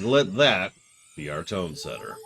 let that be our tone setter.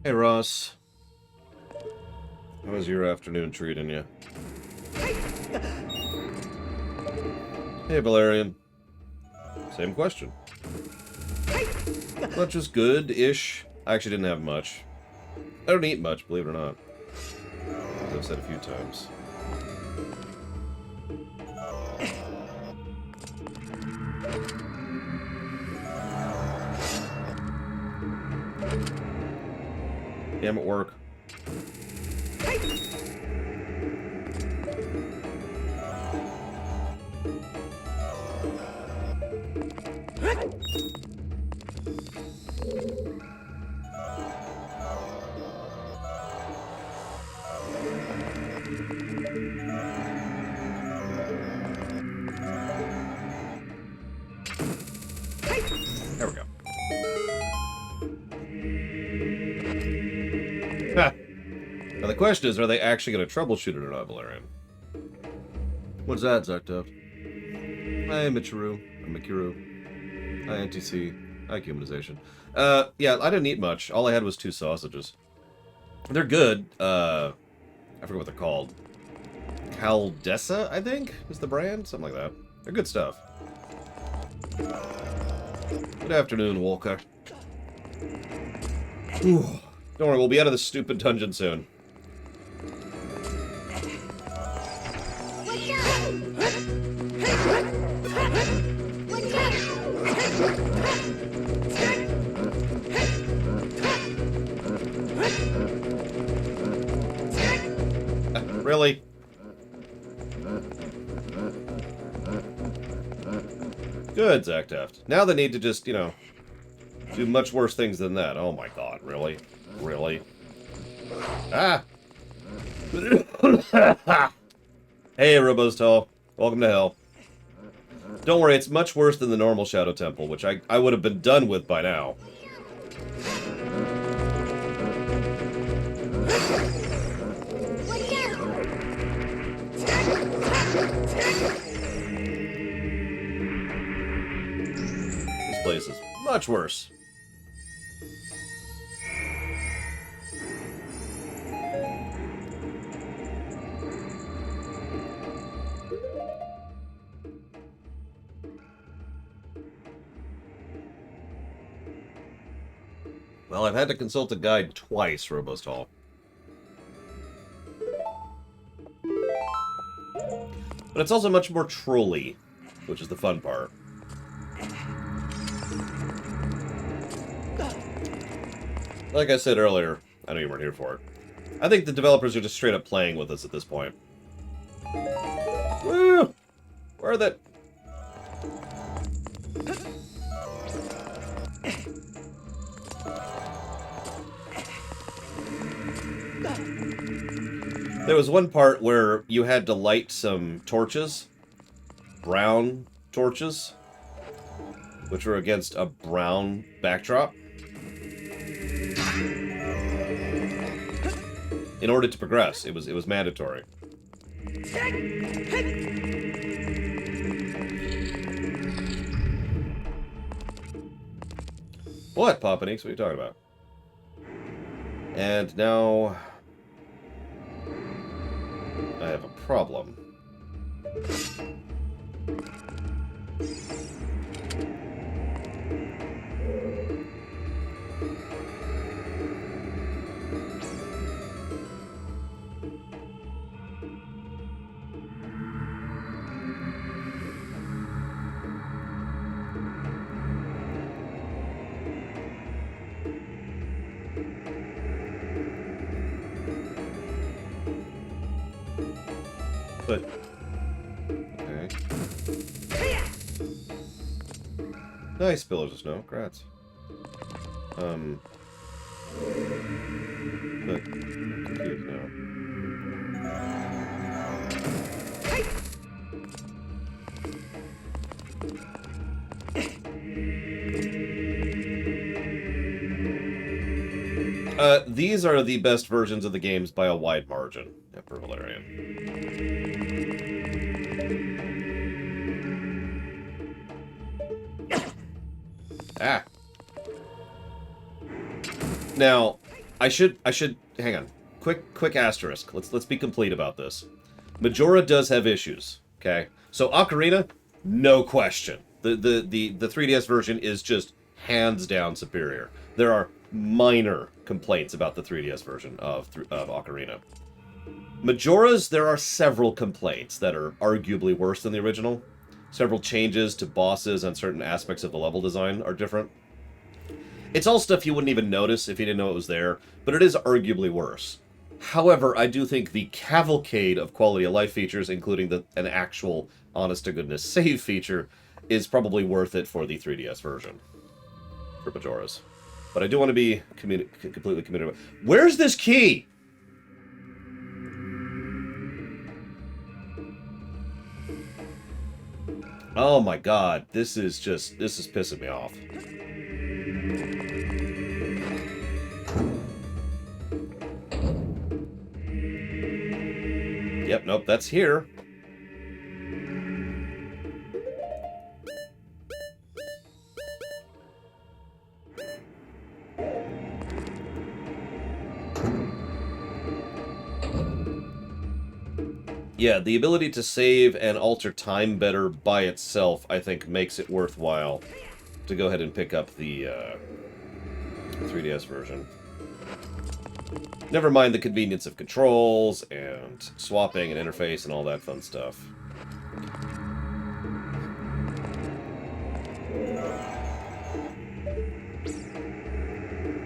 Hey, Ross. How was your afternoon treating you? Hey, Valerian. Same question. Much was good-ish. I actually didn't have much. I don't eat much, believe it or not. As I've said a few times. Yeah, I'm at work. There we go. Ha! Now the question is, are they actually going to troubleshoot it or not, Valerian? What's that, Zartov? Hi, Michiru. I'm Mikiru. Hi, NTC. Hi, Humanization. Yeah, I didn't eat much. All I had was 2 sausages. They're good. I forget what they're called. Caldessa, I think, is the brand? Something like that. They're good stuff. Good afternoon, Walker. Ooh. Don't worry, we'll be out of this stupid dungeon soon. Really? Good, Zach Taft. Now they need to just, you know, do much worse things than that. Oh my god, really? Really? Ah! Hey, Robostal. Welcome to hell. Don't worry, it's much worse than the normal Shadow Temple, which I would have been done with by now. This place is much worse. Well, I've had to consult a guide twice, Robostal. But it's also much more trolly, which is the fun part. Like I said earlier, I know you weren't here for it. I think the developers are just straight up playing with us at this point. Woo! Where are the... There was one part where you had to light some torches. Brown torches. Which were against a brown backdrop. In order to progress. It was mandatory. What, Popanix? What are you talking about? And now... I have a problem. But... Okay. Nice pillars of snow. Congrats. But... confused now. These are the best versions of the games by a wide margin. Yeah, for Valerian. Ah. Now, I should hang on. Quick asterisk. Let's be complete about this. Majora does have issues. Okay, so Ocarina, no question. The 3DS version is just hands down superior. There are minor complaints about the 3DS version of Ocarina. Majora's, there are several complaints that are arguably worse than the original. Several changes to bosses and certain aspects of the level design are different. It's all stuff you wouldn't even notice if you didn't know it was there, but it is arguably worse. However, I do think the cavalcade of quality of life features, including an actual honest-to-goodness save feature, is probably worth it for the 3DS version for Majora's. But I do want to be completely committed. Where's this key? Oh my god, this is pissing me off. Yep, nope, that's here. Yeah, the ability to save and alter time better by itself, I think, makes it worthwhile to go ahead and pick up the 3DS version. Never mind the convenience of controls and swapping and interface and all that fun stuff.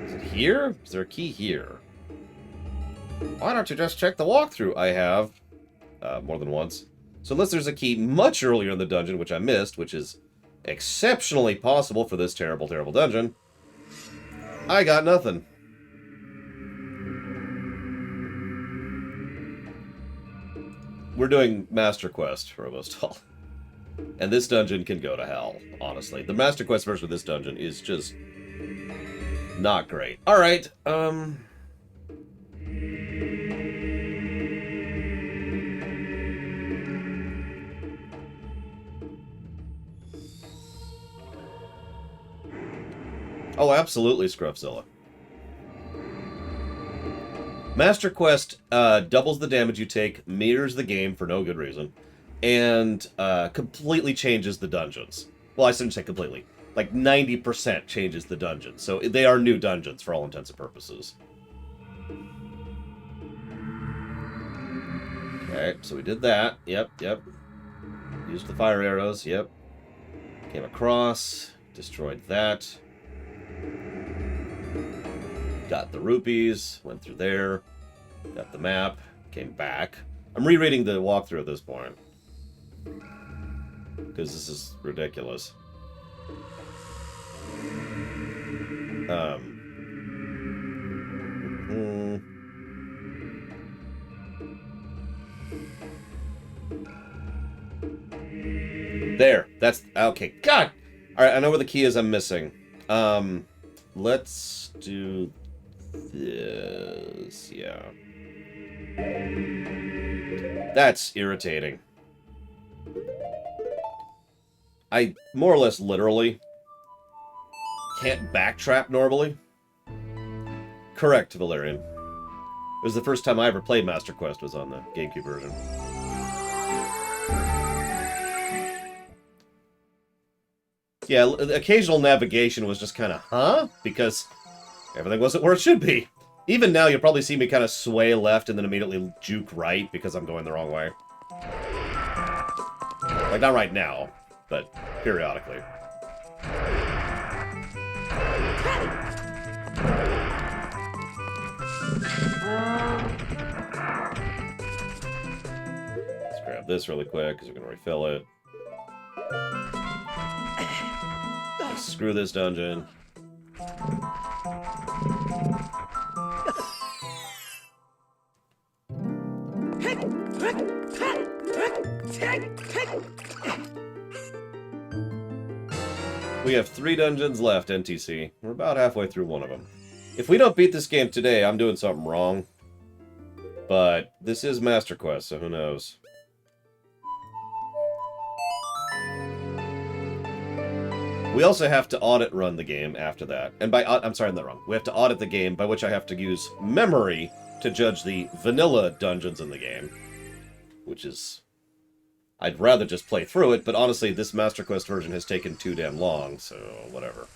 Is it here? Is there a key here? Why don't you just check the walkthrough? I have. More than once. So unless there's a key much earlier in the dungeon, which I missed, which is exceptionally possible for this terrible, terrible dungeon, I got nothing. We're doing Master Quest for almost all. And this dungeon can go to hell, honestly. The Master Quest version of this dungeon is just not great. Alright, oh, absolutely, Scruffzilla. Master Quest doubles the damage you take, mirrors the game for no good reason, and completely changes the dungeons. Well, I shouldn't say completely. Like 90% changes the dungeons. So they are new dungeons for all intents and purposes. Okay, so we did that. Yep. Used the fire arrows. Yep. Came across. Destroyed that. Got the rupees, went through there, got the map, came back. I'm rereading the walkthrough at this point, because this is ridiculous. There, that's, okay, God! Alright, I know where the key is I'm missing. Let's do this, yeah. That's irritating. I, more or less literally, can't backtrap normally. Correct, Valerian. It was the first time I ever played Master Quest was on the GameCube version. Yeah, the occasional navigation was just kind of, huh? Because everything wasn't where it should be. Even now, you'll probably see me kind of sway left and then immediately juke right because I'm going the wrong way. Like, not right now, but periodically. Let's grab this really quick, because we're going to refill it. Screw this dungeon. We have 3 dungeons left, NTC. We're about halfway through one of them. If we don't beat this game today, I'm doing something wrong. But this is Master Quest, so who knows. We also have to audit run the game after that. And by... I'm sorry, I'm not wrong. We have to audit the game, by which I have to use memory to judge the vanilla dungeons in the game. Which is... I'd rather just play through it, but honestly, this Master Quest version has taken too damn long, so whatever.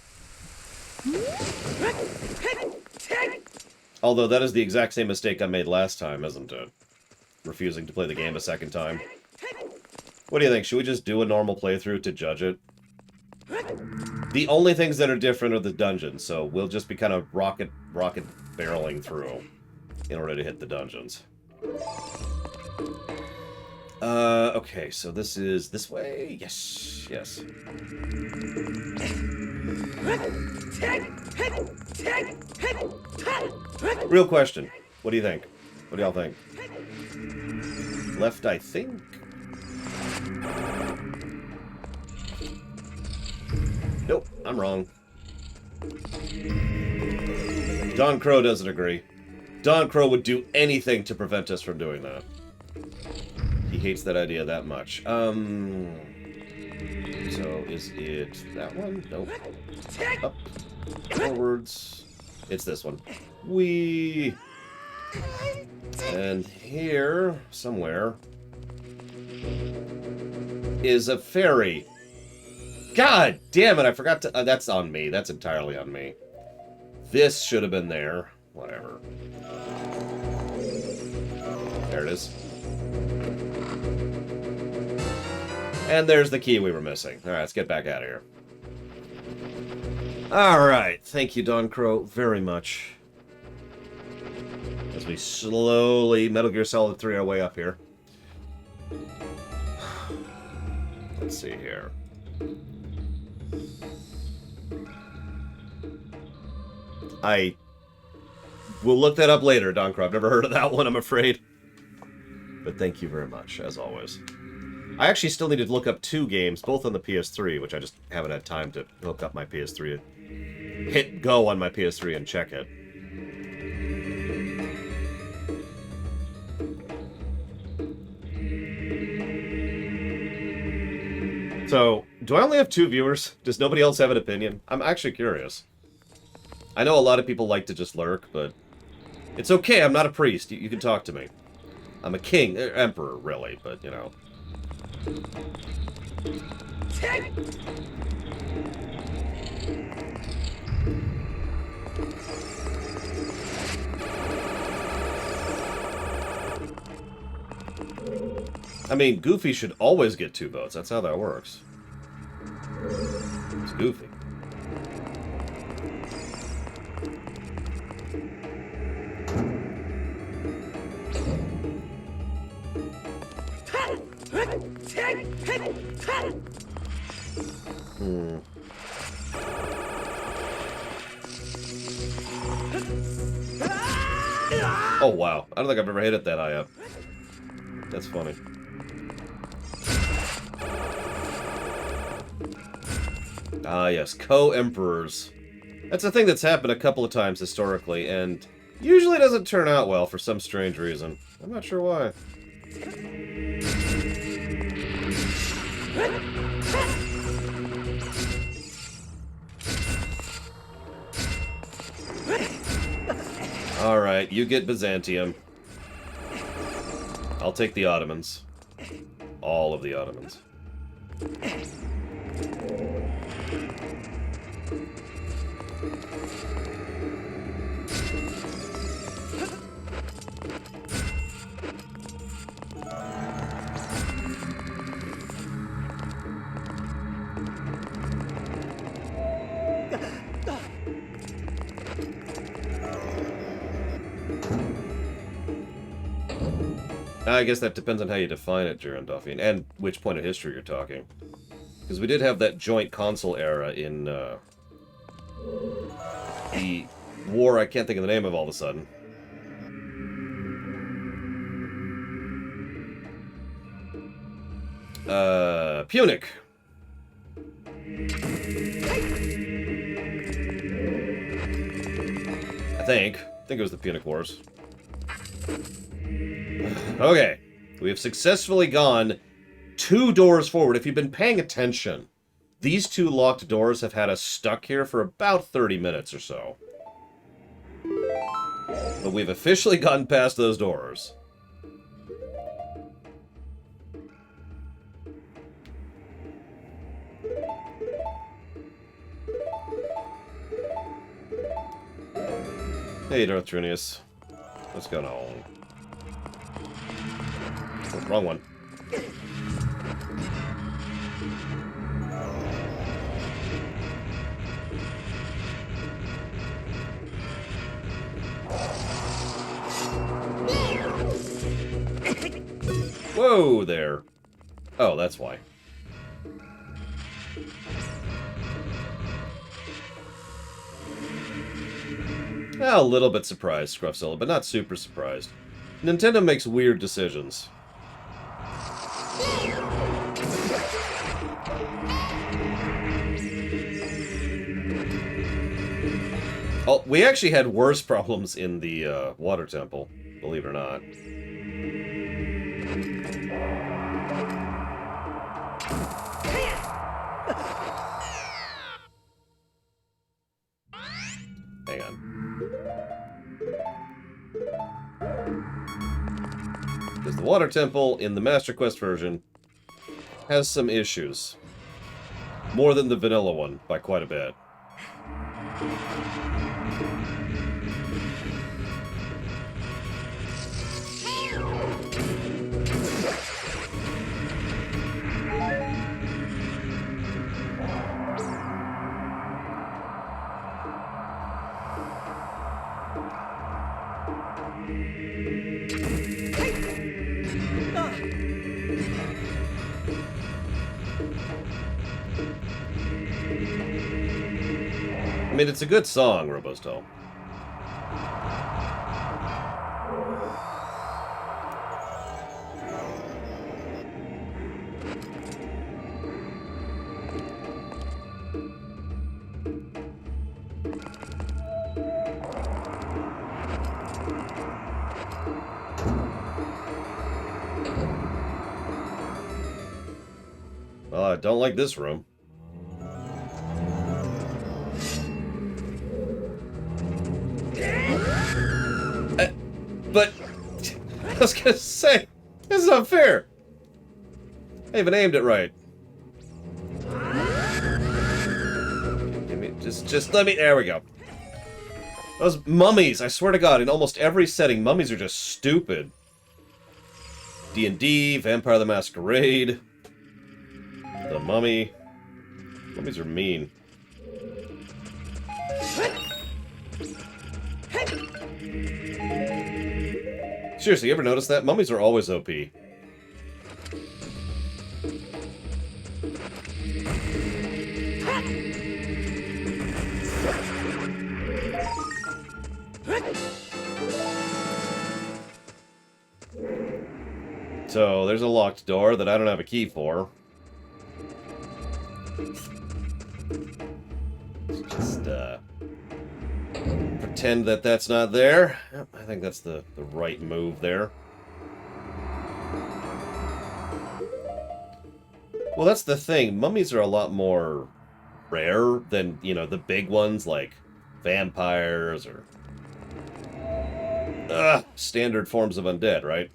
Although that is the exact same mistake I made last time, isn't it? Refusing to play the game a second time. What do you think? Should we just do a normal playthrough to judge it? The only things that are different are the dungeons, so we'll just be kind of rocket barreling through in order to hit the dungeons. Okay, so this is this way? Yes, yes. Real question. What do you think? What do y'all think? Left, I think? Nope, I'm wrong. Don Crow doesn't agree. Don Crow would do anything to prevent us from doing that. He hates that idea that much. So is it that one? Nope. Up. Forwards. It's this one. Whee! And here, somewhere, is a ferry. God damn it, I forgot to... that's on me. That's entirely on me. This should have been there. Whatever. There it is. And there's the key we were missing. Alright, let's get back out of here. Alright, thank you, Don Crow, very much. As we slowly Metal Gear Solid 3 our way up here. Let's see here. I will look that up later, Don Crow. I've never heard of that one, I'm afraid. But thank you very much, as always. I actually still need to look up 2 games, both on the PS3, which I just haven't had time to hook up my PS3. Hit go on my PS3 and check it. So, do I only have 2 viewers? Does nobody else have an opinion? I'm actually curious. I know a lot of people like to just lurk, but... It's okay, I'm not a priest. You can talk to me. I'm a king, emperor, really, but, you know... I mean, Goofy should always get 2 votes. That's how that works. It's Goofy. Oh, wow. I don't think I've ever hit it that high up. That's funny. Ah, yes. Co-emperors. That's a thing that's happened a couple of times historically, and usually doesn't turn out well for some strange reason. I'm not sure why. Alright, you get Byzantium. I'll take the Ottomans. All of the Ottomans. I guess that depends on how you define it, Durandolphian, and which point of history you're talking. Because we did have that joint console era in the war I can't think of the name of all of a sudden. Punic. I think it was the Punic Wars. Okay. We have successfully gone 2 doors forward. If you've been paying attention, these 2 locked doors have had us stuck here for about 30 minutes or so. But we've officially gotten past those doors. Hey, Darth Trunius. What's going on? Oh, wrong one. Whoa there. Oh, that's why. A little bit surprised, Scruffzilla, but not super surprised. Nintendo makes weird decisions. Oh, we actually had worse problems in the water temple, believe it or not. Hang on. Because the water temple in the Master Quest version has some issues. More than the vanilla one, by quite a bit. I mean, it's a good song, Robosto. Well, I don't like this room. But I was gonna say, this is unfair. I even aimed it right. Give me, just let me. There we go. Those mummies, I swear to God, in almost every setting, mummies are just stupid. D&D, Vampire the Masquerade, the Mummy. Mummies are mean. Seriously, you ever notice that? Mummies are always OP. So, there's a locked door that I don't have a key for. Let's just, pretend that that's not there. Yep, I think that's the right move there. Well, that's the thing. Mummies are a lot more rare than, you know, the big ones like vampires or standard forms of undead, right?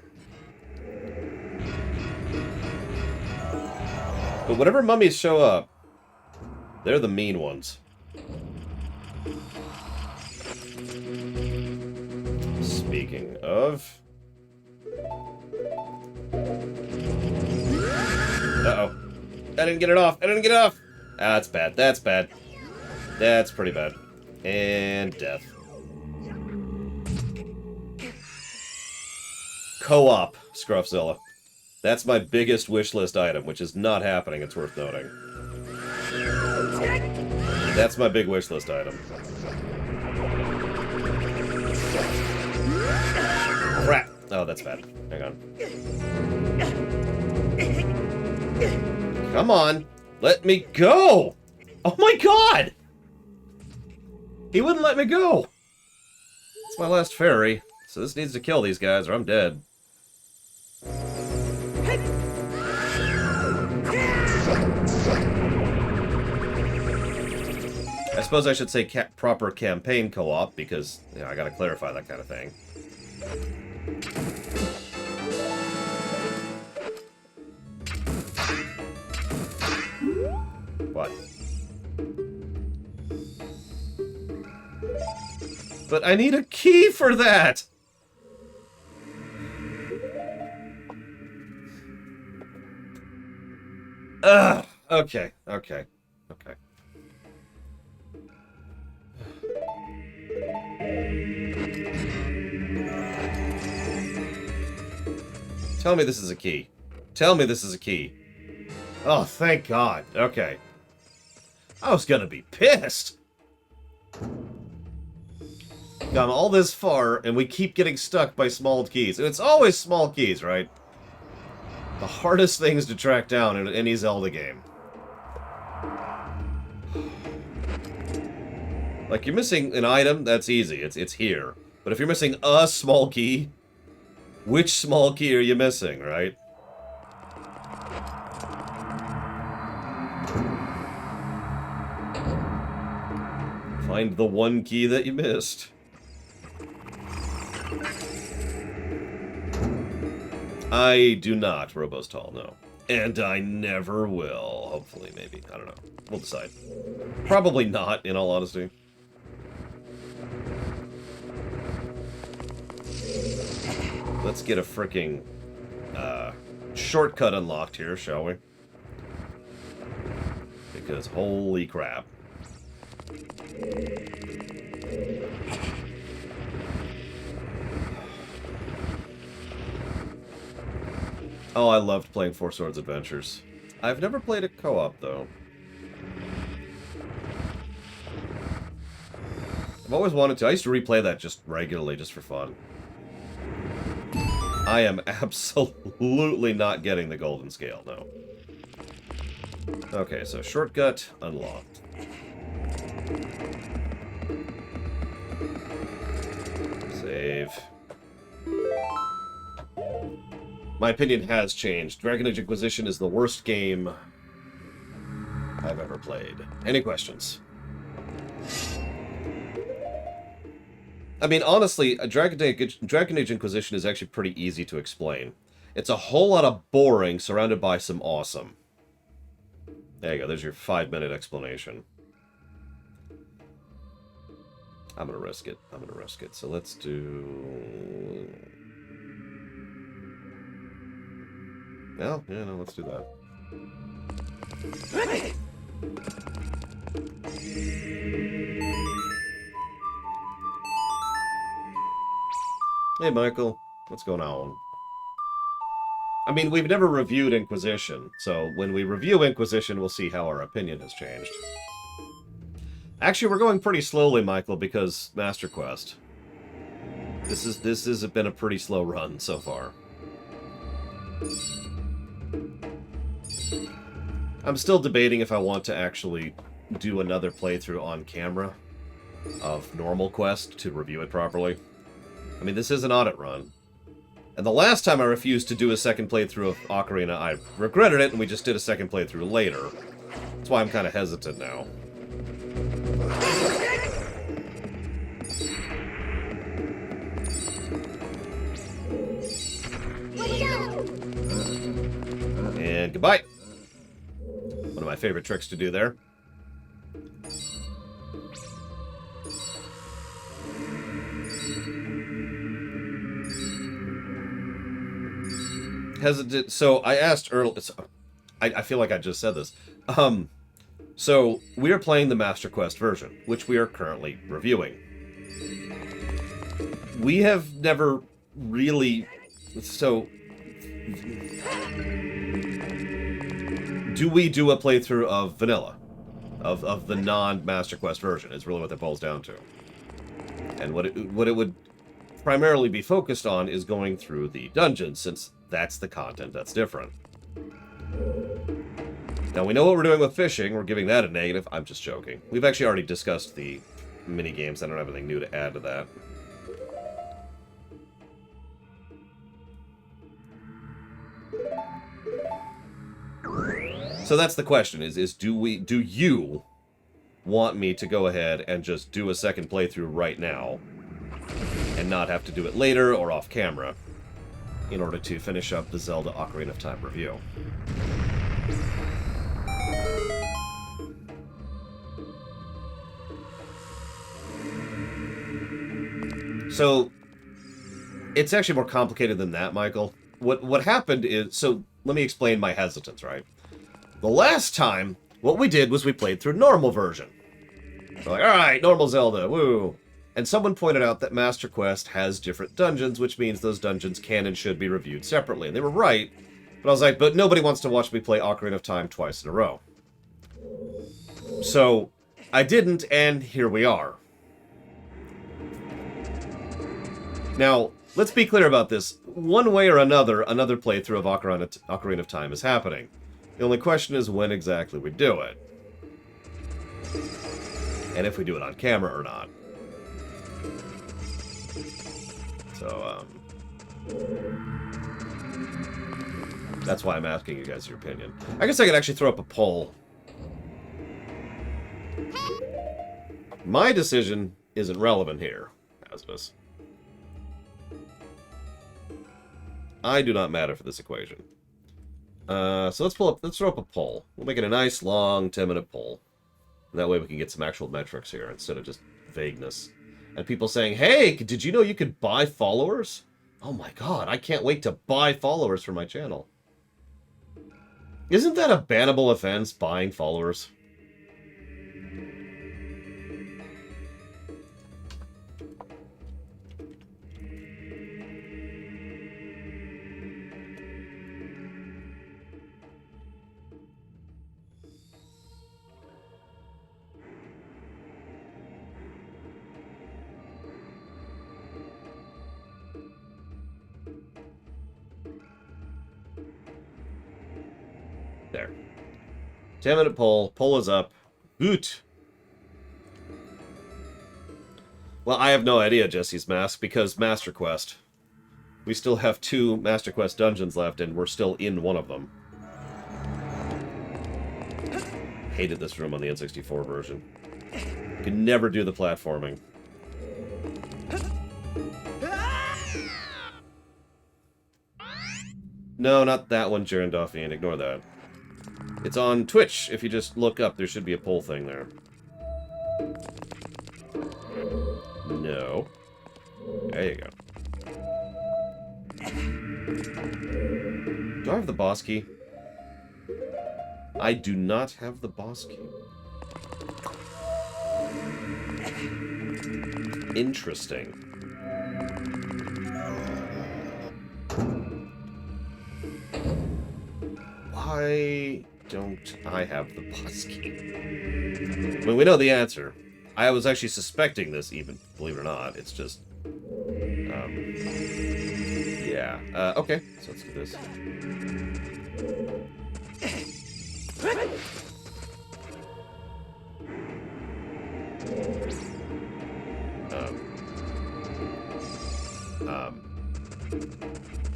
But whenever mummies show up, they're the mean ones. Speaking of... Uh-oh. I didn't get it off. I didn't get it off. Ah, that's bad. That's bad. That's pretty bad. And death. Co-op, Scruffzilla. That's my biggest wish list item, which is not happening, it's worth noting. That's my big wish list item. Crap! Oh, that's bad. Hang on. Come on! Let me go! Oh my god! He wouldn't let me go! It's my last fairy, so this needs to kill these guys or I'm dead. I suppose I should say proper campaign co-op, because, you know, I gotta clarify that kind of thing. What? But I need a key for that! Ugh! Okay, okay, okay. Tell me this is a key. Tell me this is a key. Oh, thank God. Okay. I was gonna be pissed. Gone all this far, and we keep getting stuck by small keys. And it's always small keys, right? The hardest things to track down in any Zelda game. Like, you're missing an item, that's easy. It's here. But if you're missing a small key, which small key are you missing, right? Find the one key that you missed. I do not, Robostal, no. And I never will. Hopefully, maybe. I don't know. We'll decide. Probably not, in all honesty. Let's get a freaking shortcut unlocked here, shall we? Because holy crap. Oh, I loved playing Four Swords Adventures. I've never played a co-op, though. I've always wanted to. I used to replay that just regularly, just for fun. I am absolutely not getting the golden scale, no. Okay, so shortcut unlocked. Save. My opinion has changed. Dragon Age Inquisition is the worst game I've ever played. Any questions? I mean, honestly, Dragon Age Inquisition is actually pretty easy to explain. It's a whole lot of boring surrounded by some awesome. There you go, there's your 5-minute explanation. I'm gonna risk it. I'm gonna risk it. So let's do... No, yeah, no, let's do that. Hey, Michael. What's going on? I mean, we've never reviewed Inquisition, so when we review Inquisition, we'll see how our opinion has changed. Actually, we're going pretty slowly, Michael, because Master Quest. This has been a pretty slow run so far. I'm still debating if I want to actually do another playthrough on camera of normal Quest to review it properly. I mean, this is an audit run. And the last time I refused to do a second playthrough of Ocarina, I regretted it, and we just did a second playthrough later. That's why I'm kind of hesitant now. And goodbye. One of my favorite tricks to do there. Hesitant. So I asked earlier. I feel like I just said this. So we are playing the Master Quest version, which we are currently reviewing. We have never really So, do we do a playthrough of vanilla? Of the non-Master Quest version, is really what that boils down to. And what it would primarily be focused on is going through the dungeons, since that's the content that's different. Now, we know what we're doing with fishing. We're giving that a negative. I'm just joking. We've actually already discussed the mini-games. I don't have anything new to add to that. So that's the question, is do you want me to go ahead and just do a second playthrough right now and not have to do it later or off camera in order to finish up the Zelda Ocarina of Time review? So, it's actually more complicated than that, Michael. What happened is... So, let me explain my hesitance, right? The last time, what we did was we played through normal version. We're like, alright, normal Zelda, woo! And someone pointed out that Master Quest has different dungeons, which means those dungeons can and should be reviewed separately. And they were right, but I was like, but nobody wants to watch me play Ocarina of Time twice in a row. So, I didn't, and here we are. Now, let's be clear about this. One way or another playthrough of Ocarina of Time is happening. The only question is when exactly we do it. And if we do it on camera or not. So, that's why I'm asking you guys your opinion. I guess I could actually throw up a poll. My decision isn't relevant here, Asmus. I do not matter for this equation. So let's throw up a poll. We'll make it a nice, long, 10-minute poll. And that way we can get some actual metrics here instead of just vagueness. And people saying, hey, did you know you could buy followers? Oh my god, I can't wait to buy followers for my channel. Isn't that a bannable offense, buying followers? There. 10-minute poll. Poll is up. Hoot. Well, I have no idea, Jesse's Mask, because Master Quest. We still have 2 Master Quest dungeons left, and we're still in one of them. Hated this room on the N64 version. Could never do the platforming. No, not that one, Jaron Duffian. Ignore that. It's on Twitch. If you just look up, there should be a poll thing there. No. There you go. Do I have the boss key? I do not have the boss key. Interesting. Why don't I have the boss key? I mean, we know the answer. I was actually suspecting this even, believe it or not. It's just... yeah. Okay, so let's do this.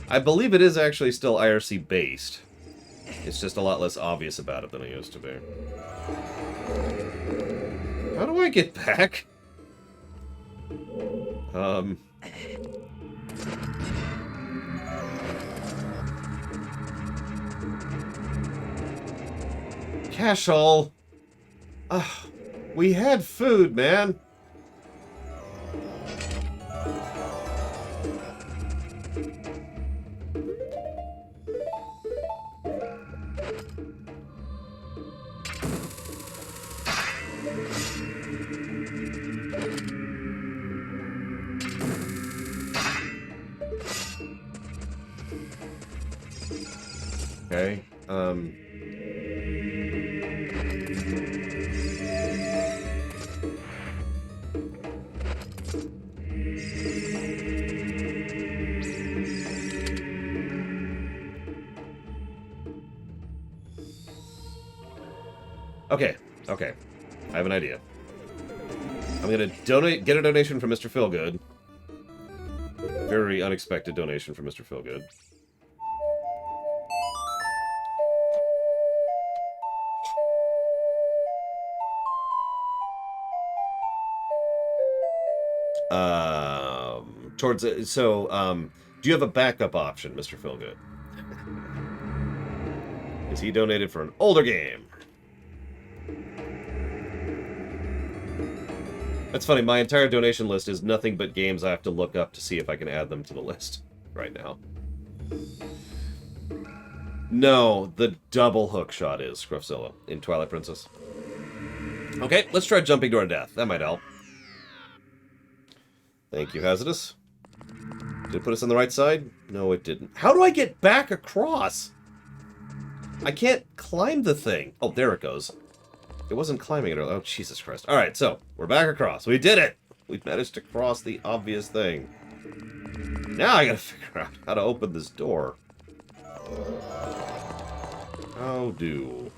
I believe it is actually still IRC based. It's just a lot less obvious about it than it used to be. How do I get back? Cashall. We had food, man. Okay. Okay. Okay. I have an idea. I'm gonna get a donation from Mr. Feelgood. Very unexpected donation from Mr. Feelgood. Do you have a backup option, Mr. Feelgood? Because he donated for an older game. That's funny, my entire donation list is nothing but games I have to look up to see if I can add them to the list right now. No, the double hook shot is Scruffzilla in Twilight Princess. Okay, let's try jumping to our death. That might help. Thank you, Hazardous. Did it put us on the right side? No, it didn't. How do I get back across? I can't climb the thing. Oh, there it goes. It wasn't climbing it. Oh, Jesus Christ. Alright, so, we're back across. We did it! We've managed to cross the obvious thing. Now I gotta figure out how to open this door. How do?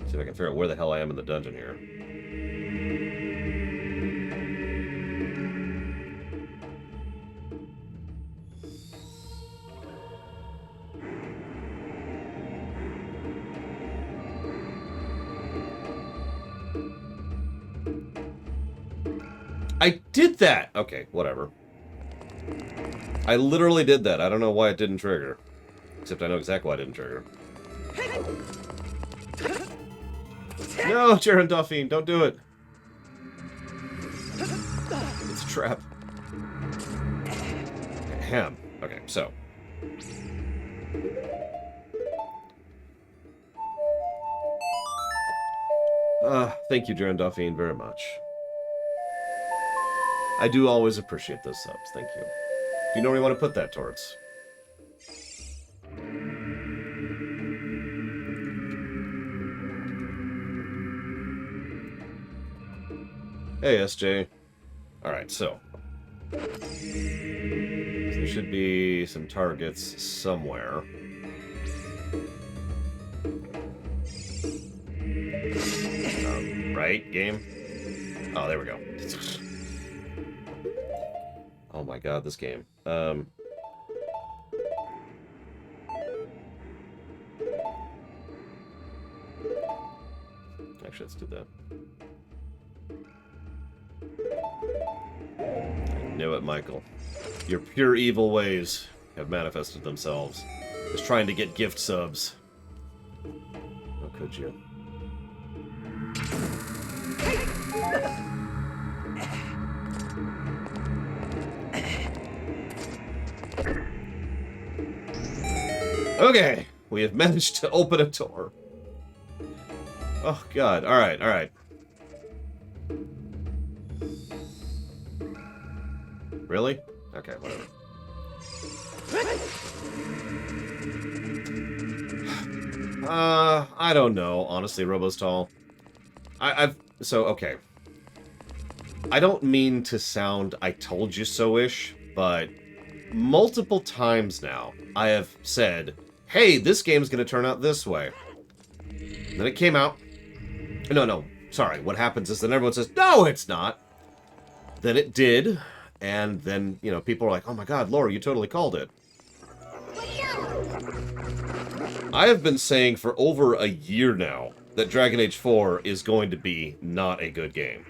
See if I can figure out where the hell I am in the dungeon here. I did that! Okay, whatever. I literally did that. I don't know why it didn't trigger. Except I know exactly why it didn't trigger. No, Jaron Dauphine, don't do it. It's a trap. Ham. Okay, so. Thank you, Jaron Dauphine, very much. I do always appreciate those subs, thank you. Do you know where you want to put that towards? Hey, SJ. Alright, so. There should be some targets somewhere. Right, game? Oh, there we go. Oh my god, this game. Actually, let's do that. I knew it, Michael. Your pure evil ways have manifested themselves. Just trying to get gift subs. How could you? Okay, we have managed to open a door. Oh god, alright, alright. Really? Okay, whatever. I don't know, honestly, Robostall. Okay. I don't mean to sound I told you so-ish, but multiple times now, I have said, hey, this game's gonna turn out this way. And then it came out. No, sorry, what happens is then everyone says, no, it's not. Then it did, and then, you know, people are like, oh my god, Laura, you totally called it. I have been saying for over a year now that Dragon Age 4 is going to be not a good game.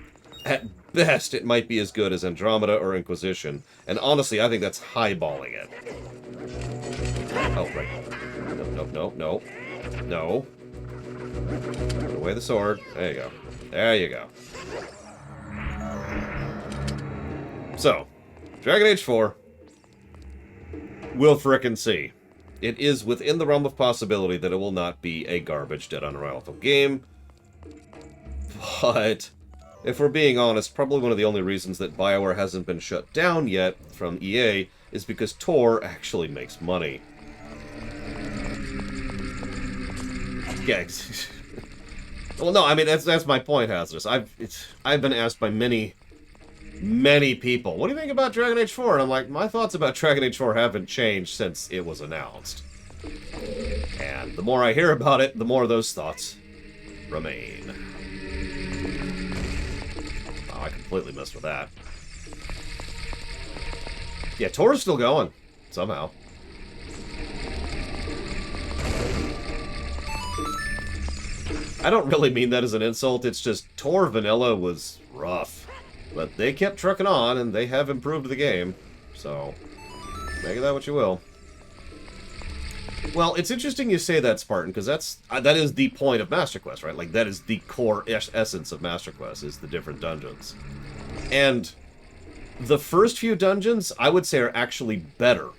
At best, it might be as good as Andromeda or Inquisition, and honestly, I think that's highballing it. Oh, right. No. Put away the sword. There you go. There you go. So, Dragon Age 4. We'll frickin' see. It is within the realm of possibility that it will not be a garbage Dead on Arrival game. But if we're being honest, probably one of the only reasons that BioWare hasn't been shut down yet from EA is because Tor actually makes money. Yeah. Well, no, I mean, that's my point, Hazardous. I've been asked by many people, what do you think about Dragon Age 4? And I'm like, my thoughts about Dragon Age 4 haven't changed since it was announced. And the more I hear about it, the more those thoughts remain. Oh, I completely missed with that. Yeah, Tor's still going, somehow. I don't really mean that as an insult, it's just Tor Vanilla was rough. But they kept trucking on, and they have improved the game. So, make of that what you will. Well, it's interesting you say that, Spartan, because that is the point of Master Quest, right? Like, that is the core essence of Master Quest, is the different dungeons. And the first few dungeons, I would say, are actually better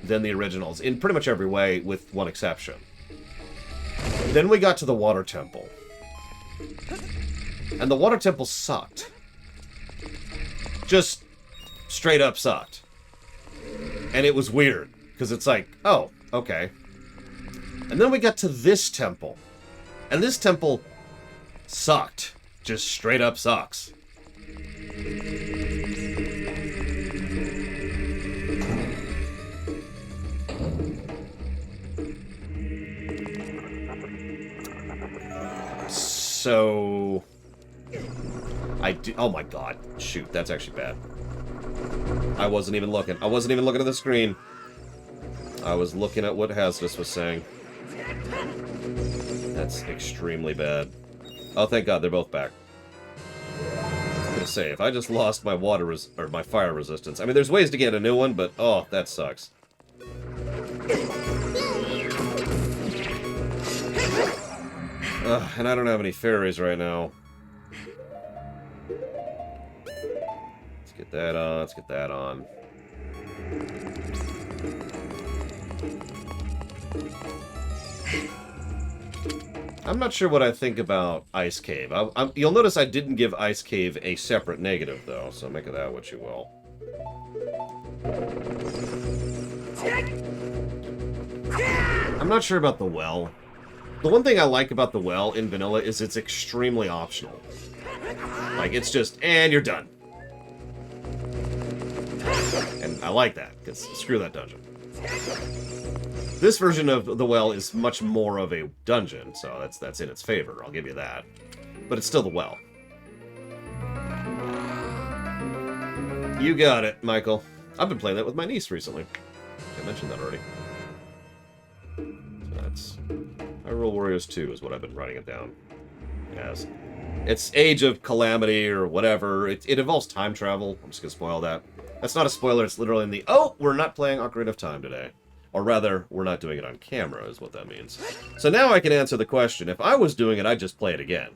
than the originals, in pretty much every way, with one exception. Then we got to the Water Temple. And the Water Temple sucked. Just straight up sucked. And it was weird, because it's like, oh, okay. And then we got to this temple. And this temple sucked. Just straight up sucks. So... oh my god. Shoot, that's actually bad. I wasn't even looking. I wasn't even looking at the screen. I was looking at what Hazardous was saying. That's extremely bad. Oh, thank god, they're both back. I was gonna say, if I just lost my my fire resistance... I mean, there's ways to get a new one, but oh, that sucks. And I don't have any fairies right now. Let's get that on, let's get that on. I'm not sure what I think about Ice Cave. You'll notice I didn't give Ice Cave a separate negative, though, so make of that what you will. I'm not sure about the well. The one thing I like about the well in vanilla is it's extremely optional. Like, it's just, and you're done. And I like that, because screw that dungeon. This version of the well is much more of a dungeon, so that's in its favor, I'll give you that. But it's still the well. You got it, Michael. I've been playing that with my niece recently. I mentioned that already. So that's... Hyrule Warriors 2 is what I've been writing it down as. It's Age of Calamity or whatever. It involves time travel. I'm just going to spoil that. That's not a spoiler. It's literally in the, oh, we're not playing Ocarina of Time today. Or rather, we're not doing it on camera is what that means. So now I can answer the question. If I was doing it, I'd just play it again.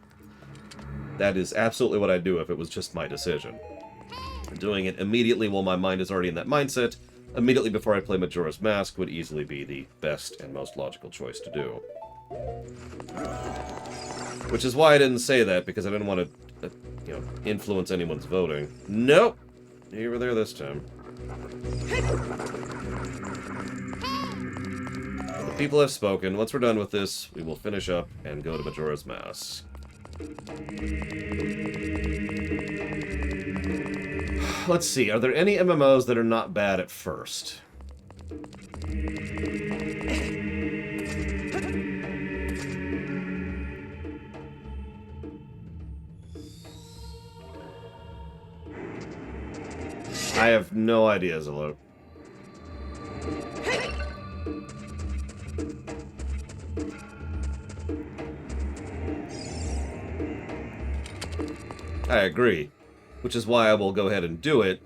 That is absolutely what I'd do if it was just my decision. Doing it immediately while my mind is already in that mindset, immediately before I play Majora's Mask, would easily be the best and most logical choice to do. Which is why I didn't say that, because I didn't want to, influence anyone's voting. Nope! You were there this time. The people have spoken. Once we're done with this, we will finish up and go to Majora's Mask. Let's see, are there any MMOs that are not bad at first? I have no idea, Zillow. I agree. Which is why I will go ahead and do it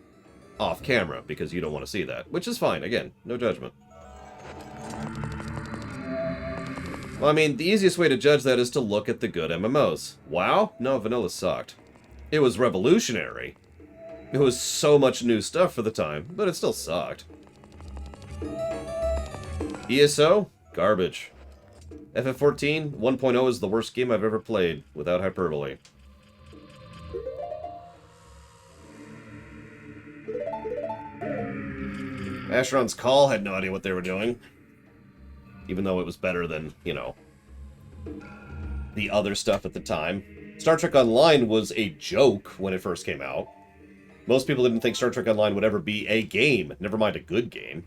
off camera, because you don't want to see that. Which is fine, again, no judgment. Well, I mean, the easiest way to judge that is to look at the good MMOs. WoW? No, vanilla sucked. It was revolutionary. It was so much new stuff for the time, but it still sucked. ESO? Garbage. FF14 1.0 is the worst game I've ever played, without hyperbole. Asheron's Call had no idea what they were doing. Even though it was better than, you know, the other stuff at the time. Star Trek Online was a joke when it first came out. Most people didn't think Star Trek Online would ever be a game, never mind a good game.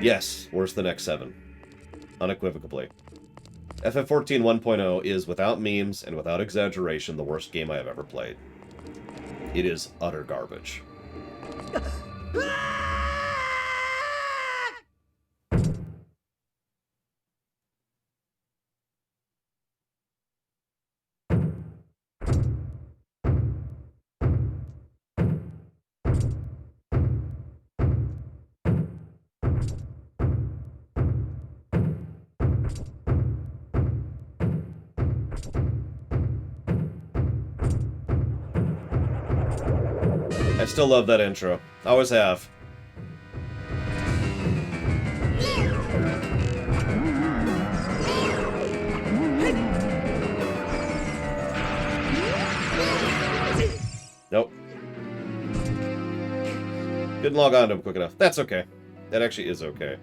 Yes, worse than X7. Unequivocally. FF14 1.0 is, without memes and without exaggeration, the worst game I have ever played. It is utter garbage. I still love that intro. Always have. Nope. Didn't log on to him quick enough. That's okay. That actually is okay.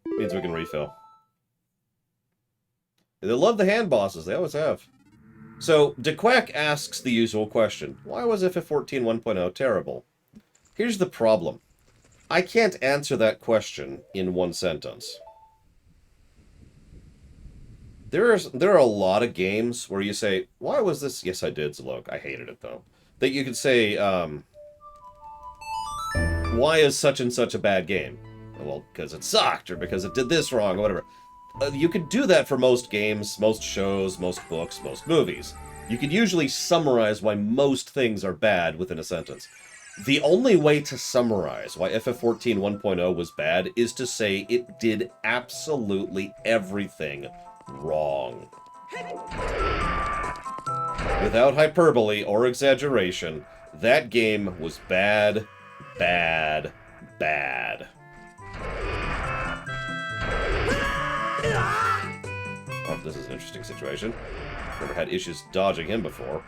Means we can refill. They love the hand bosses. They always have. So, DeQuack asks the usual question. Why was FF14 1.0 terrible? Here's the problem. I can't answer that question in one sentence. There are a lot of games where you say, why was this... Yes, I did, Zalok. I hated it, though. That you could say, why is such and such a bad game? Well, because it sucked, or because it did this wrong, or whatever. You could do that for most games, most shows, most books, most movies. You could usually summarize why most things are bad within a sentence. The only way to summarize why FF14 1.0 was bad is to say it did absolutely everything wrong. Without hyperbole or exaggeration, that game was bad, bad, bad. Oh, this is an interesting situation. Never had issues dodging him before.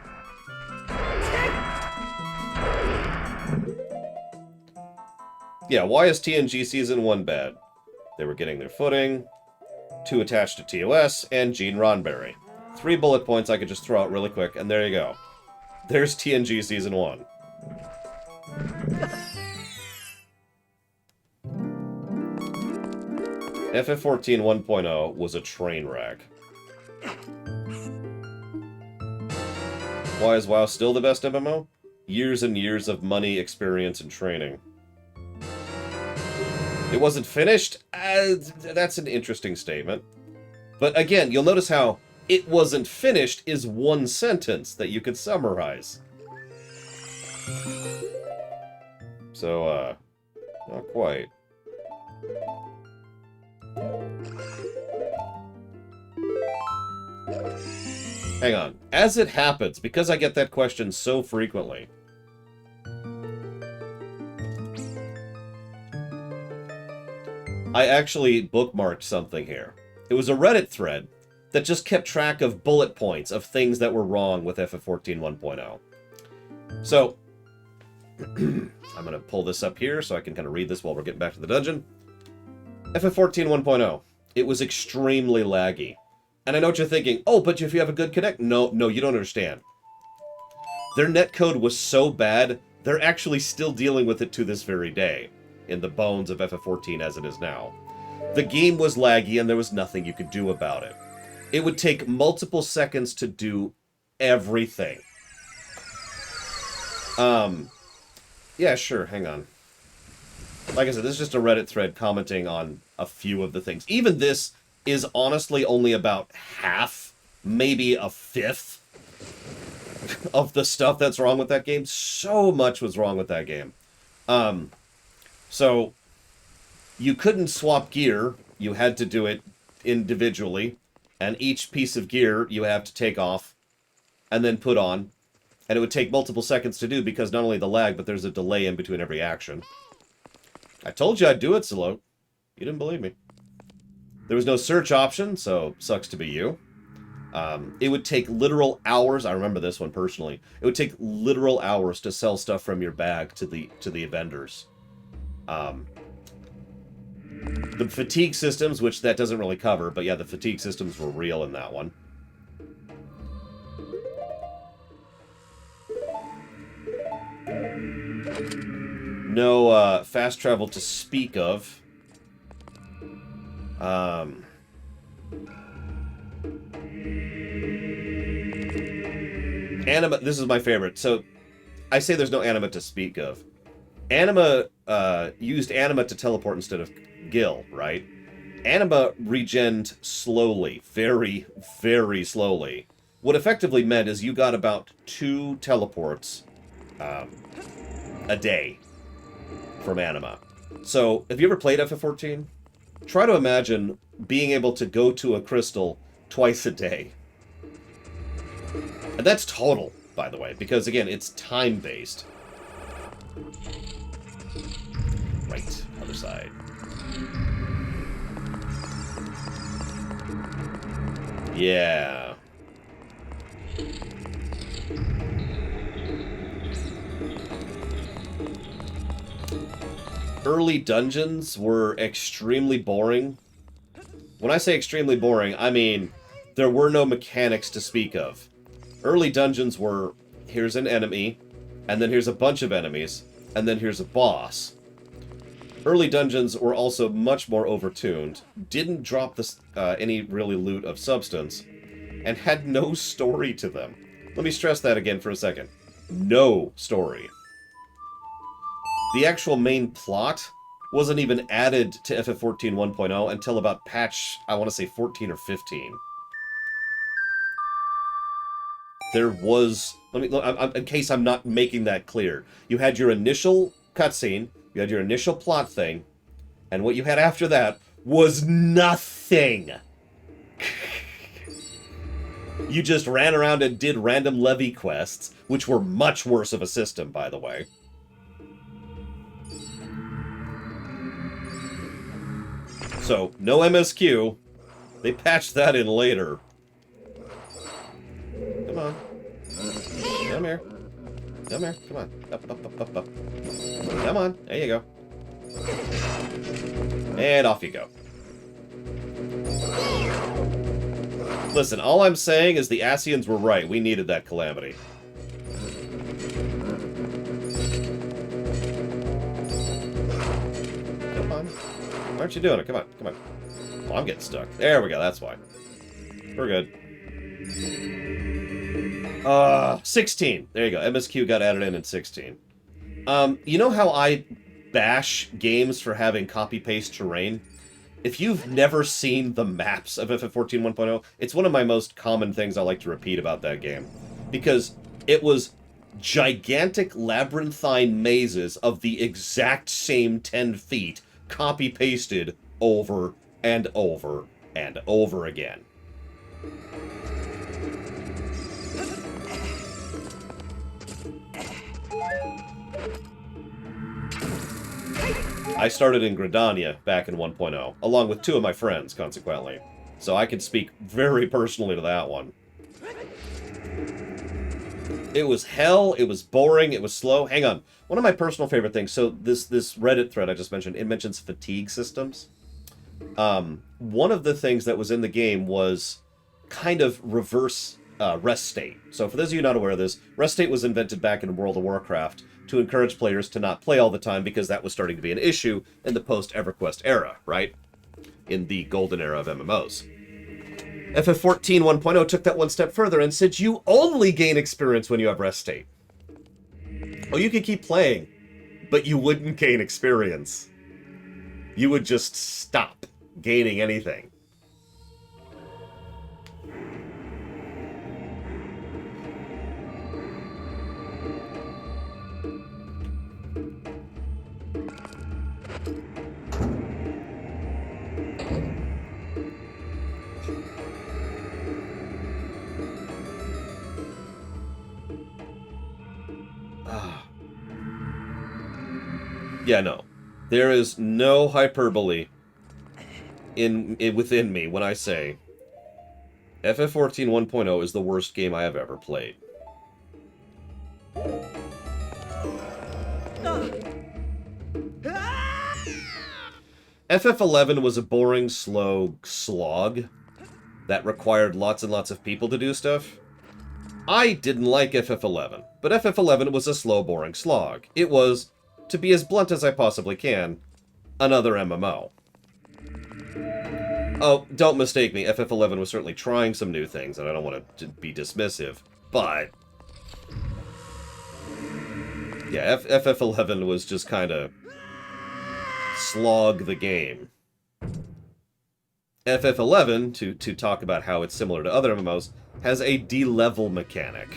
Yeah, why is TNG Season 1 bad? They were getting their footing, too attached to TOS, and Gene Roddenberry. 3 bullet points I could just throw out really quick, and there you go. There's TNG Season 1. FF14 1.0 was a train wreck. Why is WoW still the best MMO? Years and years of money, experience, and training. It wasn't finished? That's an interesting statement. But again, you'll notice how it wasn't finished is one sentence that you could summarize. So, not quite. Hang on. As it happens, because I get that question so frequently, I actually bookmarked something here. It was a Reddit thread that just kept track of bullet points of things that were wrong with FF14 1.0. So, I'm going to pull this up here so I can kind of read this while we're getting back to the dungeon. FF14 1.0. It was extremely laggy. And I know what you're thinking, oh, but if you have a good connect... No, you don't understand. Their netcode was so bad, they're actually still dealing with it to this very day, in the bones of FF14 as it is now. The game was laggy and there was nothing you could do about it. It would take multiple seconds to do everything. Yeah, sure, hang on. Like I said, this is just a Reddit thread commenting on a few of the things. Even this is honestly only about half, maybe a fifth of the stuff that's wrong with that game. So much was wrong with that game. So, you couldn't swap gear. You had to do it individually. And each piece of gear you have to take off and then put on. And it would take multiple seconds to do because not only the lag, but there's a delay in between every action. I told you I'd do it, Salo. You didn't believe me. There was no search option, so sucks to be you. It would take literal hours. I remember this one personally. It would take literal hours to sell stuff from your bag to the vendors. The fatigue systems, which that doesn't really cover, but yeah, the fatigue systems were real in that one. No fast travel to speak of. Anima, this is my favorite. So, I say there's no anima to speak of. Anima used anima to teleport instead of Gil, right? Anima regened slowly, very, very slowly. What effectively meant is you got about 2 teleports a day from anima. So, have you ever played FF14? Try to imagine being able to go to a crystal twice a day. And that's total, by the way, because, again, it's time-based. Right, other side. Yeah. Early dungeons were extremely boring. When I say extremely boring, I mean there were no mechanics to speak of. Early dungeons were, here's an enemy, and then here's a bunch of enemies, and then here's a boss. Early dungeons were also much more overtuned, didn't drop this, any really loot of substance, and had no story to them. Let me stress that again for a second. No story. The actual main plot wasn't even added to FF14 1.0 until about patch, I want to say 14 or 15. There was, in case I'm not making that clear, you had your initial cutscene, you had your initial plot thing, and what you had after that was nothing. You just ran around and did random levy quests, which were much worse of a system, by the way. So, no MSQ. They patched that in later. Come on. Come here. Come here. Come on. Up, up, up, up, up. Come on. There you go. And off you go. Listen, all I'm saying is the Asians were right. We needed that calamity. Come on. Why aren't you doing it? Come on. Come on. Oh, I'm getting stuck. There we go. That's why. We're good. 16. There you go. MSQ got added in 16. You know how I bash games for having copy-paste terrain? If you've never seen the maps of FF14 1.0, it's one of my most common things I like to repeat about that game. Because it was gigantic labyrinthine mazes of the exact same 10 feet copy-pasted over and over and over again. I started in Gridania back in 1.0, along with 2 of my friends, consequently. So I can speak very personally to that one. It was hell, it was boring, it was slow. Hang on. One of my personal favorite things, so this Reddit thread I just mentioned, it mentions fatigue systems. One of the things that was in the game was kind of reverse rest state. So for those of you not aware of this, rest state was invented back in World of Warcraft to encourage players to not play all the time because that was starting to be an issue in the post-EverQuest era, right? In the golden era of MMOs. FF14 1.0 took that one step further and said you only gain experience when you have rest state. Oh, you could keep playing, but you wouldn't gain experience. You would just stop gaining anything. Yeah, no. There is no hyperbole within me when I say FF14 1.0 is the worst game I have ever played. FF11 was a boring, slow slog that required lots and lots of people to do stuff. I didn't like FF11, but FF11 was a slow, boring slog. It was, to be as blunt as I possibly can, another MMO. Oh, don't mistake me, FF11 was certainly trying some new things, and I don't want to be dismissive, but... yeah, FF11 was just kind of... slog the game. FF11, to talk about how it's similar to other MMOs, has a D-level mechanic.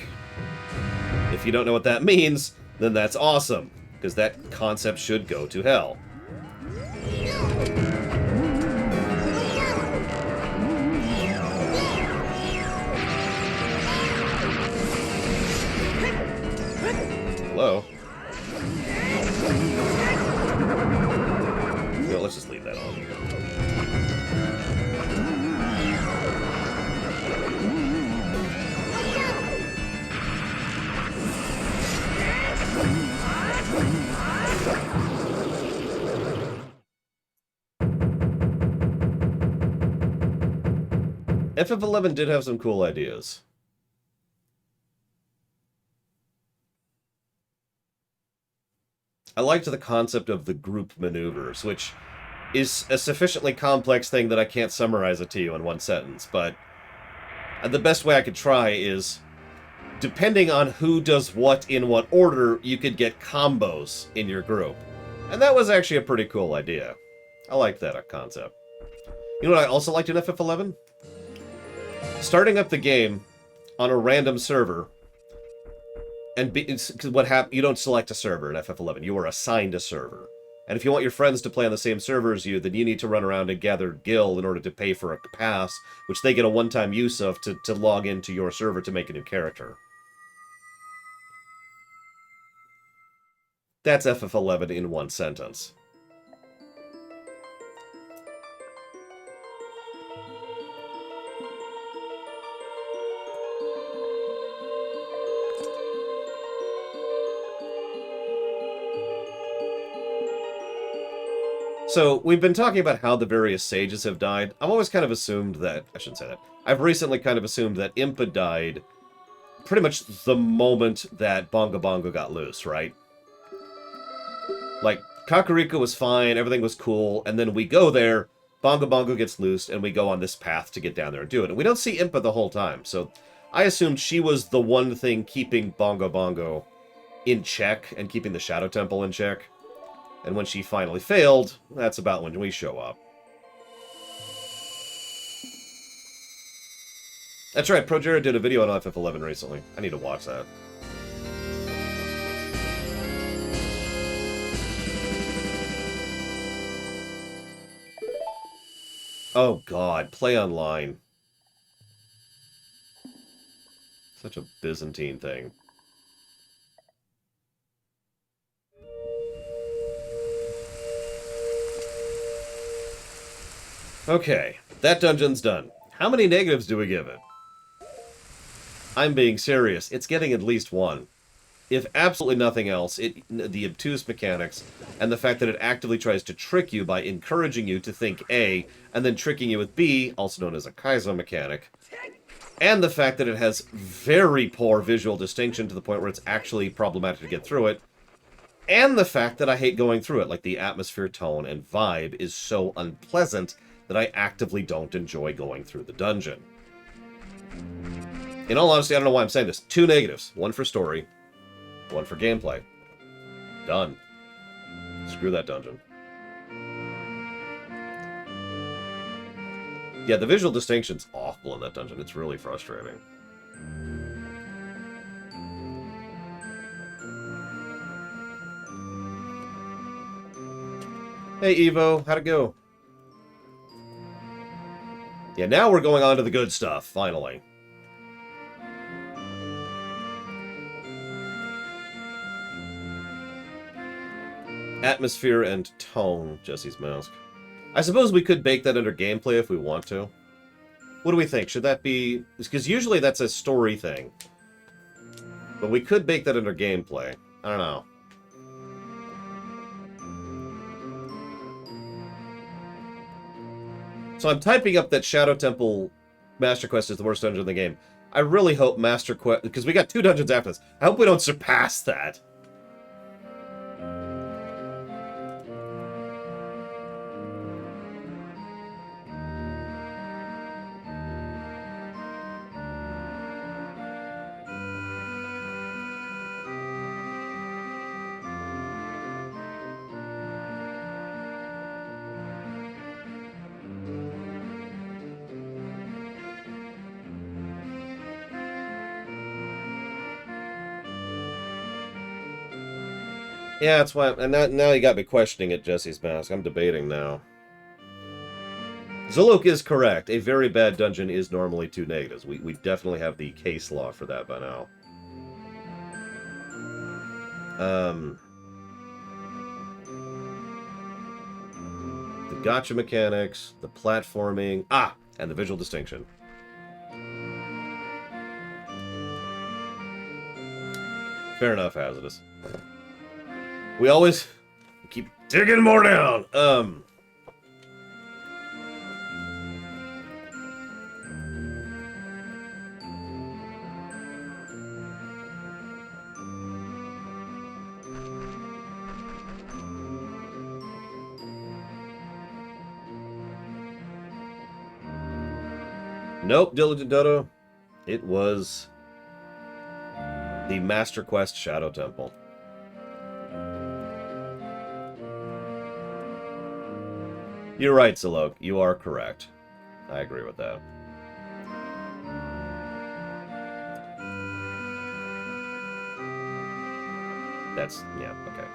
If you don't know what that means, then that's awesome, because that concept should go to hell. Hello? No, let's just leave that on. FF11 did have some cool ideas. I liked the concept of the group maneuvers, which is a sufficiently complex thing that I can't summarize it to you in one sentence, but the best way I could try is, depending on who does what in what order, you could get combos in your group. And that was actually a pretty cool idea. I liked that concept. You know what I also liked in FF11? Starting up the game on a random server, and you don't select a server in FF11, you are assigned a server. And if you want your friends to play on the same server as you, then you need to run around and gather gil in order to pay for a pass, which they get a one-time use of to log into your server to make a new character. That's FF11 in one sentence. So, we've been talking about how the various sages have died. I've always kind of assumed that... I shouldn't say that. I've recently kind of assumed that Impa died pretty much the moment that Bongo Bongo got loose, right? Like, Kakariko was fine, everything was cool, and then we go there, Bongo Bongo gets loose, and we go on this path to get down there and do it. And we don't see Impa the whole time, so I assumed she was the one thing keeping Bongo Bongo in check and keeping the Shadow Temple in check. And when she finally failed, that's about when we show up. That's right, Projera did a video on FF11 recently. I need to watch that. Oh god, play online. Such a Byzantine thing. Okay, that dungeon's done. How many negatives do we give it? I'm being serious. It's getting at least one. If absolutely nothing else, the obtuse mechanics, and the fact that it actively tries to trick you by encouraging you to think A, and then tricking you with B, also known as a Kaizo mechanic, and the fact that it has very poor visual distinction to the point where it's actually problematic to get through it, and the fact that I hate going through it, like the atmosphere, tone, and vibe is so unpleasant that I actively don't enjoy going through the dungeon. In all honesty, I don't know why I'm saying this. 2 negatives. 1 for story, 1 for gameplay. Done. Screw that dungeon. Yeah, the visual distinction's awful in that dungeon. It's really frustrating. Hey, Evo. How'd it go? Yeah, now we're going on to the good stuff, finally. Atmosphere and tone, Jesse's mask. I suppose we could bake that under gameplay if we want to. What do we think? Should that be... Because usually that's a story thing. But we could bake that under gameplay. I don't know. So I'm typing up that Shadow Temple Master Quest is the worst dungeon in the game. I really hope Master Quest... Because we got 2 dungeons after this. I hope we don't surpass that. Yeah, that's why... And now you got me questioning it, Jesse's mask. I'm debating now. Zolok is correct. A very bad dungeon is normally 2 negatives. We definitely have the case law for that by now. The gacha mechanics, the platforming... Ah! And the visual distinction. Fair enough, Hazardous. We always keep digging more down. Nope, Diligent Dodo. It was the Master Quest Shadow Temple. You're right, Zolok. You are correct. I agree with that. That's... yeah, okay.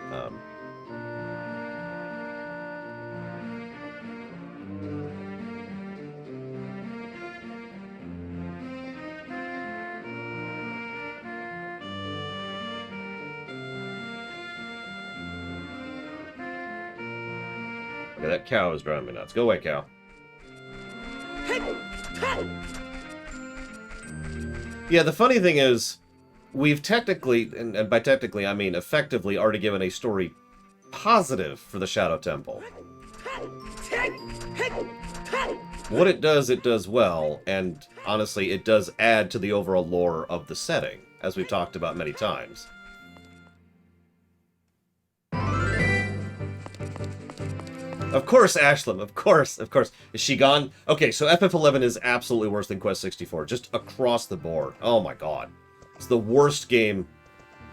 Okay, that cow is driving me nuts. Go away, cow. Yeah, the funny thing is, we've technically, and by technically I mean effectively, already given a story positive for the Shadow Temple. What it does well, and honestly, it does add to the overall lore of the setting, as we've talked about many times. Of course, Ashlam, of course. Is she gone? Okay, so FF11 is absolutely worse than Quest 64, just across the board. Oh my god. It's the worst game.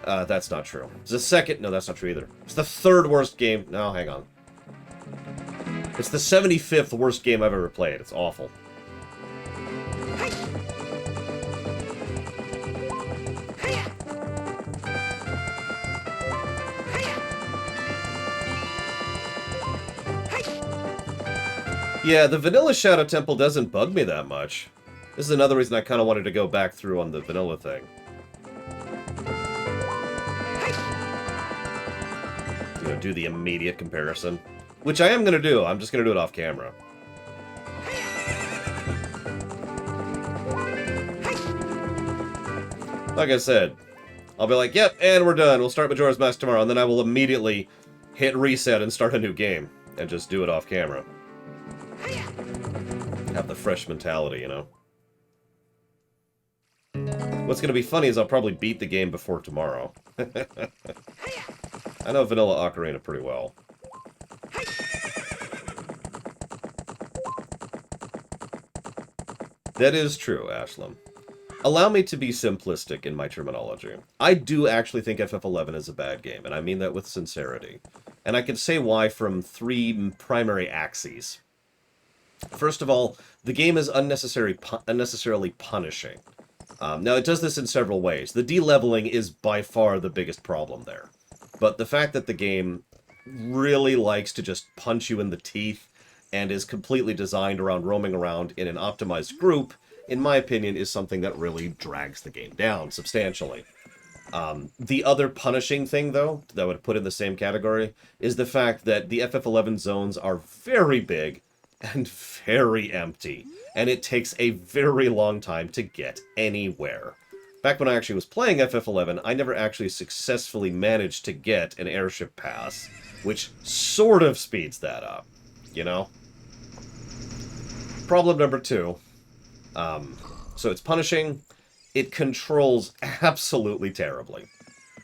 That's not true. It's the second... No, that's not true either. It's the 3rd worst game... No, hang on. It's the 75th worst game I've ever played. It's awful. Yeah, the vanilla Shadow Temple doesn't bug me that much. This is another reason I kind of wanted to go back through on the vanilla thing. You know, do the immediate comparison. Which I am going to do. I'm just going to do it off camera. Like I said, I'll be like, yep, and we're done. We'll start Majora's Mask tomorrow, and then I will immediately hit reset and start a new game. And just do it off camera. Have the fresh mentality, you know? What's going to be funny is I'll probably beat the game before tomorrow. I know Vanilla Ocarina pretty well. That is true, Ashlam. Allow me to be simplistic in my terminology. I do actually think FF11 is a bad game, and I mean that with sincerity. And I can say why from 3 primary axes. First of all, the game is unnecessarily punishing. Now, it does this in several ways. The de-leveling is by far the biggest problem there. But the fact that the game really likes to just punch you in the teeth and is completely designed around roaming around in an optimized group, in my opinion, is something that really drags the game down substantially. The other punishing thing, though, that I would put in the same category, is the fact that the FF11 zones are very big and very empty, and it takes a very long time to get anywhere. Back when I actually was playing FF11, I never actually successfully managed to get an airship pass, which sort of speeds that up, you know? Problem number 2. So it's punishing. It controls absolutely terribly.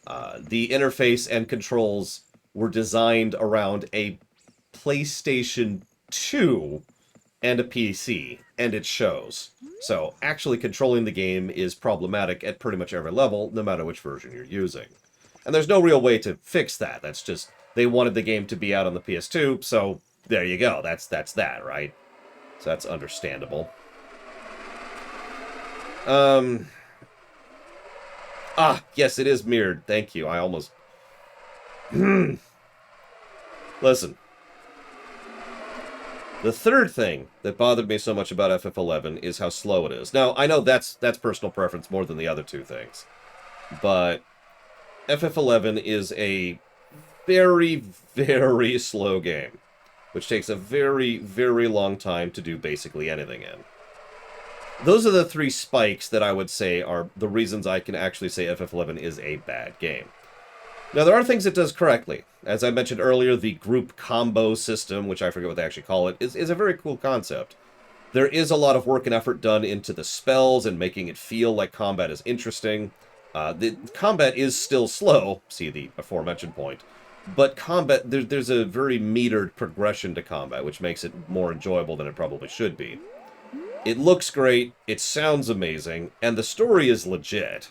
The interface and controls were designed around a PlayStation 2 and a PC, and it shows. So actually controlling the game is problematic at pretty much every level, no matter which version you're using. And there's no real way to fix that. That's just, they wanted the game to be out on the PS2, so there you go. That's that, right? So that's understandable. Yes, it is mirrored. Thank you. I almost... Listen. The third thing that bothered me so much about FF11 is how slow it is. Now, I know that's personal preference more than the other two things. But FF11 is a very, very slow game, which takes a very, very long time to do basically anything in. Those are the 3 spikes that I would say are the reasons I can actually say FF11 is a bad game. Now, there are things it does correctly. As I mentioned earlier, the group combo system, which I forget what they actually call it, is a very cool concept. There is a lot of work and effort done into the spells and making it feel like combat is interesting. The combat is still slow, see the aforementioned point, but combat, there's a very metered progression to combat, which makes it more enjoyable than it probably should be. It looks great, it sounds amazing, and the story is legit.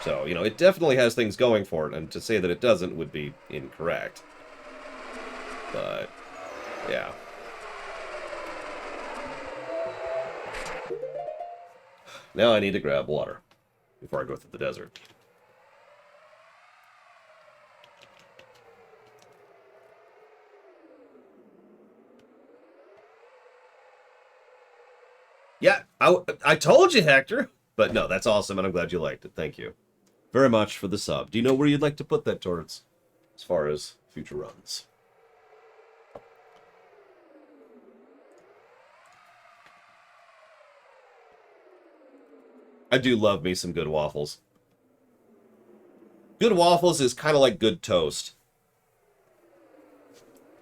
So, you know, it definitely has things going for it, and to say that it doesn't would be incorrect. But, yeah. Now I need to grab water before I go through the desert. Yeah, I told you, Hector! But no, that's awesome, and I'm glad you liked it. Thank you very much for the sub. Do you know where you'd like to put that towards, as far as future runs? I do love me some good waffles. Good waffles is kind of like good toast.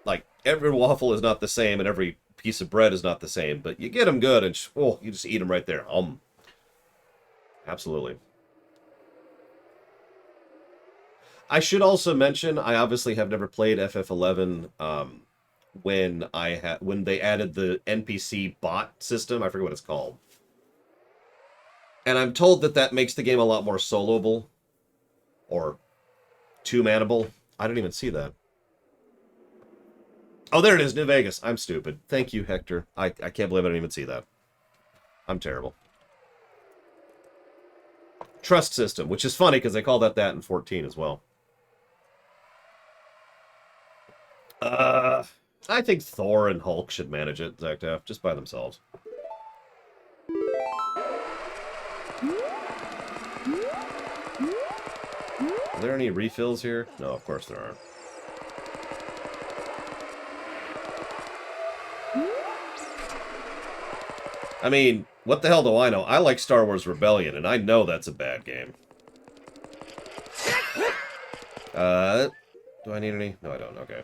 Like, every waffle is not the same, and every piece of bread is not the same, but you get them good, and you just eat them right there. Absolutely. I should also mention, I obviously have never played FF11 when they added the NPC bot system. I forget what it's called. And I'm told that makes the game a lot more soloable. Or two-manable. I didn't even see that. Oh, there it is, New Vegas. I'm stupid. Thank you, Hector. I can't believe I didn't even see that. I'm terrible. Trust system, which is funny because they call that in 14 as well. I think Thor and Hulk should manage it, Zactaf, just by themselves. Are there any refills here? No, of course there aren't. I mean, what the hell do I know? I like Star Wars Rebellion, and I know that's a bad game. Do I need any? No, I don't. Okay.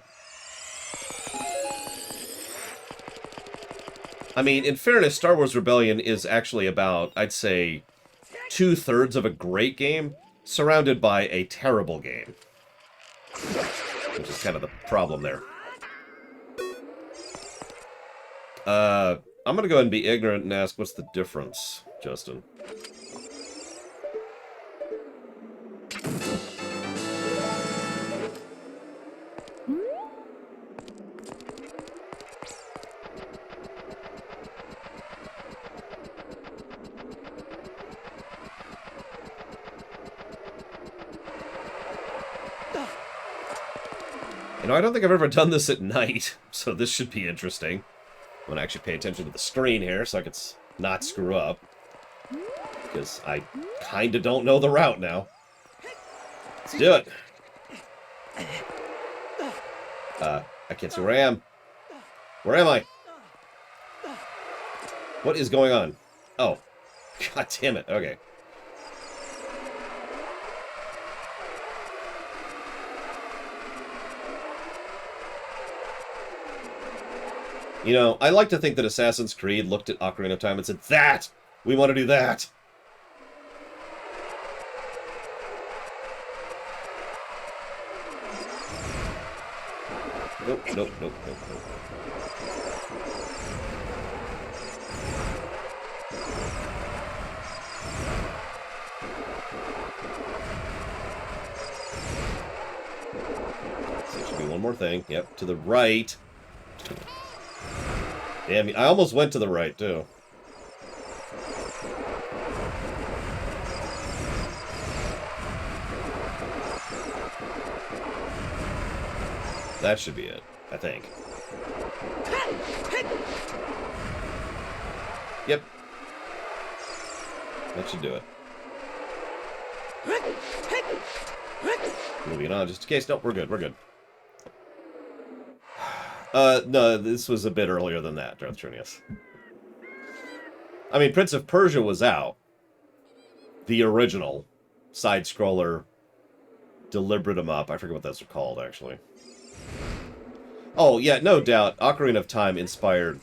I mean, in fairness, Star Wars Rebellion is actually about, I'd say, 2/3 of a great game, surrounded by a terrible game. Which is kind of the problem there. I'm gonna go ahead and be ignorant and ask, what's the difference, Justin? You know, I don't think I've ever done this at night, so this should be interesting. I'm gonna actually pay attention to the screen here so I can not screw up. because I kind of don't know the route now. Let's do it. I can't see where I am. Where am I? What is going on? Oh. God damn it. Okay. You know, I like to think that Assassin's Creed looked at Ocarina of Time and said, that! We want to do that! Nope, nope, nope, nope, nope. So there should be one more thing. Yep, to the right. Damn, I almost went to the right, too. That should be it, I think. Yep. That should do it. Moving on, just in case. Nope, we're good, we're good. No, this was a bit earlier than that, Darth Trinius. I mean, Prince of Persia was out. The original side-scroller, deliberate 'em up. I forget what those are called, actually. Oh, yeah, no doubt. Ocarina of Time inspired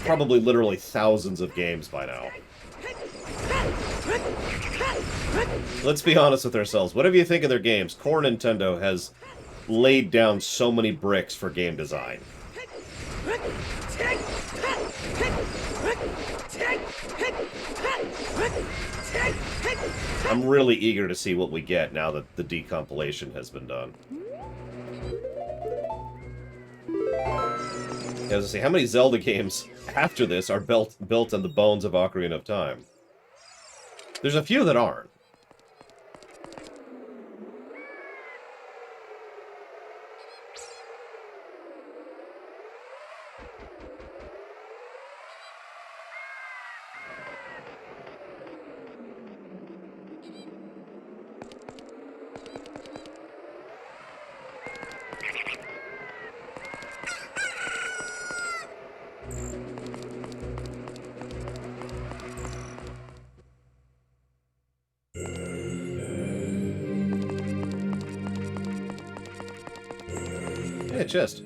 probably literally thousands of games by now. Let's be honest with ourselves. Whatever you think of their games, core Nintendo has laid down so many bricks for game design. I'm really eager to see what we get now that the decompilation has been done. I was gonna say, how many Zelda games after this are built on the bones of Ocarina of Time? There's a few that aren't. Yeah, chest.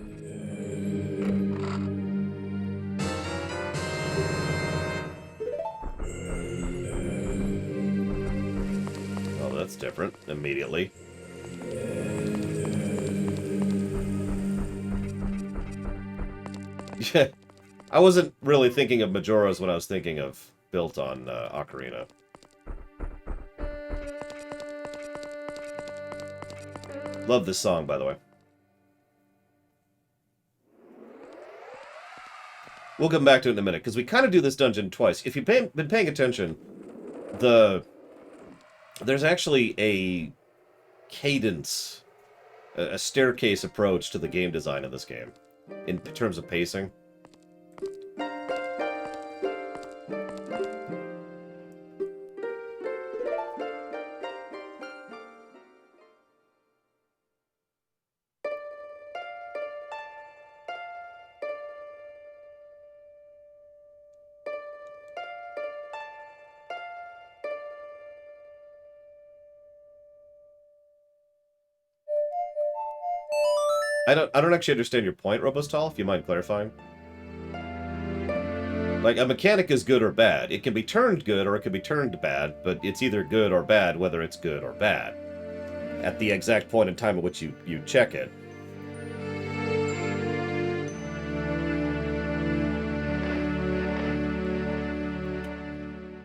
Oh, that's different. Immediately. Yeah. I wasn't really thinking of Majoras when I was thinking of built on Ocarina. Love this song, by the way. We'll come back to it in a minute, because we kind of do this dungeon twice. If you've been paying attention, there's actually a cadence, a staircase approach to the game design of this game, in terms of pacing. I don't actually understand your point, Robostal, if you mind clarifying. Like, a mechanic is good or bad. It can be turned good or it can be turned bad, but it's either good or bad whether it's good or bad. At the exact point in time at which you check it.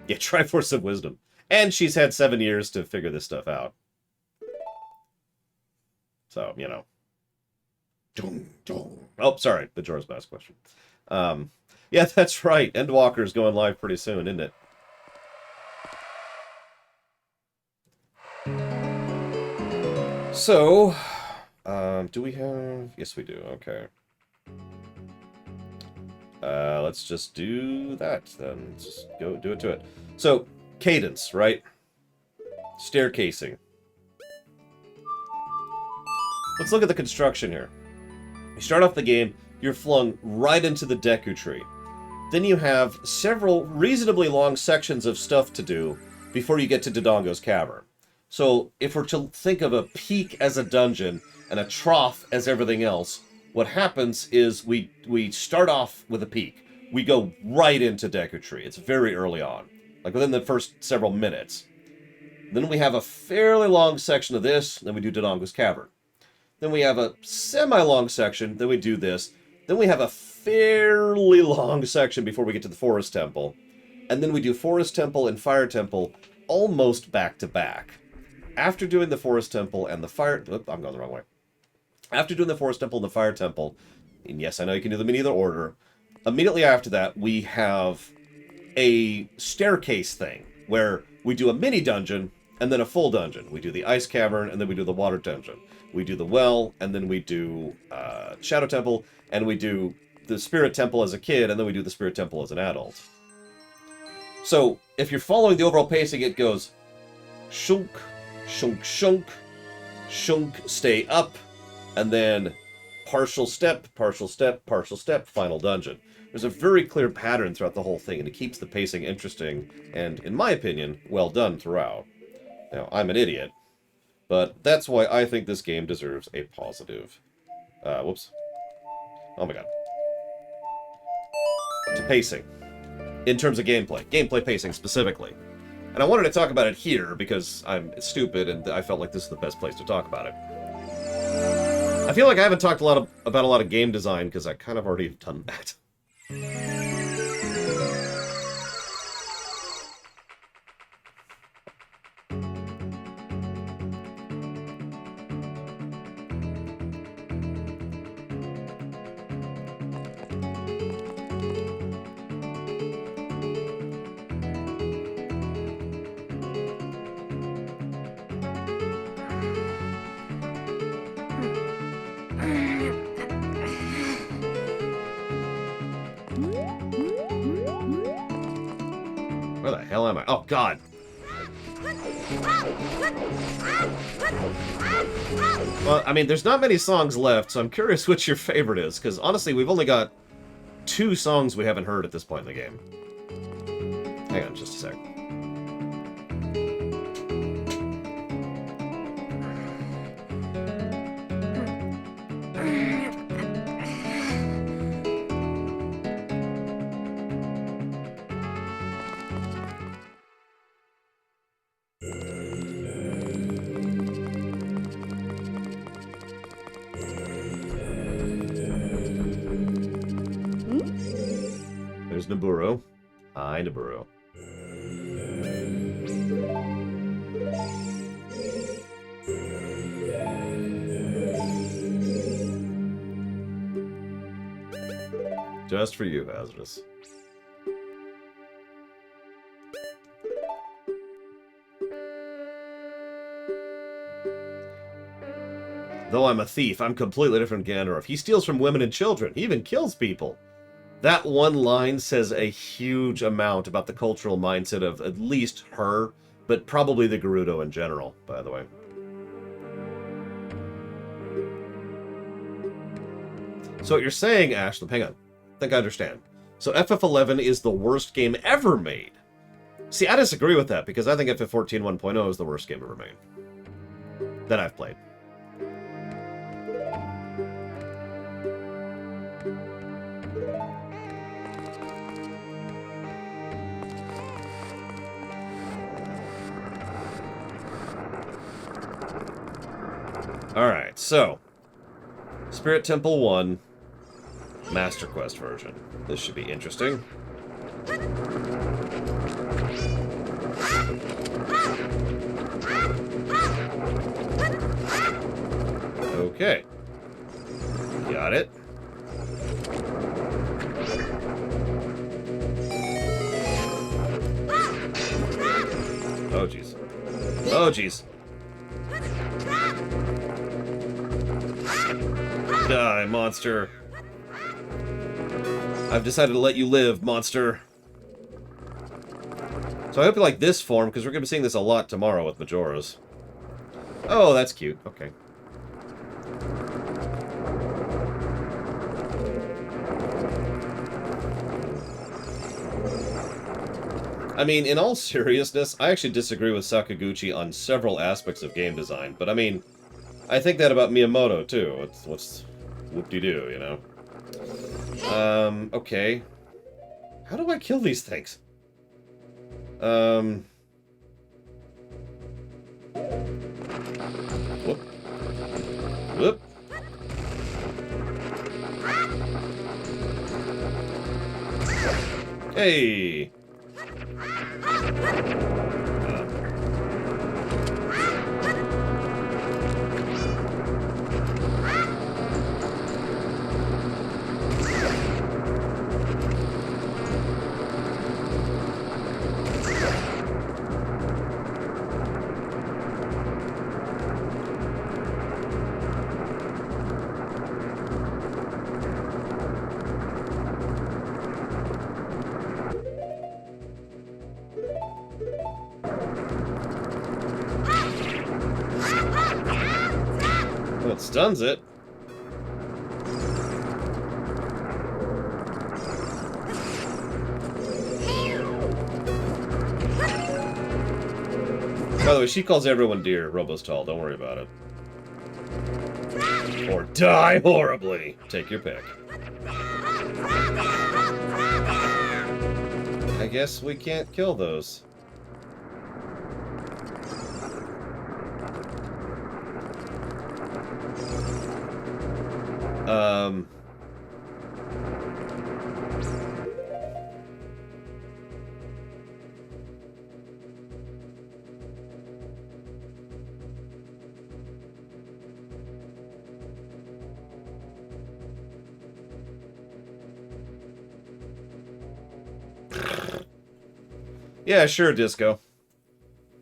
Yeah, Triforce of Wisdom. And she's had 7 years to figure this stuff out. So, you know. Oh, sorry. Majora's Mask question. Yeah, that's right. Endwalker's going live pretty soon, isn't it? So, do we have... Yes, we do. Okay. Let's just do that then. Let's just go do it to it. So, cadence, right? Staircasing. Let's look at the construction here. You start off the game, you're flung right into the Deku Tree. Then you have several reasonably long sections of stuff to do before you get to Dodongo's Cavern. So, if we're to think of a peak as a dungeon and a trough as everything else, what happens is we start off with a peak. We go right into Deku Tree. It's very early on, like within the first several minutes. Then we have a fairly long section of this, then we do Dodongo's Cavern. Then we have a semi-long section, then we do this. Then we have a fairly long section before we get to the Forest Temple. And then we do Forest Temple and Fire Temple almost back to back. After doing the Forest Temple and the Fire... Oop, I'm going the wrong way. After doing the Forest Temple and the Fire Temple, and yes, I know you can do them in either order, immediately after that, we have a staircase thing, where we do a mini dungeon, and then a full dungeon. We do the Ice Cavern, and then we do the Water Dungeon. We do the Well, and then we do Shadow Temple, and we do the Spirit Temple as a kid, and then we do the Spirit Temple as an adult. So, if you're following the overall pacing, it goes shunk, shunk, shunk, shunk, stay up, and then partial step, partial step, partial step, final dungeon. There's a very clear pattern throughout the whole thing, and it keeps the pacing interesting, and, in my opinion, well done throughout. Now, I'm an idiot, but that's why I think this game deserves a positive. Whoops. Oh my god. To pacing. In terms of gameplay. Gameplay pacing, specifically. And I wanted to talk about it here, because I'm stupid, and I felt like this is the best place to talk about it. I feel like I haven't talked about a lot of game design, because I kind of already have done that. Where the hell am I? Oh, God. Well, I mean, there's not many songs left, so I'm curious which your favorite is, because honestly, we've only got 2 songs we haven't heard at this point in the game. Hang on just a sec. There's Naburo. Hi, Naburo. Just for you, Hazardous. Though I'm a thief, I'm completely different from Ganondorf. He steals from women and children. He even kills people. That one line says a huge amount about the cultural mindset of at least her, but probably the Gerudo in general, by the way. So what you're saying, Ashley, hang on. I think I understand. So FF11 is the worst game ever made. See, I disagree with that, because I think FF14 1.0 is the worst game ever made that I've played. Alright, so Spirit Temple 1 Master Quest version. This should be interesting. Okay. Got it. Oh, jeez. Oh, jeez. Die, monster. I've decided to let you live, monster. So I hope you like this form, because we're going to be seeing this a lot tomorrow with Majoras. Oh, that's cute. Okay. I mean, in all seriousness, I actually disagree with Sakaguchi on several aspects of game design, but I mean, I think that about Miyamoto, too. What's whoop-de-doo, you know? Okay. How do I kill these things? Whoop. Whoop. Hey! Well, it stuns it. By the way, she calls everyone dear, Robostall. Don't worry about it. Or die horribly. Take your pick. I guess we can't kill those. Yeah, sure, Disco.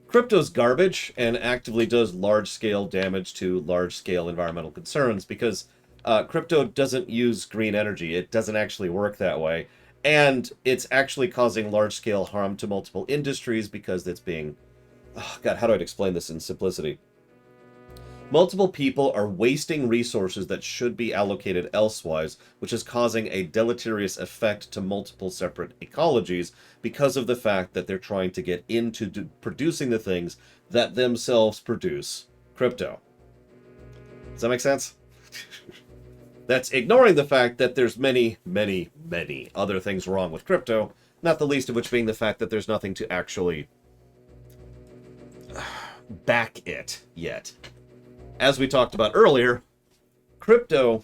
Crypto's garbage and actively does large-scale damage to large-scale environmental concerns because crypto doesn't use green energy. It doesn't actually work that way. And it's actually causing large-scale harm to multiple industries because it's being... Oh, God, how do I explain this in simplicity? Multiple people are wasting resources that should be allocated elsewise, which is causing a deleterious effect to multiple separate ecologies because of the fact that they're trying to get into producing the things that themselves produce crypto. Does that make sense? That's ignoring the fact that there's many, many, many other things wrong with crypto, not the least of which being the fact that there's nothing to actually back it yet. As we talked about earlier, crypto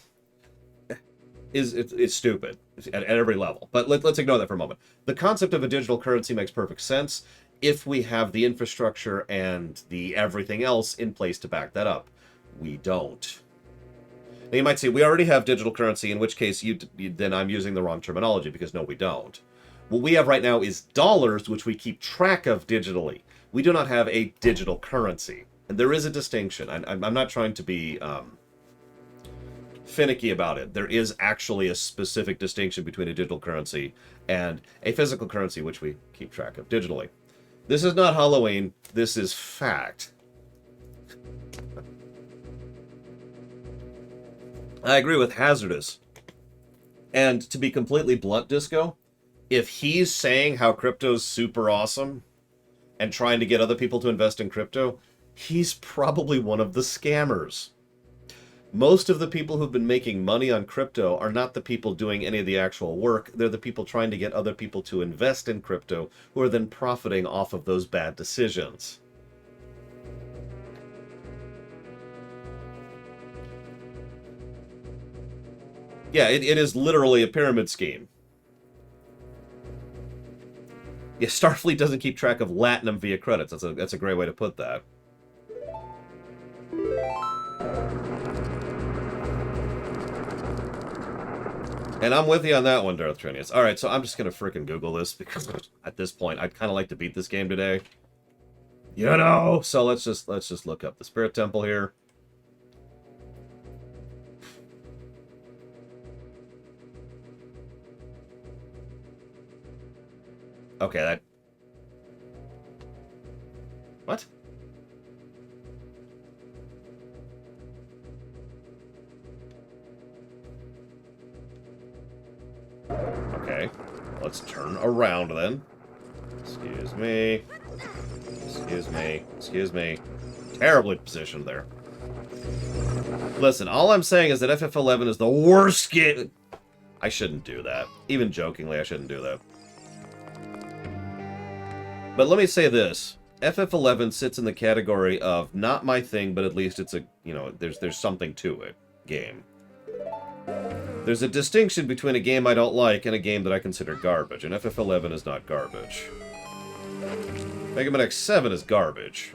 is stupid at every level. But let's ignore that for a moment. The concept of a digital currency makes perfect sense if we have the infrastructure and the everything else in place to back that up. We don't. Now you might say, we already have digital currency, in which case then I'm using the wrong terminology, because no, we don't. What we have right now is dollars, which we keep track of digitally. We do not have a digital currency. And there is a distinction. I'm not trying to be finicky about it. There is actually a specific distinction between a digital currency and a physical currency, which we keep track of digitally. This is not Halloween. This is fact. I agree with Hazardous. And to be completely blunt, Disco, if he's saying how crypto's super awesome and trying to get other people to invest in crypto, he's probably one of the scammers. Most of the people who've been making money on crypto are not the people doing any of the actual work. They're the people trying to get other people to invest in crypto who are then profiting off of those bad decisions. Yeah, it is literally a pyramid scheme. Yeah, Starfleet doesn't keep track of Latinum via credits. That's a great way to put that. And I'm with you on that one, Darth Trinius. Alright, so I'm just gonna frickin' Google this, because at this point, I'd kind of like to beat this game today. You know! So let's just look up the Spirit Temple here. Okay, that... What? Okay, let's turn around then. Excuse me. Excuse me. Excuse me. Terribly positioned there. Listen, all I'm saying is that FF11 is the worst game... I shouldn't do that. Even jokingly, I shouldn't do that. But let me say this. FF11 sits in the category of not my thing, but at least it's a, you know, there's something to it game. There's a distinction between a game I don't like and a game that I consider garbage, and FF11 is not garbage. Mega Man X7 is garbage.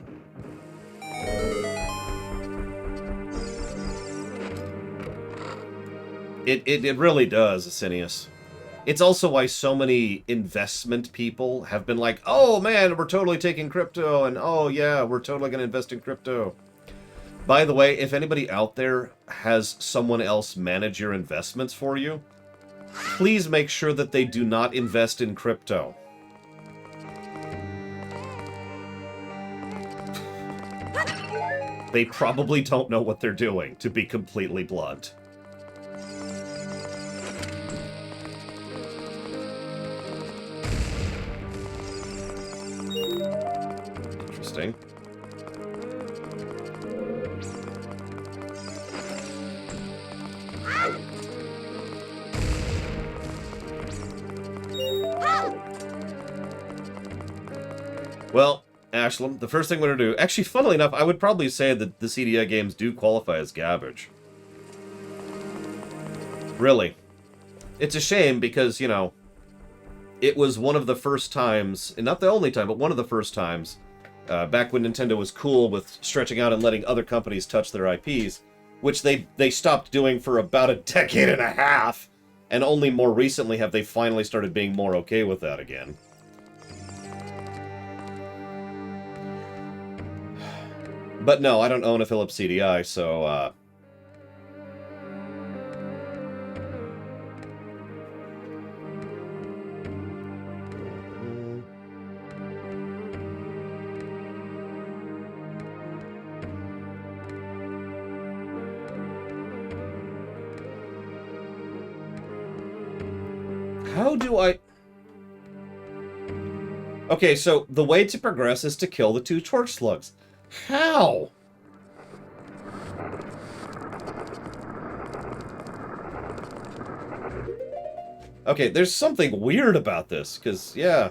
It really does, Asinius. It's also why so many investment people have been like, oh man, we're totally taking crypto, and oh yeah, we're totally going to invest in crypto. By the way, if anybody out there has someone else manage your investments for you, please make sure that they do not invest in crypto. They probably don't know what they're doing, to be completely blunt. Interesting. Well, Ashlam, the first thing we're going to do... Actually, funnily enough, I would probably say that the CDI games do qualify as garbage. Really. It's a shame because, you know, it was one of the first times, and not the only time, but one of the first times, back when Nintendo was cool with stretching out and letting other companies touch their IPs, which they stopped doing for about a decade and a half, and only more recently have they finally started being more okay with that again. But no, I don't own a Philips CDI, so, how do I... Okay, so the way to progress is to kill the 2 torch slugs. How? Okay, there's something weird about this, because, yeah.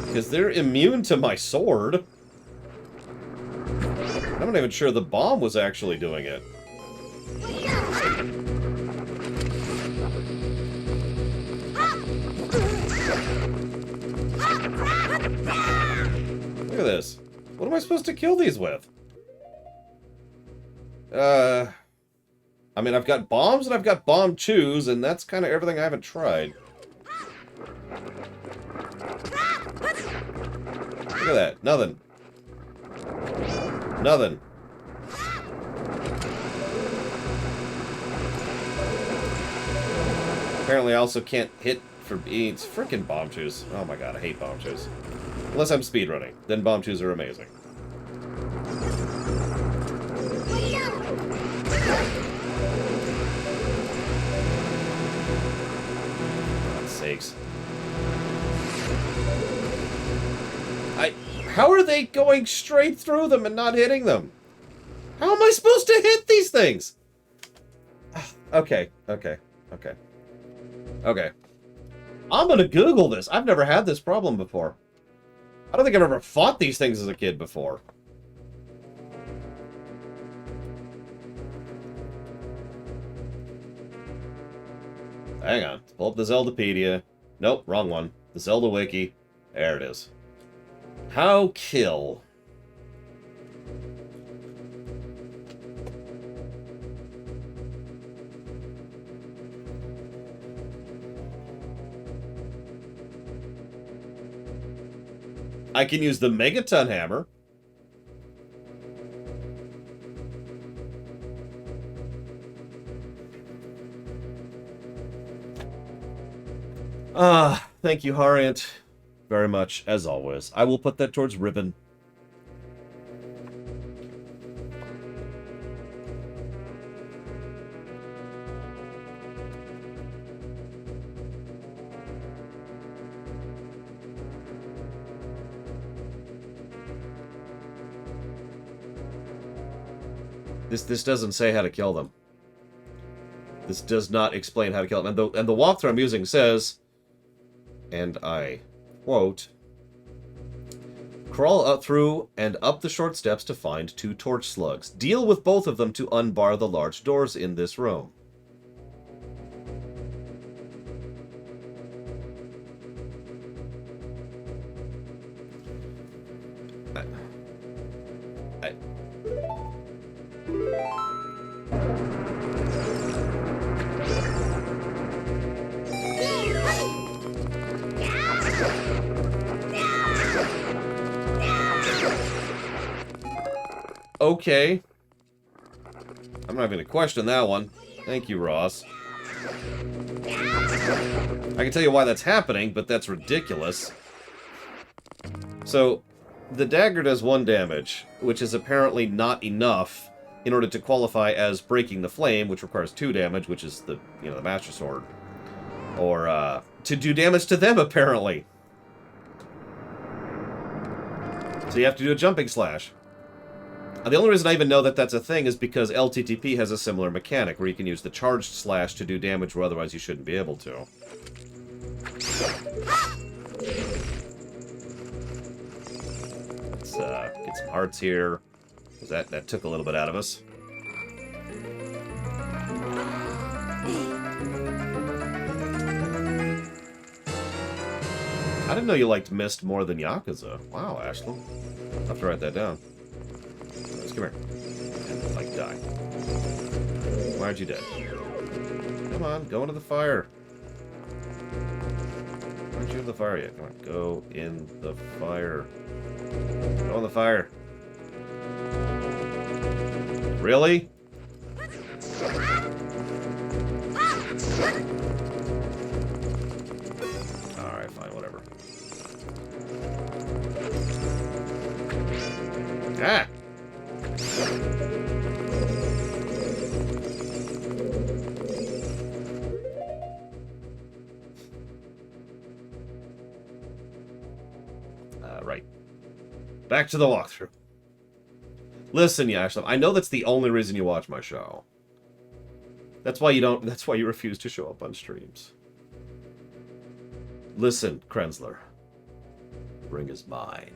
Because they're immune to my sword. I'm not even sure the bomb was actually doing it. Look at this. What am I supposed to kill these with? I mean, I've got bombs and I've got bomb chews, and that's kind of everything I haven't tried. Look at that. Nothing. Nothing. Apparently I also can't hit for beads. Frickin' bomb chews. Oh my god, I hate bomb chews. Unless I'm speedrunning. Then bomb chews are amazing. For God's sakes. How are they going straight through them and not hitting them? How am I supposed to hit these things? Okay. I'm gonna Google this. I've never had this problem before. I don't think I've ever fought these things as a kid before. Hang on. Pull up the Zeldapedia. Nope, wrong one. The Zelda Wiki. There it is. How kill? I can use the Megaton Hammer. Thank you, Harriet, very much, as always. I will put that towards Ribbon. This doesn't say how to kill them. This does not explain how to kill them. And the walkthrough I'm using says, and I quote, crawl up through and up the short steps to find 2 torch slugs. Deal with both of them to unbar the large doors in this room. Okay. I'm not going to question that one. Thank you, Ross. I can tell you why that's happening, but that's ridiculous. So, the dagger does 1 damage, which is apparently not enough in order to qualify as breaking the flame, which requires 2 damage, which is the, the Master Sword. Or, to do damage to them, apparently. So you have to do a jumping slash. The only reason I even know that that's a thing is because LTTP has a similar mechanic, where you can use the charged slash to do damage where otherwise you shouldn't be able to. Let's get some hearts here. That took a little bit out of us. I didn't know you liked Myst more than Yakuza. Wow, Ashland. I'll have to write that down. Come here. And, like, die. Why aren't you dead? Come on, go into the fire. Aren't you in the fire yet? Come on, go in the fire. Go in the fire. Really? Alright, fine, whatever. Ah! Right. Back to the walkthrough. Listen, Yashlam, I know that's the only reason you watch my show. That's why you refuse to show up on streams. Listen, Krenzler. Ring is mine.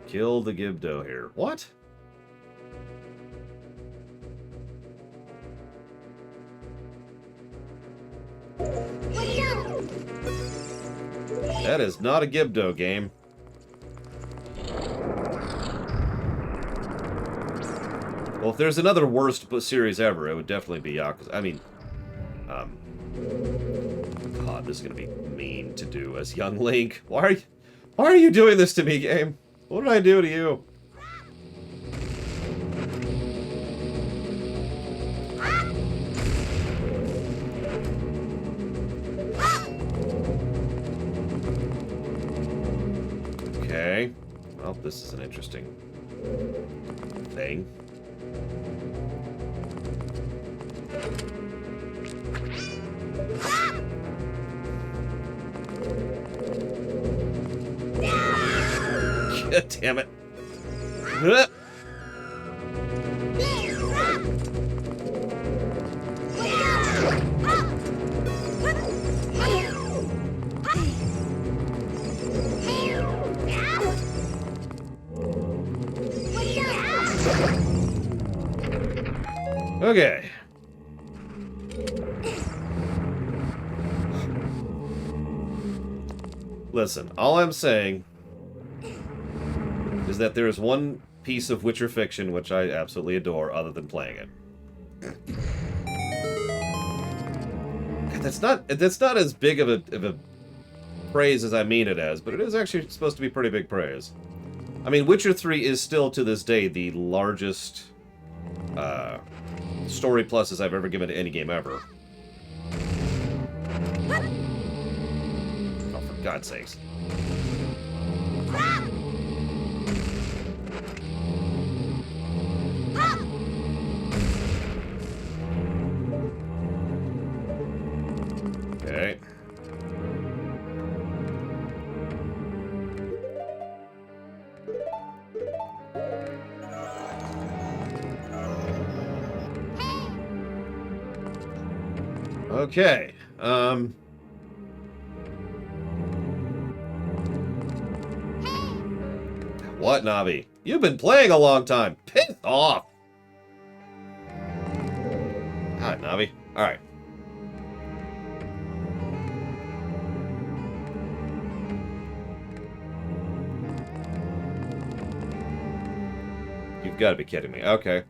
Kill the Gibdo here. What? That is not a Gibdo game. Well, if there's another worst series ever, it would definitely be Yakuza. I mean, God, this is gonna be mean to do as young Link. Why are you doing this to me, game? What did I do to you? Okay. Well, this is an interesting thing. God damn it. Okay. Listen, all I'm saying is that there is one piece of Witcher fiction which I absolutely adore other than playing it. That's not as big of a praise as I mean it as, but it is actually supposed to be pretty big praise. I mean, Witcher 3 is still, to this day, the largest story pluses I've ever given to any game ever. Oh, for God's sakes. Okay. Okay. What, Navi? You've been playing a long time. Piss off. God, Navi. All right. You've got to be kidding me. Okay.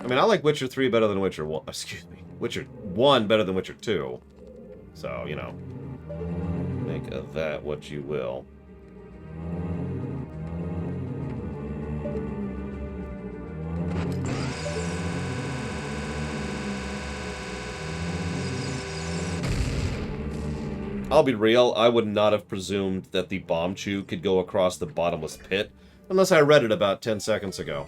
I mean, I like Witcher 3 better than Witcher 1. Excuse me. Witcher 1 better than Witcher 2. So, you know. Make of that what you will. I'll be real, I would not have presumed that the bomb chew could go across the bottomless pit, unless I read it about 10 seconds ago.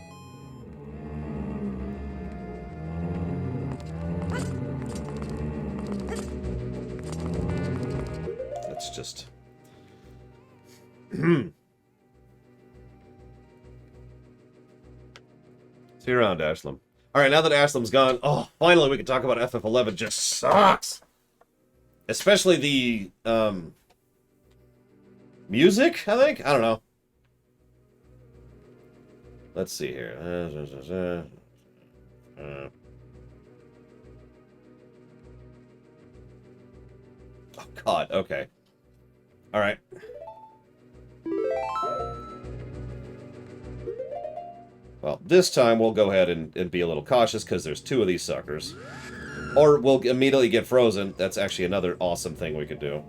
That's just... See you around, Ashlam. Alright, now that Ashlam's gone, oh, finally we can talk about FF11. Just sucks! Especially the, music, I think? I don't know. Let's see here. Oh, God, okay. Alright. Well, this time we'll go ahead and be a little cautious, because there's two of these suckers. Or we'll immediately get frozen. That's actually another awesome thing we could do.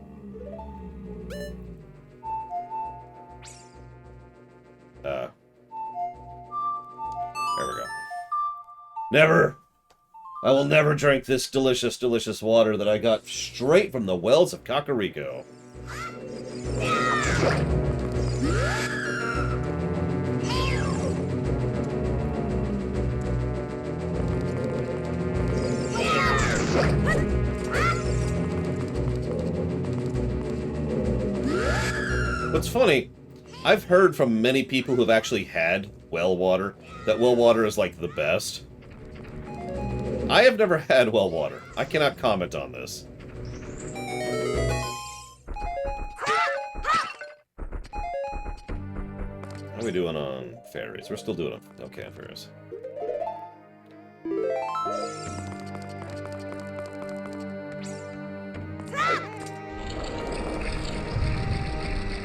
There we go. Never! I will never drink this delicious, delicious water that I got straight from the wells of Kakariko. What's funny, I've heard from many people who've actually had well water that well water is like the best. I have never had well water. I cannot comment on this. How are we doing on fairies? We're still doing okay on fairies.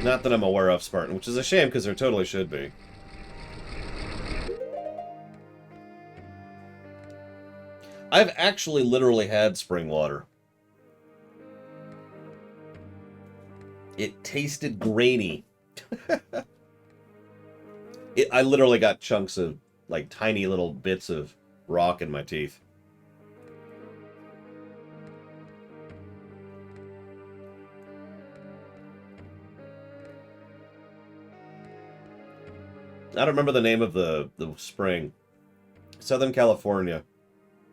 Not that I'm aware of, Spartan, which is a shame because there totally should be. I've actually literally had spring water. It tasted grainy. I literally got chunks of, like, tiny little bits of rock in my teeth. I don't remember the name of the spring. Southern California.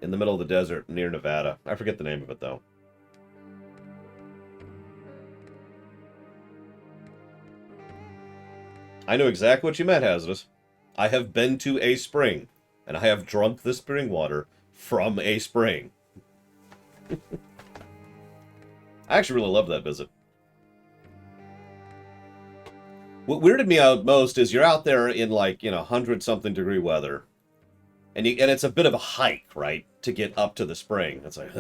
In the middle of the desert near Nevada. I forget the name of it, though. I know exactly what you meant, Hazardous. I have been to a spring, and I have drunk the spring water from a spring. I actually really love that visit. What weirded me out most is you're out there in, like, 100-something degree weather. And it's a bit of a hike, right? To get up to the spring. It's like,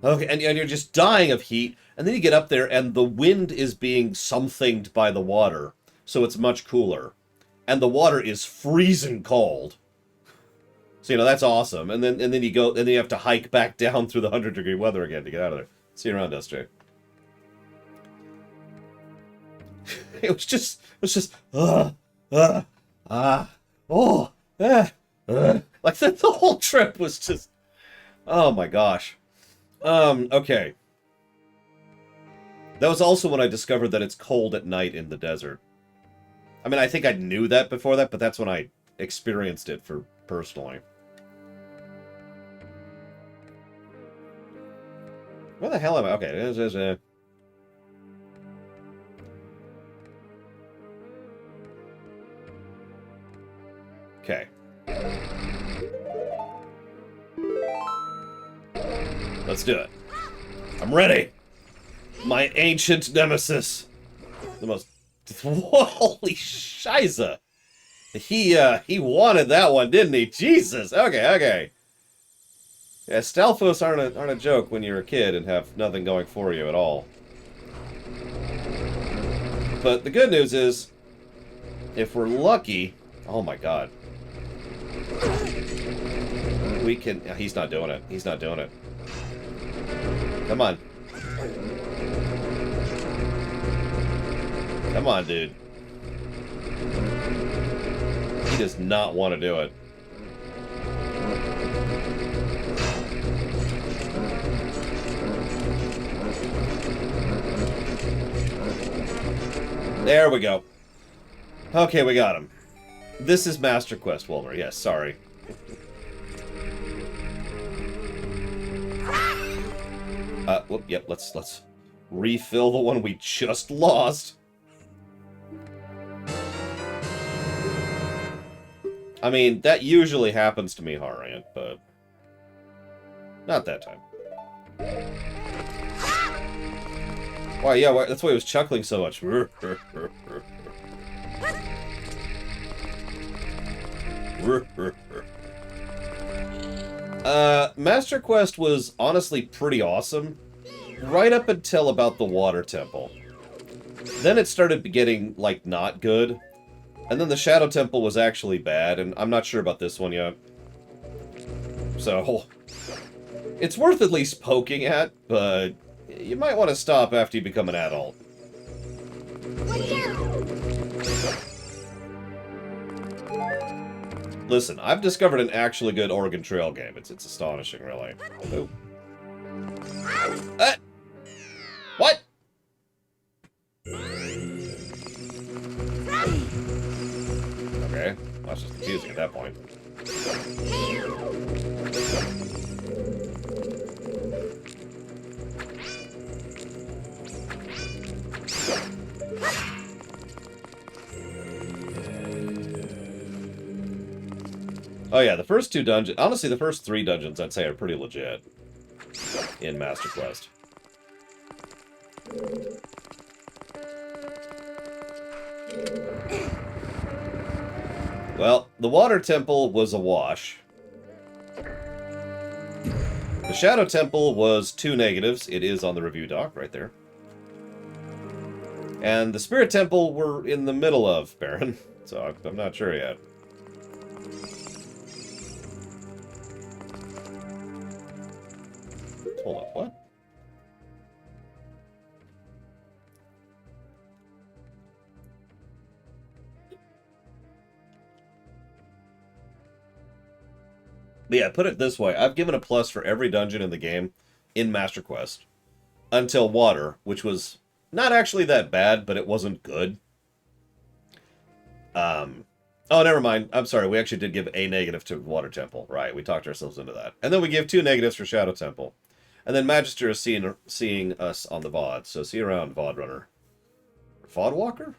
okay, and you're just dying of heat. And then you get up there and the wind is being somethinged by the water. So it's much cooler. And the water is freezing cold. So, that's awesome. And then you go, and then you have to hike back down through the 100-degree weather again to get out of there. See you around, Dusty. It was just, oh, like the whole trip was just, oh my gosh. Okay. That was also when I discovered that it's cold at night in the desert. I mean, I think I knew that before that, but that's when I experienced it for personally. Where the hell am I? Okay. Okay. Let's do it. I'm ready. My ancient nemesis. The most... Holy shiza. He wanted that one, didn't he? Jesus. Okay. Yeah, Stalfos aren't a joke when you're a kid and have nothing going for you at all. But the good news is, if we're lucky... Oh my god. We can... He's not doing it. He's not doing it. Come on. Come on, dude. He does not want to do it. There we go. Okay, we got him. This is Master Quest, Wilmer. Yes, sorry. Whoop, yep, let's refill the one we just lost. I mean, that usually happens to me, Harriet, but not that time. Why, yeah, that's why he was chuckling so much. Master Quest was honestly pretty awesome, right up until about the Water Temple. Then it started getting, like, not good. And then the Shadow Temple was actually bad, and I'm not sure about this one yet. So, it's worth at least poking at, but you might want to stop after you become an adult. Listen, I've discovered an actually good Oregon Trail game. It's astonishing, really. Oh. What? Okay, that's just confusing at that point. Oh yeah, the first two dungeons... Honestly, the first three dungeons, I'd say, are pretty legit in Master Quest. Well, the Water Temple was a wash. The Shadow Temple was 2 negatives. It is on the review doc right there. And the Spirit Temple we're in the middle of, Baron. So I'm not sure yet. Hold up, what? But yeah, put it this way. I've given a plus for every dungeon in the game in Master Quest. Until Water, which was not actually that bad, but it wasn't good. Oh, never mind. I'm sorry. We actually did give a negative to Water Temple. Right, we talked ourselves into that. And then we give 2 negatives for Shadow Temple. And then Magister is seeing us on the VOD, so see you around, VOD Runner. VOD Walker?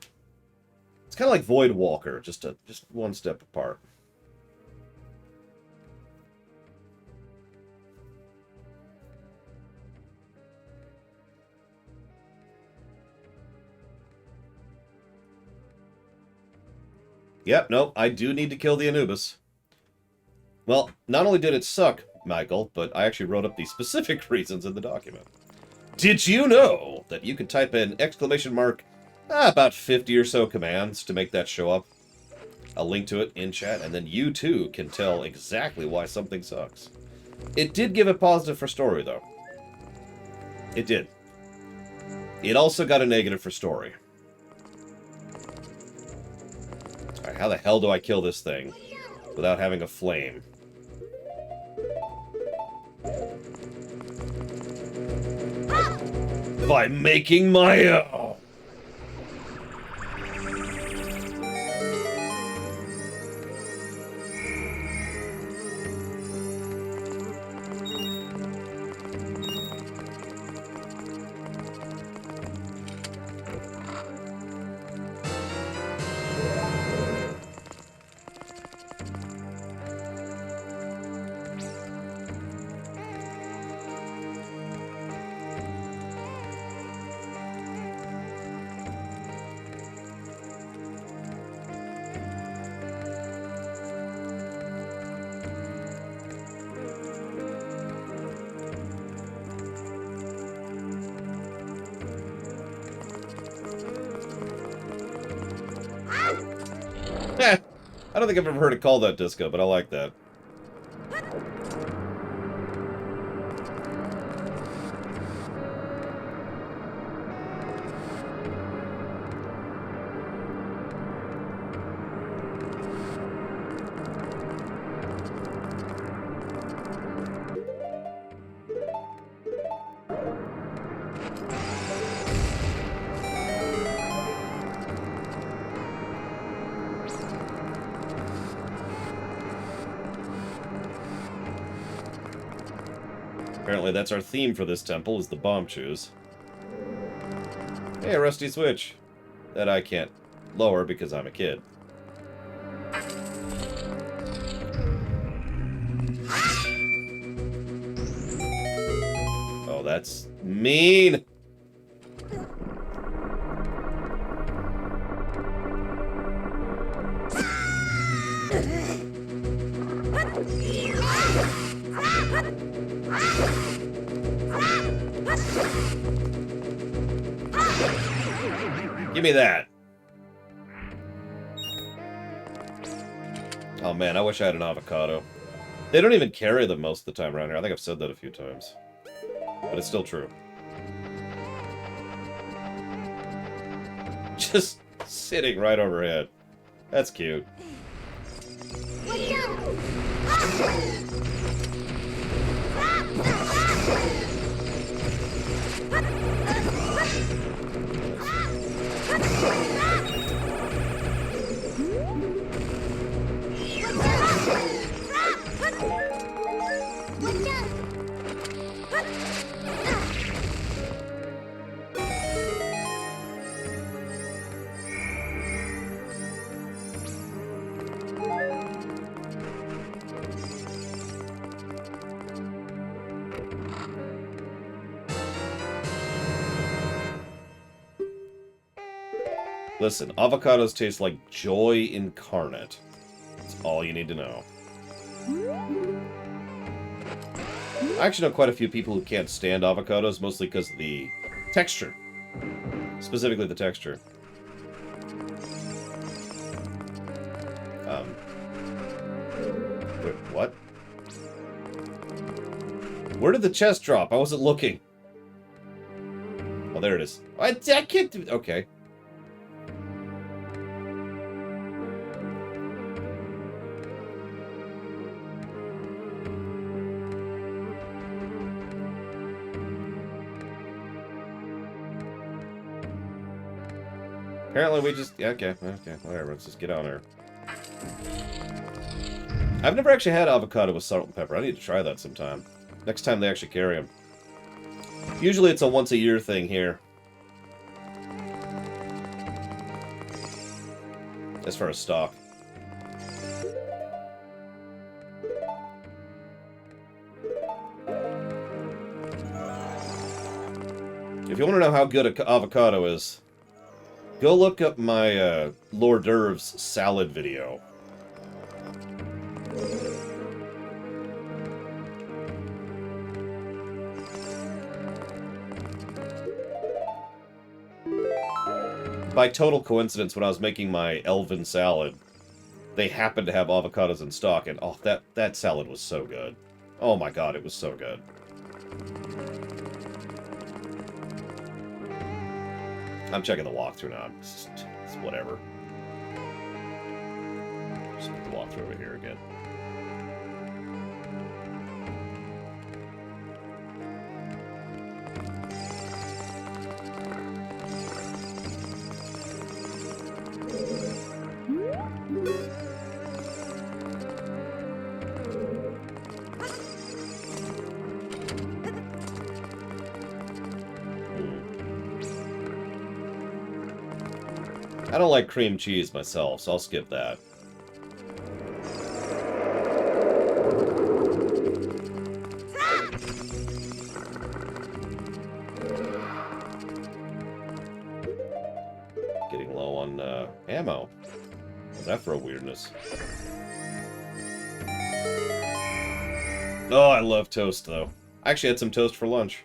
It's kind of like Void Walker, just one step apart. Yep, nope, I do need to kill the Anubis. Well, not only did it suck, Michael, but I actually wrote up the specific reasons in the document. Did you know that you could type in about 50 or so commands to make that show up? I'll link to it in chat, and then you too can tell exactly why something sucks. It did give a positive for story, though. It did. It also got a negative for story. Alright, how the hell do I kill this thing without having a flame? By making my own! I don't think I've ever heard it called that, Disco, but I like that. Apparently that's our theme for this temple, is the bomb shoes. Hey, a rusty switch. That I can't lower because I'm a kid. Oh, that's mean! Give me that. Oh man, I wish I had an avocado. They don't even carry them most of the time around here. I think I've said that a few times. But it's still true. Just sitting right overhead. That's cute. Listen, avocados taste like joy incarnate. That's all you need to know. I actually know quite a few people who can't stand avocados, mostly because of the texture. Specifically the texture. Wait, what? Where did the chest drop? I wasn't looking. Oh, there it is. I can't do... Okay. Apparently we just... Yeah, okay, whatever. Let's just get on there. I've never actually had avocado with salt and pepper. I need to try that sometime. Next time they actually carry them. Usually it's a once-a-year thing here. As far as stock. If you want to know how good an avocado is, go look up my hors d'oeuvres salad video. By total coincidence, when I was making my elven salad, they happened to have avocados in stock, and oh, that salad was so good. Oh my god, it was so good. I'm checking the walkthrough now. It's whatever. Just put the walkthrough over here again. I don't like cream cheese myself, so I'll skip that. Getting low on ammo. What's that for a weirdness? Oh, I love toast, though. I actually had some toast for lunch.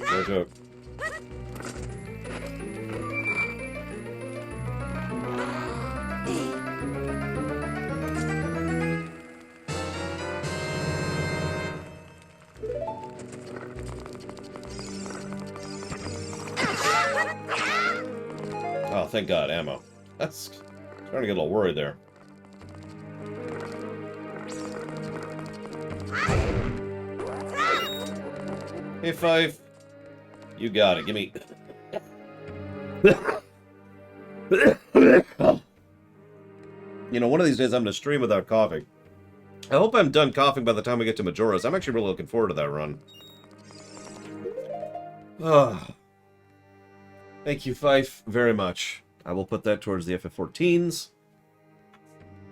No joke. Oh, thank God, ammo. That's starting to get a little worried there. Hey, Fife. You got it. Give me... You know, one of these days I'm going to stream without coughing. I hope I'm done coughing by the time we get to Majora's. I'm actually really looking forward to that run. Thank you, Fife, very much. I will put that towards the FF14s.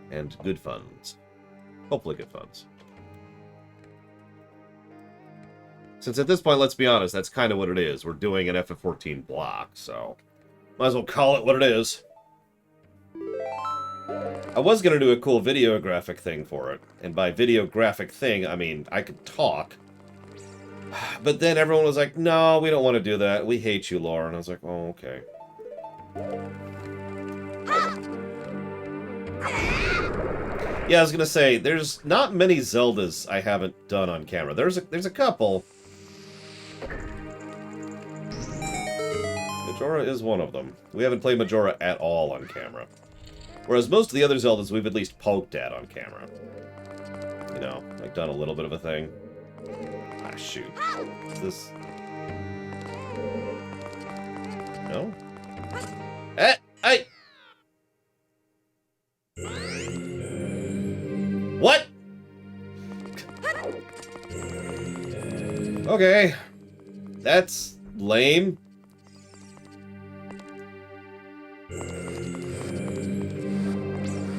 And good funds. Hopefully good funds. Since at this point, let's be honest, that's kind of what it is. We're doing an FF14 block, so... might as well call it what it is. I was going to do a cool videographic thing for it. And by videographic thing, I mean, I could talk. But then everyone was like, no, we don't want to do that. We hate you, Laura. And I was like, oh, okay. Yeah, I was going to say, there's not many Zeldas I haven't done on camera. There's a couple. Majora is one of them. We haven't played Majora at all on camera. Whereas most of the other Zeldas we've at least poked at on camera. You know, like done a little bit of a thing. Ah, shoot. Is this... No? Hey! What? Okay. That's lame.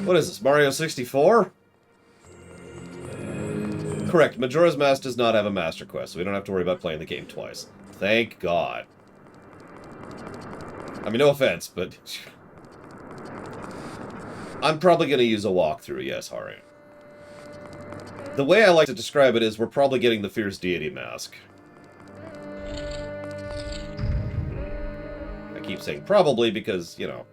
What is this, Mario 64? Correct, Majora's Mask does not have a Master Quest, so we don't have to worry about playing the game twice. Thank God. I mean, no offense, but... I'm probably going to use a walkthrough, yes, Hari. The way I like to describe it is we're probably getting the Fierce Deity Mask. I keep saying probably because, you know...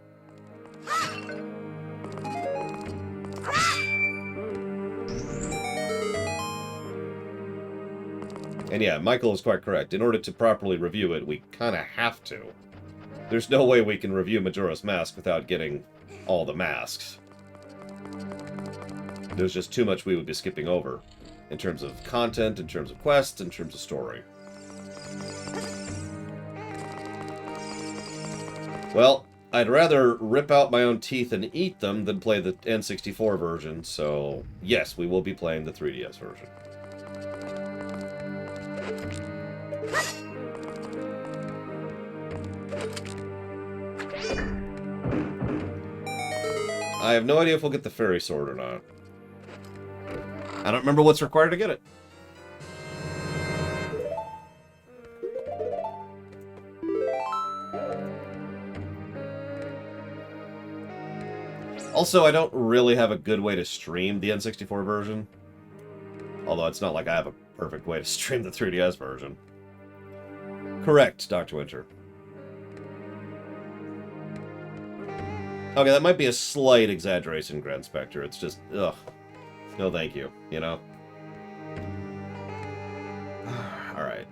And yeah, Michael is quite correct. In order to properly review it, we kind of have to. There's no way we can review Majora's Mask without getting all the masks. There's just too much we would be skipping over. In terms of content, in terms of quests, in terms of story. Well, I'd rather rip out my own teeth and eat them than play the N64 version, so yes, we will be playing the 3DS version. I have no idea if we'll get the fairy sword or not. I don't remember what's required to get it. Also, I don't really have a good way to stream the N64 version. Although it's not like I have a perfect way to stream the 3DS version. Correct, Dr. Winter. Okay, that might be a slight exaggeration, Grand Spectre. It's just, ugh. No thank you, you know? Alright.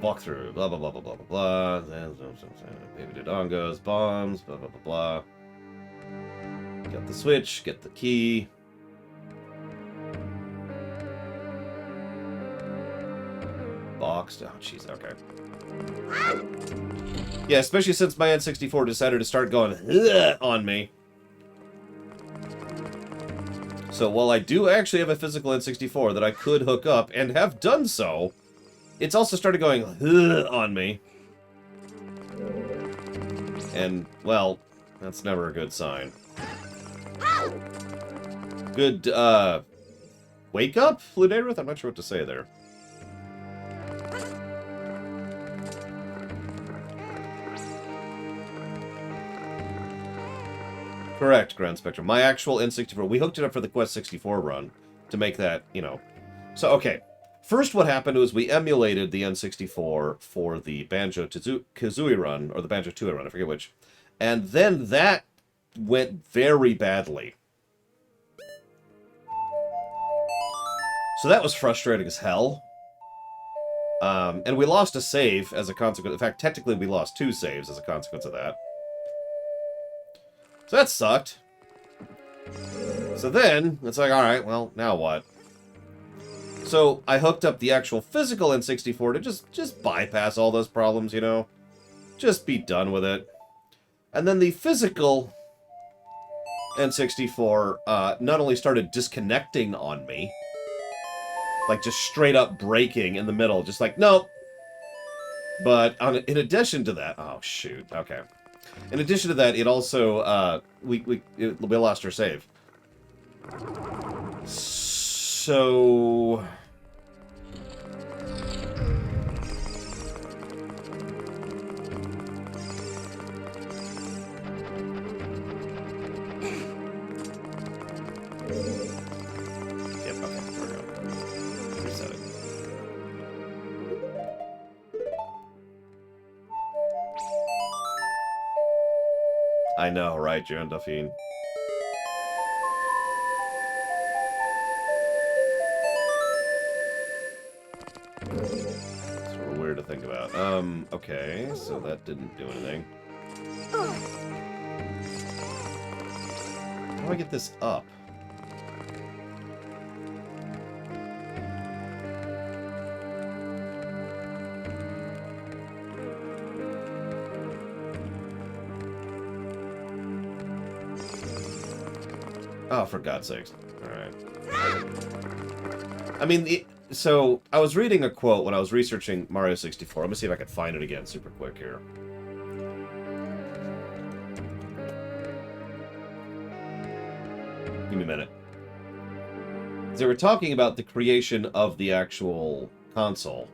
walkthrough, blah, blah, blah, blah, blah, blah, blah. Baby Dodongos, bombs, blah, blah, blah, blah. Get the switch, get the key. Boxed. Oh, jeez, okay. Yeah, especially since my N64 decided to start going on me. So while I do actually have a physical N64 that I could hook up, and have done so, it's also started going on me. And, well, that's never a good sign. Good, wake up, Lunairith? I'm not sure what to say there. Correct, Grand Spectrum. My actual N64, we hooked it up for the Quest 64 run to make that, you know. So, okay. First what happened was we emulated the N64 for the Banjo-Kazooie run, or the Banjo-Tooie run, I forget which. And then that went very badly. So that was frustrating as hell. And we lost a save as a consequence. In fact, technically we lost 2 saves as a consequence of that. So that sucked. So then, it's like, alright, well, now what? So I hooked up the actual physical N64 to just bypass all those problems, you know? Just be done with it. And then the physical N64 not only started disconnecting on me, like just straight up breaking in the middle, just like, nope. But in addition to that, oh shoot, okay. In addition to that, it also, we lost our save. So... Yep, okay, there we go. Reset it. I know, right, Jaron Duffine? Sort of weird to think about. Okay, so that didn't do anything. How do I get this up? Oh, for God's sakes. Alright. I mean, so, I was reading a quote when I was researching Mario 64. Let me see if I can find it again super quick here. Give me a minute. They were talking about the creation of the actual console.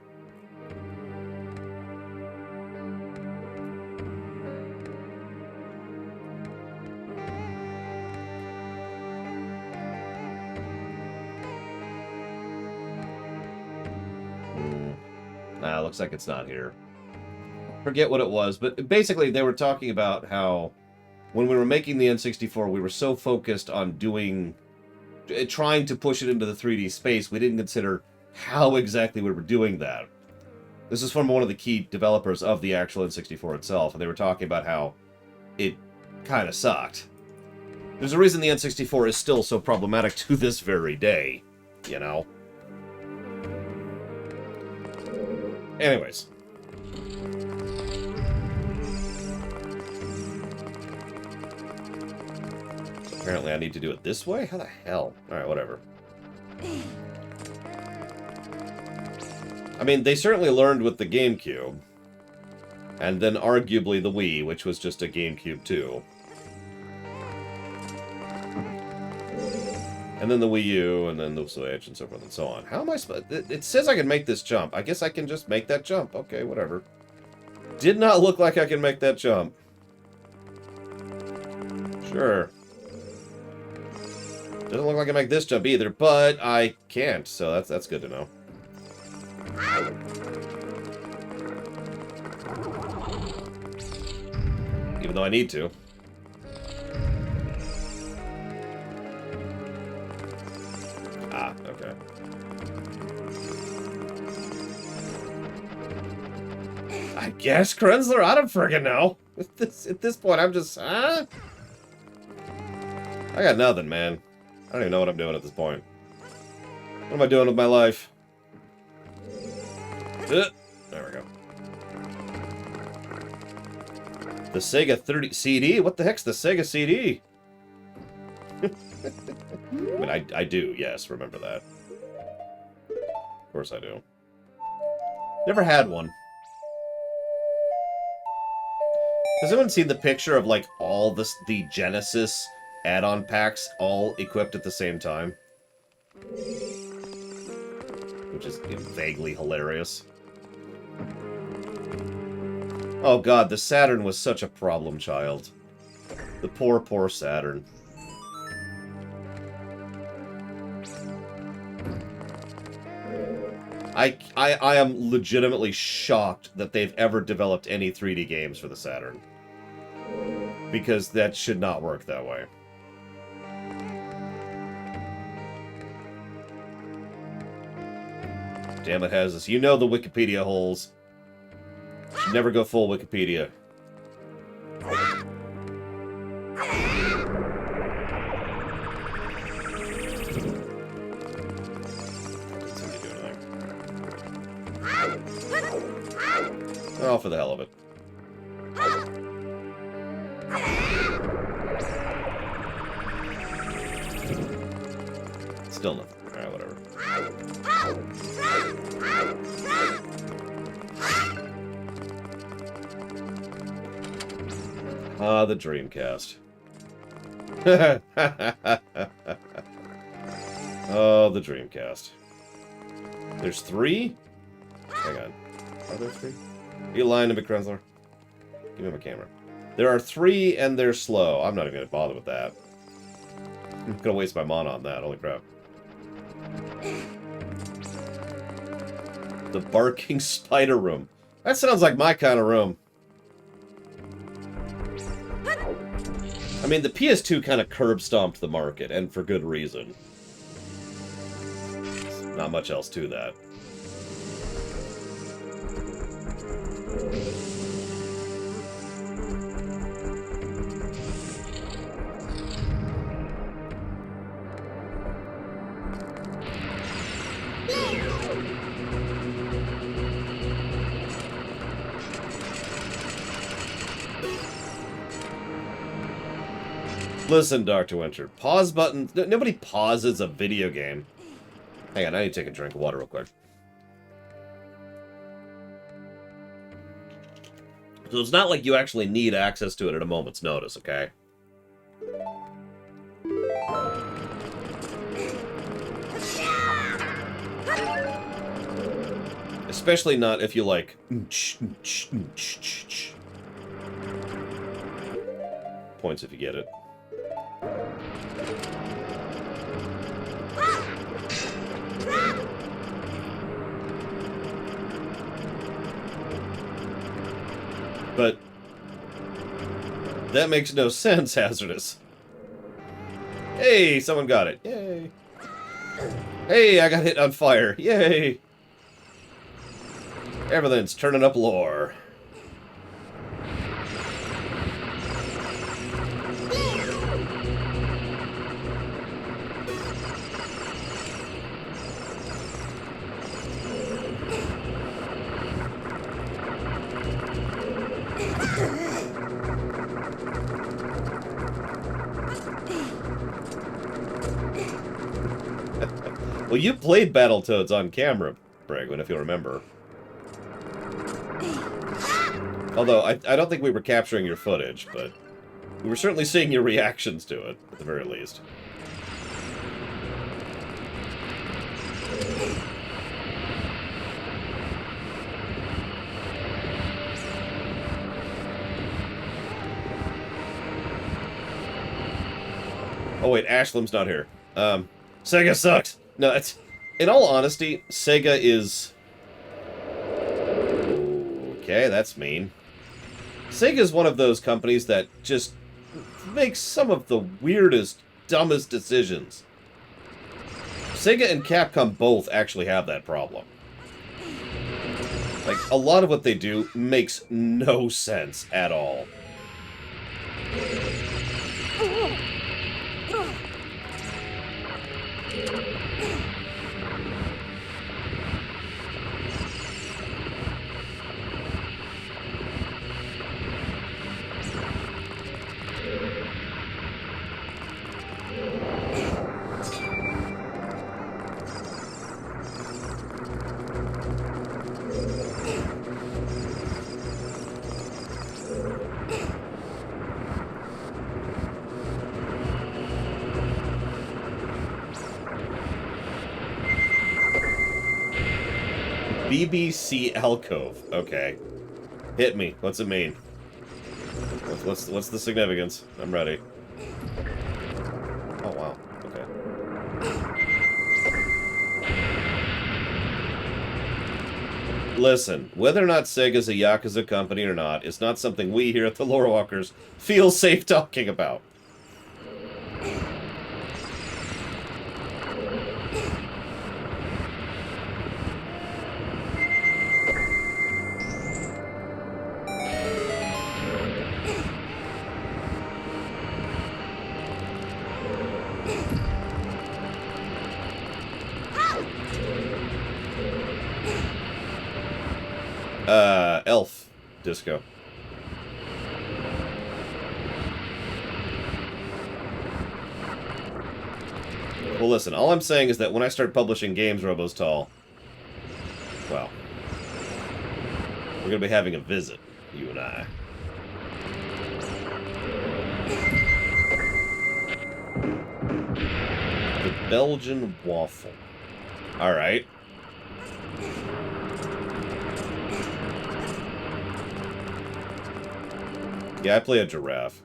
Looks like it's not here. Forget what it was, but basically they were talking about how when we were making the N64, we were so focused on trying to push it into the 3D space, we didn't consider how exactly we were doing that. This is from one of the key developers of the actual N64 itself, and they were talking about how it kind of sucked. There's a reason the N64 is still so problematic to this very day, you know? Anyways. Apparently I need to do it this way? How the hell? Alright, whatever. I mean, they certainly learned with the GameCube. And then arguably the Wii, which was just a GameCube too. And then the Wii U, and then the Switch, and so forth and so on. How am I supposed... It says I can make this jump. I guess I can just make that jump. Okay, whatever. Did not look like I can make that jump. Sure. Doesn't look like I can make this jump either, but I can't, so that's good to know. Even though I need to. Ah, okay. I guess, Krenzler? I don't friggin' know. At this point, I'm just, huh? I got nothing, man. I don't even know what I'm doing at this point. What am I doing with my life? There we go. The Sega 30 CD? What the heck's the Sega CD? I mean, I do, yes, remember that. Of course I do. Never had one. Has anyone seen the picture of, like, all the Genesis add-on packs all equipped at the same time? Which is vaguely hilarious. Oh god, the Saturn was such a problem child. The poor, poor Saturn. I am legitimately shocked that they've ever developed any 3D games for the Saturn. Because that should not work that way. Damn it, has this. You know the Wikipedia holes. Should never go full Wikipedia. Oh, for the hell of it. Still nothing. Alright, whatever. Ah, the Dreamcast. Oh, the Dreamcast. There's 3? Hang on. Are there 3? Are you lying to me, Krenzler? Give me my camera. There are 3, and they're slow. I'm not even going to bother with that. I'm going to waste my mana on that. Holy crap. The Barking Spider Room. That sounds like my kind of room. I mean, the PS2 kind of curb-stomped the market, and for good reason. Not much else to that. Listen, Dr. Winter, pause button... Nobody pauses a video game. Hang on, I need to take a drink of water real quick. So it's not like you actually need access to it at a moment's notice, okay? Especially not if you like... Points if you get it. But that makes no sense, Hazardous. Hey, someone got it. Yay. Hey, I got hit on fire. Yay. Everything's turning up lore. Well, you played Battletoads on camera, Bragwin, if you'll remember. Although, I don't think we were capturing your footage, but we were certainly seeing your reactions to it, at the very least. Oh wait, Ashlam's not here. Sega sucks! No, it's... In all honesty, Sega is... Okay, that's mean. Sega's one of those companies that just makes some of the weirdest, dumbest decisions. Sega and Capcom both actually have that problem. Like, a lot of what they do makes no sense at all. BBC Alcove. Okay. Hit me. What's it mean? What's the significance? I'm ready. Oh, wow. Okay. Listen, whether or not Sega's a Yakuza company or not is not something we here at the Lorewalkers feel safe talking about. Elf disco. Well, listen, all I'm saying is that when I start publishing games, Robostall, well, we're gonna be having a visit, you and I. The Belgian waffle. Alright. Yeah, I play a giraffe.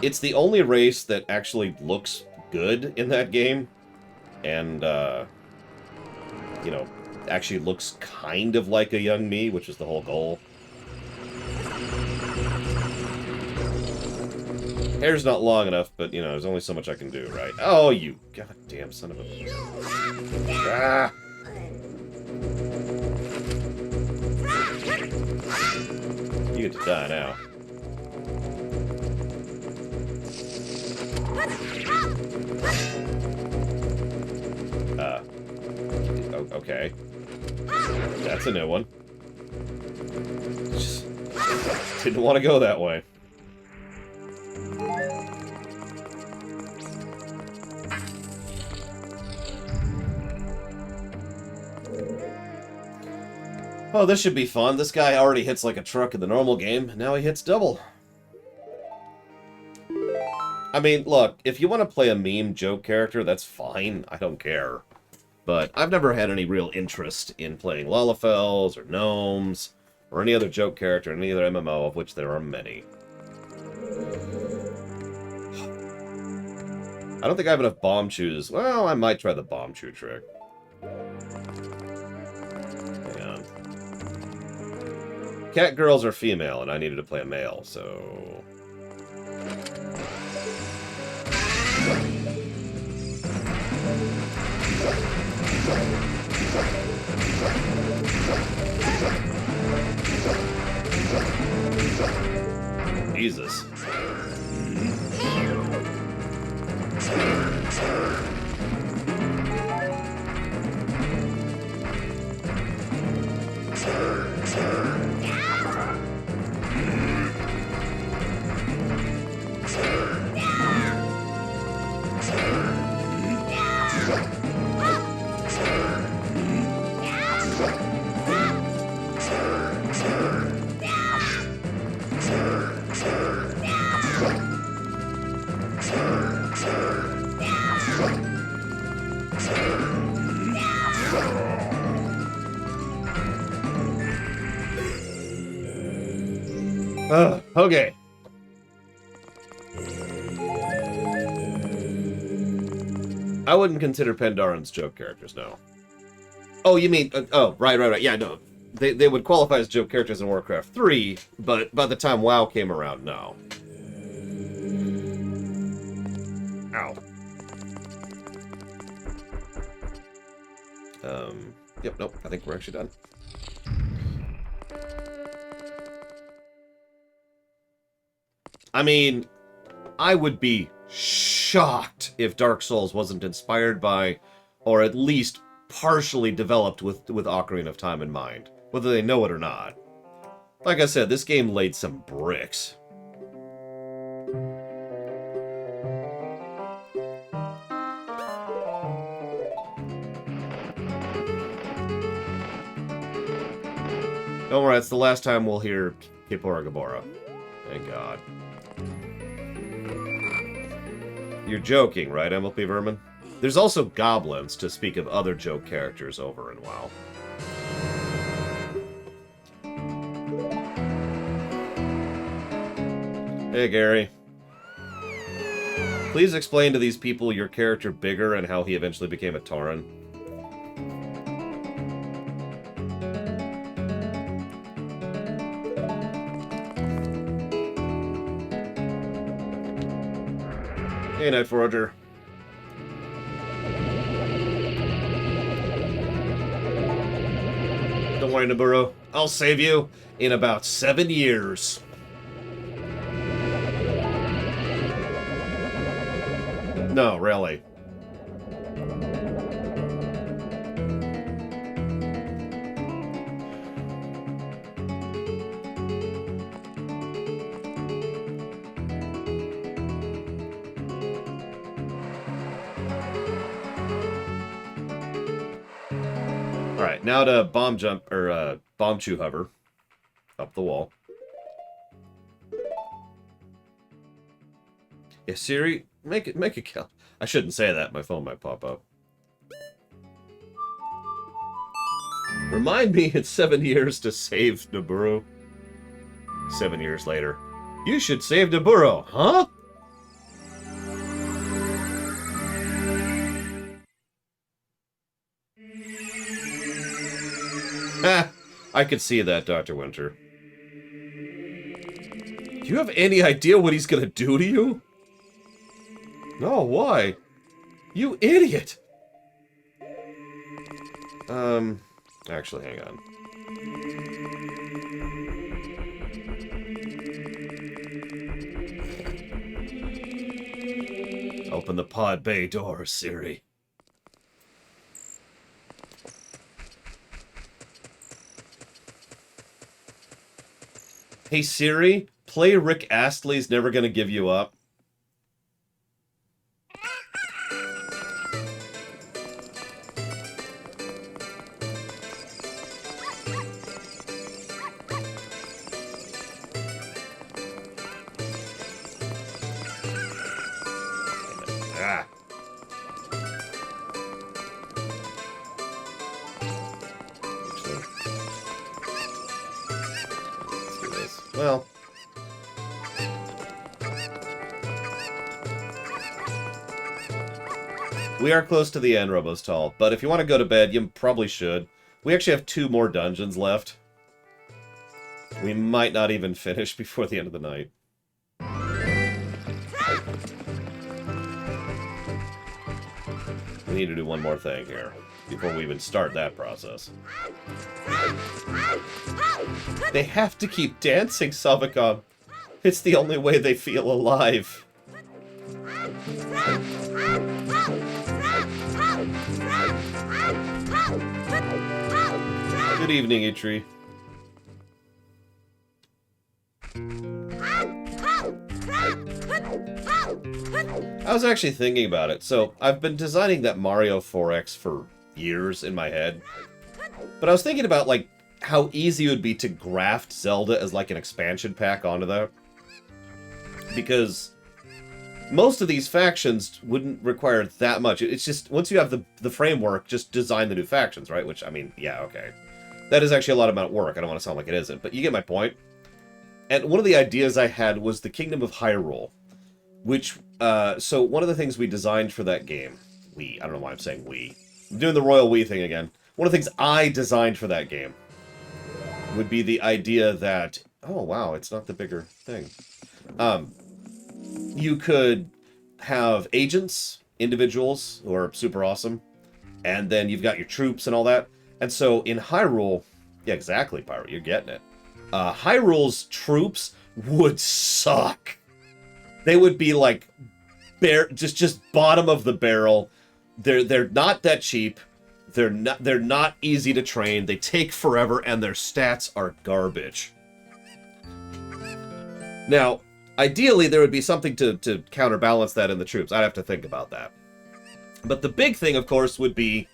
It's the only race that actually looks good in that game. And, you know, actually looks kind of like a young me, which is the whole goal. Hair's not long enough, but, you know, there's only so much I can do, right? Oh, you goddamn son of a... Ah! You get to die now. Okay. That's a new one. Just didn't want to go that way. Oh, this should be fun. This guy already hits like a truck in the normal game. Now he hits double. I mean, look, if you want to play a meme joke character, that's fine. I don't care. But I've never had any real interest in playing Lalafels or Gnomes or any other joke character in any other MMO, of which there are many. I don't think I have enough bomb chews. Well, I might try the bomb chew trick. Hang on. Cat girls are female, and I needed to play a male, so... Jesus. Okay. I wouldn't consider Pandorans joke characters, no. Oh, you mean... oh, right. Yeah, no. They would qualify as joke characters in Warcraft 3, but by the time WoW came around, no. Ow. Yep, nope. I think we're actually done. I mean, I would be shocked if Dark Souls wasn't inspired by, or at least partially developed with Ocarina of Time in mind, whether they know it or not. Like I said, this game laid some bricks. Don't worry, it's the last time we'll hear Kippora Gabora. Thank God. You're joking, right, MLP Vermin? There's also goblins, to speak of other joke characters over in WoW. Hey, Gary. Please explain to these people your character Bigger and how he eventually became a Tauren. Hey, Night Forager. Don't worry, Naburo. I'll save you in about 7 years. No, really. Alright, now to bomb jump, or bomb chew hover. Up the wall. Yeah, Siri, make a count. I shouldn't say that, my phone might pop up. Remind me in 7 years to save Naburo. 7 years later. You should save Naburo, huh? Ha! I could see that, Dr. Winter. Do you have any idea what he's gonna do to you? No, why? You idiot! Actually, hang on. Open the pod bay door, Siri. Hey Siri, play Rick Astley's Never Gonna Give You Up. Ah. Let's do this. Well. We are close to the end, Robostall, but if you want to go to bed, you probably should. We actually have 2 more dungeons left. We might not even finish before the end of the night. We need to do one more thing here before we even start that process. They have to keep dancing, Savicon. It's the only way they feel alive. Good evening, Itri. I was actually thinking about it. So, I've been designing that Mario 4X for years in my head. But I was thinking about, like, how easy it would be to graft Zelda as, like, an expansion pack onto that. Because most of these factions wouldn't require that much. It's just, once you have the framework, just design the new factions, right? Which, I mean, yeah, okay. That is actually a lot of work. I don't want to sound like it isn't, but you get my point. And one of the ideas I had was the Kingdom of Hyrule. Which, so one of the things we designed for that game, I don't know why I'm saying we. I'm doing the royal we thing again. One of the things I designed for that game would be the idea that, oh wow, it's not the bigger thing. You could have agents, individuals who are super awesome, and then you've got your troops and all that. And so in Hyrule, yeah, exactly, Pyro, you're getting it. Hyrule's troops would suck. They would be like just bottom of the barrel. They're not that cheap. They're not easy to train. They take forever, and their stats are garbage. Now, ideally, there would be something to counterbalance that in the troops. I'd have to think about that. But the big thing, of course, would be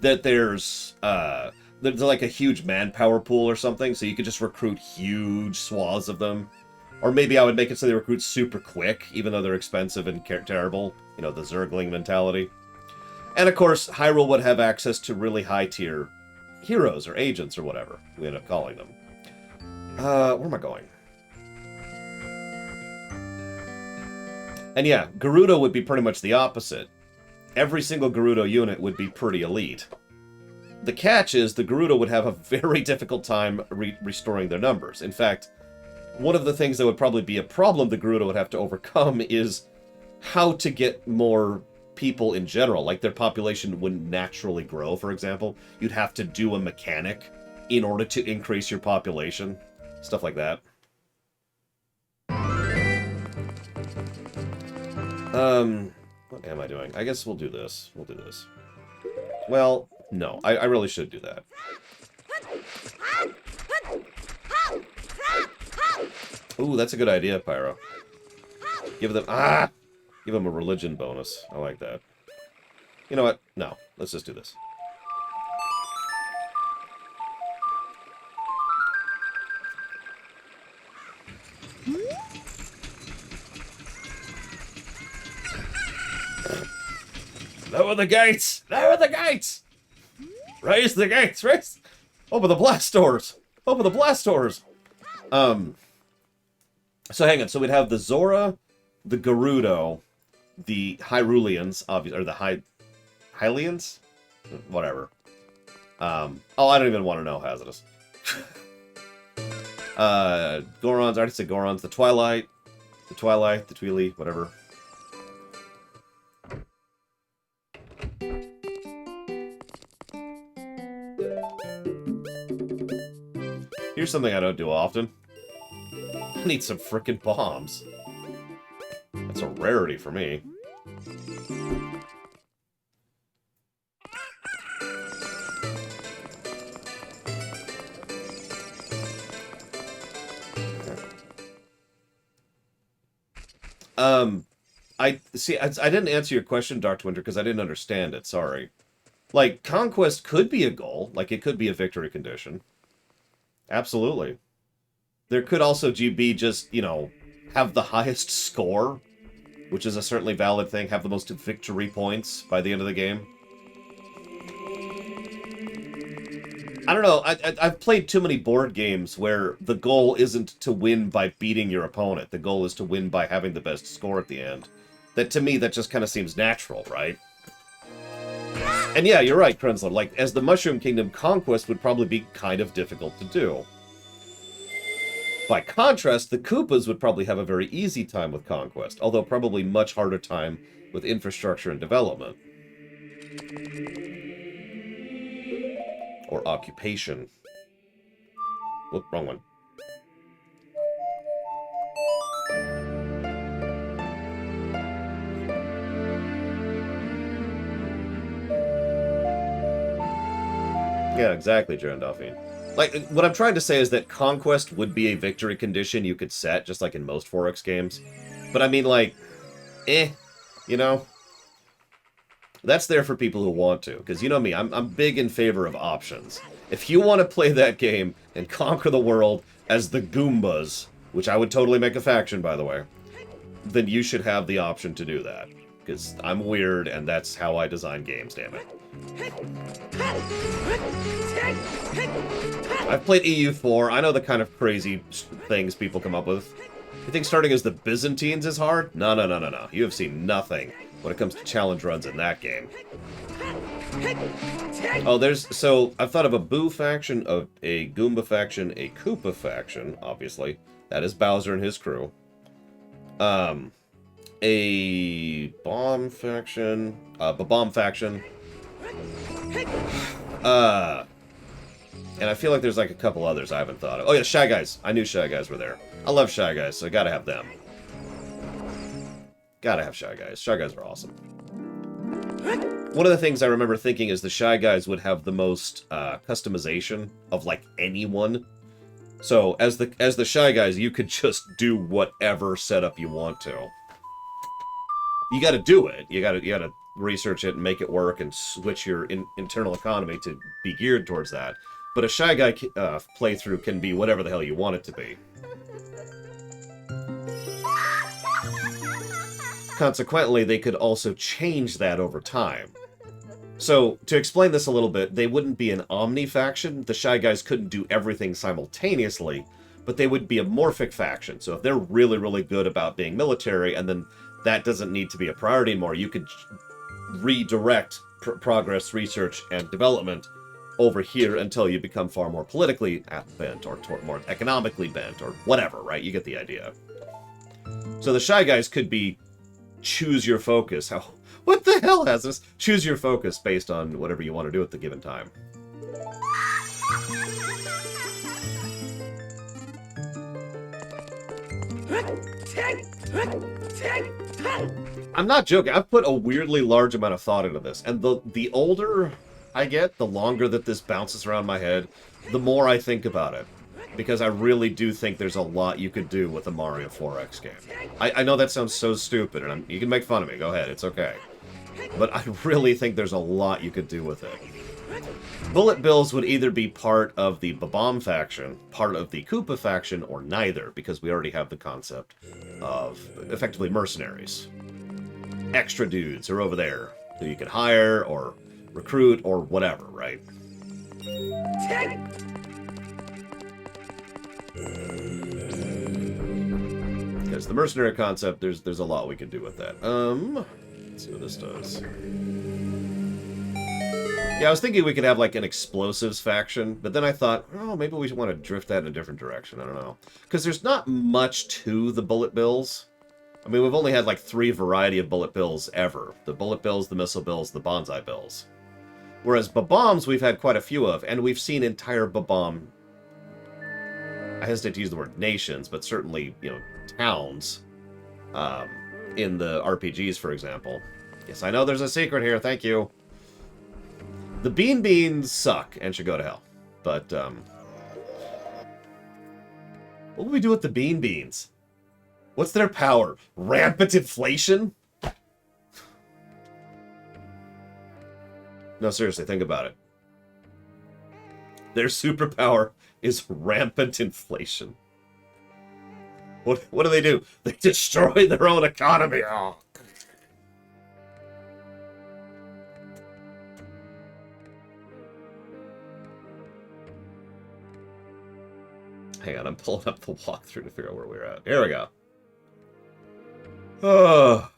that there's like a huge manpower pool or something, so you could just recruit huge swaths of them. Or maybe I would make it so they recruit super quick, even though they're expensive and terrible. You know, the Zergling mentality. And of course, Hyrule would have access to really high-tier heroes or agents or whatever we end up calling them. Where am I going? And yeah, Gerudo would be pretty much the opposite. Every single Gerudo unit would be pretty elite. The catch is the Gerudo would have a very difficult time restoring their numbers. In fact, one of the things that would probably be a problem the Gerudo would have to overcome is how to get more people in general. Like, their population wouldn't naturally grow, for example. You'd have to do a mechanic in order to increase your population. Stuff like that. What am I doing? I guess we'll do this. We'll do this. Well, no. I really should do that. Ooh, that's a good idea, Pyro. Give them... Give them a religion bonus. I like that. You know what? No. Let's just do this. Lower the gates! Lower the gates! Raise the gates! Raise... Open the blast doors! Open the blast doors! So hang on. So we'd have the Zora, the Gerudo, the Hyruleans, obviously, or the Hylians? Whatever. Oh, I don't even want to know, Hazardous. Gorons, I already said Gorons, the Twilight, the Tweely, whatever. Here's something I don't do often. I need some frickin' bombs. That's a rarity for me. I didn't answer your question, Dark Winter, because I didn't understand it. Sorry. Like, conquest could be a goal. Like, it could be a victory condition. Absolutely. There could also be just, you know, have the highest score, which is a certainly valid thing. Have the most victory points by the end of the game. I don't know. I've played too many board games where the goal isn't to win by beating your opponent. The goal is to win by having the best score at the end. That, to me, that just kind of seems natural, right? And yeah, you're right, Krenzler. Like, as the Mushroom Kingdom, conquest would probably be kind of difficult to do. By contrast, the Koopas would probably have a very easy time with conquest, although probably much harder time with infrastructure and development. Or occupation. Whoop, wrong one. Yeah, exactly, Jaron Delphine. Like, what I'm trying to say is that conquest would be a victory condition you could set, just like in most 4X games. But I mean, like, you know? That's there for people who want to, because you know me, I'm big in favor of options. If you want to play that game and conquer the world as the Goombas, which I would totally make a faction, by the way, then you should have the option to do that. Because I'm weird, and that's how I design games, damn it. I've played EU4. I know the kind of crazy things people come up with. You think starting as the Byzantines is hard? No, no, no, no, no. You have seen nothing when it comes to challenge runs in that game. Oh, so I've thought of a Boo faction, a Goomba faction, a Koopa faction, obviously. That is Bowser and his crew. A Bomb faction, Bomb faction. And I feel like there's like a couple others I haven't thought of. Oh yeah, Shy Guys. I knew Shy Guys were there. I love Shy Guys, so I gotta have them. Gotta have Shy Guys. Shy Guys are awesome. One of the things I remember thinking is the Shy Guys would have the most customization of, like, anyone. So, as the Shy Guys, you could just do whatever setup you want to. You gotta do it. You gotta research it and make it work and switch your internal economy to be geared towards that. But a Shy Guy playthrough can be whatever the hell you want it to be. Consequently, they could also change that over time. So, to explain this a little bit, they wouldn't be an omni-faction. The Shy Guys couldn't do everything simultaneously, but they would be a morphic faction. So if they're really, really good about being military, and then that doesn't need to be a priority anymore, you could redirect progress, research, and development over here until you become far more politically bent, or more economically bent, or whatever, right? You get the idea. So the Shy Guys could be choose your focus. What the hell has this? Choose your focus based on whatever you want to do at the given time. I'm not joking. I've put a weirdly large amount of thought into this, and the older I get, the longer that this bounces around my head, the more I think about it. Because I really do think there's a lot you could do with a Mario 4X game. I know that sounds so stupid, and you can make fun of me. Go ahead, it's okay. But I really think there's a lot you could do with it. Bullet Bills would either be part of the Bob-omb faction, part of the Koopa faction, or neither, because we already have the concept of, effectively, mercenaries. Extra dudes who are over there, who you can hire, or recruit, or whatever, right? Because the mercenary concept, there's a lot we can do with that. Let's see what this does. Yeah, I was thinking we could have, like, an explosives faction, but then I thought, oh, maybe we want to drift that in a different direction. I don't know. Because there's not much to the bullet bills. I mean, we've only had, like, 3 variety of bullet bills ever. The bullet bills, the missile bills, the bonsai bills. Whereas Bob-ombs we've had quite a few of, and we've seen entire Bob-omb, I hesitate to use the word nations, but certainly, you know, towns, in the RPGs, for example. Yes, I know there's a secret here, thank you. The Bean Beans suck and should go to hell. But, what will we do with the Bean Beans? What's their power? Rampant inflation? No, seriously, think about it. Their superpower is rampant inflation. What do? They destroy their own economy. Oh. Hang on, I'm pulling up the walkthrough to figure out where we're at. Here we go. Oh.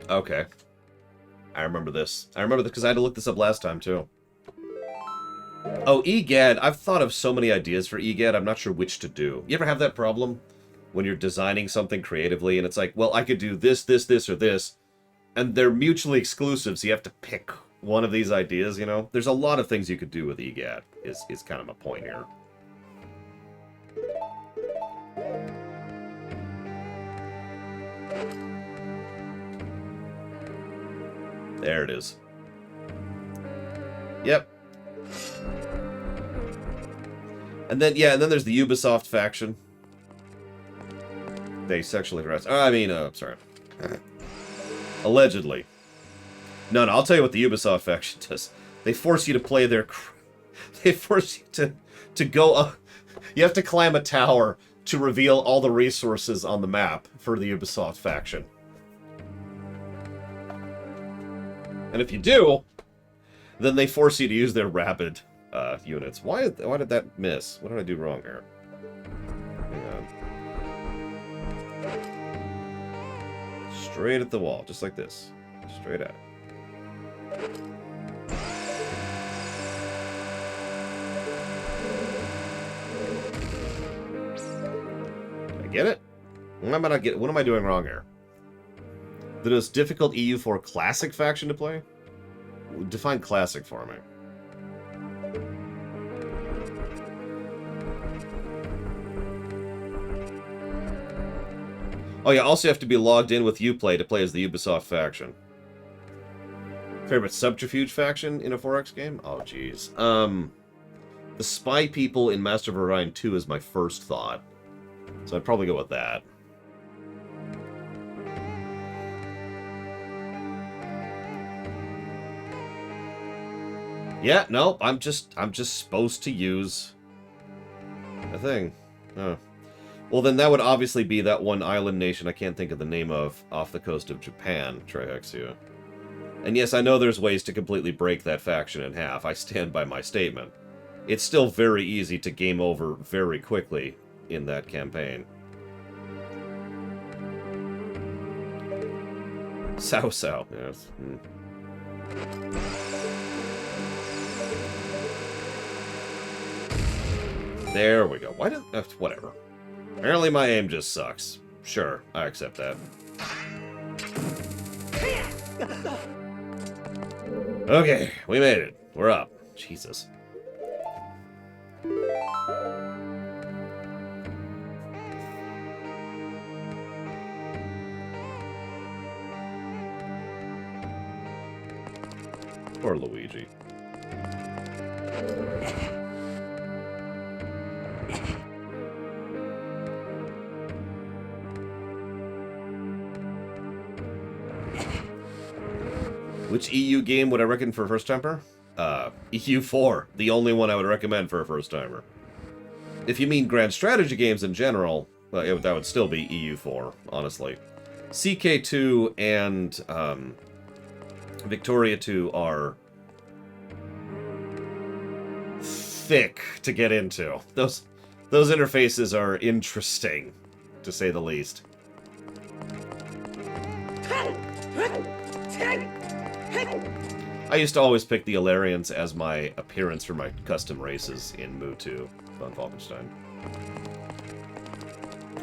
Okay. I remember this. I remember this because I had to look this up last time, too. Oh, EGAD. I've thought of so many ideas for EGAD, I'm not sure which to do. You ever have that problem? When you're designing something creatively, and it's like, well, I could do this, this, this, or this, and they're mutually exclusive, so you have to pick one of these ideas, you know? There's a lot of things you could do with EGAD, is kind of my point here. There it is. Yep. And then, yeah, and then there's the Ubisoft faction. They sexually harass. Sorry. Allegedly. No, I'll tell you what the Ubisoft faction does. They force you to play their... They force you to go up... You have to climb a tower to reveal all the resources on the map for the Ubisoft faction. And if you do, then they force you to use their rapid units. Why did that miss? What did I do wrong here? Hang on. Straight at the wall, just like this. Straight at it. Did I get it? What am I doing wrong here? The most difficult EU4 classic faction to play? Define classic for me. Oh yeah, also you have to be logged in with Uplay to play as the Ubisoft faction. Favorite subterfuge faction in a 4X game? Oh, jeez. The spy people in Master of Orion 2 is my first thought. So I'd probably go with that. Yeah, no, I'm just supposed to use a thing. Oh. Well, then that would obviously be that one island nation I can't think of the name of off the coast of Japan, Trihexia. And yes, I know there's ways to completely break that faction in half. I stand by my statement. It's still very easy to game over very quickly in that campaign. Sao Sao, yes. There we go. Why did... whatever. Apparently my aim just sucks. Sure, I accept that. Okay, we made it. We're up. Jesus. Poor Luigi. Which EU game would I recommend for a first-timer? EU4, the only one I would recommend for a first-timer. If you mean grand strategy games in general, well, that would still be EU4, honestly. CK2 and Victoria 2 are thick to get into. Those interfaces are interesting, to say the least. I used to always pick the Alarians as my appearance for my custom races in Mu 2 on Wolfenstein.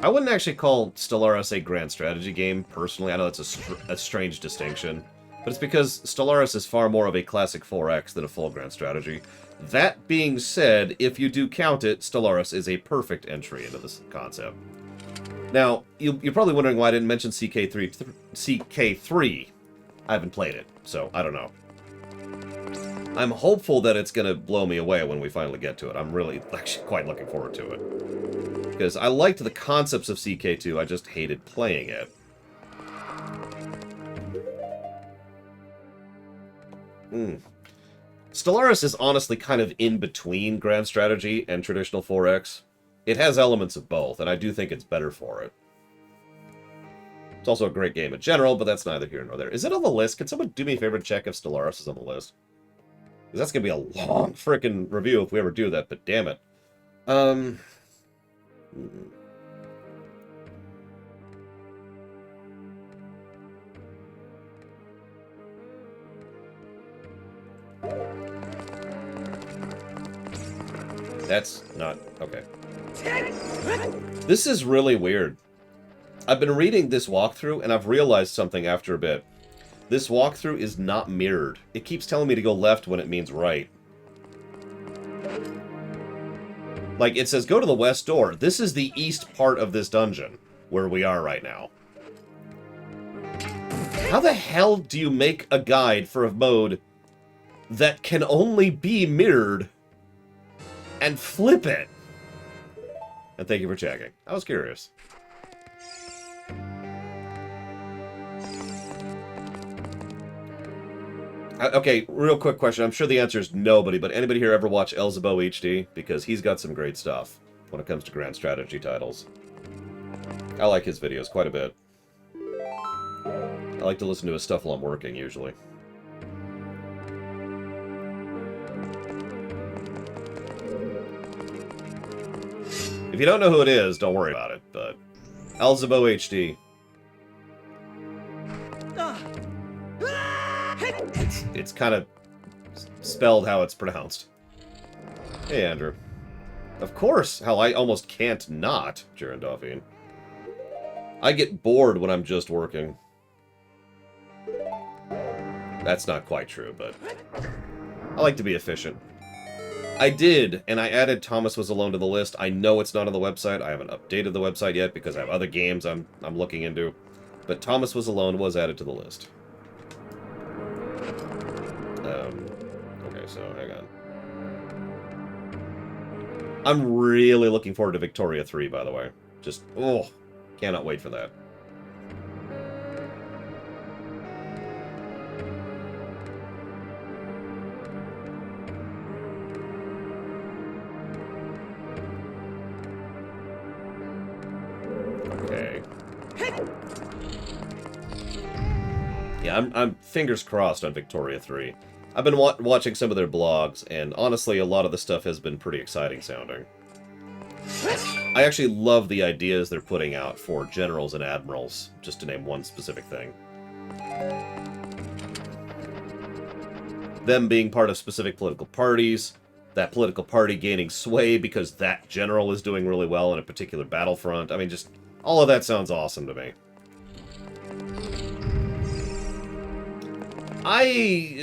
I wouldn't actually call Stellaris a grand strategy game, personally. I know that's a strange distinction, but it's because Stellaris is far more of a classic 4X than a full grand strategy. That being said, if you do count it, Stellaris is a perfect entry into this concept. Now, you're probably wondering why I didn't mention CK3. I haven't played it, so I don't know. I'm hopeful that it's going to blow me away when we finally get to it. I'm really actually quite looking forward to it. Because I liked the concepts of CK2, I just hated playing it. Stellaris is honestly kind of in between grand strategy and traditional 4X. It has elements of both, and I do think it's better for it. It's also a great game in general, but that's neither here nor there. Is it on the list? Can someone do me a favor and check if Stellaris is on the list? Because that's going to be a long frickin' review if we ever do that, but damn it. That's not... okay. This is really weird. I've been reading this walkthrough, and I've realized something after a bit. This walkthrough is not mirrored. It keeps telling me to go left when it means right. Like, it says, go to the west door. This is the east part of this dungeon, where we are right now. How the hell do you make a guide for a mode that can only be mirrored and flip it? And thank you for checking. I was curious. Okay, real quick question. I'm sure the answer is nobody, but anybody here ever watch Elzebo HD? Because he's got some great stuff when it comes to grand strategy titles. I like his videos quite a bit. I like to listen to his stuff while I'm working, usually. If you don't know who it is, don't worry about it, but... Elzebo HD. It's kind of spelled how it's pronounced. Hey, Andrew. Of course, hell, I almost can't not, Jaron Dauphine. I get bored when I'm just working. That's not quite true, but I like to be efficient. I did, and I added Thomas Was Alone to the list. I know it's not on the website. I haven't updated the website yet because I have other games I'm looking into. But Thomas Was Alone was added to the list. Okay, so hang on. I'm really looking forward to Victoria 3, by the way. Just, oh, cannot wait for that. Okay. Yeah, I'm fingers crossed on Victoria 3. I've been watching some of their blogs, and honestly, a lot of the stuff has been pretty exciting sounding. I actually love the ideas they're putting out for generals and admirals, just to name one specific thing. Them being part of specific political parties, that political party gaining sway because that general is doing really well in a particular battlefront. I mean, just all of that sounds awesome to me.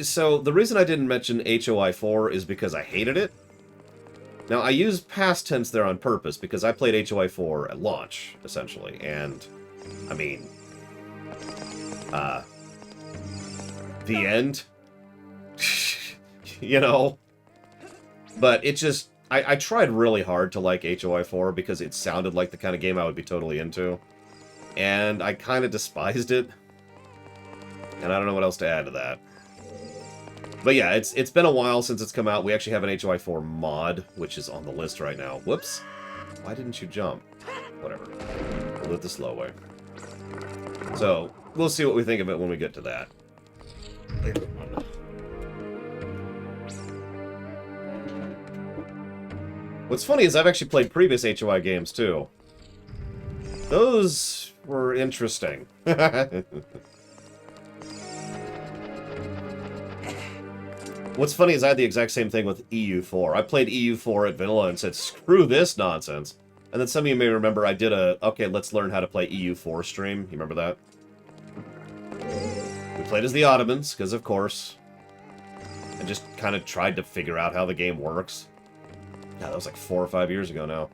So the reason I didn't mention HOI 4 is because I hated it. Now, I use past tense there on purpose because I played HOI 4 at launch, essentially, and, I mean, the end? You know? But it just, I tried really hard to like HOI 4 because it sounded like the kind of game I would be totally into, and I kind of despised it. And I don't know what else to add to that. But yeah, it's been a while since it's come out. We actually have an HOI 4 mod, which is on the list right now. Whoops. Why didn't you jump? Whatever. We'll do it the slow way. So, we'll see what we think of it when we get to that. What's funny is I've actually played previous HOI games, too. Those were interesting. What's funny is I had the exact same thing with EU4. I played EU4 at vanilla and said, screw this nonsense. And then some of you may remember I did a, okay, let's learn how to play EU4 stream. You remember that? We played as the Ottomans, because of course. And just kind of tried to figure out how the game works. Yeah, that was like 4 or 5 years ago now.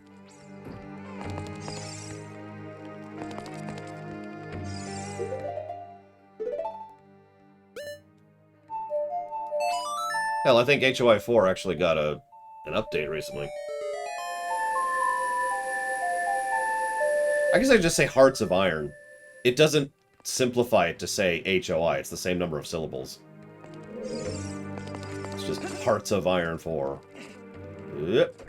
Hell, I think HOI 4 actually got an update recently. I guess I just say Hearts of Iron. It doesn't simplify it to say HOI. It's the same number of syllables. It's just Hearts of Iron 4. Yep.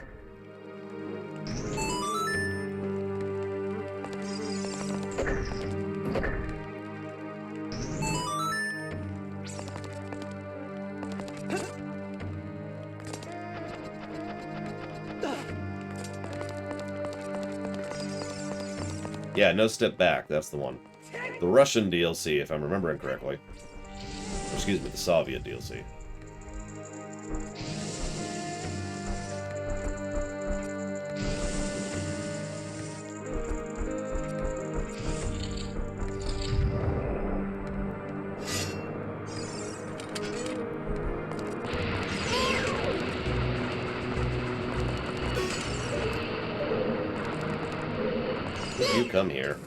Yeah, No Step Back, that's the one. The Russian DLC, if I'm remembering correctly. Or, excuse me, the Soviet DLC. You come here.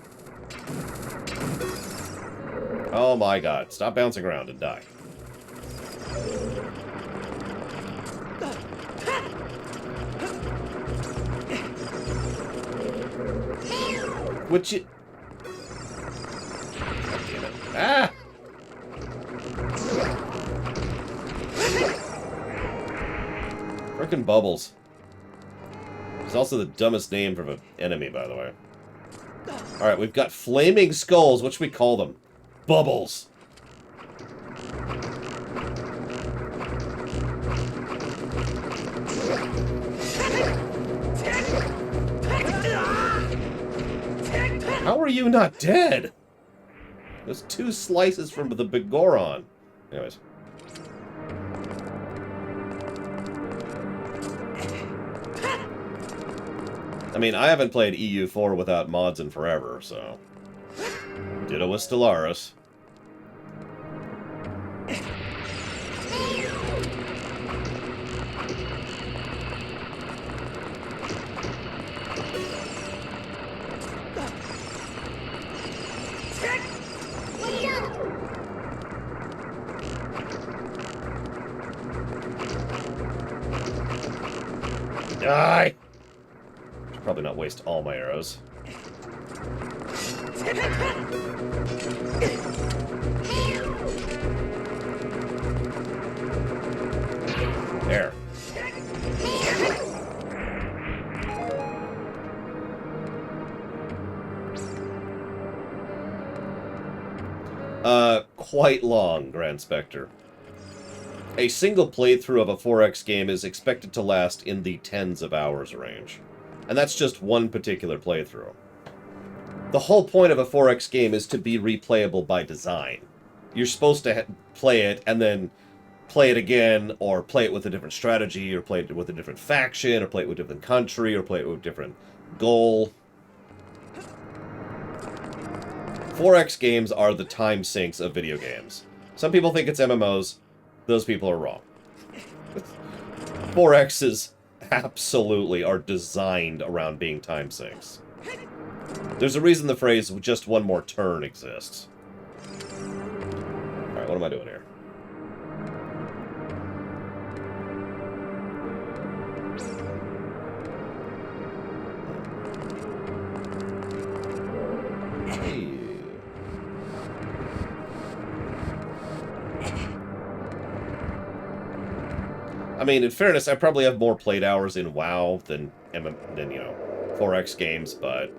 Oh my god. Stop bouncing around and die. Would you... God damn it. Ah! Frickin' Bubbles. It's also the dumbest name for an enemy, by the way. Alright, we've got flaming skulls. What should we call them? Bubbles. How are you not dead? There's 2 slices from the Big Goron. Anyways. I mean, I haven't played EU4 without mods in forever, so... Ditto with Stellaris. Die! Should probably not waste all my arrows. There. Quite long, Grand Spectre. A single playthrough of a 4X game is expected to last in the tens of hours range. And that's just one particular playthrough. The whole point of a 4X game is to be replayable by design. You're supposed to play it and then play it again, or play it with a different strategy, or play it with a different faction, or play it with a different country, or play it with a different goal. 4X games are the time sinks of video games. Some people think it's MMOs. Those people are wrong. 4Xs absolutely are designed around being time sinks. There's a reason the phrase "just one more turn" exists. Alright, what am I doing here? I mean, in fairness, I probably have more played hours in WoW than 4X games, but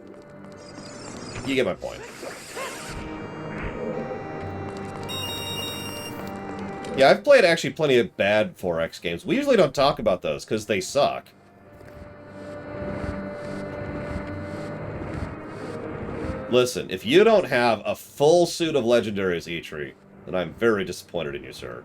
you get my point. Yeah, I've played actually plenty of bad 4X games. We usually don't talk about those because they suck. Listen, if you don't have a full suit of legendaries, Eitri, then I'm very disappointed in you, sir.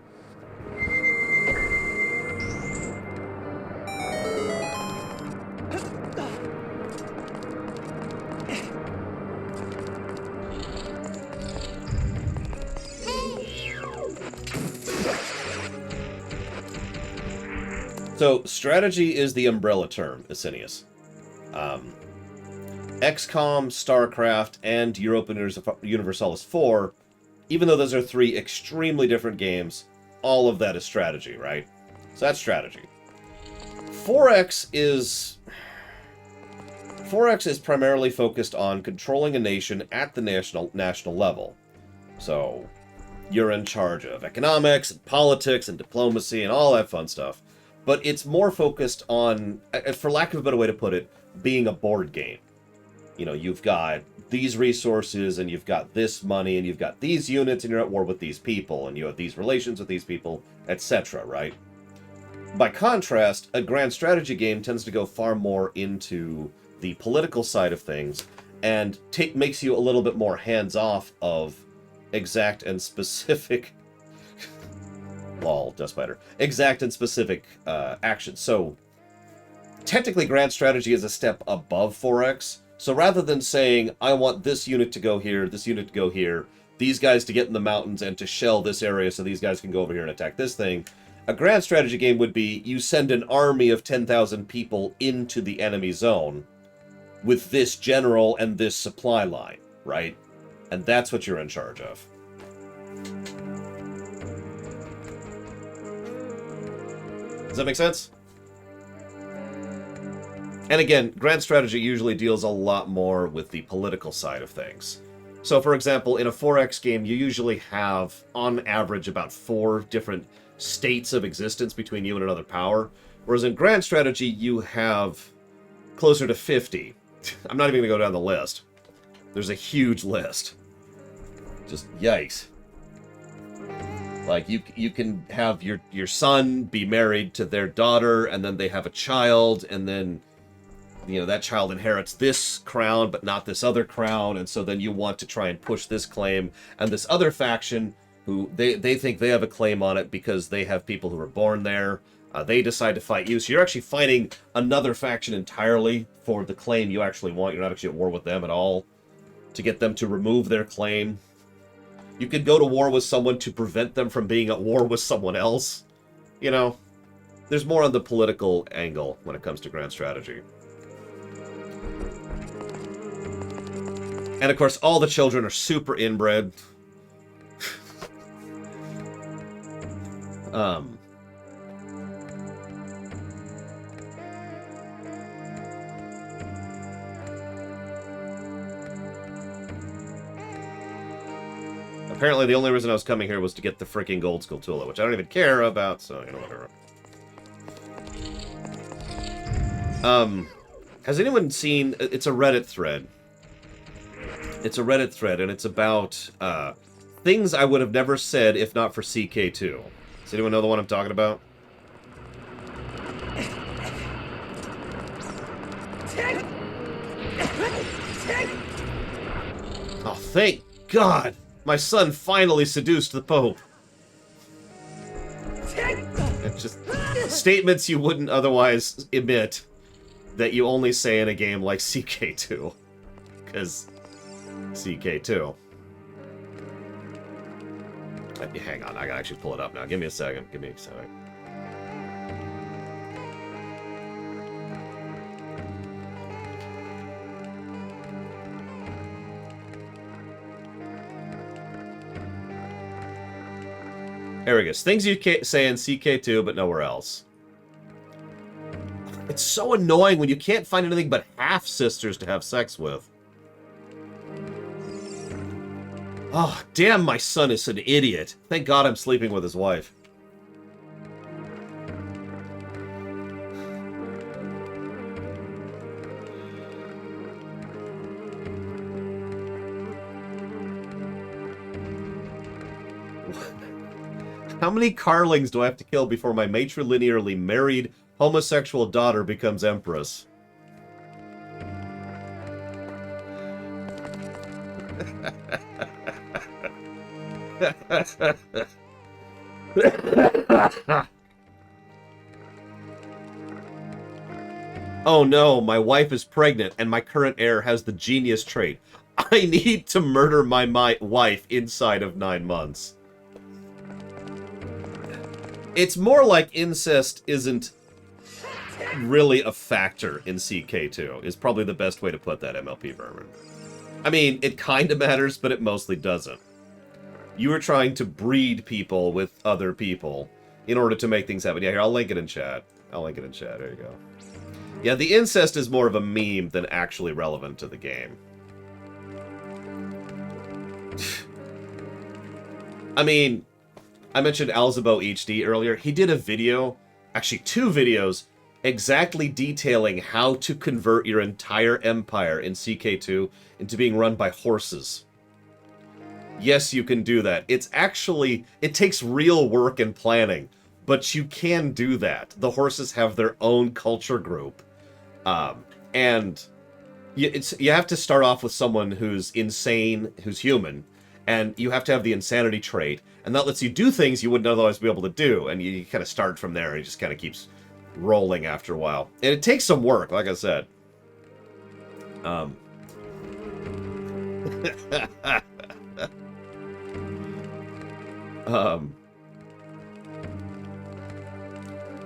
So, strategy is the umbrella term, Asinius. XCOM, StarCraft, and Europa Universalis 4, even though those are three extremely different games, all of that is strategy, right? So that's strategy. 4X is primarily focused on controlling a nation at the national level. So, you're in charge of economics, and politics, and diplomacy, and all that fun stuff. But it's more focused on, for lack of a better way to put it, being a board game. You know, you've got these resources, and you've got this money, and you've got these units, and you're at war with these people, and you have these relations with these people, etc., right? By contrast, a grand strategy game tends to go far more into the political side of things, and makes you a little bit more hands-off of exact and specific... lol, Dust Spider. Exact and specific actions. So, technically, grand strategy is a step above 4X. So rather than saying, I want this unit to go here, this unit to go here, these guys to get in the mountains and to shell this area so these guys can go over here and attack this thing, a grand strategy game would be, you send an army of 10,000 people into the enemy zone with this general and this supply line, right? And that's what you're in charge of. Does that make sense? And again, grand strategy usually deals a lot more with the political side of things. So, for example, in a 4X game, you usually have, on average, about 4 different states of existence between you and another power. Whereas in grand strategy, you have closer to 50. I'm not even going to go down the list. There's a huge list. Just yikes. Like, you can have your son be married to their daughter, and then they have a child, and then, you know, that child inherits this crown, but not this other crown, and so then you want to try and push this claim, and this other faction, who they think they have a claim on it because they have people who were born there, they decide to fight you, so you're actually fighting another faction entirely for the claim you actually want. You're not actually at war with them at all, to get them to remove their claim. You could go to war with someone to prevent them from being at war with someone else. You know, there's more on the political angle when it comes to grand strategy. And of course, all the children are super inbred. apparently the only reason I was coming here was to get the freaking gold Skulltula, which I don't even care about, so, you know, whatever. Has anyone seen... It's a Reddit thread. It's a Reddit thread, and it's about, things I would have never said if not for CK2. Does anyone know the one I'm talking about? Oh, thank God! My son finally seduced the Pope. It's just statements you wouldn't otherwise emit that you only say in a game like CK2. Because CK2. Hang on, I gotta actually pull it up now. Give me a second. Give me a second. There we go. Things you can't say in CK2, but nowhere else. It's so annoying when you can't find anything but half-sisters to have sex with. Oh, damn, my son is an idiot. Thank God I'm sleeping with his wife. How many Carlings do I have to kill before my matrilinearly married homosexual daughter becomes empress? Oh no, my wife is pregnant and my current heir has the genius trait. I need to murder my wife inside of 9 months. It's more like incest isn't really a factor in CK2, is probably the best way to put that, MLP Vermin. I mean, it kind of matters, but it mostly doesn't. You are trying to breed people with other people in order to make things happen. Yeah, here, I'll link it in chat. I'll link it in chat. There you go. Yeah, the incest is more of a meme than actually relevant to the game. I mean, I mentioned Alzabo HD earlier. He did a video, actually 2 videos, exactly detailing how to convert your entire empire in CK2 into being run by horses. Yes, you can do that. It's actually, it takes real work and planning, but you can do that. The horses have their own culture group. And you have to start off with someone who's insane, who's human, and you have to have the insanity trait, and that lets you do things you wouldn't otherwise be able to do, and you kind of start from there, and it just kind of keeps rolling after a while. And it takes some work, like I said.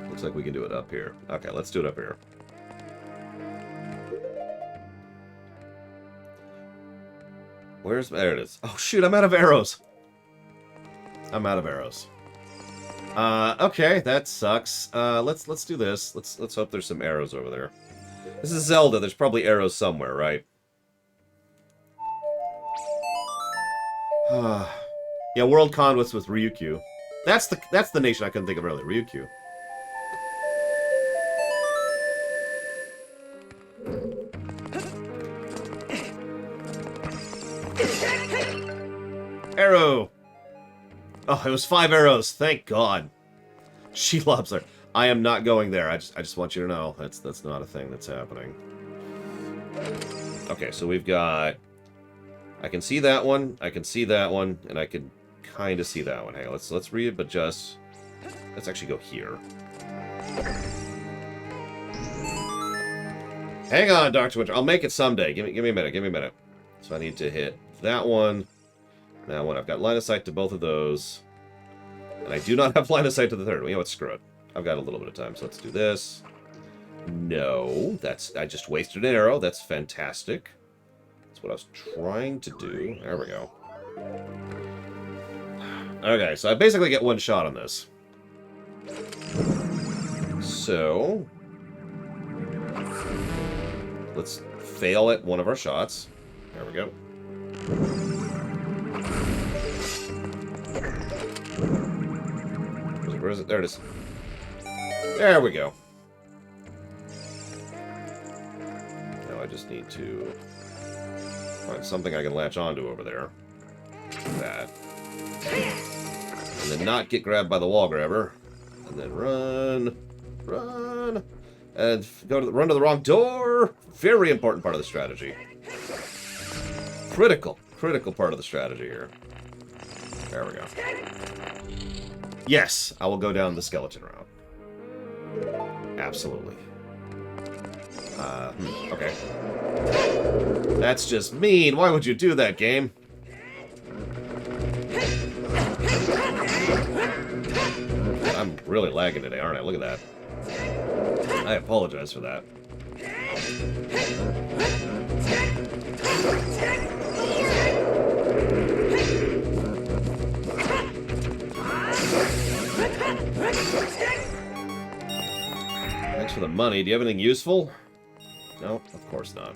Looks like we can do it up here. Okay, let's do it up here. There it is. Oh shoot, I'm out of arrows. I'm out of arrows. Okay, that sucks. Let's do this. Let's hope there's some arrows over there. This is Zelda. There's probably arrows somewhere, right? Yeah, World Conquest with Ryukyu. That's the nation I couldn't think of earlier. Ryukyu. Arrow! Oh, it was 5 arrows. Thank God. She loves her. I am not going there. I just want you to know that's not a thing that's happening. Okay, so we've got. I can see that one. I can see that one, and I can kind of see that one. Hang on, let's read, but just let's actually go here. Hang on, Dr. Winter. I'll make it someday. Give me a minute. Give me a minute. So I need to hit that one. That one. I've got line of sight to both of those. And I do not have line of sight to the third one. You know what? Screw it. I've got a little bit of time, so let's do this. No. I just wasted an arrow. That's fantastic. That's what I was trying to do. There we go. Okay, so I basically get one shot on this. So let's fail at one of our shots. There we go. is it? There it is. There we go. Now I just need to find something I can latch onto over there. That. And then not get grabbed by the wall grabber. And then run. Run. And run to the wrong door. Very important part of the strategy. Critical part of the strategy here. There we go. Yes, I will go down the skeleton route. Absolutely. Okay. That's just mean. Why would you do that, game? I'm really lagging today, aren't I? Look at that. I apologize for that. Thanks for the money. Do you have anything useful? No, of course not.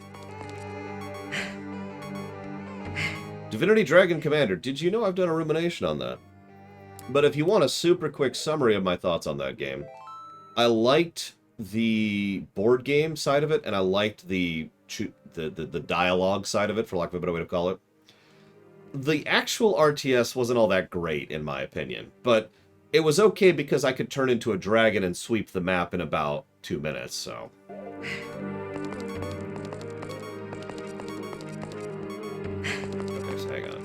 Divinity Dragon Commander. Did you know I've done a rumination on that? But if you want a super quick summary of my thoughts on that game, I liked the board game side of it, and I liked the dialogue side of it, for lack of a better way to call it. The actual RTS wasn't all that great, in my opinion, but it was okay because I could turn into a dragon and sweep the map in about 2 minutes, so... Okay, so hang on.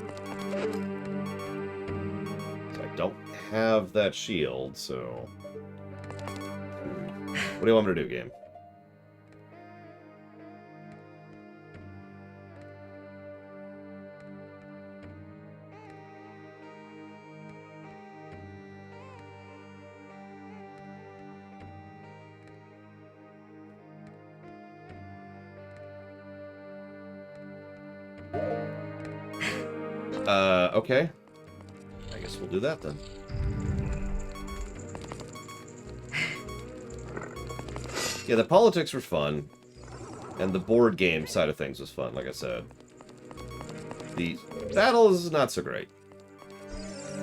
So I don't have that shield, so... What do you want me to do, game? Okay. I guess we'll do that then. Yeah, the politics were fun, and the board game side of things was fun, like I said. The battles, not so great.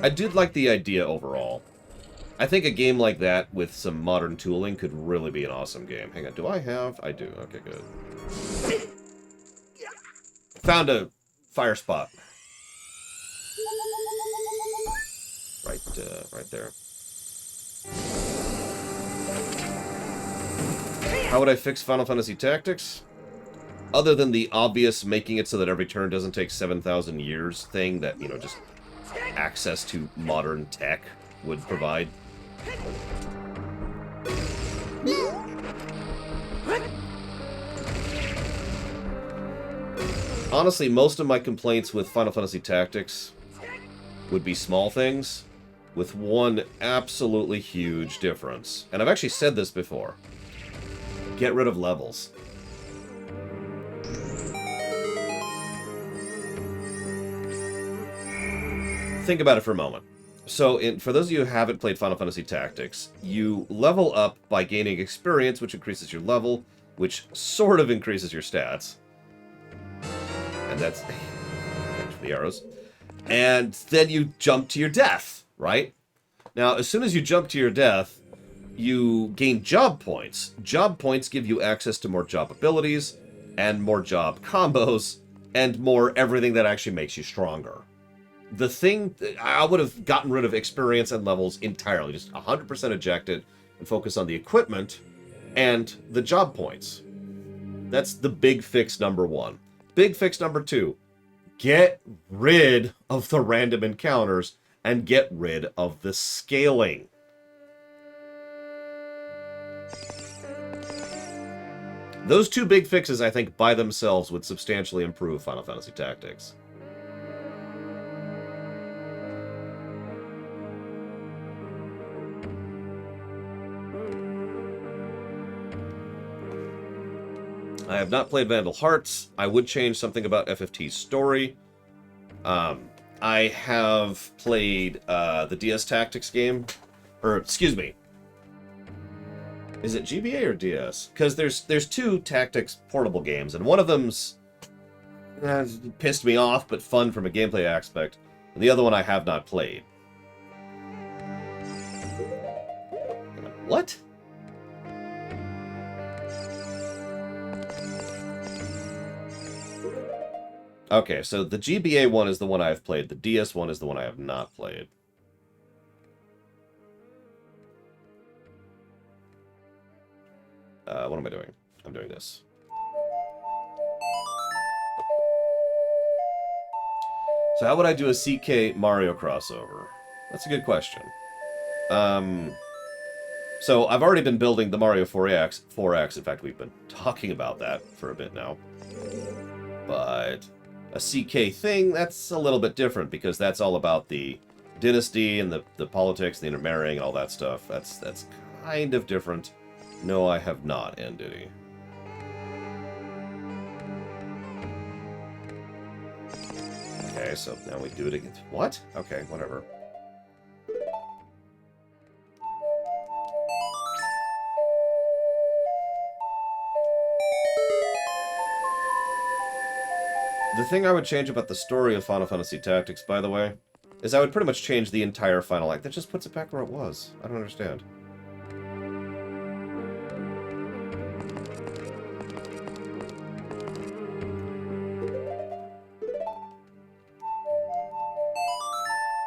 I did like the idea overall. I think a game like that with some modern tooling could really be an awesome game. Hang on, do I have? I do. Okay, good. Found a fire spot. Right there. How would I fix Final Fantasy Tactics? Other than the obvious making it so that every turn doesn't take 7,000 years thing that, you know, just access to modern tech would provide. Honestly, most of my complaints with Final Fantasy Tactics would be small things, with one absolutely huge difference. And I've actually said this before. Get rid of levels. Think about it for a moment. So, for those of you who haven't played Final Fantasy Tactics, you level up by gaining experience, which increases your level, which sort of increases your stats. And that's... Thanks for the arrows. And then you jump to your death, right? Now, as soon as you jump to your death, you gain job points. Job points give you access to more job abilities, and more job combos, and more everything that actually makes you stronger. The thing... I would have gotten rid of experience and levels entirely. Just 100% eject it, and focus on the equipment and the job points. That's the big fix number 1. Big fix number 2. Get rid of the random encounters and get rid of the scaling. Those two big fixes, I think, by themselves would substantially improve Final Fantasy Tactics. I have not played Vandal Hearts. I would change something about FFT's story. I have played the DS Tactics game. Or, excuse me. Is it GBA or DS? Because there's two Tactics portable games, and one of them's pissed me off, but fun from a gameplay aspect. And the other one I have not played. What? Okay, so the GBA one is the one I've played. The DS one is the one I have not played. What am I doing? I'm doing this. So how would I do a CK Mario crossover? That's a good question. So I've already been building the Mario 4X. In fact, we've been talking about that for a bit now. But a CK thing, that's a little bit different, because that's all about the dynasty and the politics, the intermarrying, and all that stuff. That's kind of different. No, I have not, Ndiddy. Okay, so now we do it again. What? Okay, whatever. The thing I would change about the story of Final Fantasy Tactics, by the way, is I would pretty much change the entire final act. That just puts it back where it was. I don't understand.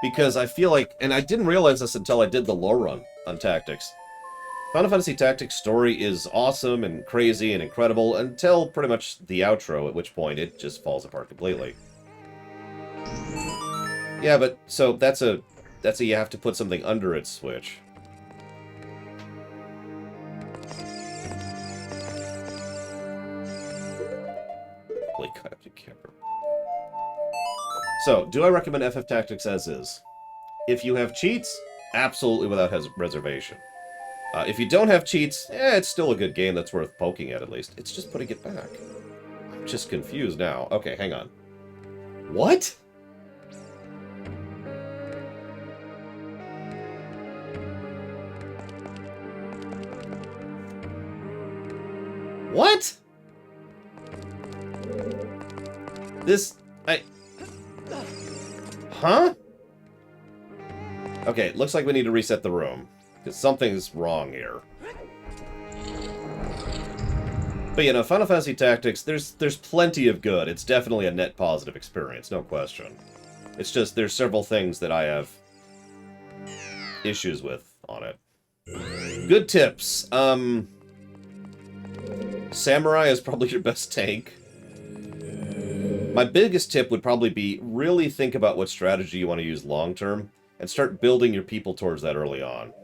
Because I feel like, and I didn't realize this until I did the lore run on Tactics, Final Fantasy Tactics story is awesome and crazy and incredible until pretty much the outro, at which point it just falls apart completely. Yeah, but so that's a you have to put something under its switch. Holy God, you can't. So, do I recommend FF Tactics as is? If you have cheats, absolutely without reservation. If you don't have cheats, it's still a good game that's worth poking at least. It's just putting it back. I'm just confused now. Okay, hang on. What? What? Huh? Okay, looks like we need to reset the room. Because something's wrong here. But, you know, Final Fantasy Tactics, there's plenty of good. It's definitely a net positive experience, no question. It's just, there's several things that I have issues with on it. Good tips. Samurai is probably your best tank. My biggest tip would probably be really think about what strategy you want to use long term, and start building your people towards that early on.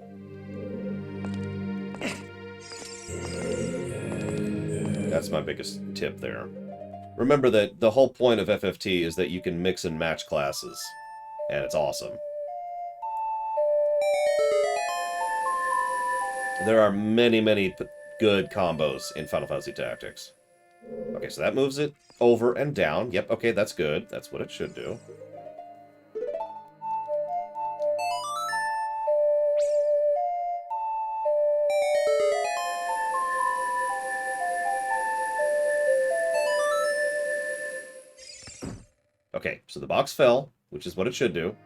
That's my biggest tip there. Remember that the whole point of FFT is that you can mix and match classes, and it's awesome. There are many, many good combos in Final Fantasy Tactics. Okay, so that moves it over and down. Yep, okay, that's good. That's what it should do. Okay, so the box fell, which is what it should do.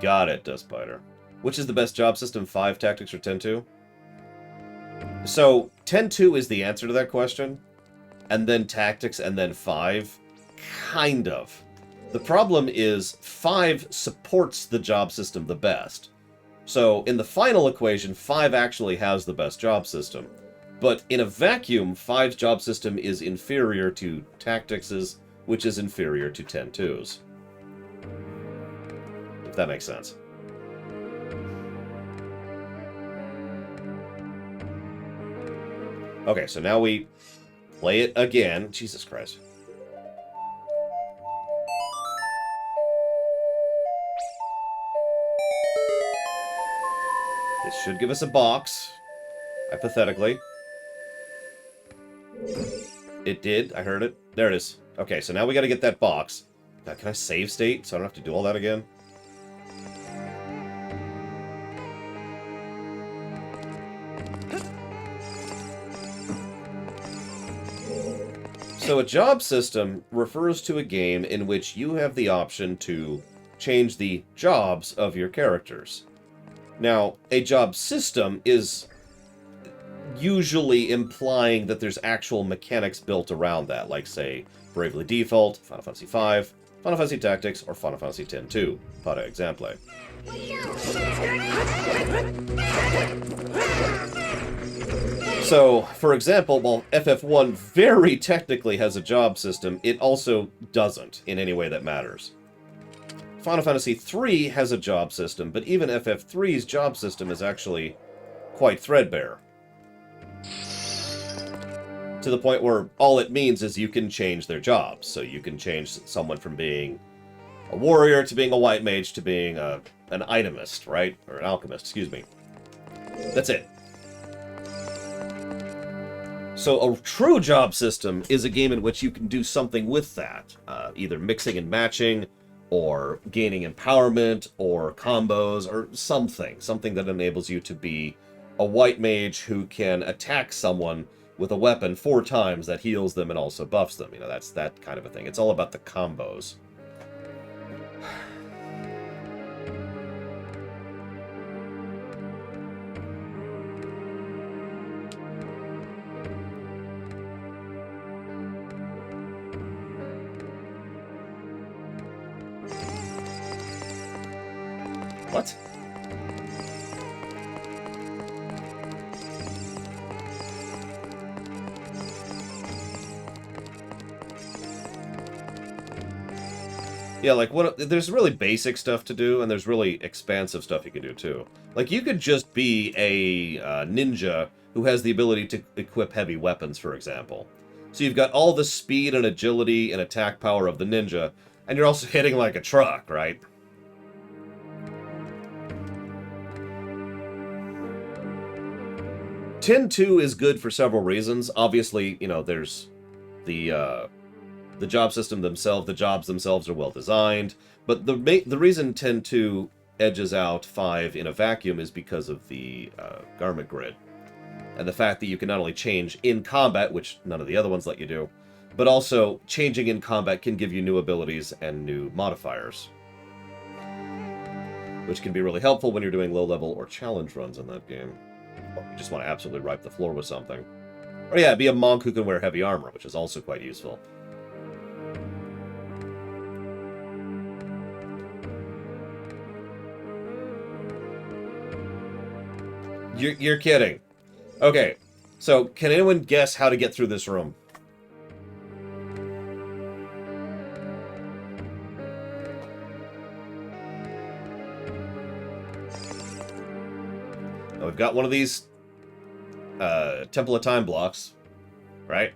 Got it, Dustbiter. Which is the best job system, 5 Tactics or 10-2? So, 10-2 is the answer to that question, and then Tactics, and then 5? Kind of. The problem is, 5 supports the job system the best. So, in the final equation, 5 actually has the best job system. But in a vacuum, 5's job system is inferior to Tactics's, which is inferior to 10-2's. If that makes sense. Okay, so now we play it again. Jesus Christ. This should give us a box, hypothetically. It did. I heard it. There it is. Okay, so now we got to get that box. Now, can I save state so I don't have to do all that again? So a job system refers to a game in which you have the option to change the jobs of your characters. Now, a job system is usually implying that there's actual mechanics built around that, like, say, Bravely Default, Final Fantasy V, Final Fantasy Tactics, or Final Fantasy X-2, para exemple. So, for example, while FF1 very technically has a job system, it also doesn't in any way that matters. Final Fantasy III has a job system, but even FF3's job system is actually quite threadbare. To the point where all it means is you can change their jobs. So you can change someone from being a warrior to being a white mage to being an itemist, right? Or an alchemist, excuse me. That's it. So a true job system is a game in which you can do something with that. Either mixing and matching, or gaining empowerment, or combos, or something. Something that enables you to be a white mage who can attack someone with a weapon 4 times that heals them and also buffs them. You know, that's that kind of a thing. It's all about the combos. What? Yeah, like, there's really basic stuff to do, and there's really expansive stuff you can do, too. Like, you could just be a ninja who has the ability to equip heavy weapons, for example. So you've got all the speed and agility and attack power of the ninja, and you're also hitting like a truck, right? X-2 is good for several reasons. Obviously, you know, there's the job system themselves, the jobs themselves are well designed, but the reason X-2 edges out 5 in a vacuum is because of the garment grid. And the fact that you can not only change in combat, which none of the other ones let you do, but also changing in combat can give you new abilities and new modifiers, which can be really helpful when you're doing low-level or challenge runs in that game. Or you just want to absolutely wipe the floor with something. Or yeah, be a monk who can wear heavy armor, which is also quite useful. You're kidding. Okay, so can anyone guess how to get through this room? Now we've got one of these Temple of Time blocks, right?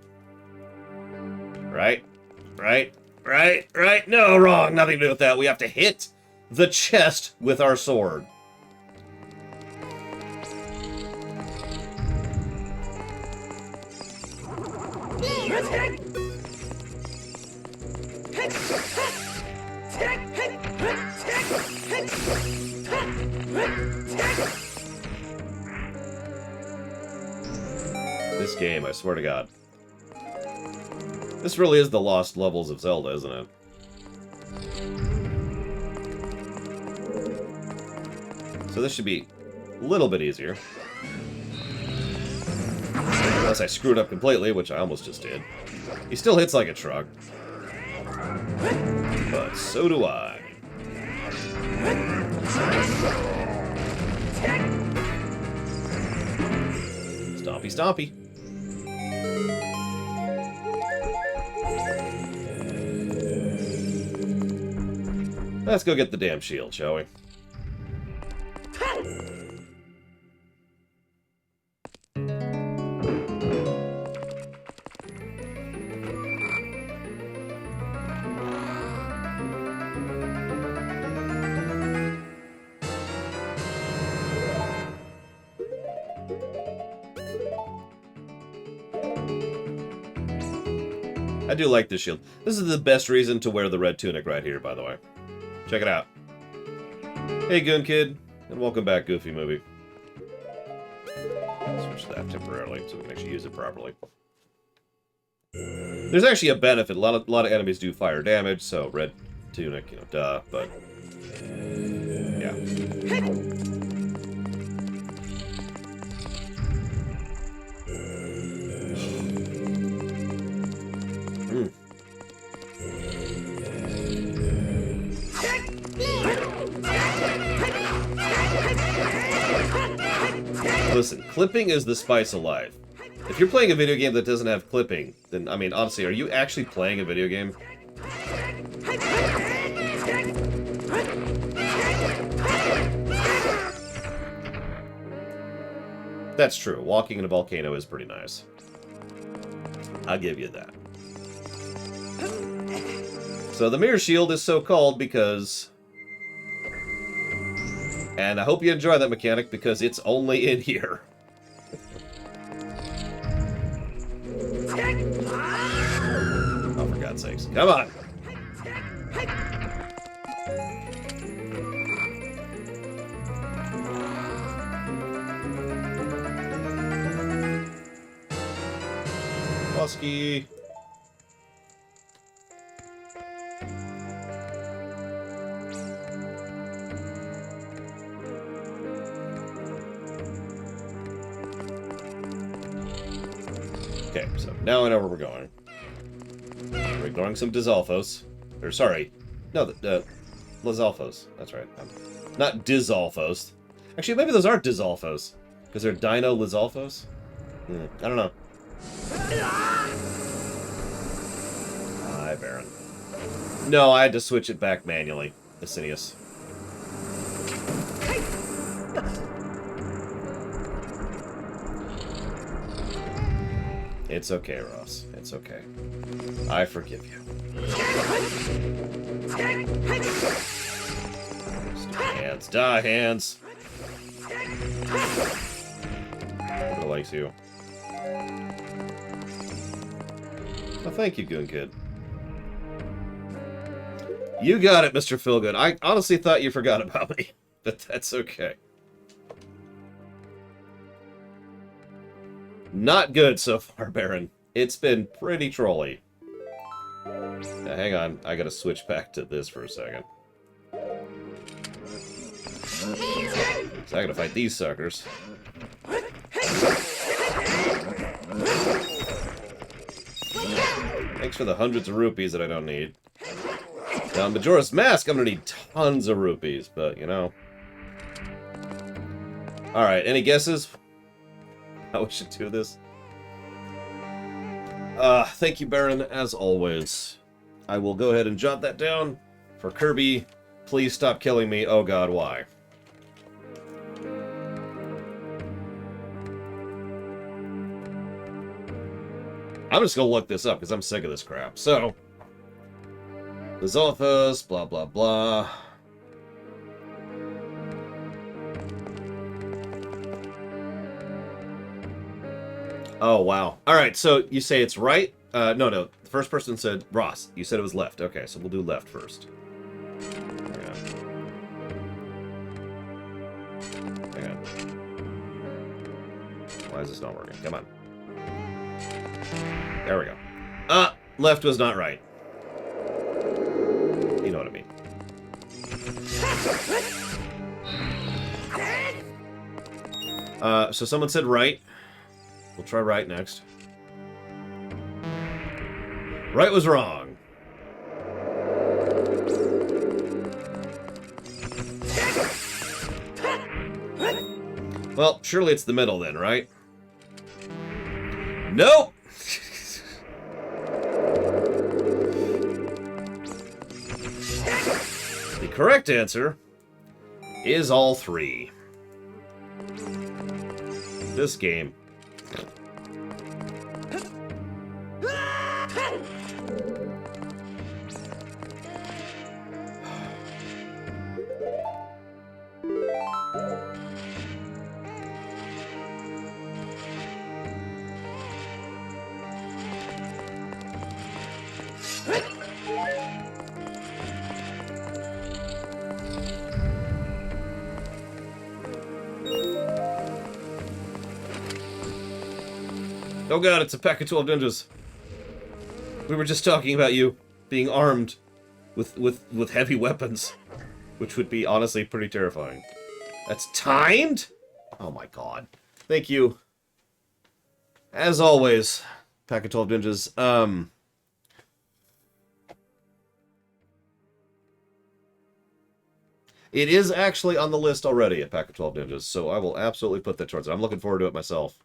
Right? Right? Right? Right? No, wrong. Nothing to do with that. We have to hit the chest with our sword. This game, I swear to God. This really is the lost levels of Zelda, isn't it? So this should be a little bit easier. Unless I screwed up completely, which I almost just did. He still hits like a truck. But so do I. Stompy, stompy. Let's go get the damn shield, shall we? I do like this shield. This is the best reason to wear the red tunic right here, by the way. Check it out. Hey, Goon Kid, and welcome back, Goofy Movie. Switch that temporarily so we can actually use it properly. There's actually a benefit. A lot of enemies do fire damage, so red tunic, you know, duh, but Yeah. Listen, clipping is the spice of life. If you're playing a video game that doesn't have clipping, then, I mean, honestly, are you actually playing a video game? That's true. Walking in a volcano is pretty nice. I'll give you that. So the mirror shield is so called because... And I hope you enjoy that mechanic because it's only in here. Oh, for God's sakes. Come on! Husky. Okay, so now I know where we're going. We're ignoring some Dizalfos. Or, sorry. No, Lizalfos. That's right. Not Dizalfos. Actually, maybe those aren't Dizalfos. Because they're Dino Lizalfos? I don't know. Hi, Baron. No, I had to switch it back manually. Asinius. It's okay, Ross. It's okay. I forgive you. Hands. Die, hands! Nobody likes you. Oh, thank you, Goon Kid. You got it, Mr. Philgood. I honestly thought you forgot about me, but that's okay. Not good so far, Baron. It's been pretty trolly. Now, hang on, I gotta switch back to this for a second. So I gotta fight these suckers. Thanks for the hundreds of rupees that I don't need. Now, Majora's Mask, I'm gonna need tons of rupees, but, you know. Alright, any guesses? How we should do this? Thank you, Baron, as always. I will go ahead and jot that down. For Kirby, please stop killing me. Oh god, why? I'm just gonna look this up, because I'm sick of this crap. So, Lizalfos, blah blah blah. Oh, wow. Alright, so you say it's right? No. The first person said Ross. You said it was left. Okay, so we'll do left first. Hang on. Why is this not working? Come on. There we go. Left was not right. You know what I mean. So someone said right. We'll try right next. Right was wrong. Well, surely it's the middle then, right? Nope! The correct answer is all three. This game. Oh god, it's a pack of 12 ninjas. We were just talking about you being armed with heavy weapons. which would be honestly pretty terrifying. That's timed? Oh my god. Thank you. As always, pack of 12 ninjas. It is actually on the list already, a pack of 12 ninjas, so I will absolutely put that towards it. I'm looking forward to it myself.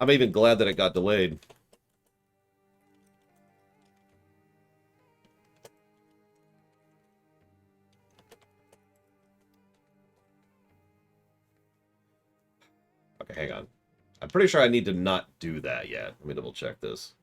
I'm even glad that it got delayed. Okay, hang on. I'm pretty sure I need to not do that yet. Let me double check this.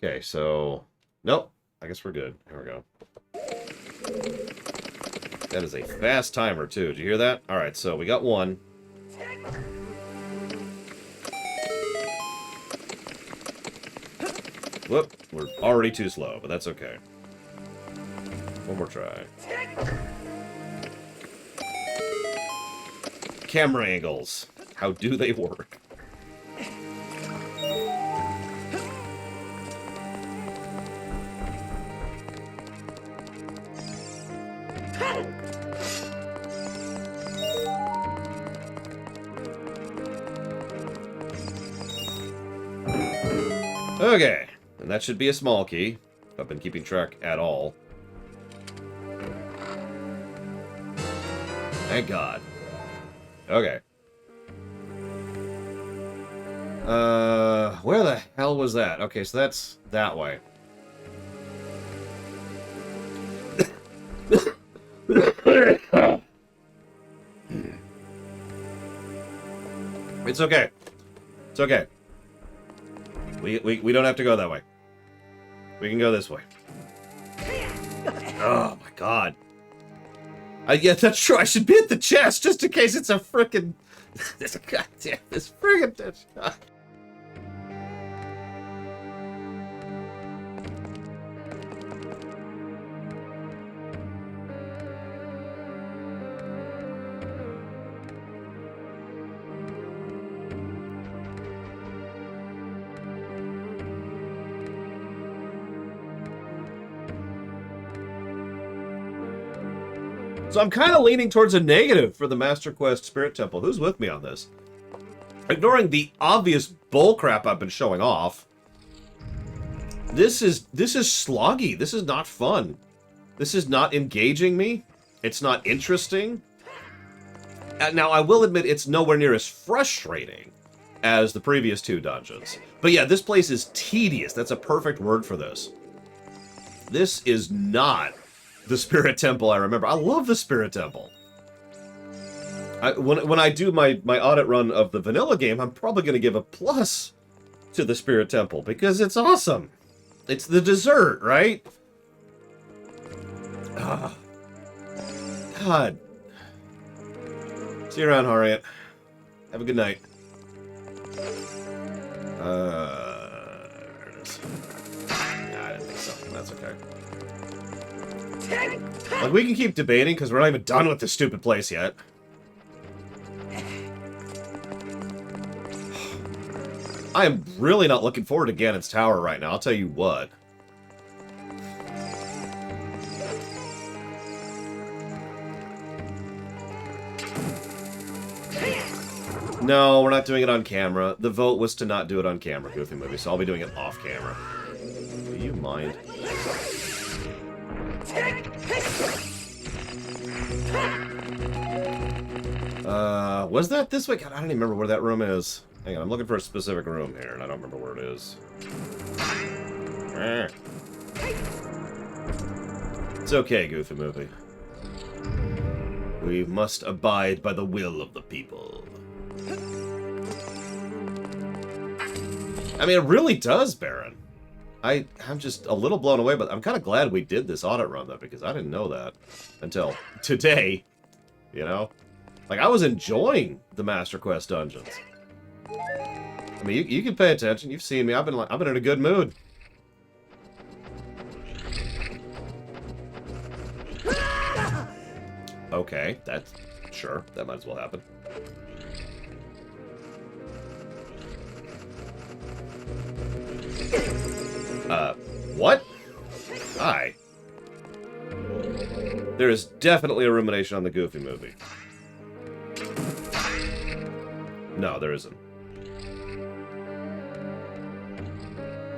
Okay, so... Nope. I guess we're good. Here we go. That is a fast timer, too. Did you hear that? Alright, so we got one. Whoop. We're already too slow, but that's okay. One more try. Camera angles. How do they work? Okay, and that should be a small key, if I've been keeping track at all. Thank God. Okay. Where the hell was that? Okay, so that's that way. It's okay. It's okay. We don't have to go that way. We can go this way. Oh my god. Yeah, that's true. I should be at the chest just in case it's a frickin'. Goddamn, this frickin'. So I'm kind of leaning towards a negative for the Master Quest Spirit Temple. Who's with me on this? Ignoring the obvious bullcrap I've been showing off, this is sloggy. This is not fun. This is not engaging me. It's not interesting. Now, I will admit it's nowhere near as frustrating as the previous two dungeons. But yeah, this place is tedious. That's a perfect word for this. This is not the Spirit Temple I remember. I love the Spirit Temple. When I do my audit run of the vanilla game, I'm probably going to give a plus to the Spirit Temple because it's awesome. It's the dessert, right? Ah. God. See you around, Harriet. Have a good night. There it is. Nah, I didn't think so. That's okay. Like, we can keep debating because we're not even done with this stupid place yet. I am really not looking forward to Ganon's Tower right now, I'll tell you what. No, we're not doing it on camera. The vote was to not do it on camera, Goofy Movie, so I'll be doing it off camera. Do you mind? Was that this way? God, I don't even remember where that room is. Hang on, I'm looking for a specific room here, and I don't remember where it is. It's okay, Goofy Movie. We must abide by the will of the people. I mean, it really does, Baron. I'm just a little blown away, but I'm kind of glad we did this audit run, though, because I didn't know that until today, you know? Like, I was enjoying the Master Quest dungeons. I mean, you can pay attention. You've seen me. I've been in a good mood. Okay, that's... Sure, that might as well happen. What? Hi. There is definitely a rumination on the Goofy movie. No, there isn't.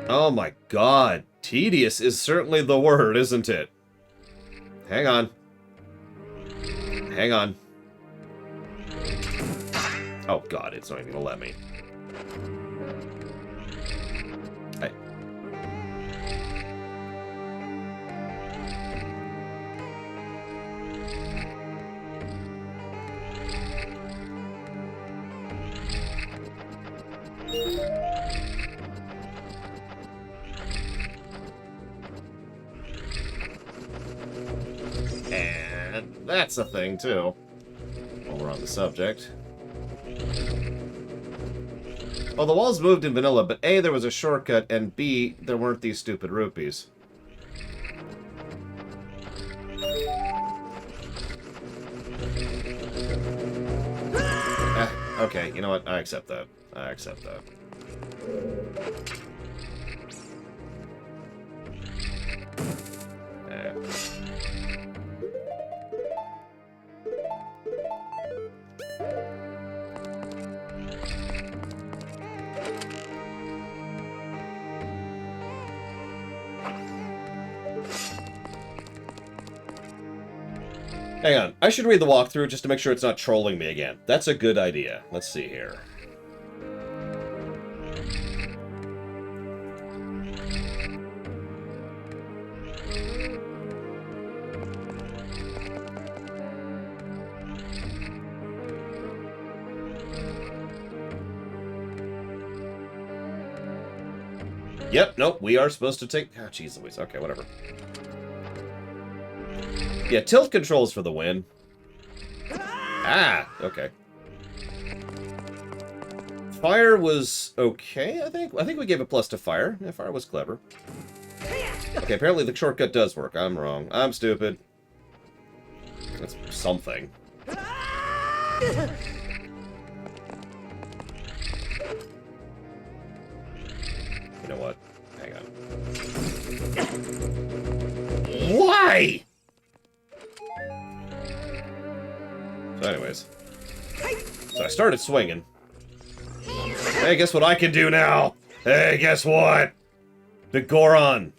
Oh my god. Tedious is certainly the word, isn't it? Hang on. Hang on. Oh god, it's not even gonna let me. And that's a thing, too. While we're on the subject. Well, the walls moved in vanilla, but A, there was a shortcut, and B, there weren't these stupid rupees. Okay, you know what? I accept that. I accept that. Hang on, I should read the walkthrough just to make sure it's not trolling me again. That's a good idea. Let's see here. Yep, nope, we are supposed to take... Oh, jeez Louise. Okay, whatever. Yeah, tilt controls for the win. Ah, okay. Fire was okay, I think. I think we gave a plus to fire. Yeah, fire was clever. Okay, apparently the shortcut does work. I'm wrong. I'm stupid. That's something. You know what? Hang on. Why? So anyways. So I started swinging. Hey, guess what I can do now? Hey, guess what? Big Goron.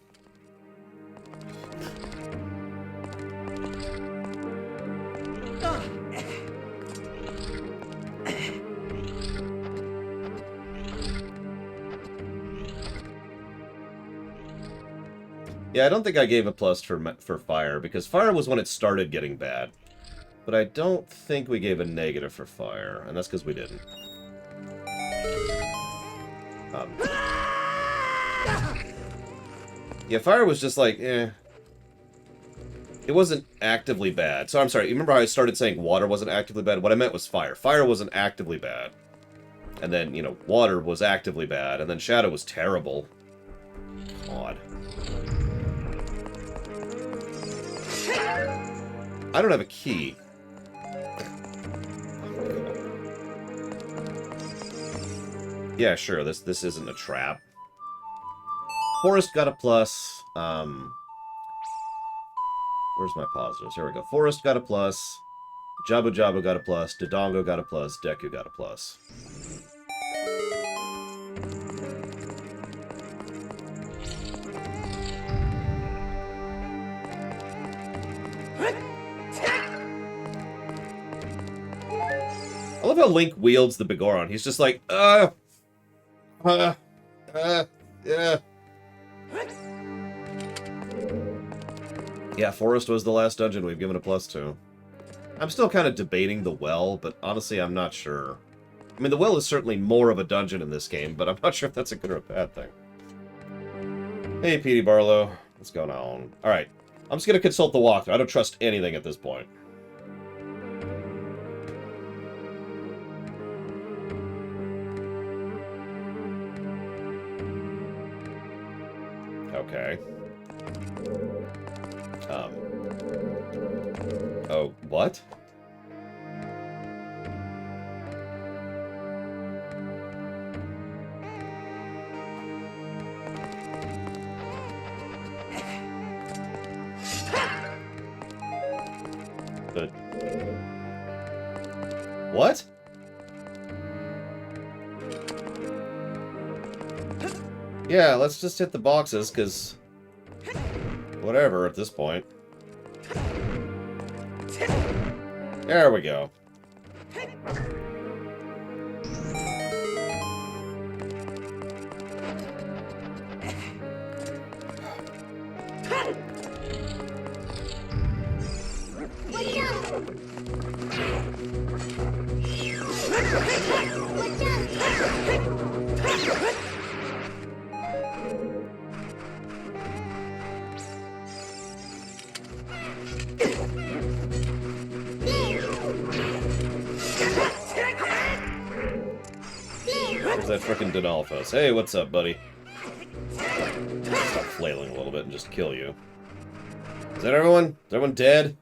Yeah, I don't think I gave a plus for fire, because fire was when it started getting bad. But I don't think we gave a negative for fire, and that's because we didn't. Yeah, fire was just like, eh. It wasn't actively bad. So I'm sorry, you remember how I started saying water wasn't actively bad? What I meant was fire. Fire wasn't actively bad. And then, you know, water was actively bad, and then shadow was terrible. God. I don't have a key. Yeah, sure, this isn't a trap. Forest got a plus. Where's my positives? Here we go. Forest got a plus. Jabu Jabu got a plus. Dodongo got a plus. Deku got a plus. I love how Link wields the Bigoron. He's just like, yeah. Yeah, Forest was the last dungeon we've given a plus to. I'm still kind of debating the well, but honestly, I'm not sure. I mean, the well is certainly more of a dungeon in this game, but I'm not sure if that's a good or a bad thing. Hey, Petey Barlow. What's going on? Alright, I'm just going to consult the walkthrough. I don't trust anything at this point. Okay. Oh, What? But... What? Yeah, let's just hit the boxes, because... Whatever, at this point. There we go. Where's that frickin' Donalphos? Hey, what's up, buddy? Stop flailing a little bit and just kill you. Is that everyone? Is everyone dead?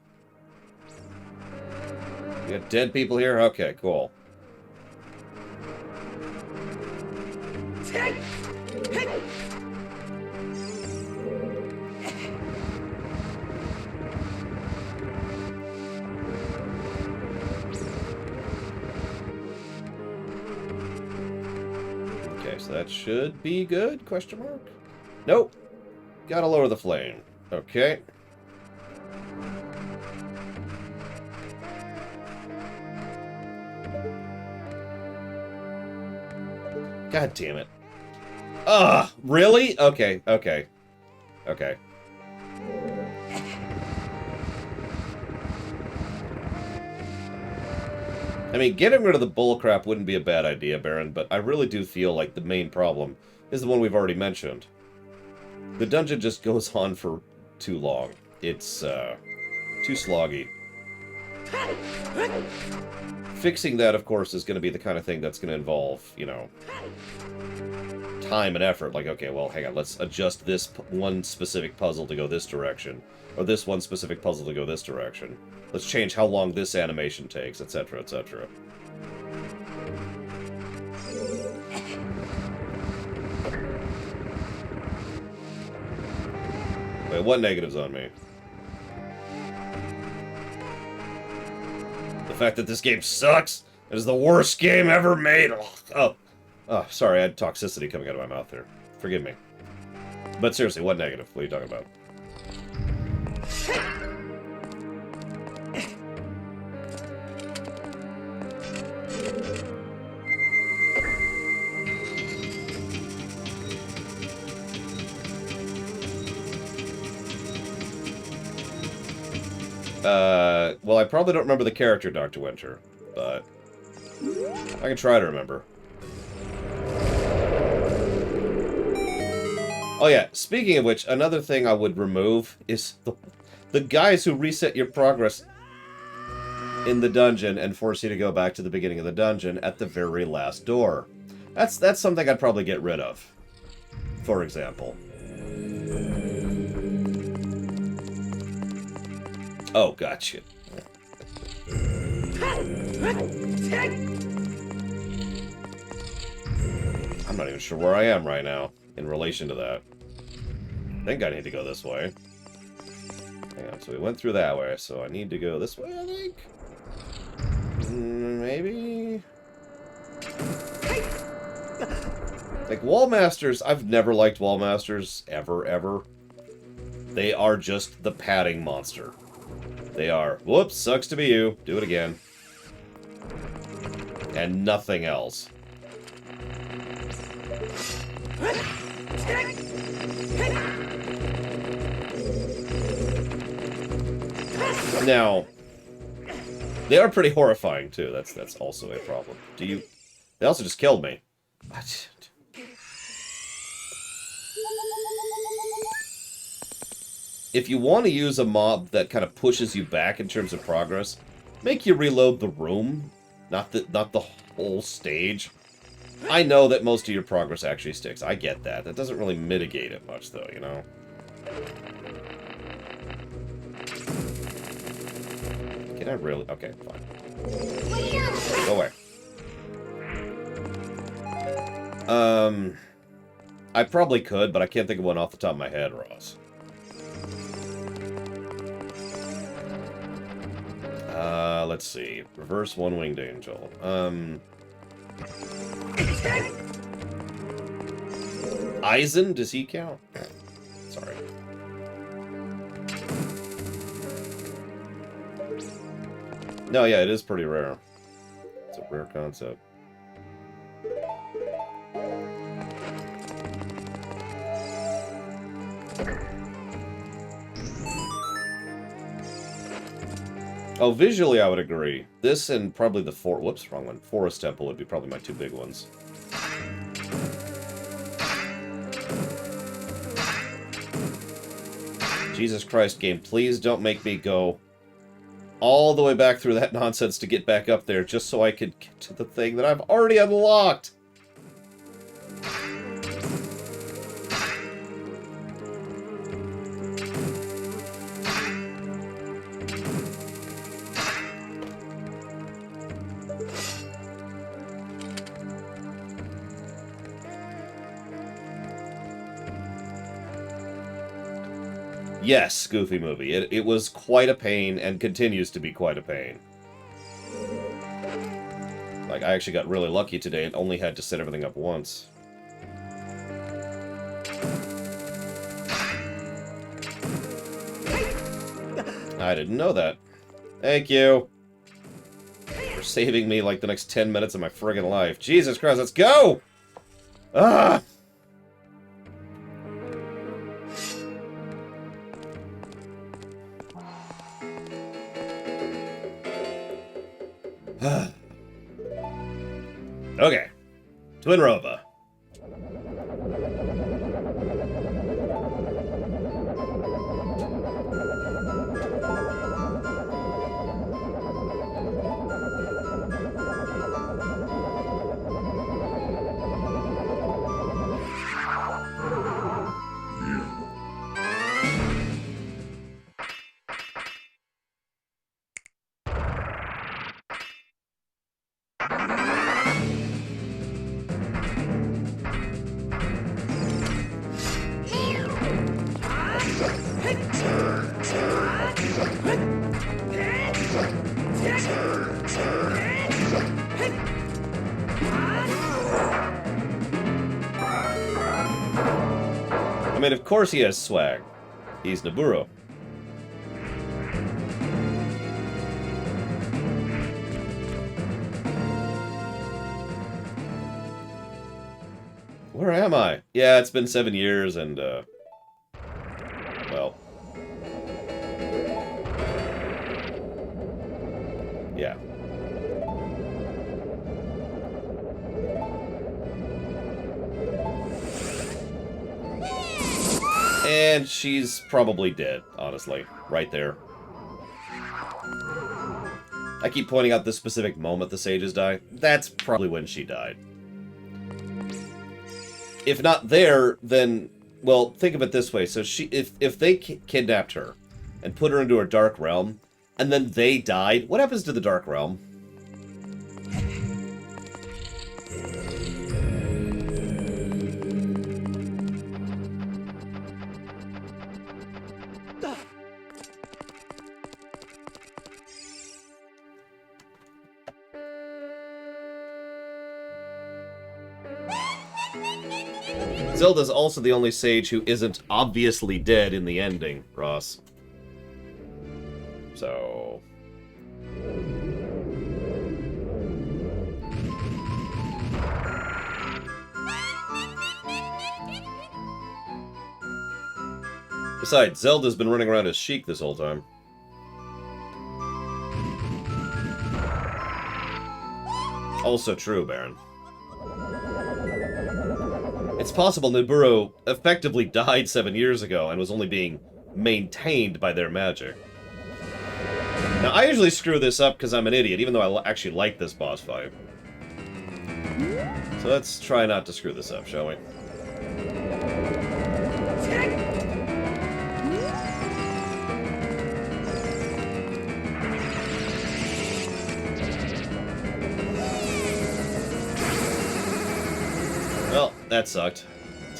You got dead people here? Okay, cool. Okay, so that should be good? Question mark? Nope. Gotta lower the flame. Okay. God damn it. Ugh! Really? Okay, okay. Okay. I mean, getting rid of the bullcrap wouldn't be a bad idea, Baron, but I really do feel like the main problem is the one we've already mentioned. The dungeon just goes on for too long. It's, too sloggy. Fixing that, of course, is going to be the kind of thing that's going to involve, you know, time and effort. Like, okay, well, hang on, let's adjust this one specific puzzle to go this direction, or this one specific puzzle to go this direction. Let's change how long this animation takes, etc., etc. Wait, what negatives on me? The fact that this game sucks. It is the worst game ever made. Oh, sorry, I had toxicity coming out of my mouth there. Forgive me. But seriously, what negative? What are you talking about? Well, I probably don't remember the character, Dr. Winter, but I can try to remember. Oh yeah, speaking of which, another thing I would remove is the guys who reset your progress in the dungeon and force you to go back to the beginning of the dungeon at the very last door. That's something I'd probably get rid of, for example. Oh, gotcha. I'm not even sure where I am right now in relation to that. I think I need to go this way. Hang on, so we went through that way, so I need to go this way, I think? Maybe? Like, Wall Masters, I've never liked Wall Masters, ever. They are just the padding monster. They are, whoops, sucks to be you, do it again. And nothing else. Now, they are pretty horrifying, too. That's also a problem. They also just killed me. If you want to use a mob that kind of pushes you back in terms of progress, make you reload the room, not the whole stage. I know that most of your progress actually sticks. I get that. That doesn't really mitigate it much, though, you know? Can I really? Okay, fine. Go away. I probably could, but I can't think of one off the top of my head, Ross. Let's see. Reverse one-winged angel. Eisen, does he count? Sorry. No, yeah, it is pretty rare. It's a rare concept. Oh, visually I would agree. This and probably the whoops, wrong one. Forest Temple would be probably my two big ones. Jesus Christ, game, please don't make me go all the way back through that nonsense to get back up there just so I could get to the thing that I've already unlocked. Yes, Goofy movie. It was quite a pain and continues to be quite a pain. Like, I actually got really lucky today and only had to set everything up once. I didn't know that. Thank you for saving me like the next 10 minutes of my friggin' life. Jesus Christ, let's go! Ah! Okay. Twinrova. I mean, of course he has swag. He's Naburo. Where am I? Yeah, it's been 7 years and, well. Yeah. And she's probably dead, honestly. Right there. I keep pointing out this specific moment the sages die. That's probably when she died. If not there, then... Well, think of it this way. So she, if they kidnapped her and put her into a dark realm, and then they died, what happens to the dark realm? Zelda's also the only sage who isn't obviously dead in the ending, Ross. So... Besides, Zelda's been running around as Sheik this whole time. Also true, Baron. It's possible Naburo effectively died 7 years ago and was only being maintained by their magic. Now, I usually screw this up because I'm an idiot, even though I actually like this boss fight. So let's try not to screw this up, shall we? that sucked.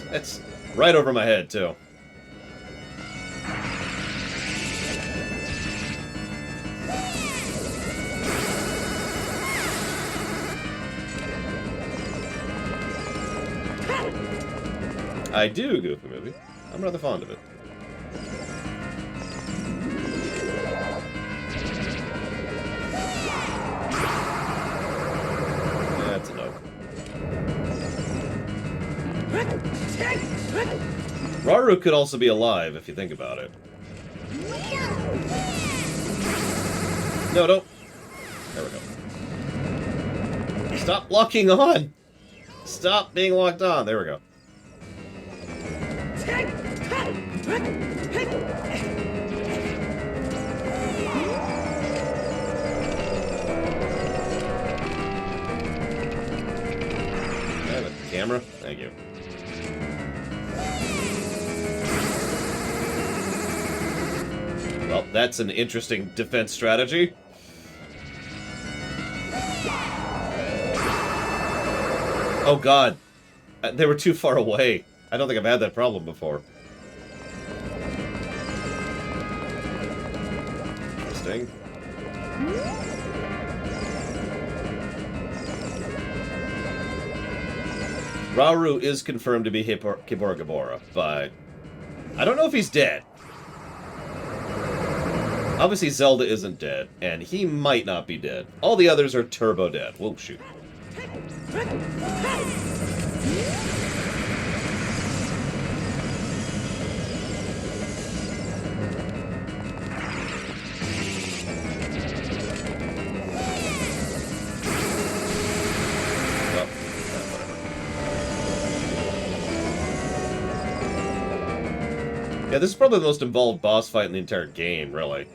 That's right over my head, too. I do, Goofy Movie. I'm rather fond of it. That's enough. Rauru could also be alive, if you think about it. No, don't. There we go. Stop locking on! Stop being locked on. There we go. Camera? Thank you. Well, that's an interesting defense strategy. Oh god. They were too far away. I don't think I've had that problem before. Interesting. Rauru is confirmed to be Kibora Gabora, but I don't know if he's dead. Obviously, Zelda isn't dead, and he might not be dead. All the others are turbo dead. Whoa, shoot. Yeah, this is probably the most involved boss fight in the entire game, really.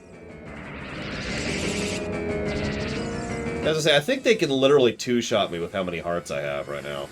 As I say, I think they can literally two-shot me with how many hearts I have right now.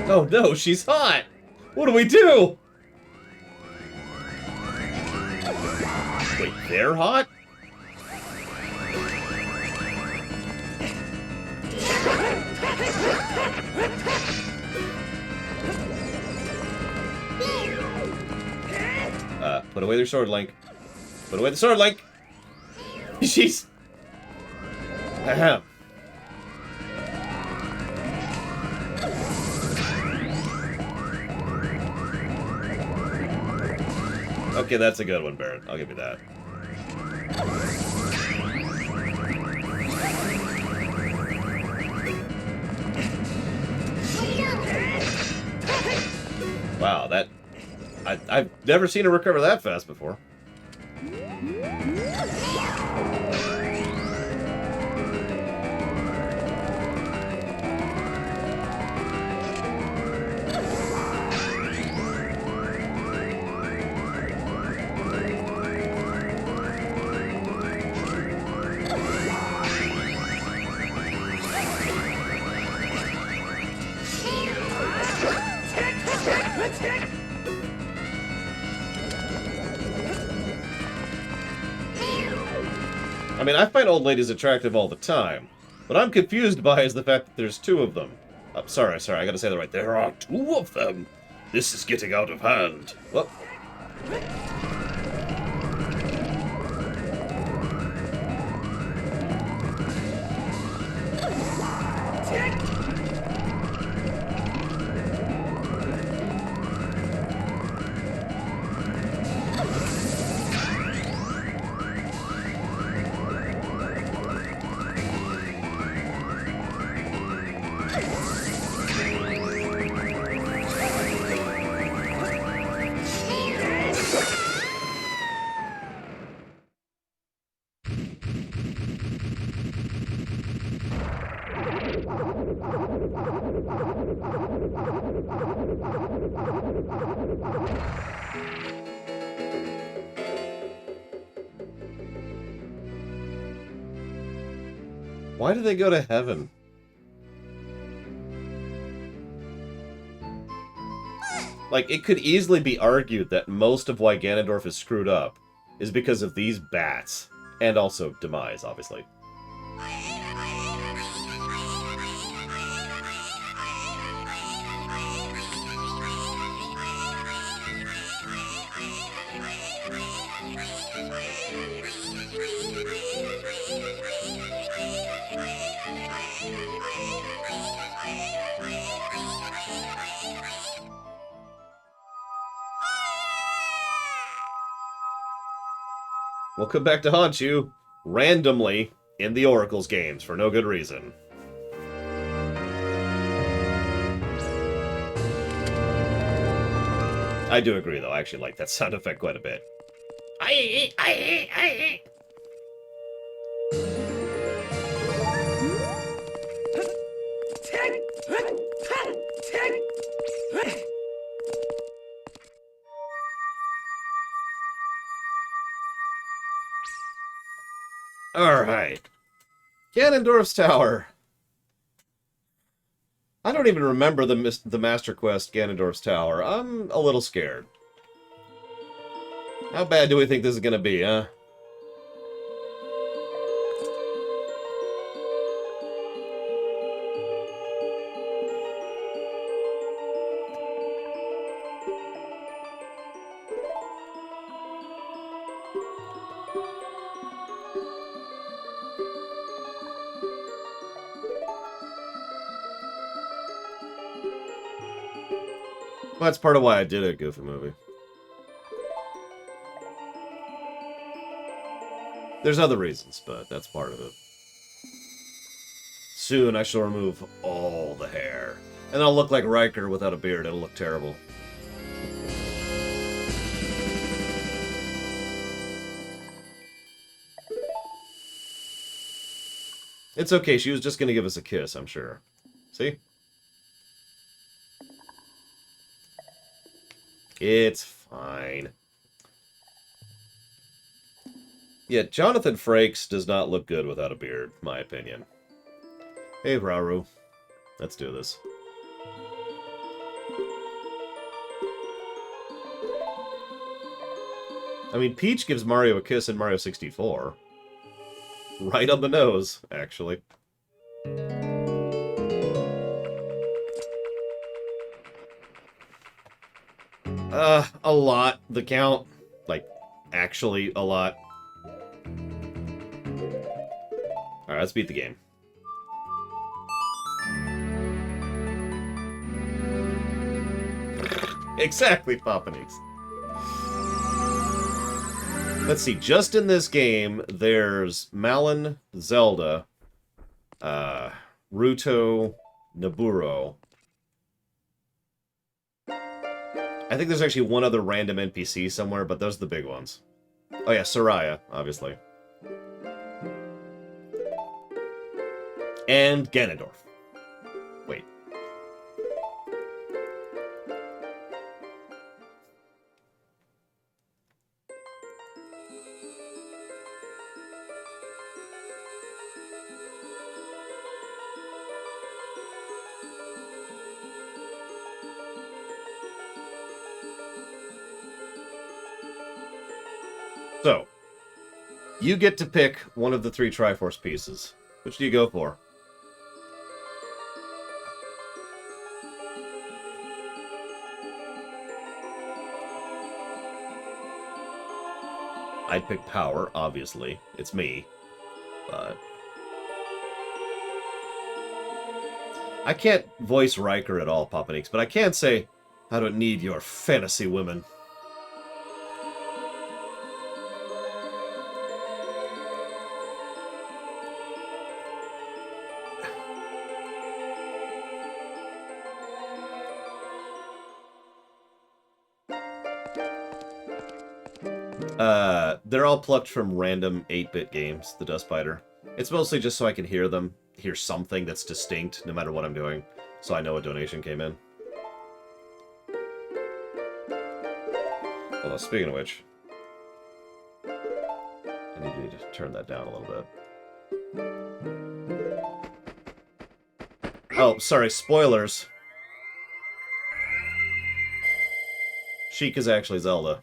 Oh no, she's hot! What do we do? Wait, they're hot? Put away their sword, Link. Put away the sword, Link! She's... Ahem. Okay, that's a good one, Baron. I'll give you that. Wow, that... I've never seen her recover that fast before. I mean, I find old ladies attractive all the time. What I'm confused by is the fact that there's two of them. Sorry, I gotta say that right. There are two of them! This is getting out of hand. Whoop. Why do they go to heaven? Like, it could easily be argued that most of why Ganondorf is screwed up is because of these bats. And also Demise, obviously. We'll come back to haunt you, randomly, in the Oracle's games, for no good reason. I do agree, though. I actually like that sound effect quite a bit. Alright. Ganondorf's Tower. I don't even remember the Master Quest Ganondorf's Tower. I'm a little scared. How bad do we think this is gonna be, huh? Well, that's part of why I did a Goofy movie. There's other reasons, but that's part of it. Soon I shall remove all the hair. And I'll look like Riker without a beard. It'll look terrible. It's okay, she was just gonna give us a kiss, I'm sure. See? It's fine. Yeah, Jonathan Frakes does not look good without a beard, my opinion. Hey, Rauru. Let's do this. I mean, Peach gives Mario a kiss in Mario 64. Right on the nose, actually. A lot. The count. Like, actually a lot. Alright, let's beat the game. Exactly, Papanix. Let's see, just in this game, there's Malon, Zelda, Ruto, Naburo. I think there's actually one other random NPC somewhere, but those are the big ones. Oh yeah, Soraya, obviously. And Ganondorf. Wait. So, you get to pick one of the 3 Triforce pieces. Which do you go for? I'd pick power, obviously. It's me. But I can't voice Riker at all, Papanix, but I can say, I don't need your fantasy women. They're all plucked from random 8-bit games, the Dust Spider. It's mostly just so I can hear them, hear something that's distinct, no matter what I'm doing. So I know a donation came in. Although, speaking of which, I need to turn that down a little bit. Oh, sorry, spoilers. Sheik is actually Zelda.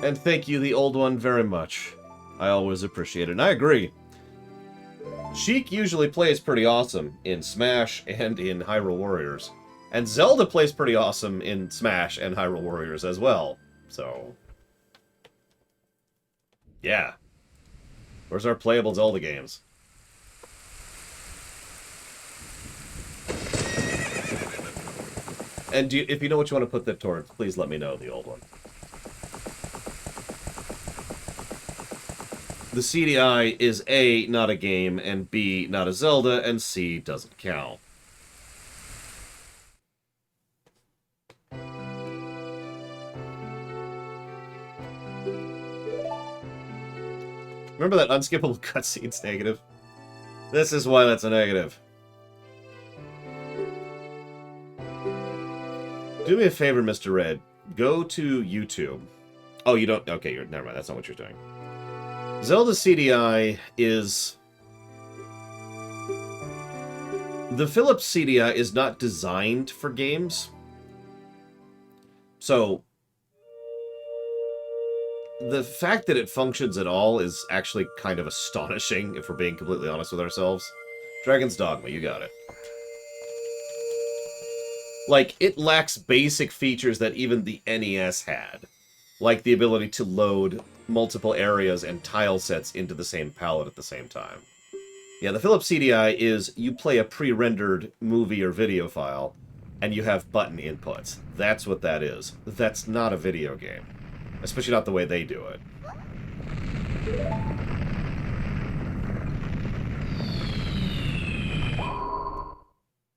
And thank you, the old one, very much. I always appreciate it, and I agree. Sheik usually plays pretty awesome in Smash and in Hyrule Warriors. And Zelda plays pretty awesome in Smash and Hyrule Warriors as well. So... yeah. Where's our playable Zelda games? And if you know what you want to put that towards, please let me know, the old one. The CDI is A, not a game, and B, not a Zelda, and C doesn't count. Remember that unskippable cutscene's negative? This is why that's a negative. Do me a favor, Mr. Red. Go to YouTube. Oh, you don't... okay, never mind. That's not what you're doing. Zelda CDI is... the Philips CDI is not designed for games. So, the fact that it functions at all is actually kind of astonishing, if we're being completely honest with ourselves. Dragon's Dogma, you got it. Like, it lacks basic features that even the NES had. Like the ability to load multiple areas and tile sets into the same palette at the same time. Yeah, the Philips CDI is you play a pre-rendered movie or video file, and you have button inputs. That's what that is. That's not a video game. Especially not the way they do it.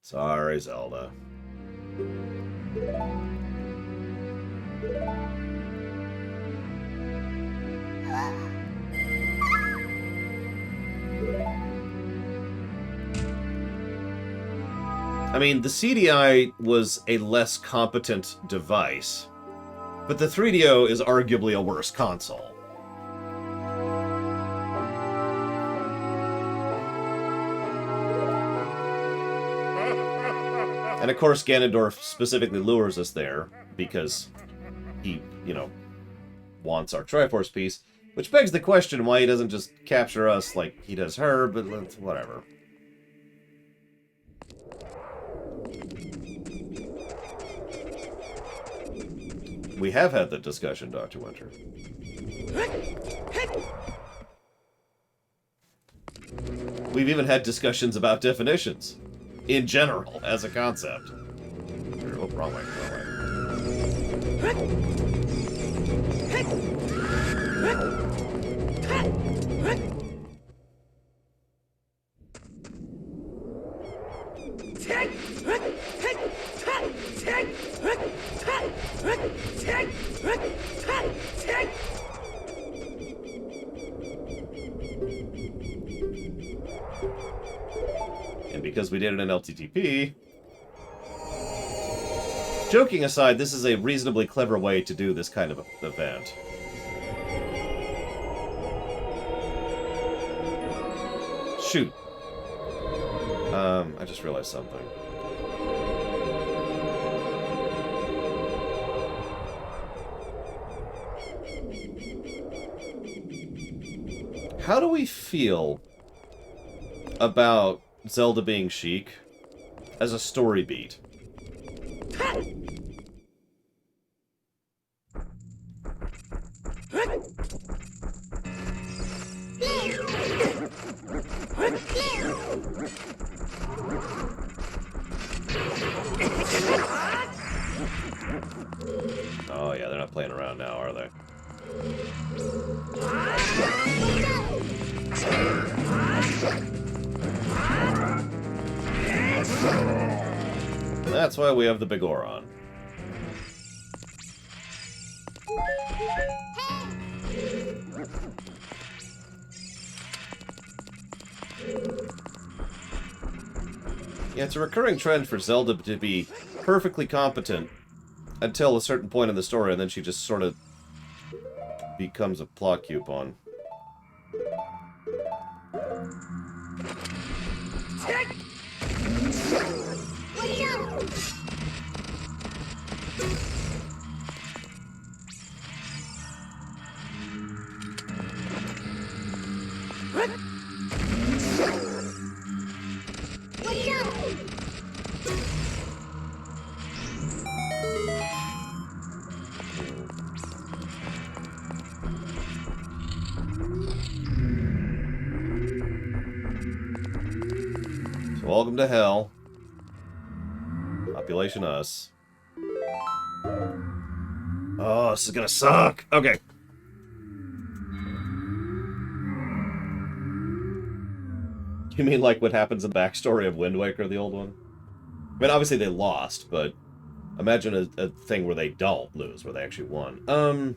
Sorry, Zelda. I mean, the CDI was a less competent device, but the 3DO is arguably a worse console. And of course, Ganondorf specifically lures us there because he, you know, wants our Triforce piece, which begs the question why he doesn't just capture us like he does her, but whatever. We have had that discussion, Dr. Winter. We've even had discussions about definitions. In general, as a concept. Oh, wrong way, wrong way. And because we did it in LTTP... joking aside, this is a reasonably clever way to do this kind of event. Shoot. I just realized something. How do we feel about Zelda being Sheik as a story beat? That's why we have the big ore on. Yeah, it's a recurring trend for Zelda to be perfectly competent until a certain point in the story, and then she just sort of becomes a plot coupon. Welcome to hell. Population us. Oh, this is gonna suck. Okay. You mean like what happens in the backstory of Wind Waker, the old one? I mean, obviously they lost, but imagine a thing where they don't lose, where they actually won.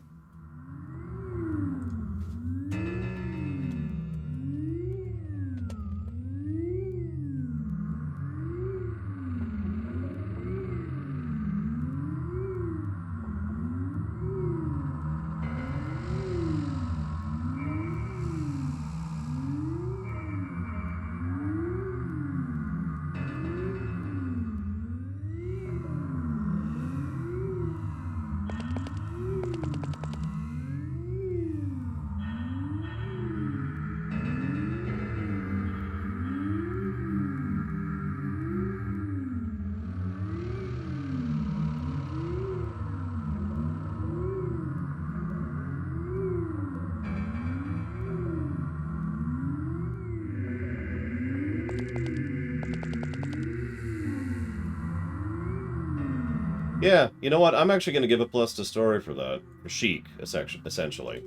Yeah, you know what? I'm actually going to give a plus to story for that. For Sheik, essentially.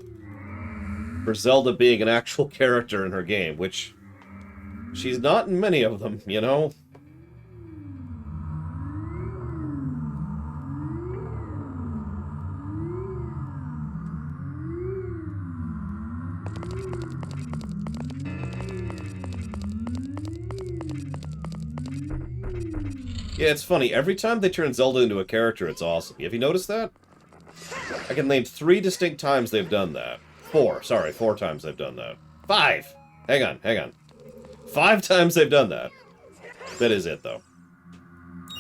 For Zelda being an actual character in her game, which she's not in many of them, you know? Yeah, it's funny. Every time they turn Zelda into a character, it's awesome. Have you noticed that? I can name 3 distinct times they've done that. 4 times they've done that. 5! Hang on. 5 times they've done that. That is it, though.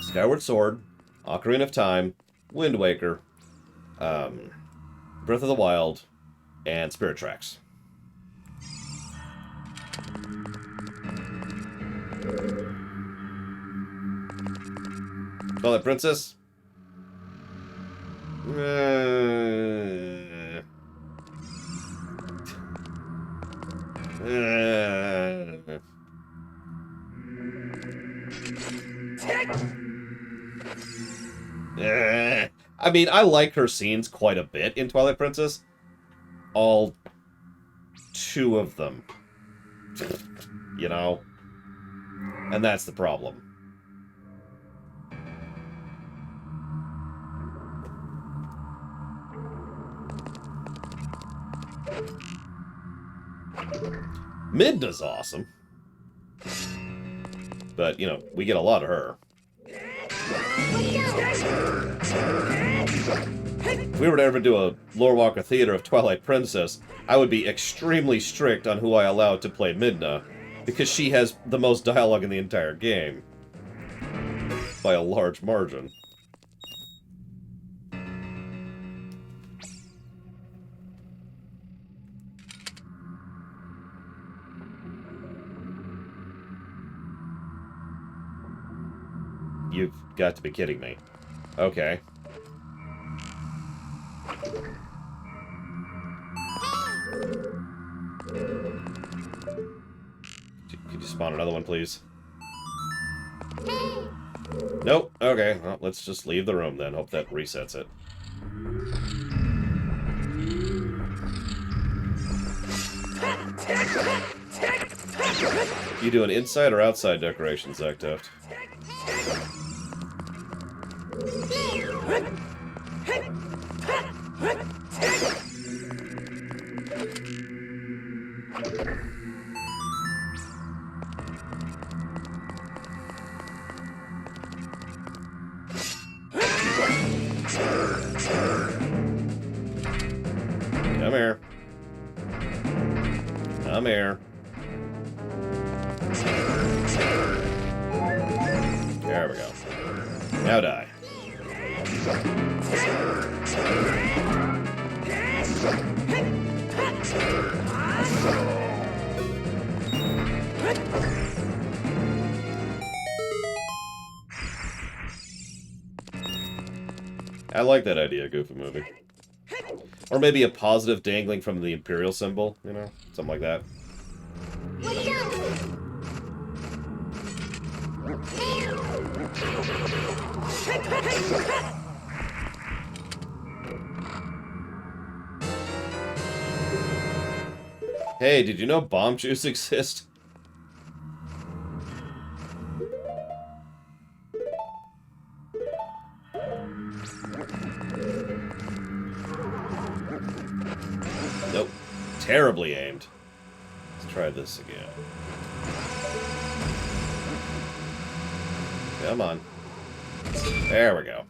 Skyward Sword, Ocarina of Time, Wind Waker, Breath of the Wild, and Spirit Tracks. Twilight Princess? I mean, I like her scenes quite a bit in Twilight Princess. All 2 of them. You know? And that's the problem. Midna's awesome. But, you know, we get a lot of her. If we were to ever do a Lore Walker Theater of Twilight Princess, I would be extremely strict on who I allow to play Midna, because she has the most dialogue in the entire game. By a large margin. You've got to be kidding me. Okay. Could you spawn another one, please? Nope. Okay. Well, let's just leave the room then. Hope that resets it. You do an inside or outside decoration, Zektuft? Come here. Come here. There we go. Now die. I like that idea, Goofy Movie. Or maybe a positive dangling from the Imperial symbol, you know? Something like that. Hey, did you know bomb juice exists? Nope. Terribly aimed. Let's try this again. Come on. There we go.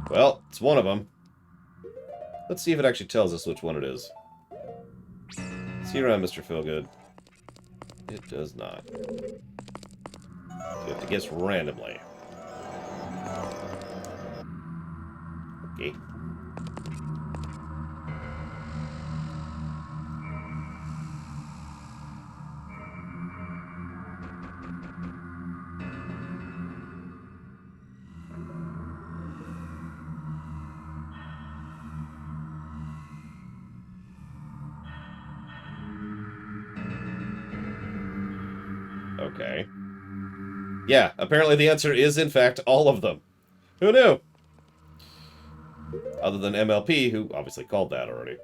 Well, it's one of them. Let's see if it actually tells us which one it is. See you around, Mr. Feelgood. It does not. So you have to guess randomly. Okay. Okay. Yeah, apparently the answer is, in fact, all of them. Who knew? Other than MLP, who obviously called that already.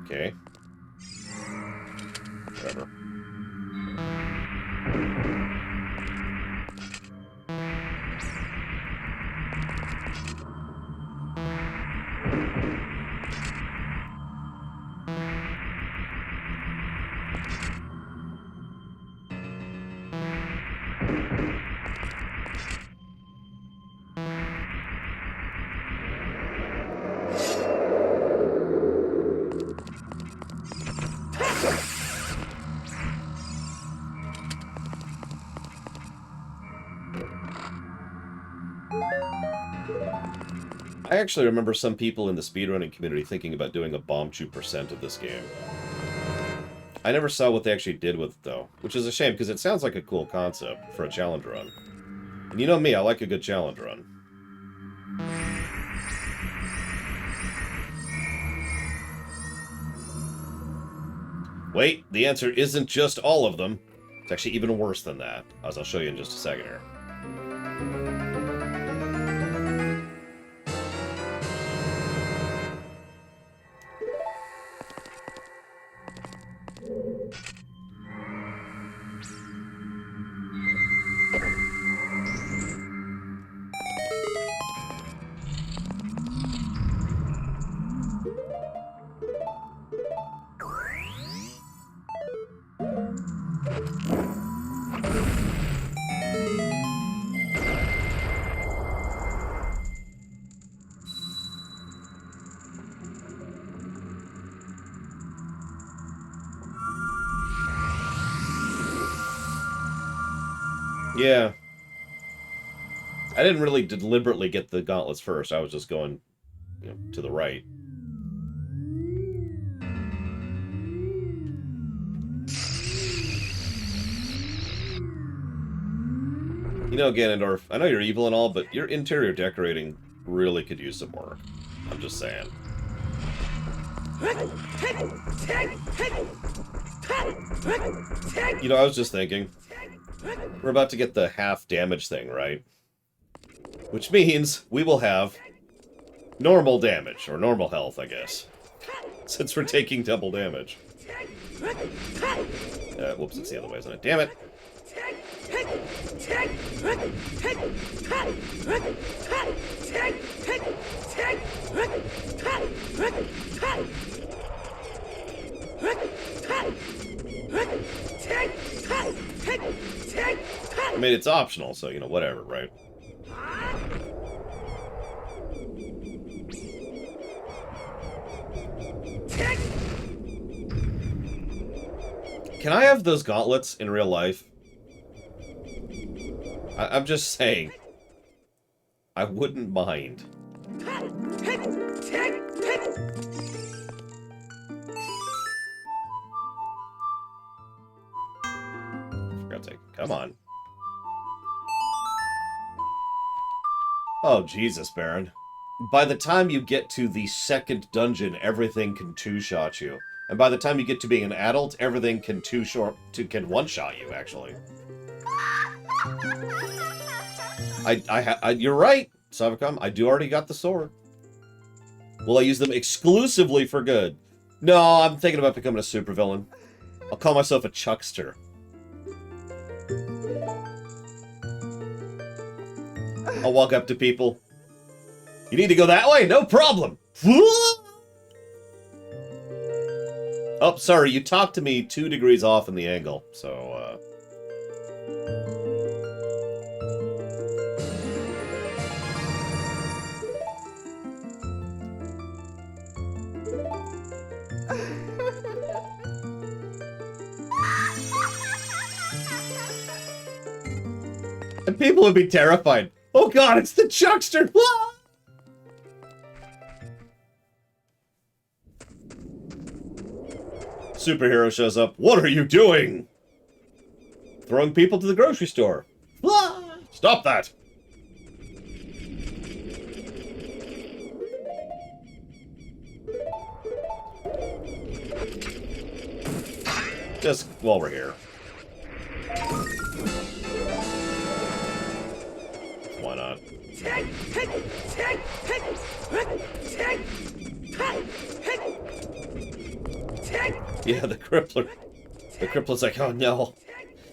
Okay. Whatever. I actually remember some people in the speedrunning community thinking about doing a bomb chew percent of this game. I never saw what they actually did with it, though, which is a shame, because it sounds like a cool concept for a challenge run. And you know me, I like a good challenge run. Wait, the answer isn't just all of them. It's actually even worse than that, as I'll show you in just a second here. Yeah. I didn't really deliberately get the gauntlets first. I was just going, to the right. You know, Ganondorf, I know you're evil and all, but your interior decorating really could use some work. I'm just saying. You know, I was just thinking, we're about to get the half damage thing, right? Which means we will have normal damage, or normal health, I guess. Since we're taking double damage. Whoops, it's the other way, isn't it? Damn it! I mean, it's optional, so, you know, whatever, right? Can I have those gauntlets in real life? I'm just saying. I wouldn't mind. For God's sake, come on. Oh, Jesus, Baron. By the time you get to the second dungeon, everything can two-shot you. And by the time you get to being an adult, everything can can one-shot you, actually. You're right, Savacom. I do already got the sword. Will I use them exclusively for good? No, I'm thinking about becoming a supervillain. I'll call myself a Chuckster. I'll walk up to people. You need to go that way? No problem. Oh, sorry, you talked to me 2 degrees off in the angle, so, And people would be terrified. Oh god, it's the Chuckster! Superhero shows up. What are you doing? Throwing people to the grocery store. Stop that! Just while we're here. Why not? Yeah, the crippler. The crippler's like, oh no,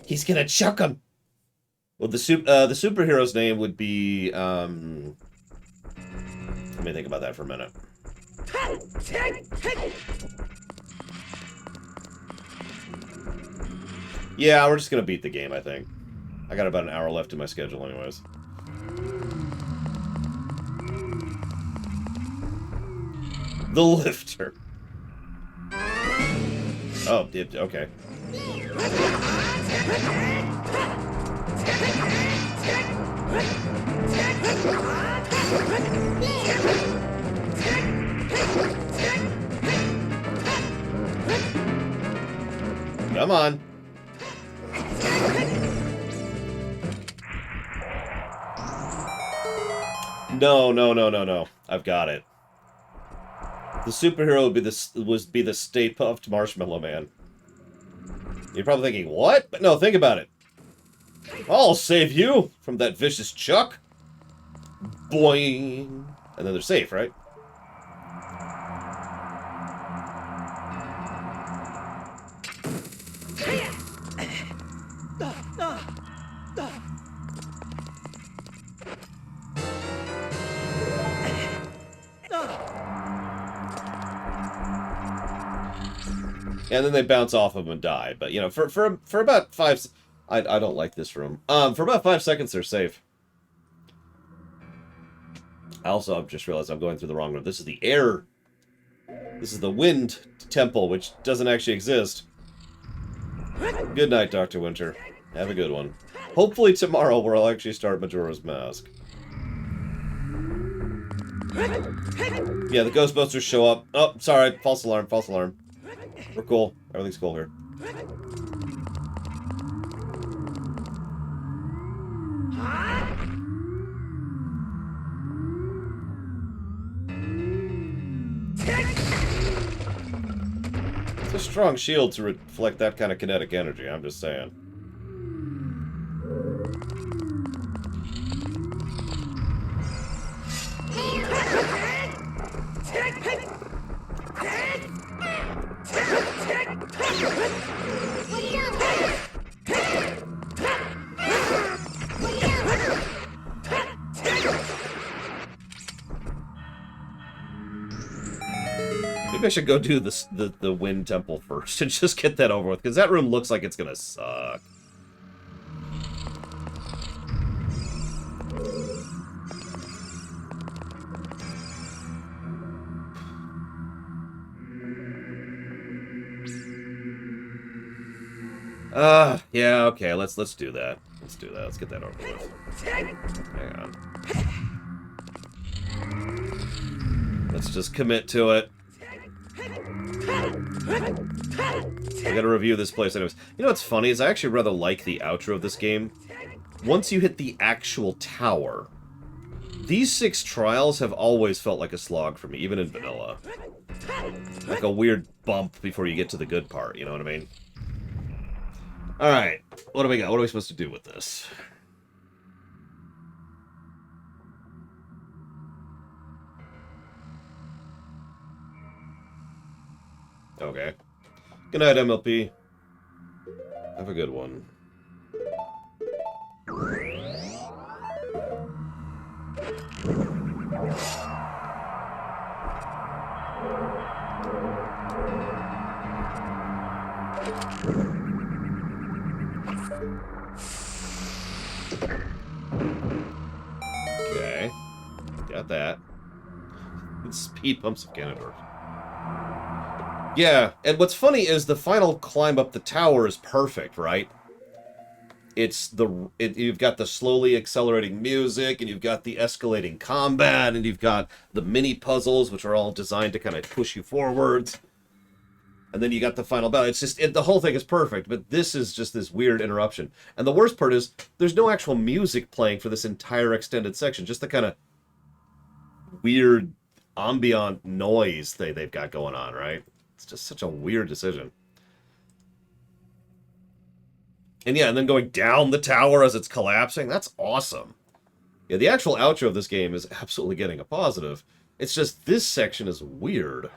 he's gonna chuck him. Well, the superhero's name would be. Let me think about that for a minute. Yeah, we're just gonna beat the game, I think. I got about an hour left in my schedule, anyways. The lifter. Oh, okay. Come on. No. I've got it. The superhero would be the Stay Puft Marshmallow Man. You're probably thinking, what? But no, think about it. I'll save you from that vicious Chuck. Boing. And then they're safe, right? And then they bounce off of him and die. But, you know, for about 5... I don't like this room. For about 5 seconds, they're safe. Also, I've just realized I'm going through the wrong room. This is the air... This is the wind temple, which doesn't actually exist. Good night, Dr. Winter. Have a good one. Hopefully tomorrow we'll actually start Majora's Mask. Yeah, the Ghostbusters show up. Oh, sorry. False alarm, false alarm. We're cool. Everything's cool here. It's a strong shield to reflect that kind of kinetic energy, I'm just saying. Maybe I should go do the Wind Temple first and just get that over with, because that room looks like it's gonna suck. Yeah, okay, let's do that. Let's do that. Let's get that over with. Hang on. Let's just commit to it. I gotta review this place anyways. You know what's funny is I actually rather like the outro of this game. Once you hit the actual tower, these 6 trials have always felt like a slog for me, even in vanilla. Like a weird bump before you get to the good part, you know what I mean? Alright, what do we got? What are we supposed to do with this? Okay. Good night, MLP. Have a good one. Okay. Got that. Speed bumps of Ganondorf. Yeah, and what's funny is the final climb up the tower is perfect, right? You've got the slowly accelerating music, and you've got the escalating combat, and you've got the mini puzzles, which are all designed to kind of push you forwards. And then you got the final battle. It's just, the whole thing is perfect, but this is just this weird interruption. And the worst part is, there's no actual music playing for this entire extended section, just the kind of weird ambient noise they've got going on, right? It's just such a weird decision. And yeah, and then going down the tower as it's collapsing, that's awesome. Yeah, the actual outro of this game is absolutely getting a positive. It's just this section is weird.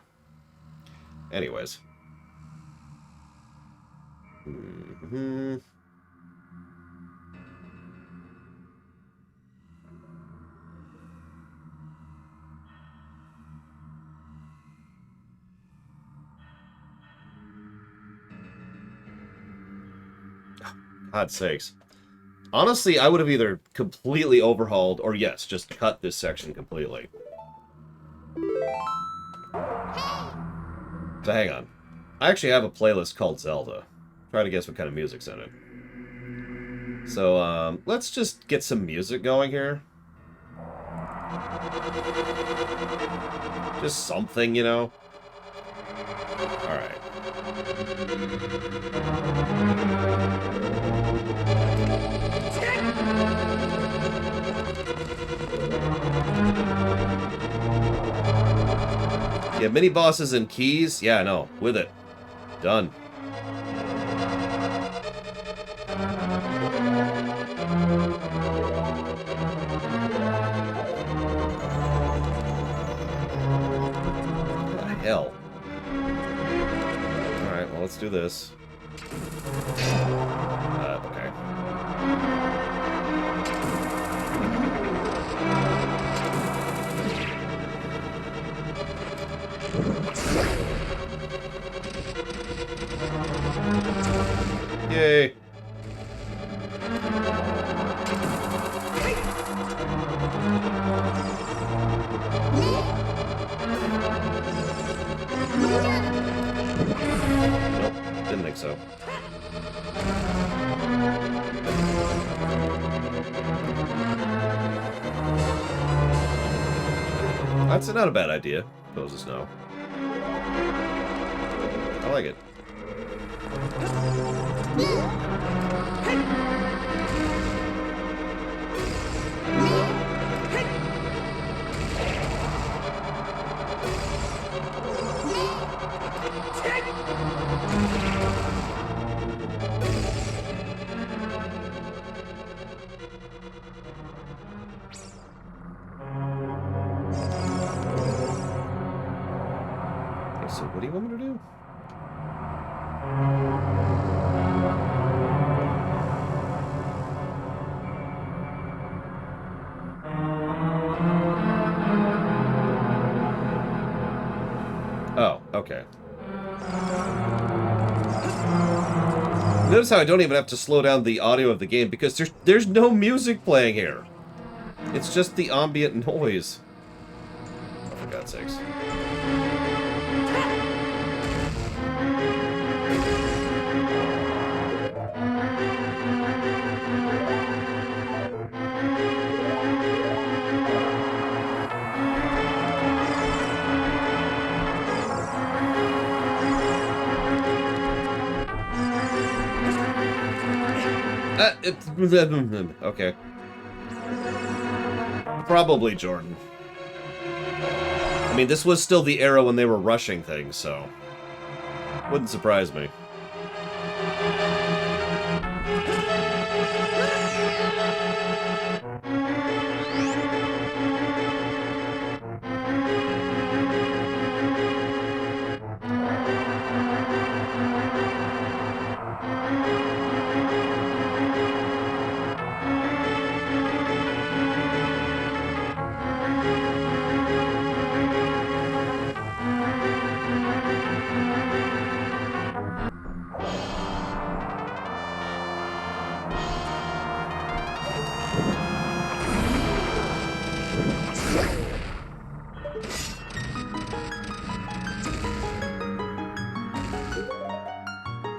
Anyways. God's sakes. Honestly, I would have either completely overhauled or, yes, just cut this section completely. So hang on. I actually have a playlist called Zelda. Try to guess what kind of music's in it. So, let's just get some music going here. Just something, you know? Alright. Yeah, mini bosses and keys? Yeah, no, with it. Done. What the hell? Alright, well, let's do this. Okay. Yay. Nope, didn't think so. That's not a bad idea. Pose the snow. I like it. So what do you want me to do? Oh, okay. Notice how I don't even have to slow down the audio of the game because there's no music playing here. It's just the ambient noise. Oh, for God's sakes. Okay. Probably Jordan. I mean, this was still the era when they were rushing things, so... wouldn't surprise me.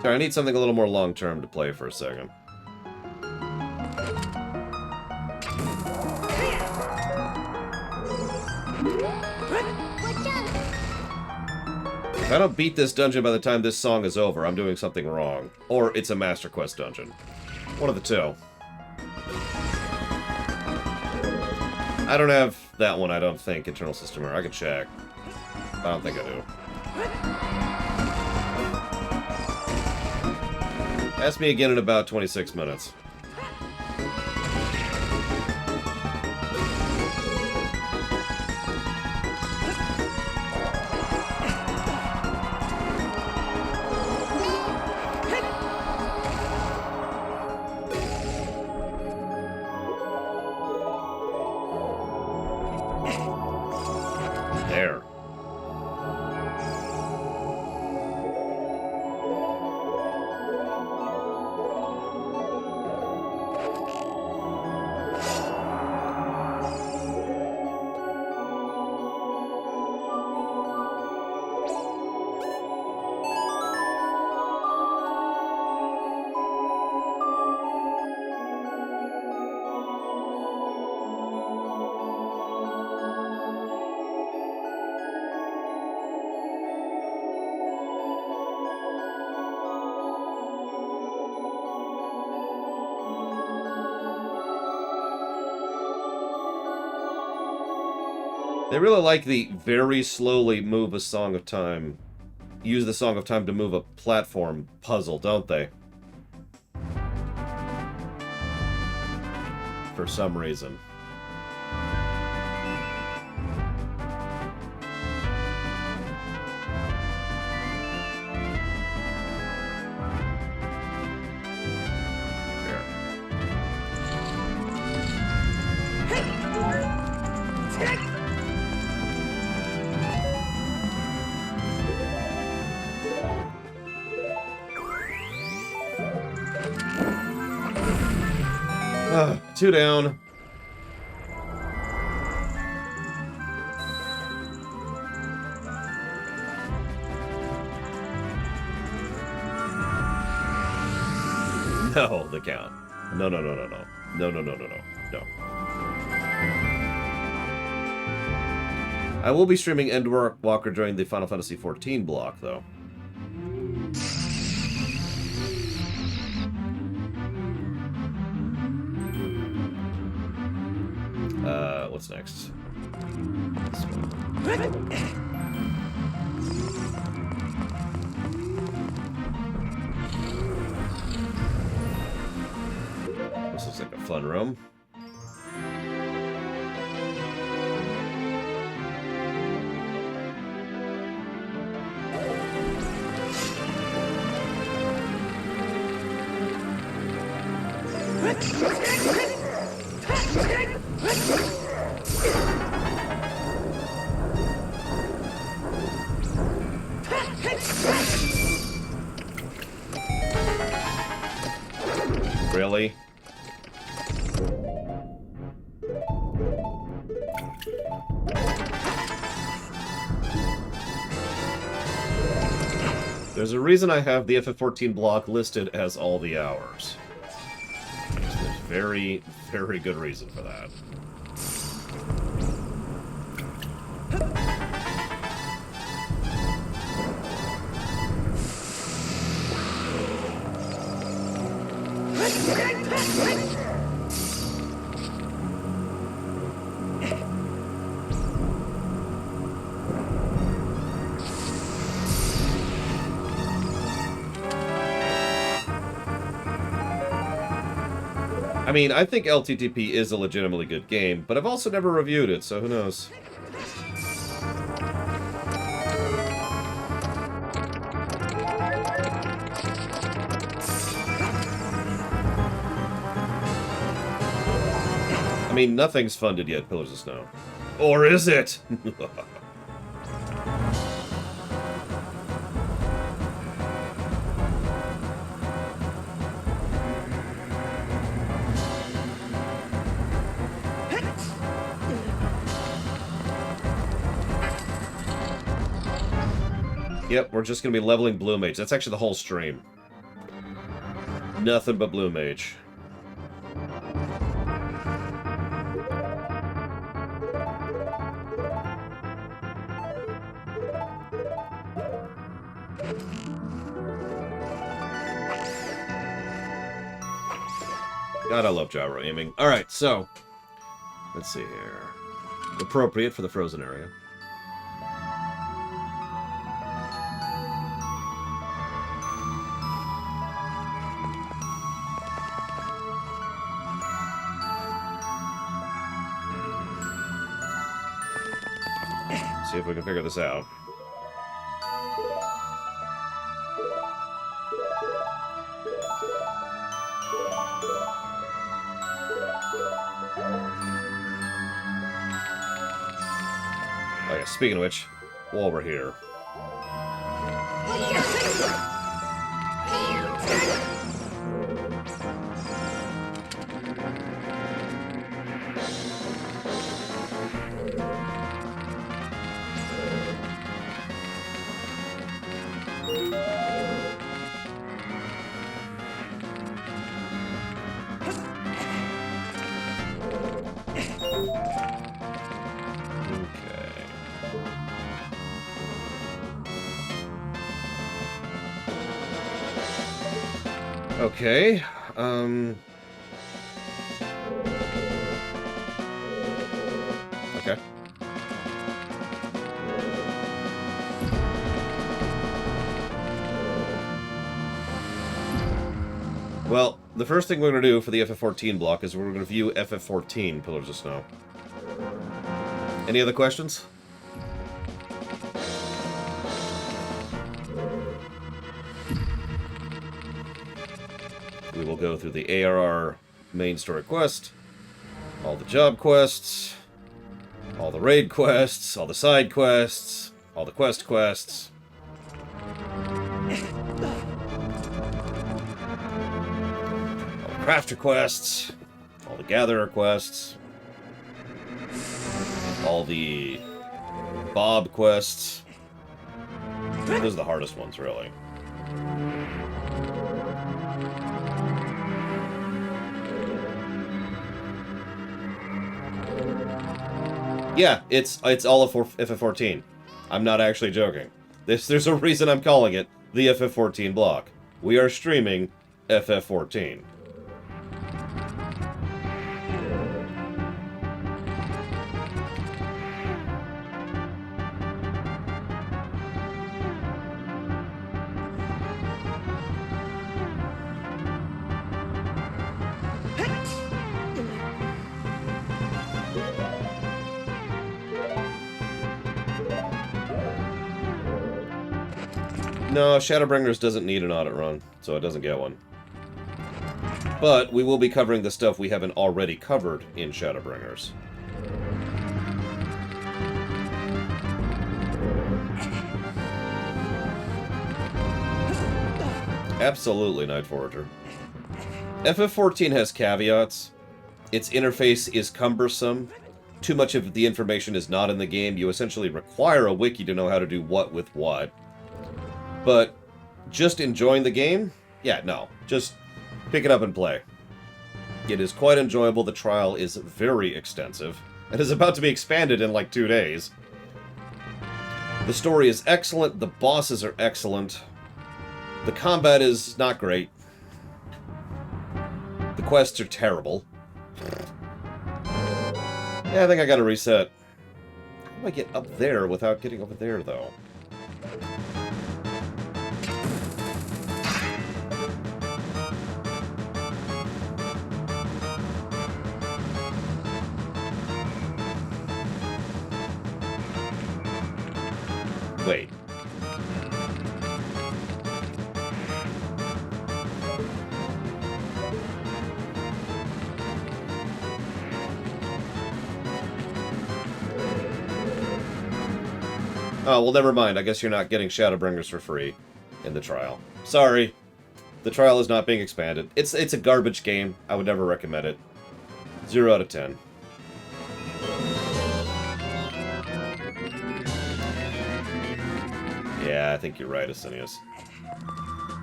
Sorry, I need something a little more long-term to play for a second. If I don't beat this dungeon by the time this song is over, I'm doing something wrong. Or it's a Master Quest dungeon. One of the two. I don't have that one, I don't think, Internal System Error. I can check. I don't think I do. Ask me again in about 26 minutes. There. They really like the very slowly move a Song of Time. Use the Song of Time to move a platform puzzle, don't they? For some reason. Two down. No, the count. No. I will be streaming Endwalker during the Final Fantasy XIV block, though. What's next? This one. This looks like a fun room. Really? There's a reason I have the FF14 block listed as all the hours. There's a very, very good reason for that. I mean, I think LTTP is a legitimately good game, but I've also never reviewed it, so who knows? I mean, nothing's funded yet, Pillars of Snow. Or is it? Yep, we're just gonna be leveling Blue Mage. That's actually the whole stream. Nothing but Blue Mage. God, I love gyro aiming. Alright, so... let's see here. Appropriate for the frozen area. See if we can figure this out. Oh yeah, speaking of which, while we're here. Okay, okay. Well, the first thing we're going to do for the FF14 block is we're going to view FF14 Pillars of Snow. Any other questions? We will go through the ARR main story quest, all the job quests, all the raid quests, all the side quests, all the quest quests. All the crafter quests, all the gatherer quests, all the Bob quests. Those are the hardest ones, really. Yeah, it's all of FF14. I'm not actually joking. There's a reason I'm calling it the FF14 block. We are streaming FF14. No, Shadowbringers doesn't need an audit run, so it doesn't get one. But we will be covering the stuff we haven't already covered in Shadowbringers. Absolutely, Night Forager. FF14 has caveats. Its interface is cumbersome. Too much of the information is not in the game. You essentially require a wiki to know how to do what with what. But just enjoying the game? Yeah, no. Just pick it up and play. It is quite enjoyable. The trial is very extensive. It is about to be expanded in like 2 days. The story is excellent. The bosses are excellent. The combat is not great. The quests are terrible. Yeah, I think I gotta reset. How do I get up there without getting over there, though? Wait. Oh, well, never mind. I guess you're not getting Shadowbringers for free in the trial. Sorry. The trial is not being expanded. It's a garbage game. I would never recommend it. 0 out of 10. Yeah, I think you're right, Asinius.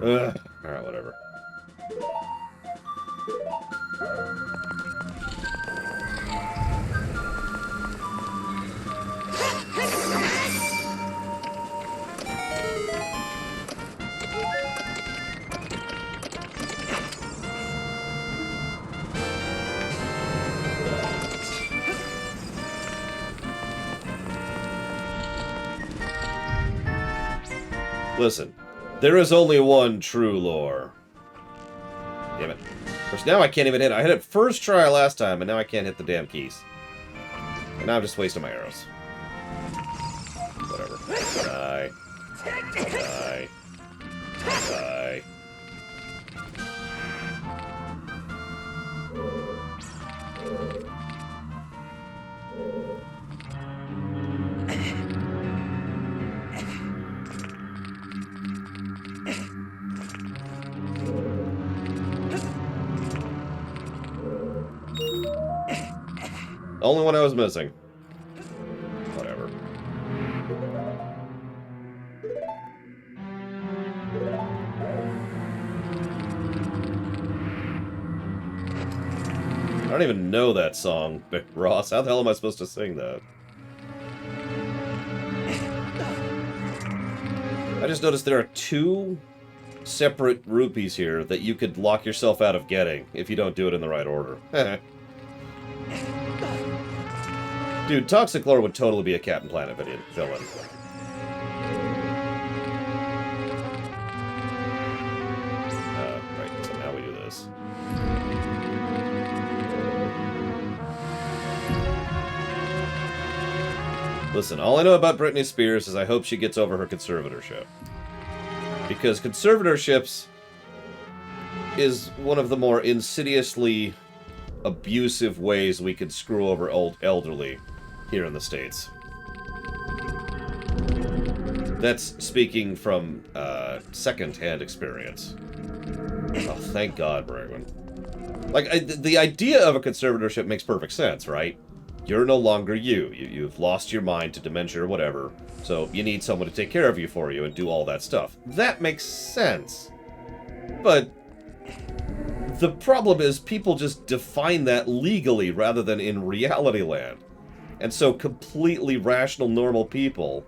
Alright, whatever. Listen, there is only one true lore. Damn it. Of course, now I can't even hit it. I hit it first try last time, and now I can't hit the damn keys. And now I'm just wasting my arrows. Whatever. Die. Die. Die. Only one I was missing. Whatever. I don't even know that song, Ross. How the hell am I supposed to sing that? I just noticed there are 2 separate rupees here that you could lock yourself out of getting if you don't do it in the right order. Dude, Toxic Lore would totally be a Captain Planet villain. Right, so now we do this. Listen, all I know about Britney Spears is I hope she gets over her conservatorship. Because conservatorships is one of the more insidiously abusive ways we could screw over old elderly here in the States. That's speaking from second-hand experience. Oh, thank God, Bregman. Like, the idea of a conservatorship makes perfect sense, right? You're no longer you. You've lost your mind to dementia or whatever, so you need someone to take care of you for you and do all that stuff. That makes sense. But the problem is people just define that legally rather than in reality land. And so completely rational, normal people,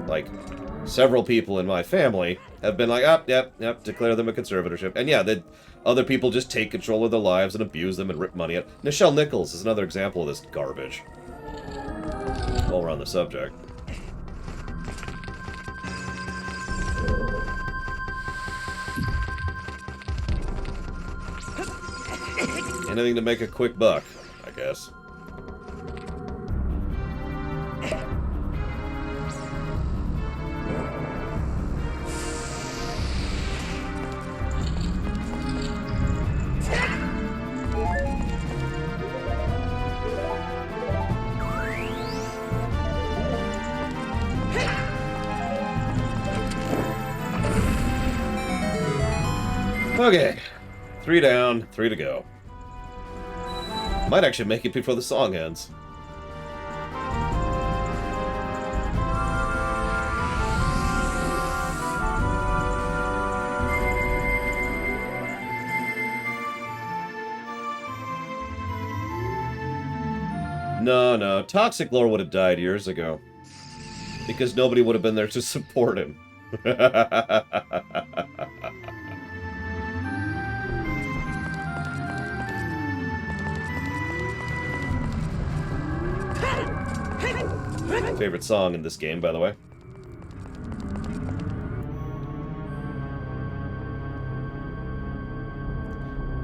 like several people in my family, have been like, oh, yep, declare them a conservatorship. And yeah, other people just take control of their lives and abuse them and rip money out. Nichelle Nichols is another example of this garbage. While we're on the subject. Anything to make a quick buck, I guess. Okay. 3 down, 3 to go. Might actually make it before the song ends. No. Toxic Lore would have died years ago. Because nobody would have been there to support him. Favorite song in this game, by the way.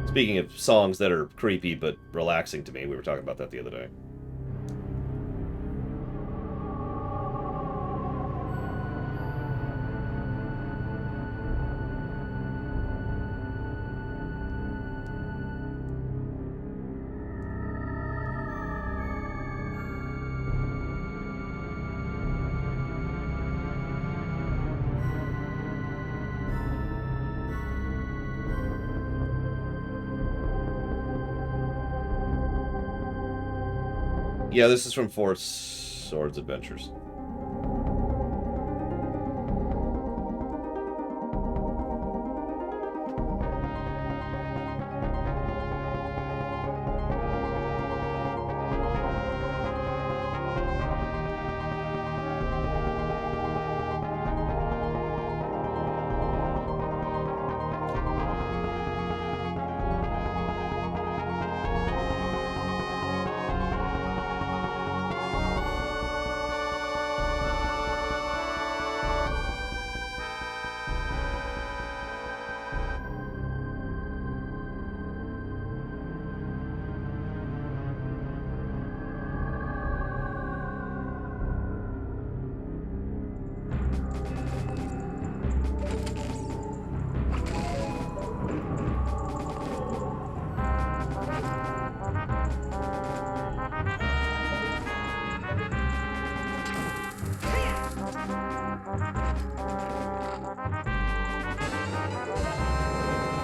Speaking of songs that are creepy but relaxing to me, we were talking about that the other day. Yeah, this is from Four Swords Adventures.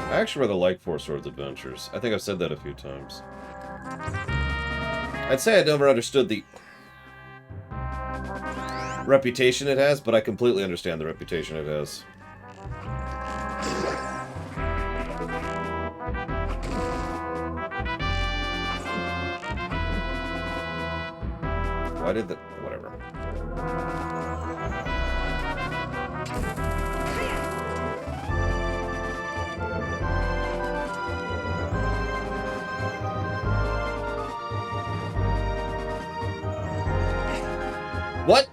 I actually rather like Four Swords Adventures. I think I've said that a few times. I'd say I never understood the reputation it has, but I completely understand the reputation it has. Why did that? Whatever. What?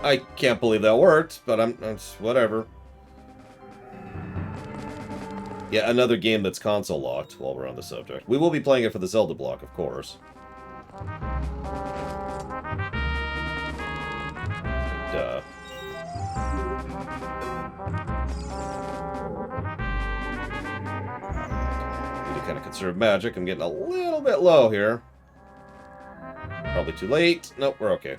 I can't believe that worked, but it's whatever. Yeah, another game that's console locked while we're on the subject. We will be playing it for the Zelda block, of course. Duh. Need to kind of conserve magic. I'm getting a little bit low here. Probably too late. Nope, we're okay.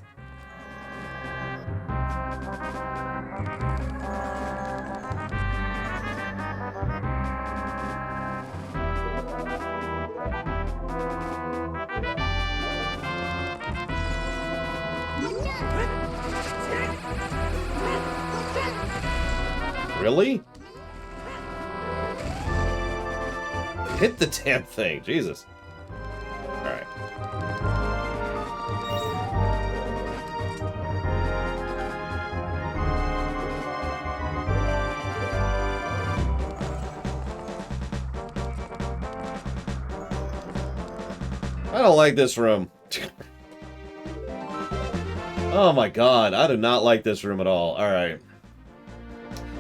Really? Hit the damn thing, Jesus. Alright. I don't like this room. Oh my god, I do not like this room at all. Alright.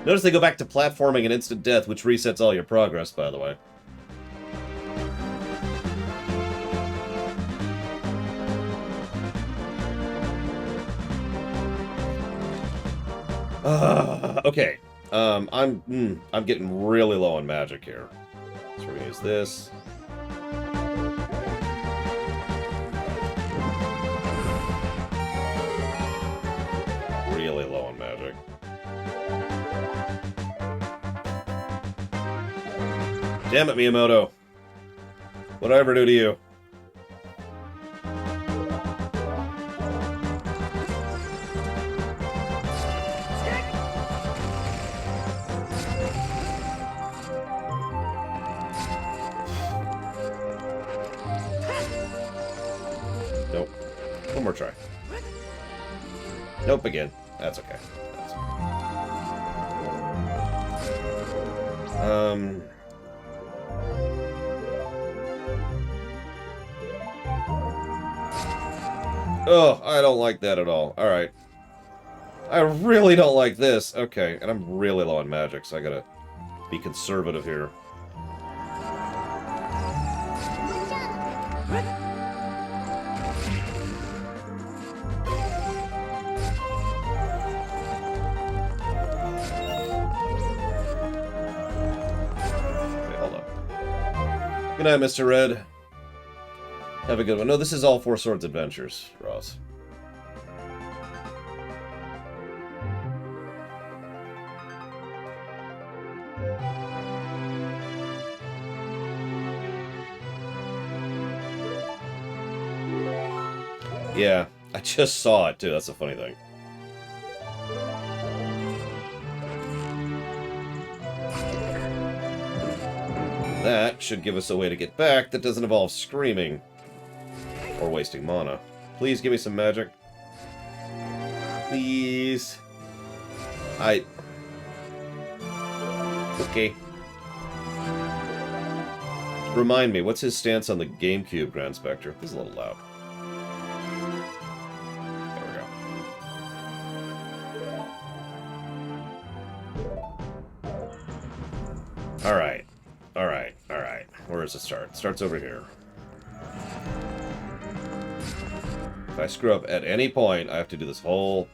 Notice they go back to platforming and instant death, which resets all your progress, by the way. Okay. I'm getting really low on magic here. So we're gonna use this. Really low on magic. Damn it, Miyamoto. What did I ever do to you? Nope. One more try. Nope again. That's okay. That's okay. Oh, I don't like that at all. Alright. I really don't like this. Okay, and I'm really low on magic, so I gotta be conservative here. Wait, hold up. Good night, Mr. Red. Have a good one. No, this is all Four Swords Adventures, Ross. Yeah, I just saw it too. That's a funny thing. That should give us a way to get back that doesn't involve screaming. Or wasting mana. Please give me some magic. Please. Okay. Remind me, what's his stance on the GameCube, Grand Spectre? This is a little loud. There we go. Alright. Alright. Alright. Where does it start? It starts over here. If I screw up at any point, I have to do this whole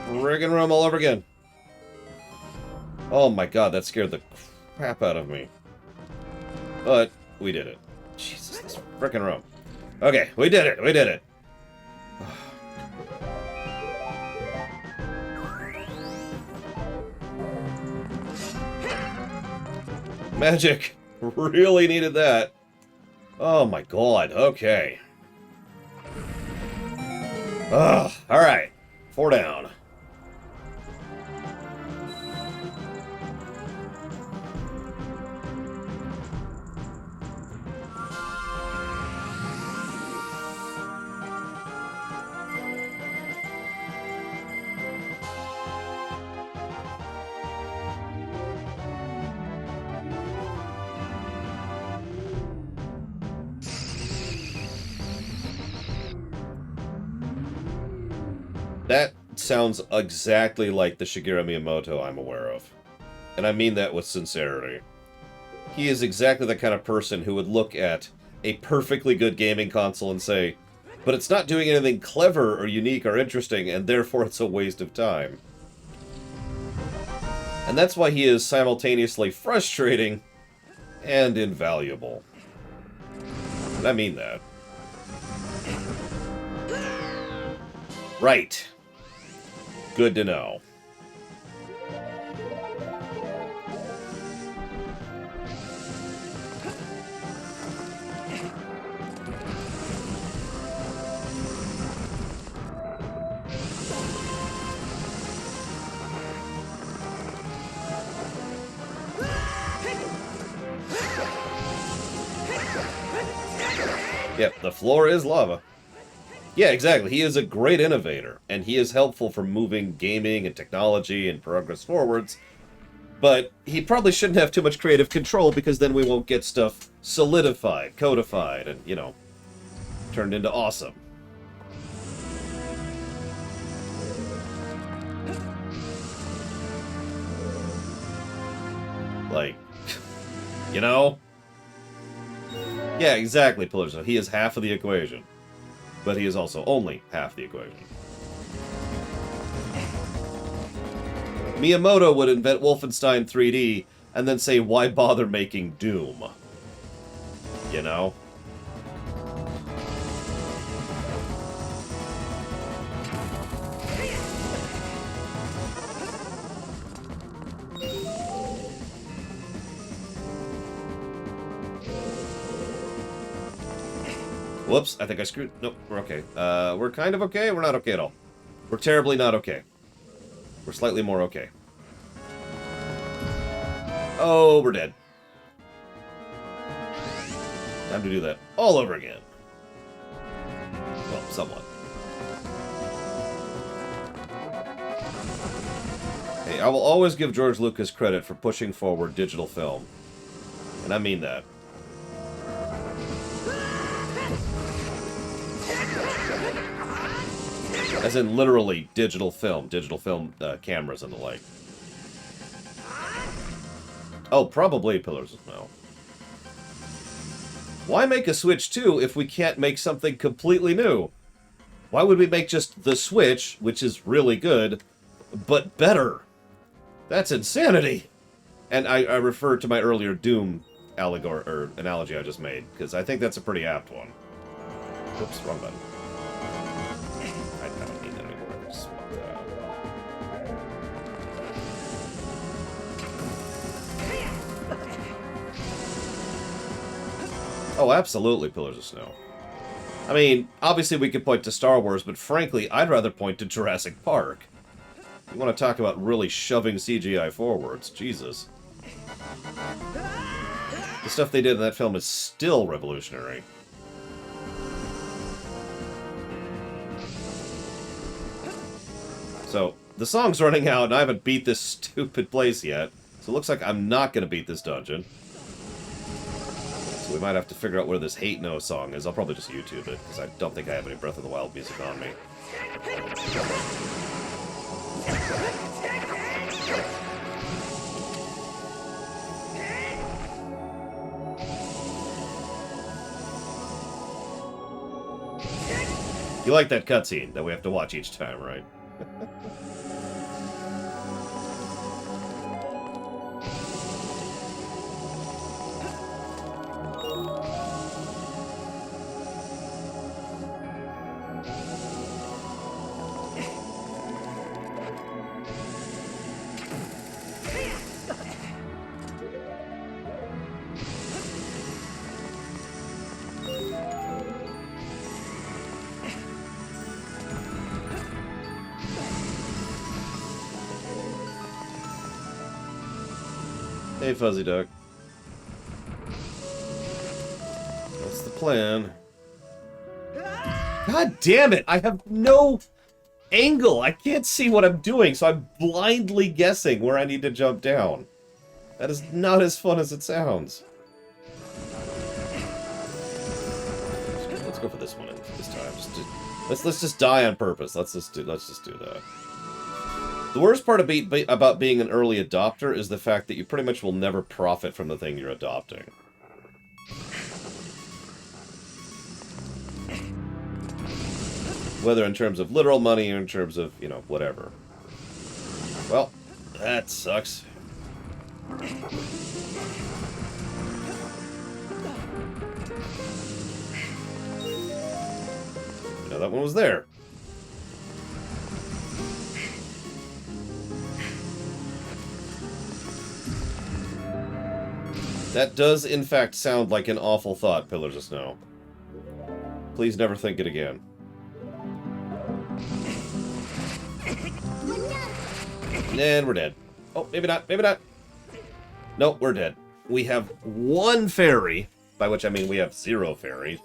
friggin' room all over again. Oh my god, that scared the crap out of me. But we did it. Jesus, this frickin' room. Okay, we did it. We did it. Magic. Really needed that. Oh my god. Okay. Ugh. Alright. 4 down. That sounds exactly like the Shigeru Miyamoto I'm aware of. And I mean that with sincerity. He is exactly the kind of person who would look at a perfectly good gaming console and say, but it's not doing anything clever or unique or interesting, and therefore it's a waste of time. And that's why he is simultaneously frustrating and invaluable. And I mean that. Right. Good to know. Yep, the floor is lava. Yeah, exactly. He is a great innovator, and he is helpful for moving gaming and technology and progress forwards, but he probably shouldn't have too much creative control, because then we won't get stuff solidified, codified, and, you know, turned into awesome. Like, you know? Yeah, exactly, Pillarzo. He is half of the equation. But he is also only half the equation. Miyamoto would invent Wolfenstein 3D and then say, why bother making Doom? You know? Whoops, I think I screwed... Nope, we're okay. We're kind of okay, we're not okay at all. We're terribly not okay. We're slightly more okay. Oh, we're dead. Time to do that all over again. Well, somewhat. Hey, I will always give George Lucas credit for pushing forward digital film. And I mean that. As in literally digital film cameras and the like. Oh, probably Pillars of Snow. Why make a Switch 2 if we can't make something completely new? Why would we make just the Switch, which is really good, but better? That's insanity! And I refer to my earlier Doom analogy I just made, because I think that's a pretty apt one. Whoops, wrong button. I don't need that anymore. Just swap that out. Oh, absolutely, Pillars of Snow. I mean, obviously we could point to Star Wars, but frankly, I'd rather point to Jurassic Park. You want to talk about really shoving CGI forwards. Jesus. The stuff they did in that film is still revolutionary. So, the song's running out, and I haven't beat this stupid place yet. So it looks like I'm not going to beat this dungeon. So we might have to figure out where this Hate No song is. I'll probably just YouTube it, because I don't think I have any Breath of the Wild music on me. You like that cutscene that we have to watch each time, right? Hey, Fuzzy Duck. What's the plan? God damn it! I have no angle! I can't see what I'm doing, so I'm blindly guessing where I need to jump down. That is not as fun as it sounds. Let's go for this one this time. Let's just die on purpose. Let's just do that. The worst part about being an early adopter is the fact that you pretty much will never profit from the thing you're adopting. Whether in terms of literal money or in terms of, you know, whatever. Well, that sucks. You know, that one was there. That does, in fact, sound like an awful thought, Pillars of Snow. Please never think it again. And we're dead. Oh, maybe not, maybe not. Nope, we're dead. We have one fairy, by which I mean we have 0 fairies.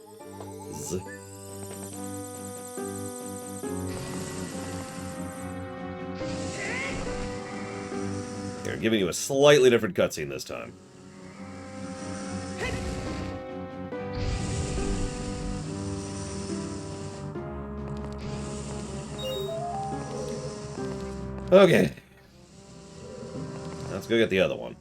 Here, giving you a slightly different cutscene this time. Okay. Let's go get the other one.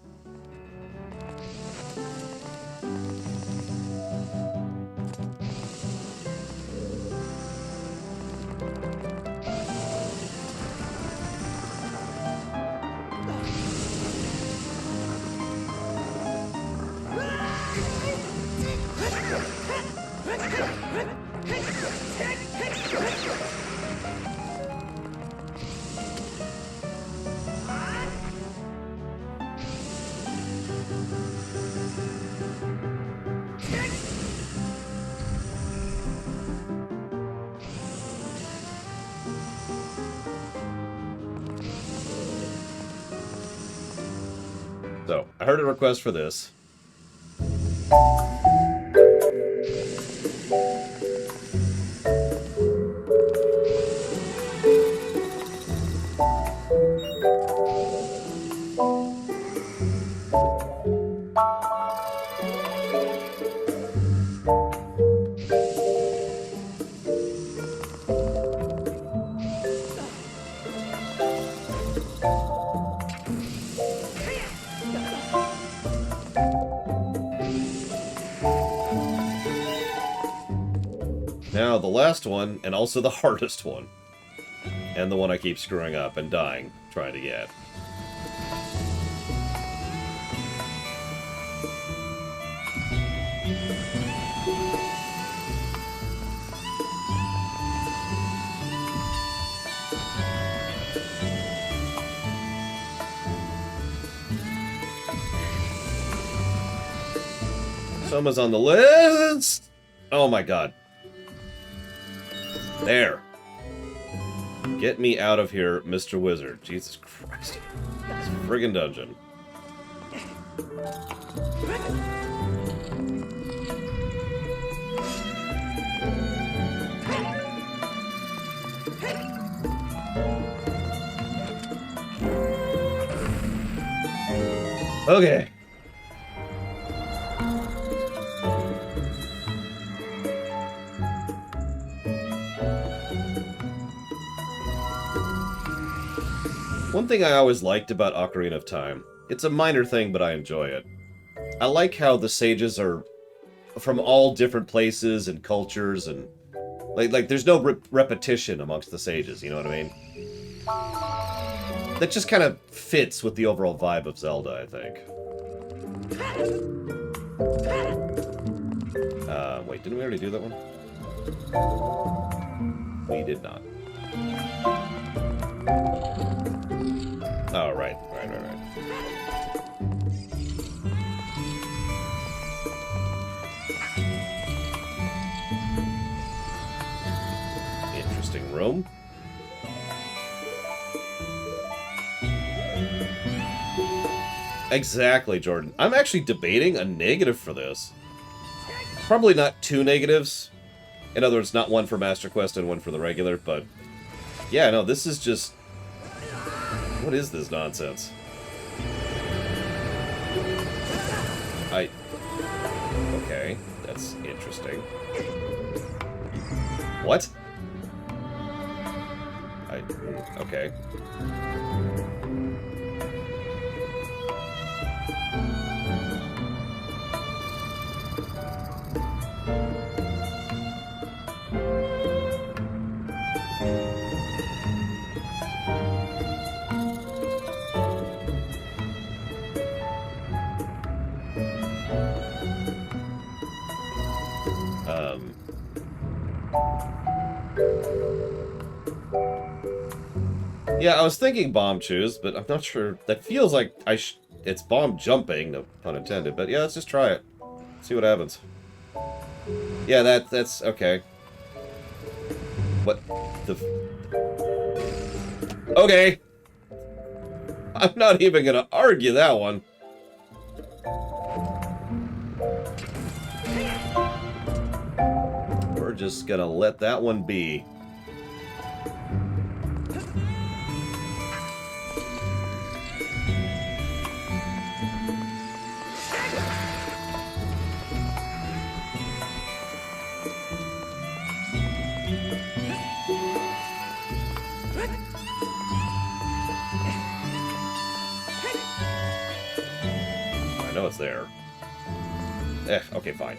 So, I heard a request for this. Now, the last one, and also the hardest one. And the one I keep screwing up and dying trying to get. Someone's on the list! Oh my god. There. Get me out of here, Mr. Wizard. Jesus Christ. This friggin' dungeon. Okay. One thing I always liked about Ocarina of Time, it's a minor thing, but I enjoy it. I like how the sages are from all different places and cultures, and like there's no repetition amongst the sages, you know what I mean? That just kind of fits with the overall vibe of Zelda, I think. Wait, didn't we already do that one? We did not. Oh, right. Interesting room. Exactly, Jordan. I'm actually debating a negative for this. Probably not two negatives. In other words, not one for Master Quest and one for the regular, but... yeah, no, this is just... what is this nonsense? Okay, that's interesting. What? Okay. Yeah, I was thinking bomb choose, but I'm not sure. That feels like it's bomb jumping, no pun intended. But yeah, let's just try it. See what happens. Yeah, that's okay. What the? Okay. I'm not even gonna argue that one. We're just gonna let that one be. I know it's there. Okay, fine.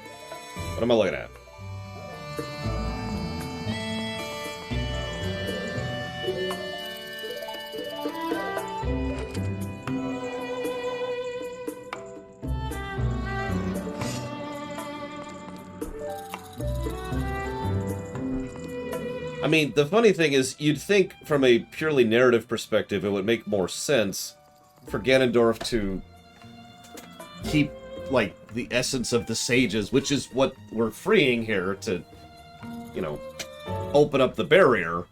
What am I looking at? I mean, the funny thing is, you'd think from a purely narrative perspective, it would make more sense for Ganondorf to keep, like, the essence of the sages, which is what we're freeing here to, you know, open up the barrier.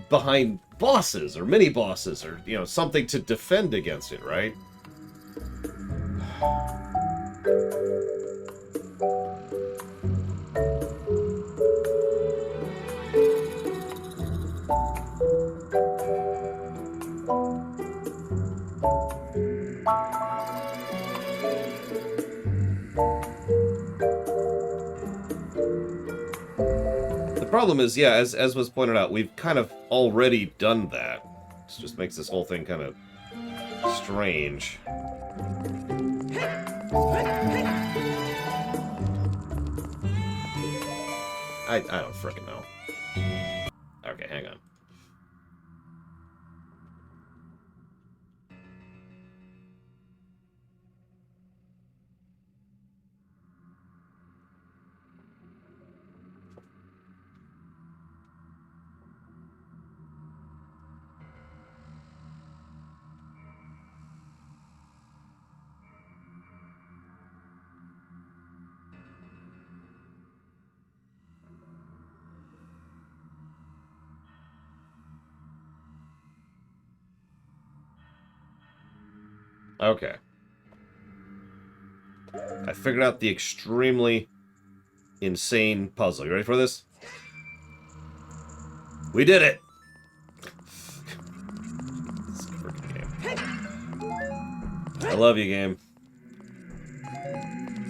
behind bosses or mini bosses or, you know, something to defend against it, right? The problem is, yeah, as was pointed out, we've kind of already done that. It just makes this whole thing kind of strange. I don't frickin' know. Okay, hang on. Okay. I figured out the extremely insane puzzle. You ready for this? We did it! This freaking game. I love you, game.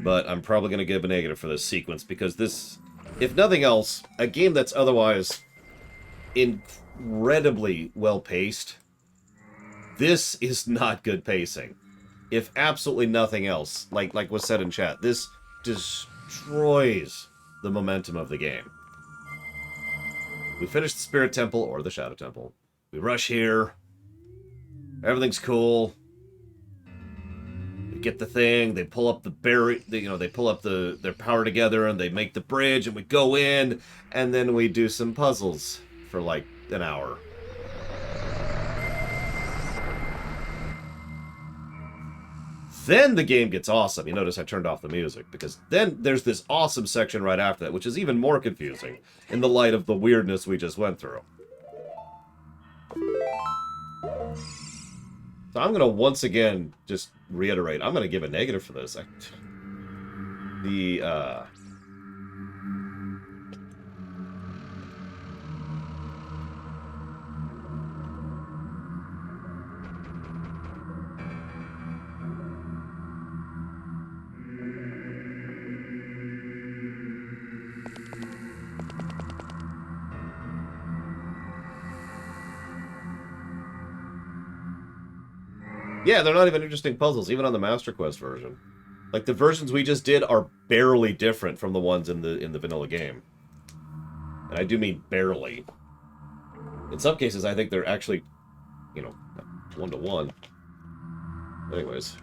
But I'm probably going to give a negative for this sequence, because this, if nothing else, a game that's otherwise incredibly well-paced, this is not good pacing. If absolutely nothing else, like was said in chat, this destroys the momentum of the game. We finish the Spirit Temple, or the Shadow Temple. We rush here. Everything's cool. We get the thing, they pull up the they pull up their power together, and they make the bridge, and we go in, and then we do some puzzles for like an hour. Then the game gets awesome. You notice I turned off the music, because then there's this awesome section right after that, which is even more confusing in the light of the weirdness we just went through. So I'm going to once again just reiterate, I'm going to give a negative for this. Yeah, they're not even interesting puzzles, even on the Master Quest version. Like, the versions we just did are barely different from the ones in the vanilla game. And I do mean barely. In some cases, I think they're actually, you know, 1-to-1. Anyways.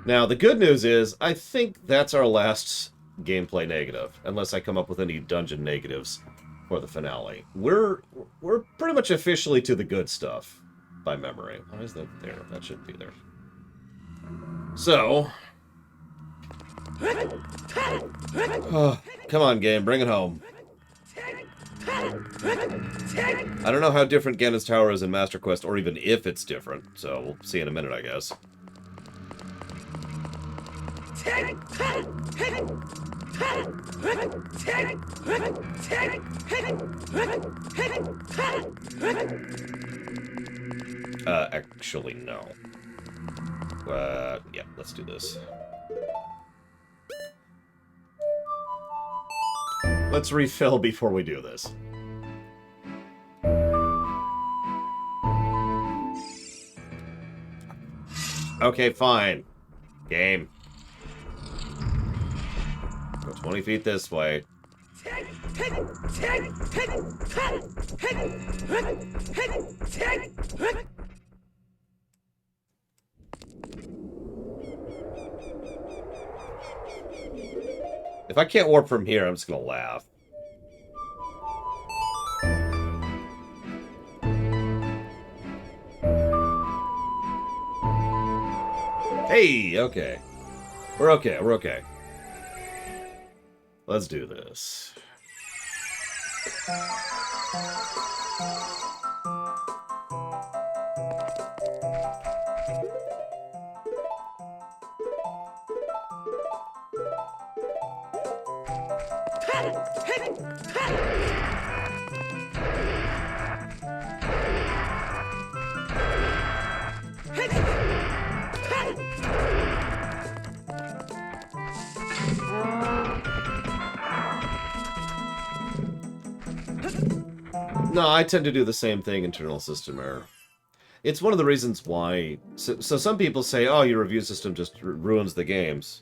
Now, the good news is, I think that's our last gameplay negative, unless I come up with any dungeon negatives for the finale. We're pretty much officially to the good stuff, by memory. Why is that there? That shouldn't be there. So... come on, game, bring it home. I don't know how different Ganon's Tower is in Master Quest, or even if it's different, so we'll see in a minute, I guess. Actually, no. Yeah, let's do this. Let's refill before we do this. Okay, fine. Game. Go 20 feet this way. If I can't warp from here, I'm just gonna laugh. Hey, Hey, okay. We're okay, we're okay. Let's do this. No, I tend to do the same thing, internal system error. It's one of the reasons why... So some people say, oh, your review system just ruins the games.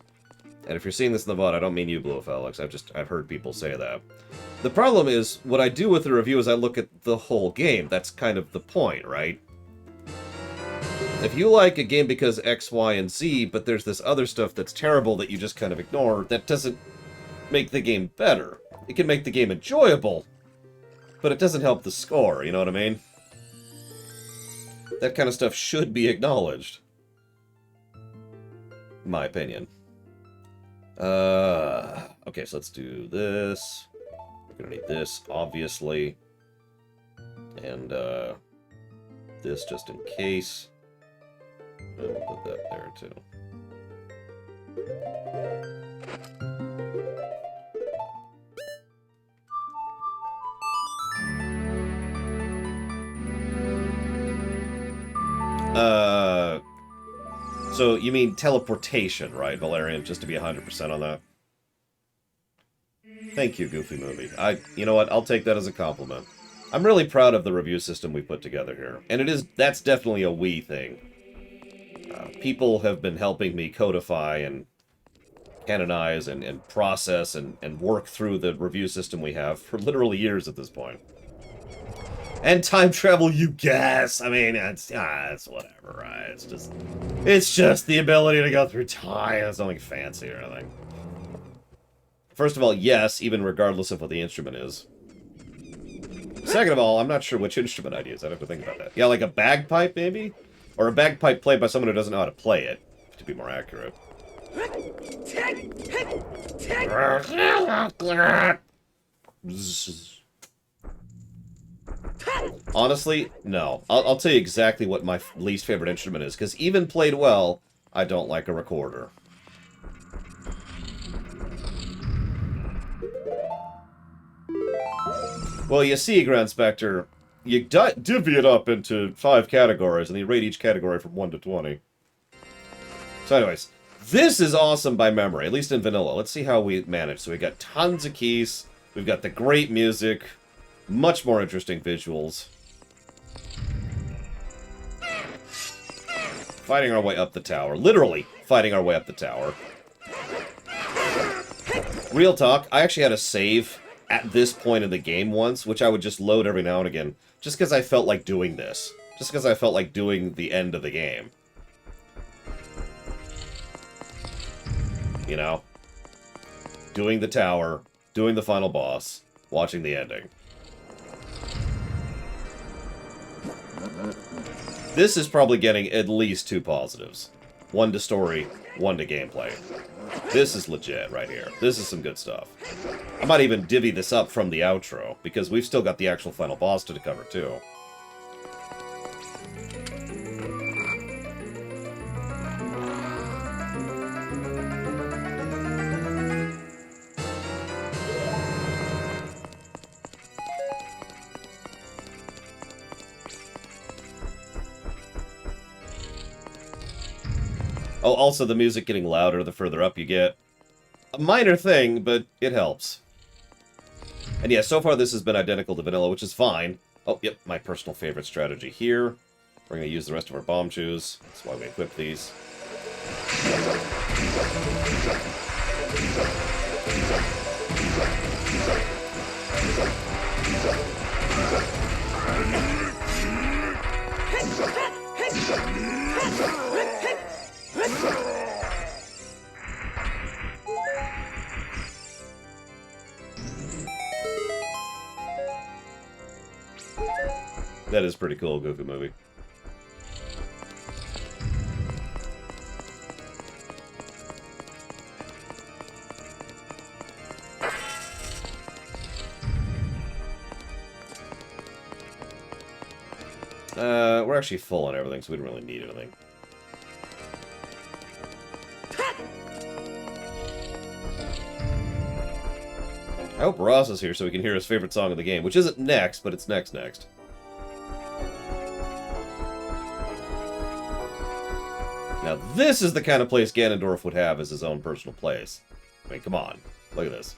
And if you're seeing this in the VOD, I don't mean you, Blue Alex. I've heard people say that. The problem is, what I do with the review is I look at the whole game. That's kind of the point, right? If you like a game because X, Y, and Z, but there's this other stuff that's terrible that you just kind of ignore, that doesn't make the game better. It can make the game enjoyable, but it doesn't help the score, you know what I mean? That kind of stuff should be acknowledged. In my opinion. Okay, so let's do this. We're gonna need this, obviously. And, this just in case. And we'll put that there, too. So you mean teleportation, right, Valerian? Just to be 100% on that. Thank you, Goofy Movie. You know what? I'll take that as a compliment. I'm really proud of the review system we put together here. And that's definitely a we thing. People have been helping me codify and canonize and process and work through the review system we have for literally years at this point. And time travel, you guess. I mean, it's whatever, right? It's just the ability to go through time. It's nothing fancy or anything. First of all, yes, even regardless of what the instrument is. Second of all, I'm not sure which instrument I'd use. I'd have to think about that. Yeah, like a bagpipe, maybe? Or a bagpipe played by someone who doesn't know how to play it, to be more accurate. Honestly, no. I'll tell you exactly what my least favorite instrument is, because even played well, I don't like a recorder. Well, you see, Grand Spectre, you divvy it up into 5 categories, and you rate each category from 1 to 20. So anyways, this is awesome by memory, at least in vanilla. Let's see how we manage. So we got tons of keys, we've got the great music, much more interesting visuals. Fighting our way up the tower. Literally fighting our way up the tower. Real talk, I actually had a save at this point in the game once, which I would just load every now and again, just because I felt like doing this. Just because I felt like doing the end of the game. You know? Doing the tower, doing the final boss, watching the ending. This is probably getting at least 2 positives. 1 to story, 1 to gameplay. This is legit right here. This is some good stuff. I might even divvy this up from the outro, because we've still got the actual final boss to cover, too. Oh, also the music getting louder the further up you get. A minor thing, but it helps. And yeah, so far this has been identical to vanilla, which is fine. Oh, yep, my personal favorite strategy here. We're going to use the rest of our bomb shoes. That's why we equip these. That is pretty cool, Goofy Movie. We're actually full on everything, so we don't really need anything. I hope Ross is here so we can hear his favorite song of the game, which isn't next, but it's next. Now, this is the kind of place Ganondorf would have as his own personal place. I mean, come on. Look at this.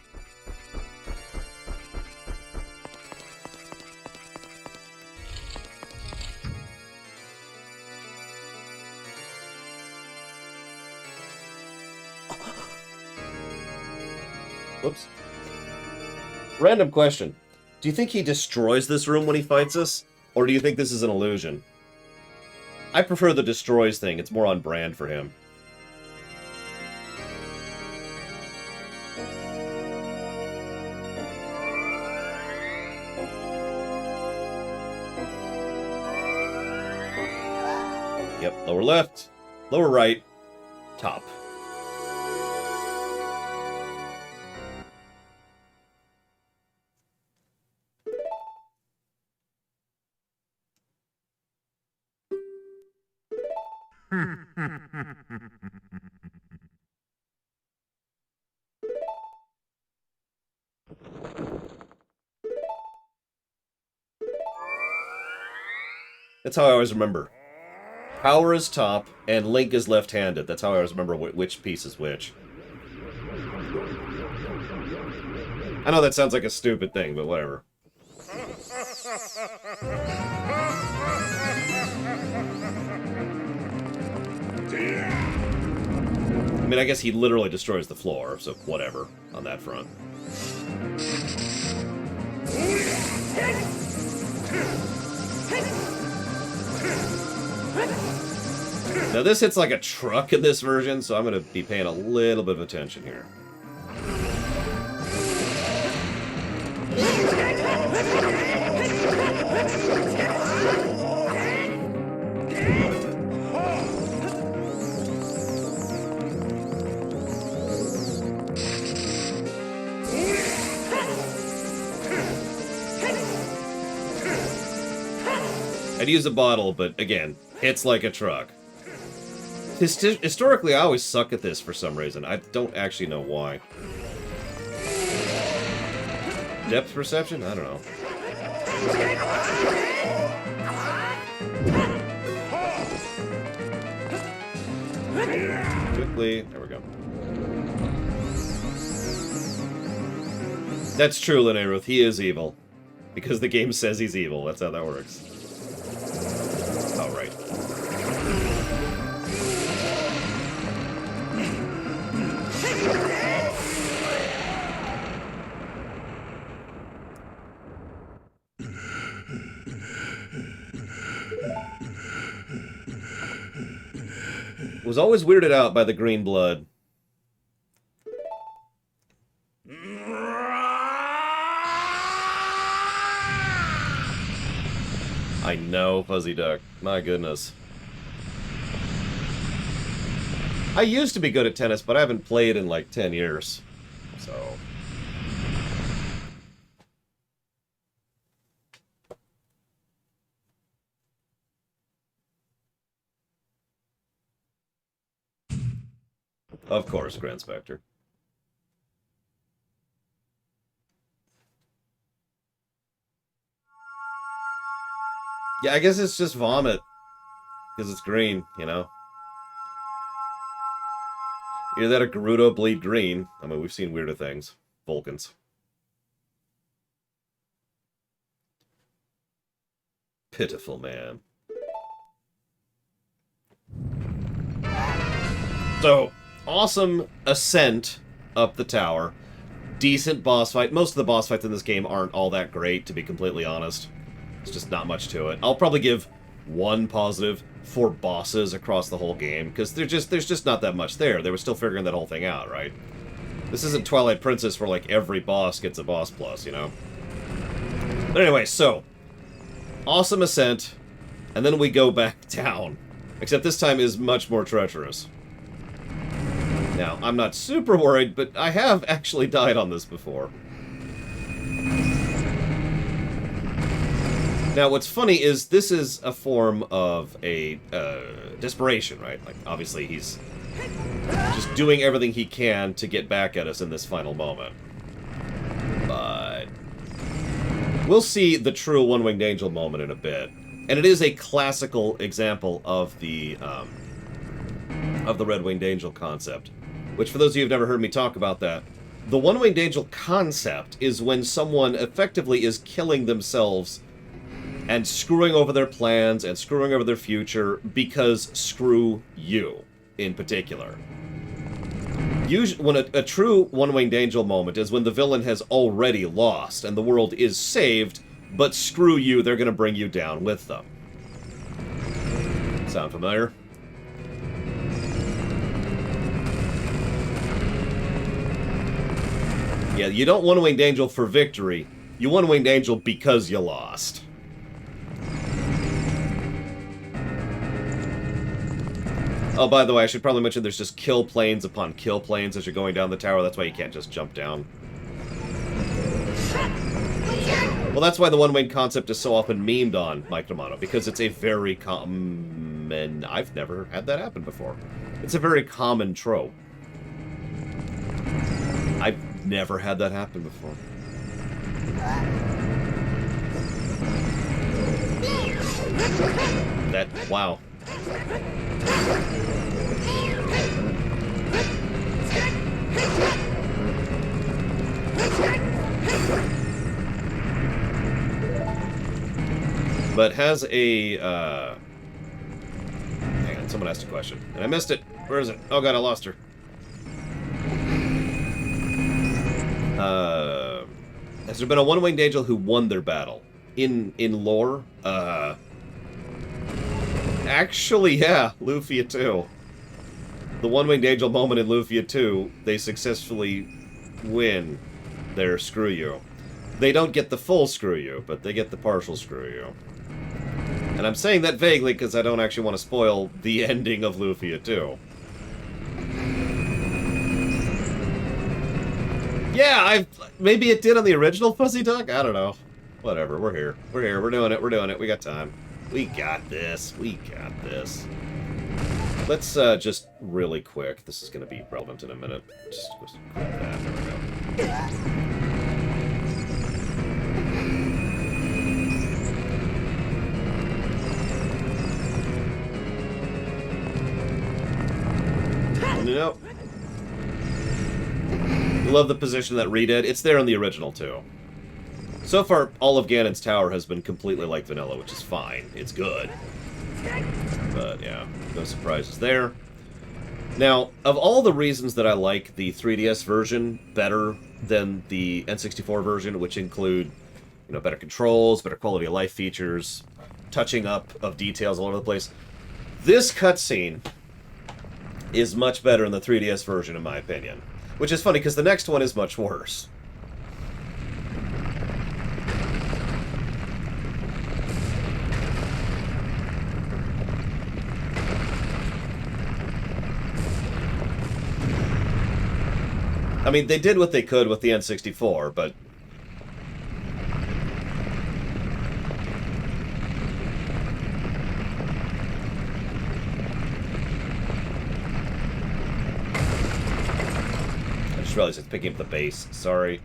Whoops. Random question. Do you think he destroys this room when he fights us? Or do you think this is an illusion? I prefer the destroys thing. It's more on brand for him. Yep, lower left, lower right, top. That's how I always remember. Power is top, and Link is left-handed. That's how I always remember which piece is which. I know that sounds like a stupid thing, but whatever. I mean, I guess he literally destroys the floor, so whatever on that front. Now this hits like a truck in this version, so I'm going to be paying a little bit of attention here. I'd use a bottle, but again, hits like a truck. Historically, I always suck at this for some reason. I don't actually know why. Depth perception? I don't know. Quickly. There we go. That's true, Linnaeruth. He is evil. Because the game says he's evil. That's how that works. Oh, right. Was always weirded out by the green blood. I know, Fuzzy Duck. My goodness. I used to be good at tennis, but I haven't played in like 10 years. So... Of course, Grand Spectre. Yeah, I guess it's just vomit. Because it's green, you know? Either that or Gerudo bleed green. I mean, we've seen weirder things. Vulcans. Pitiful man. So... awesome ascent up the tower. Decent boss fight. Most of the boss fights in this game aren't all that great, to be completely honest. It's just not much to it. I'll probably give one positive for bosses across the whole game, because there's just not that much there. They were still figuring that whole thing out, right? This isn't Twilight Princess where, like, every boss gets a boss plus, you know? But anyway, so... awesome ascent, and then we go back down. Except this time is much more treacherous. Now, I'm not super worried, but I have actually died on this before. Now, what's funny is this is a form of a desperation, right? Like, obviously, he's just doing everything he can to get back at us in this final moment. But we'll see the true One-Winged Angel moment in a bit. And it is a classical example of the Red-Winged Angel concept. Which, for those of you who've never heard me talk about that, the One-Winged Angel concept is when someone effectively is killing themselves and screwing over their plans and screwing over their future because screw you, in particular. Usually, when a true One-Winged Angel moment is when the villain has already lost and the world is saved, but screw you, they're going to bring you down with them. Sound familiar? Yeah, you don't One-Winged Angel for victory. You One-Winged Angel because you lost. Oh, by the way, I should probably mention there's just kill planes upon kill planes as you're going down the tower. That's why you can't just jump down. Well, that's why the one-winged concept is so often memed on Mike D'Amato, because it's a very common... I've never had that happen before. It's a very common trope. I've never had that happen before. That... wow. But has a, hang on, someone asked a question. And I missed it. Where is it? Oh god, I lost her. Has there been a one-winged angel who won their battle? In lore? Actually, yeah, Lufia 2. The one-winged angel moment in Lufia 2, they successfully win their screw you. They don't get the full screw you, but they get the partial screw you. And I'm saying that vaguely because I don't actually want to spoil the ending of Lufia 2. Yeah, maybe it did on the original Fuzzy Duck? I don't know. Whatever, we're here. We're here, we're doing it, we got time. We got this, we got this. Let's just really quick, this is going to be relevant in a minute. Just quick that, there we go. Nope. Love the position that Ree did. It's there in the original, too. So far, all of Ganon's tower has been completely like vanilla, which is fine. It's good. But, yeah, no surprises there. Now, of all the reasons that I like the 3DS version better than the N64 version, which include, you know, better controls, better quality of life features, touching up of details all over the place, this cutscene is much better in the 3DS version, in my opinion. Which is funny, because the next one is much worse. I mean, they did what they could with the N64, but... I just realized it's picking up the bass. Sorry.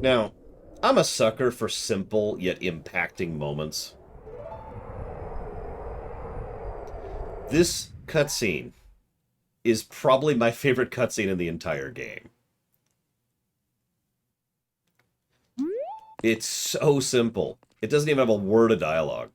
Now, I'm a sucker for simple yet impacting moments. This cutscene is probably my favorite cutscene in the entire game. It's so simple. It doesn't even have a word of dialogue.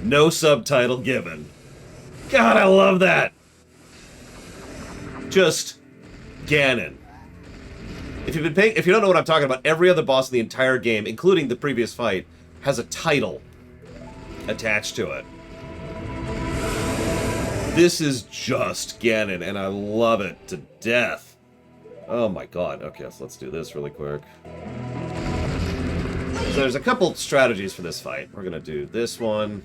No subtitle given. God, I love that! Just Ganon. If you don't know what I'm talking about, every other boss in the entire game, including the previous fight, has a title attached to it. This is just Ganon, and I love it to death. Oh my god. Okay, so let's do this really quick. So there's a couple strategies for this fight. We're gonna do this one.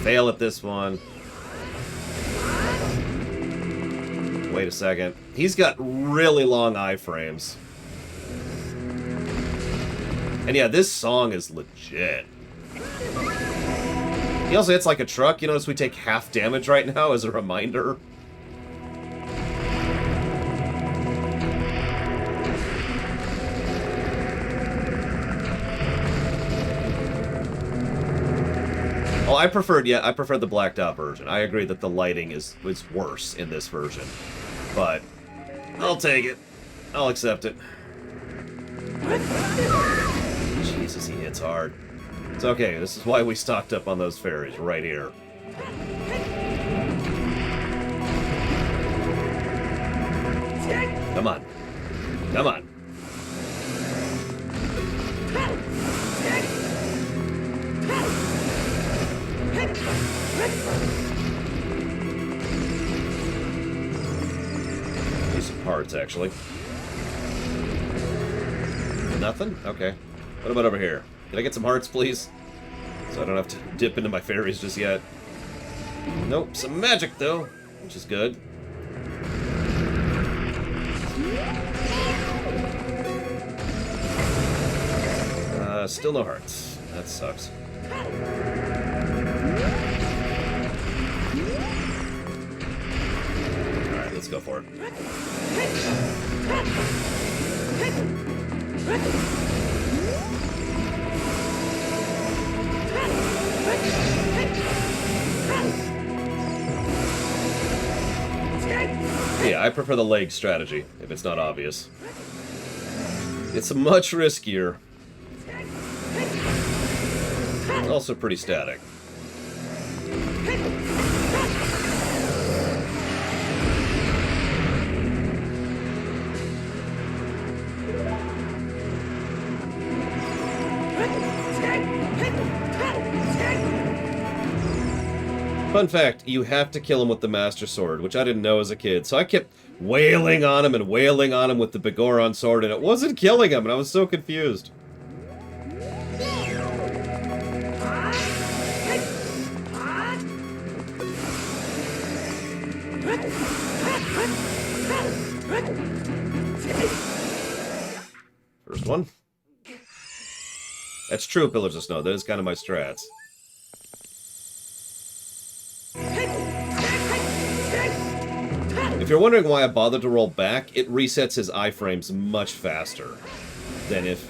Fail at this one. Wait a second. He's got really long iframes. And yeah, this song is legit. He also hits like a truck. You notice we take half damage right now as a reminder. Oh, I preferred the blacked out version. I agree that the lighting is worse in this version. But I'll take it. I'll accept it. Jesus, he hits hard. It's okay. This is why we stocked up on those fairies right here. Come on. Come on. Use some parts, actually. Nothing? Okay. What about over here? Can I get some hearts, please? So I don't have to dip into my fairies just yet. Nope. Some magic, though, which is good. Still no hearts. That sucks. Alright, let's go for it. Yeah, I prefer the leg strategy, if it's not obvious. It's much riskier. Also pretty static. Fun fact, you have to kill him with the Master Sword, which I didn't know as a kid. So I kept wailing on him and wailing on him with the Bagoron sword, and it wasn't killing him, and I was so confused. First one. That's true, Pillars of Snow. That is kind of my strats. If you're wondering why I bothered to roll back, it resets his iframes much faster than if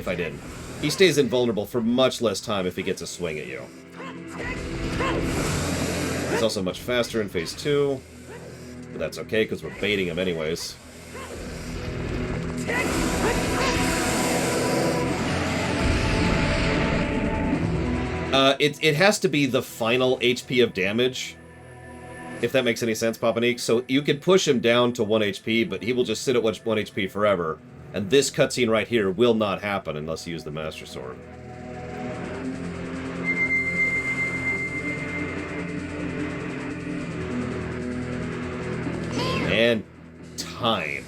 I didn't. He stays invulnerable for much less time if he gets a swing at you. He's also much faster in phase 2, but that's okay because we're baiting him anyways. It has to be the final HP of damage, if that makes any sense, Papanik. So you can push him down to 1 HP, but he will just sit at 1 HP forever. And this cutscene right here will not happen unless you use the Master Sword. And time.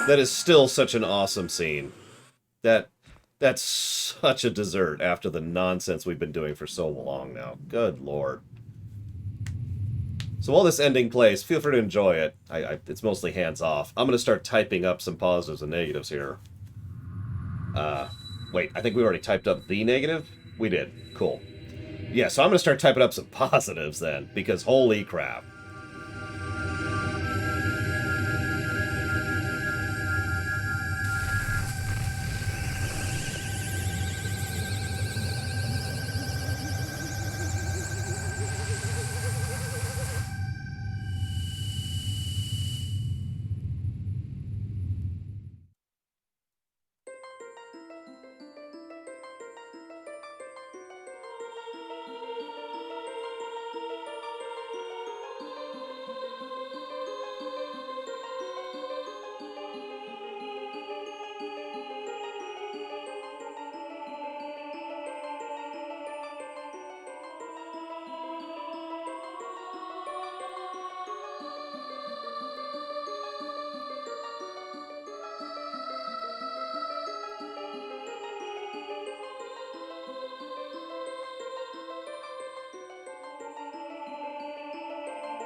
That is still such an awesome scene. That's such a dessert after the nonsense we've been doing for so long now. Good lord. So while this ending plays, feel free to enjoy it. It's mostly hands-off. I'm going to start typing up some positives and negatives here. Wait, I think we already typed up the negative? We did. Cool. Yeah, so I'm going to start typing up some positives then, because holy crap.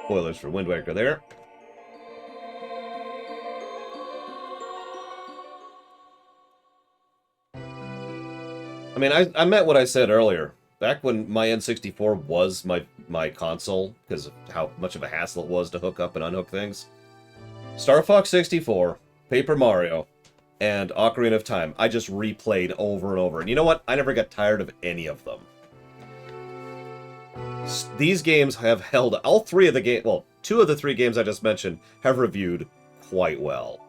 Spoilers for Wind Waker there. I mean, I meant what I said earlier. Back when my N64 was my console, because of how much of a hassle it was to hook up and unhook things. Star Fox 64, Paper Mario, and Ocarina of Time, I just replayed over and over. And you know what? I never got tired of any of them. These games have held... All three of the games... Well, two of the three games I just mentioned have reviewed quite well.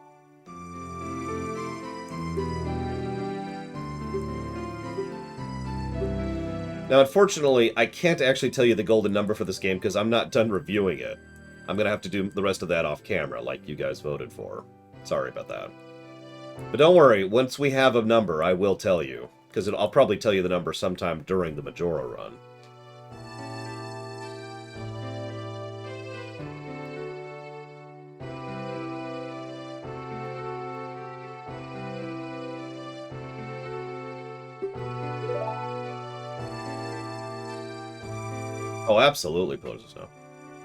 Now, unfortunately, I can't actually tell you the golden number for this game because I'm not done reviewing it. I'm going to have to do the rest of that off camera, like you guys voted for. Sorry about that. But don't worry, once we have a number, I will tell you. Because I'll probably tell you the number sometime during the Majora run. Oh, absolutely, Pillars of Snow.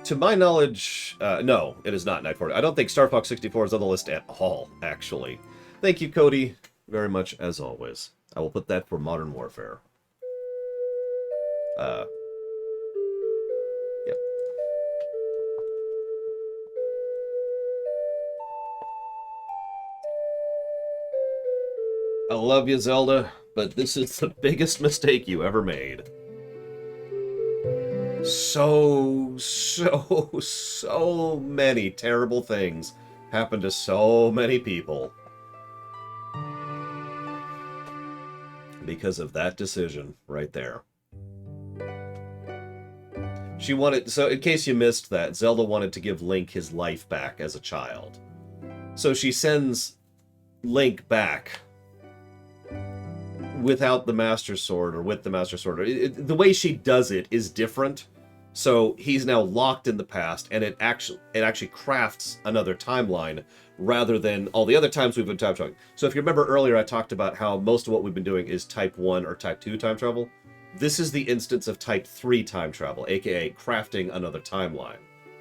To my knowledge, no, it is not Night 40. I don't think Star Fox 64 is on the list at all, actually. Thank you, Cody, very much, as always. I will put that for Modern Warfare. Yep. I love you, Zelda, but this is the biggest mistake you ever made. So many terrible things happen to so many people because of that decision right there. She wanted... So, in case you missed that, Zelda wanted to give Link his life back as a child. So she sends Link back without the Master Sword, or with the Master Sword. The way she does it is different. So he's now locked in the past, and it actually crafts another timeline rather than all the other times we've been time traveling. So if you remember earlier, I talked about how most of what we've been doing is Type 1 or Type 2 time travel. This is the instance of Type 3 time travel, aka crafting another timeline.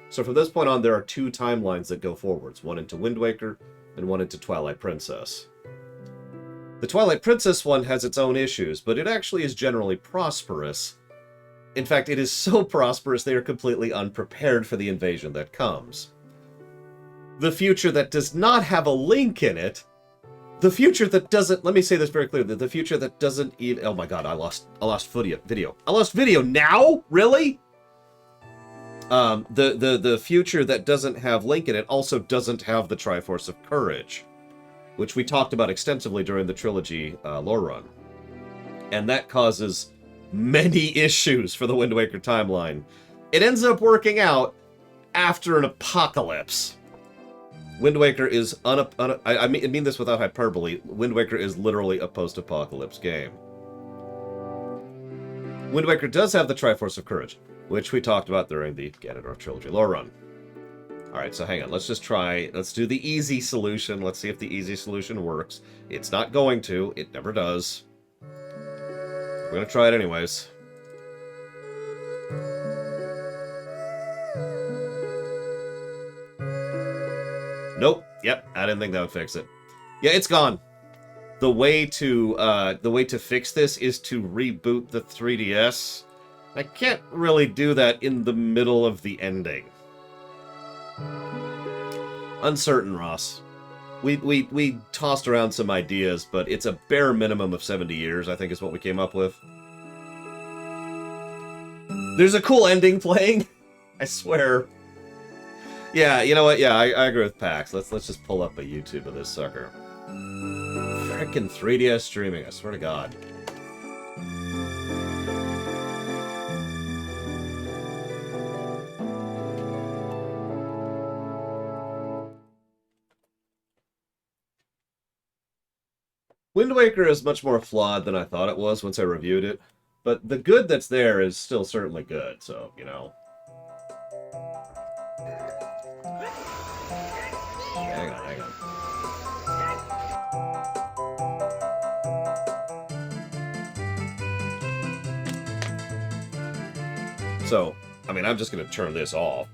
So from this point on, there are two timelines that go forwards, one into Wind Waker and one into Twilight Princess. The Twilight Princess one has its own issues, but it actually is generally prosperous. In fact, it is so prosperous they are completely unprepared for the invasion that comes. The future that does not have a Link in it, the future that doesn't... Let me say this very clearly. The future that doesn't even... Oh my god, I lost video. I lost video now? Really? The future that doesn't have Link in it also doesn't have the Triforce of Courage, which we talked about extensively during the Trilogy lore run. And that causes many issues for the Wind Waker timeline. It ends up working out after an apocalypse. Wind Waker is... I mean this without hyperbole. Wind Waker is literally a post-apocalypse game. Wind Waker does have the Triforce of Courage, which we talked about during the Ganondorf Trilogy lore run. Alright, so hang on. Let's just try... Let's do the easy solution. Let's see if the easy solution works. It's not going to. It never does. We're gonna try it anyways. Nope. Yep. I didn't think that would fix it. Yeah, it's gone. The way to fix this is to reboot the 3DS. I can't really do that in the middle of the ending. Uncertain, Ross. We tossed around some ideas, but it's a bare minimum of 70 years, I think is what we came up with. There's a cool ending playing. I swear. Yeah, you know what? Yeah, I agree with Pax. Let's just pull up a YouTube of this sucker. Frickin' 3DS streaming, I swear to God. Wind Waker is much more flawed than I thought it was once I reviewed it, but the good that's there is still certainly good, so, you know. Hang on. So, I mean, I'm just going to turn this off.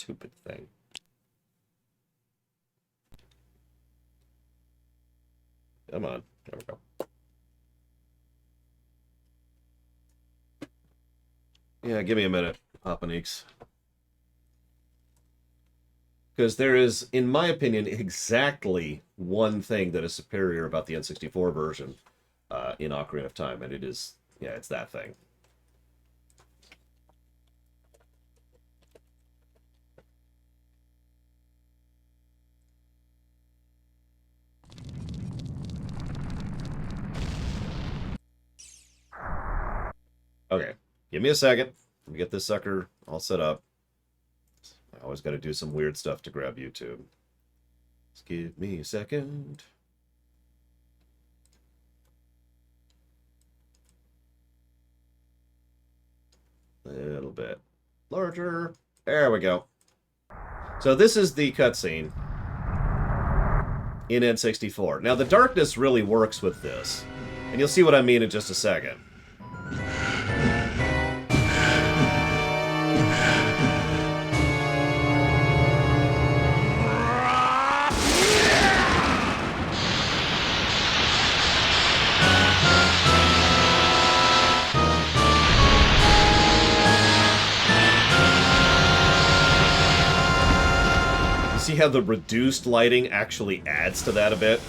Stupid thing. Come on. There we go. Yeah, give me a minute, Papaneeks. Because there is, in my opinion, exactly one thing that is superior about the N64 version in Ocarina of Time, and it is, yeah, it's that thing. Okay, give me a second. Let me get this sucker all set up. I always got to do some weird stuff to grab YouTube. Just give me a second. A little bit larger. There we go. So this is the cutscene in N64. Now the darkness really works with this, and you'll see what I mean in just a second. See how the reduced lighting actually adds to that a bit?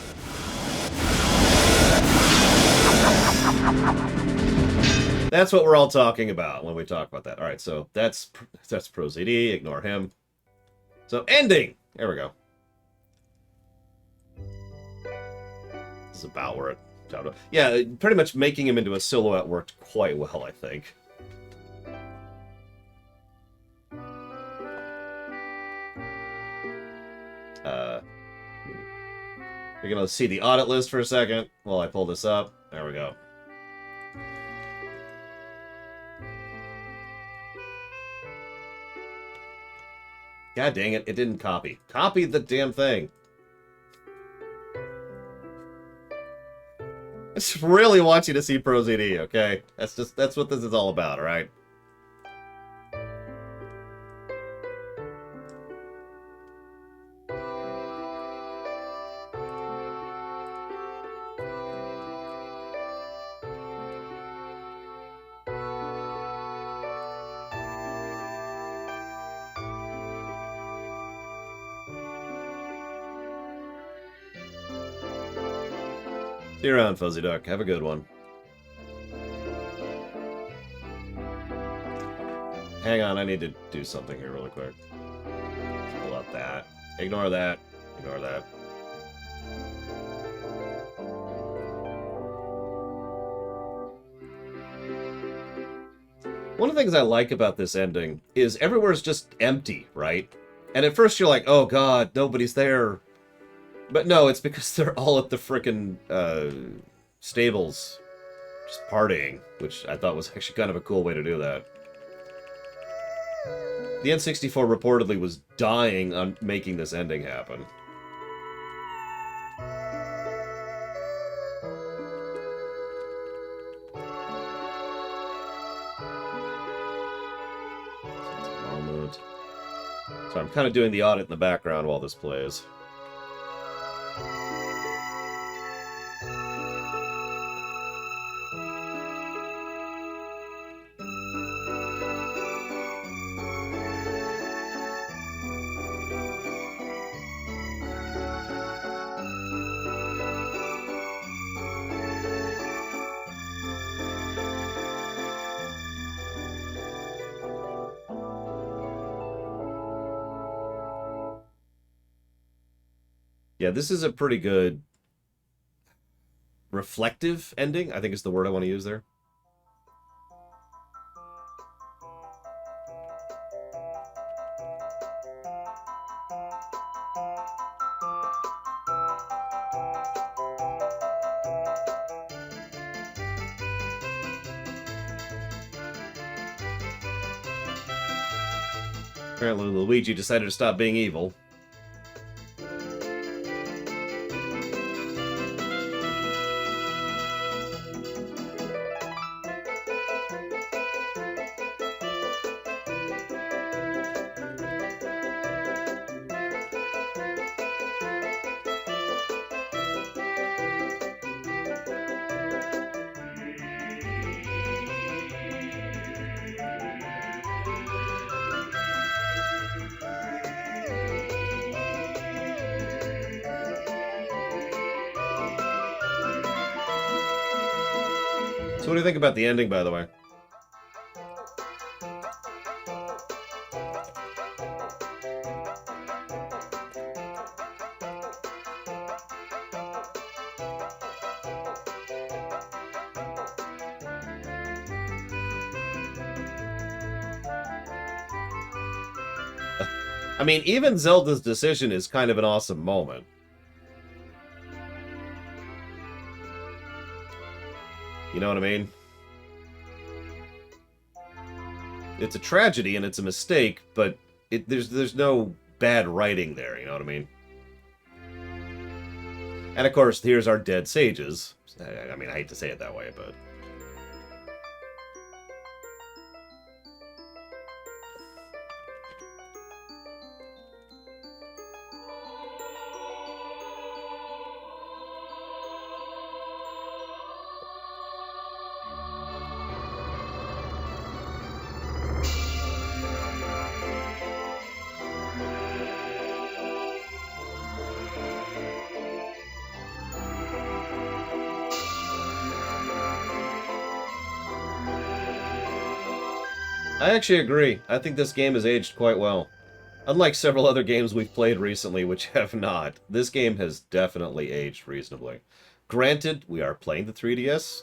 That's what we're all talking about when we talk about that. All right, so that's Pro ZD. Ignore him. So ending. There we go. This is about where it. Yeah, pretty much making him into a silhouette worked quite well, I think. You're gonna see the audit list for a second while I pull this up. There we go. God dang it, it didn't copy. Copy the damn thing. I just really want you to see Pro ZD, okay? That's what this is all about, alright? See you around, Fuzzy Duck. Have a good one. Hang on, I need to do something here really quick. Let's pull out that. Ignore that. Ignore that. One of the things I like about this ending is everywhere's just empty, right? And at first you're like, oh god, nobody's there. But no, it's because they're all at the frickin' stables, just partying, which I thought was actually kind of a cool way to do that. The N64 reportedly was dying on making this ending happen. So I'm kind of doing the audit in the background while this plays. Yeah, this is a pretty good reflective ending, I think is the word I want to use there. Apparently Luigi decided to stop being evil. So what do you think about the ending, by the way? I mean, even Zelda's decision is kind of an awesome moment. You know what I mean? It's a tragedy and it's a mistake, but there's no bad writing there, you know what I mean? And of course, here's our dead sages. I mean, I hate to say it that way, but... I actually agree. I think this game has aged quite well. Unlike several other games we've played recently, which have not, this game has definitely aged reasonably. Granted, we are playing the 3DS,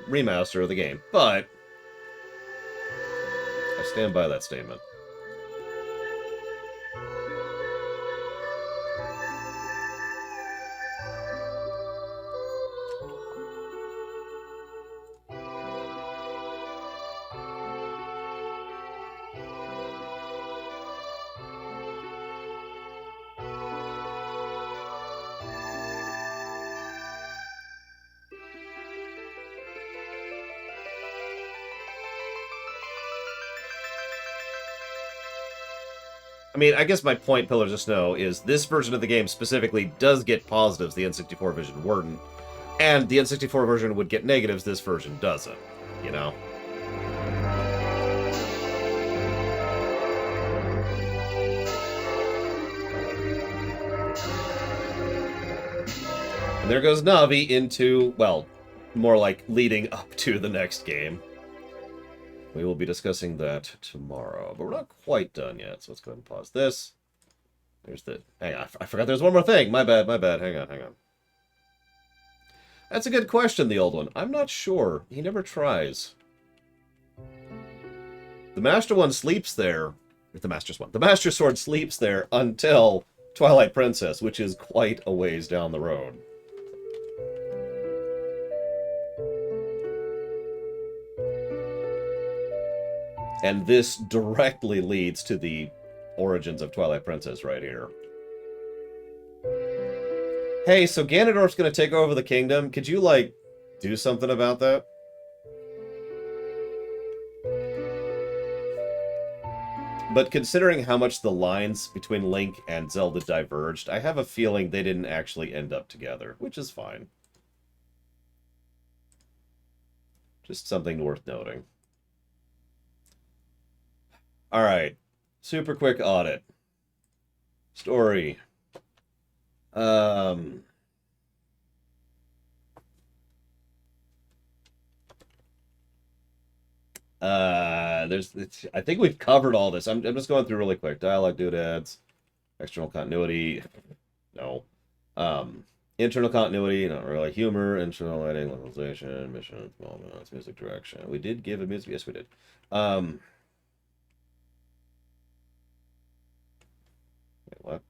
remaster of the game, but I stand by that statement. I mean, I guess my point, Pillars of Snow, is this version of the game specifically does get positives the N64 version wouldn't, and the N64 version would get negatives, this version doesn't, you know? And there goes Navi into, well, more like leading up to the next game. We will be discussing that tomorrow, but we're not quite done yet, so let's go ahead and pause this. There's the... Hang on, I forgot there's one more thing. My bad. Hang on. That's a good question, the old one. I'm not sure. He never tries. The Master One sleeps there. The Master's One. The Master Sword sleeps there until Twilight Princess, which is quite a ways down the road. And this directly leads to the origins of Twilight Princess right here. Hey, so Ganondorf's gonna take over the kingdom. Could you, like, do something about that? But considering how much the lines between Link and Zelda diverged, I have a feeling they didn't actually end up together, which is fine. Just something worth noting. Alright. Super quick audit. Story. I think we've covered all this. I'm just going through really quick. Dialogue doodads. External continuity. No. Internal continuity, not really. Humor, internal lighting, localization, mission, moments, music direction. We did give a music. Yes, we did. Wait, what?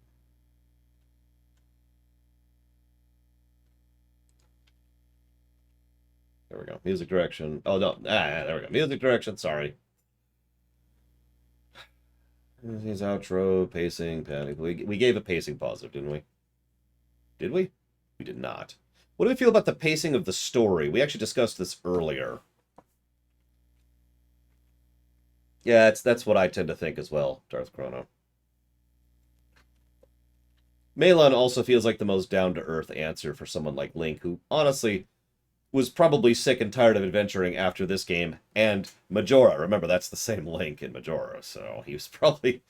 There we go. Music direction. Oh, no. There we go. Music direction. Sorry. His outro, pacing, panic. We gave a pacing positive, didn't we? Did we? We did not. What do we feel about the pacing of the story? We actually discussed this earlier. Yeah, that's what I tend to think as well, Darth Chrono. Malon also feels like the most down-to-earth answer for someone like Link, who, honestly, was probably sick and tired of adventuring after this game and Majora. Remember, that's the same Link in Majora, so he was probably...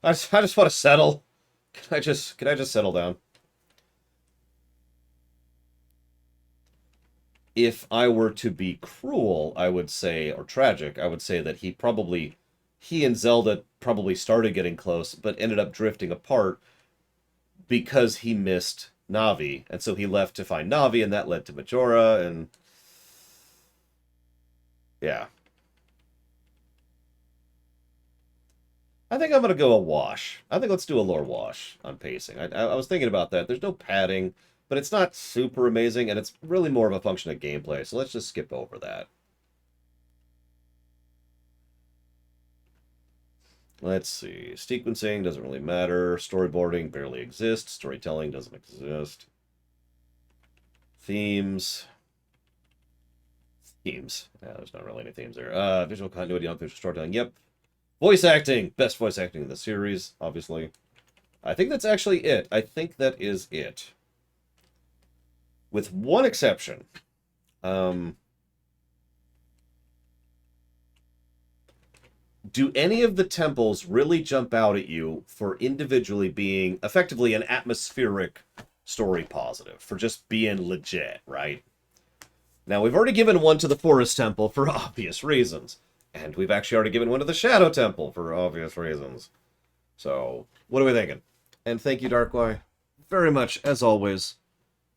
I just want to settle. Can I just settle down? if I were to be cruel, I would say, or tragic, I would say that he and Zelda probably started getting close, but ended up drifting apart because he missed Navi, and so he left to find Navi, and that led to Majora, and yeah. I think I'm going to go a wash. I think let's do a lore wash on pacing. I was thinking about that. There's no padding, but it's not super amazing, and it's really more of a function of gameplay, so let's just skip over that. Let's see. Sequencing doesn't really matter. Storyboarding barely exists. Storytelling doesn't exist. Themes. Themes. Yeah, there's not really any themes there. Visual continuity on visual storytelling. Yep. Voice acting. Best voice acting in the series, obviously. I think that's actually it. I think that is it. With one exception. Do any of the temples really jump out at you for individually being effectively an atmospheric story positive, for just being legit, right? Now, we've already given one to the Forest Temple for obvious reasons, and we've actually already given one to the Shadow Temple for obvious reasons. So, what are we thinking? And thank you, Darkwai, very much, as always.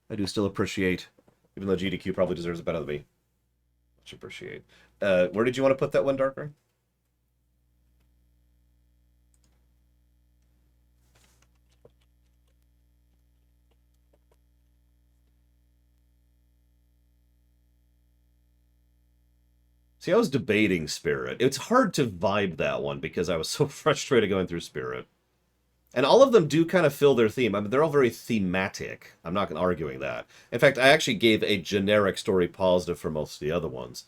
I do still appreciate, even though GDQ probably deserves it better than me. Much appreciate. Where did you want to put that one, Darkwai? See, I was debating Spirit. It's hard to vibe that one because I was so frustrated going through Spirit. And all of them do kind of fill their theme. I mean, they're all very thematic. I'm not arguing that. In fact, I actually gave a generic story positive for most of the other ones.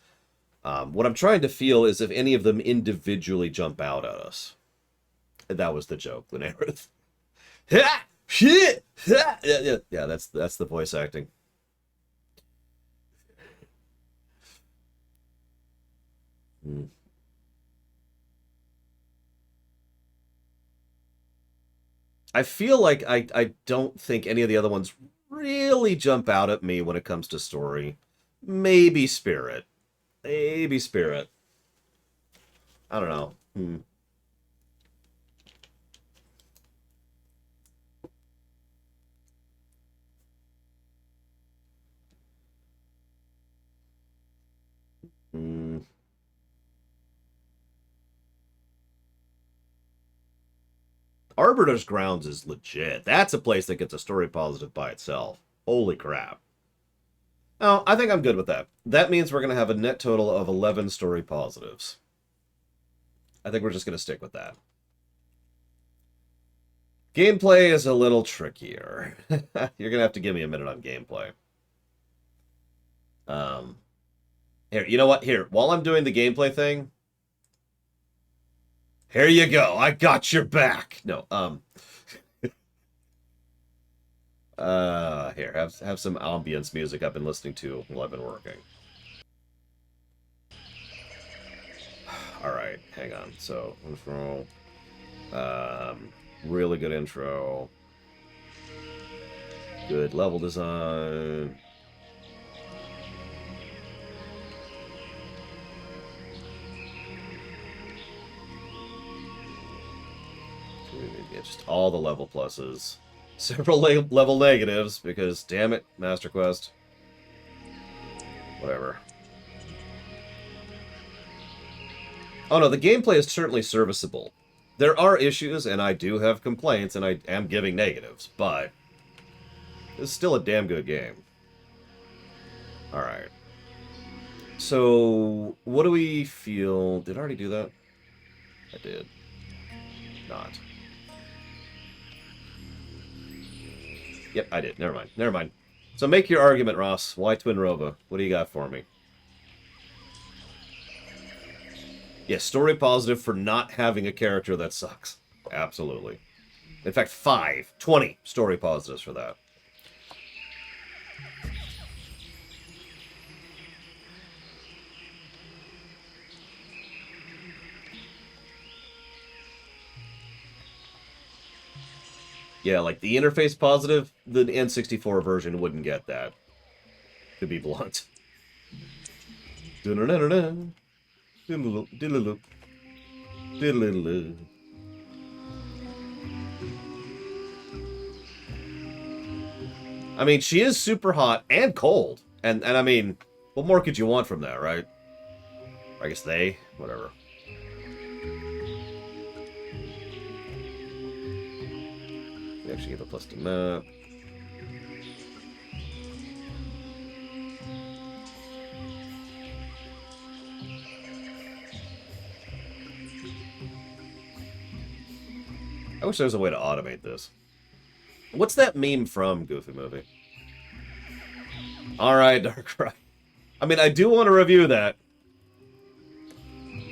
What I'm trying to feel is if any of them individually jump out at us. That was the joke, Linareth. Ha! Shit! Ha! Yeah, that's the voice acting. Hmm. I feel like I don't think any of the other ones really jump out at me when it comes to story. Maybe Spirit. Maybe Spirit. I don't know. Hmm. Arbiter's Grounds is legit. That's a place that gets a story positive by itself. Holy crap. Oh, I think I'm good with that. That means we're going to have a net total of 11 story positives. I think we're just going to stick with that. Gameplay is a little trickier. You're going to have to give me a minute on gameplay. Here, you know what? Here, while I'm doing the gameplay thing, here you go. I got your back. No, here, have some ambience music I've been listening to while I've been working. All right, hang on. So, intro, really good intro, good level design. Just all the level pluses. Several level negatives, because, damn it, Master Quest. Whatever. Oh no, the gameplay is certainly serviceable. There are issues, and I do have complaints, and I am giving negatives, but it's still a damn good game. Alright. So, what do we feel? Did I already do that? I did. Not. Yep, I did. Never mind. Never mind. So make your argument, Ross. Why Twinrova? What do you got for me? Yes, story positive for not having a character that sucks. Absolutely. In fact, 20 story positives for that. Yeah, like the interface positive, the N64 version wouldn't get that. To be blunt. Dun-dun-dun-dun-dun. Diddle-loop, diddle-loop, diddle-loop. I mean, she is super hot and cold. And I mean, what more could you want from that, right? I guess they, whatever. We actually get a plus to map. I wish there was a way to automate this. What's that meme from, Goofy Movie? Alright, Darkrai. I mean, I do want to review that.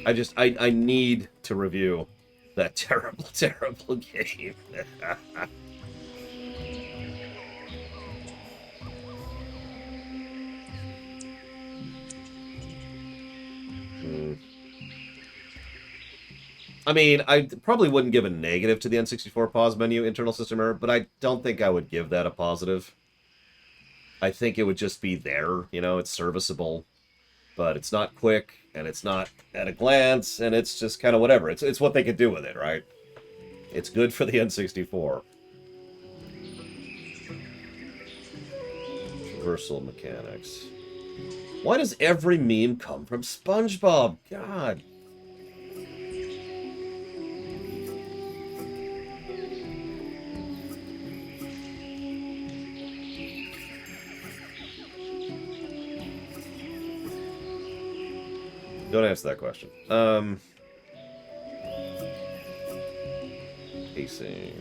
I need to review that terrible, terrible game. I mean, I probably wouldn't give a negative to the N64 pause menu internal system error, but I don't think I would give that a positive. I think it would just be there, you know, it's serviceable, but it's not quick, and it's not at a glance, and it's just kind of whatever. It's what they could do with it, right? It's good for the N64. Traversal mechanics. Why does every meme come from SpongeBob? God. Don't answer that question. Pacing.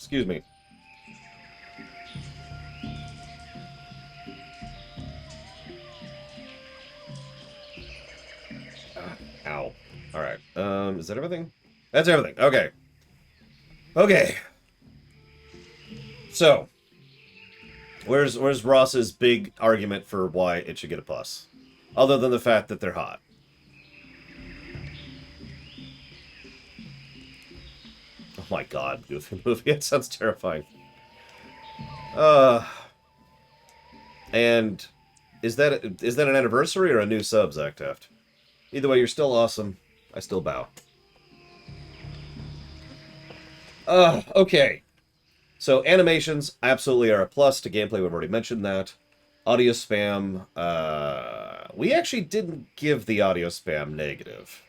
Excuse me. Ow. Alright. Is that everything? That's everything. Okay. Okay. So, where's Ross's big argument for why it should get a plus? Other than the fact that they're hot. Oh my god, Goofy Movie. It sounds terrifying. And is that an anniversary or a new sub, Zactaft? Either way, you're still awesome. I still bow. Okay. So animations absolutely are a plus to gameplay. We've already mentioned that. Audio spam. We actually didn't give the audio spam negative.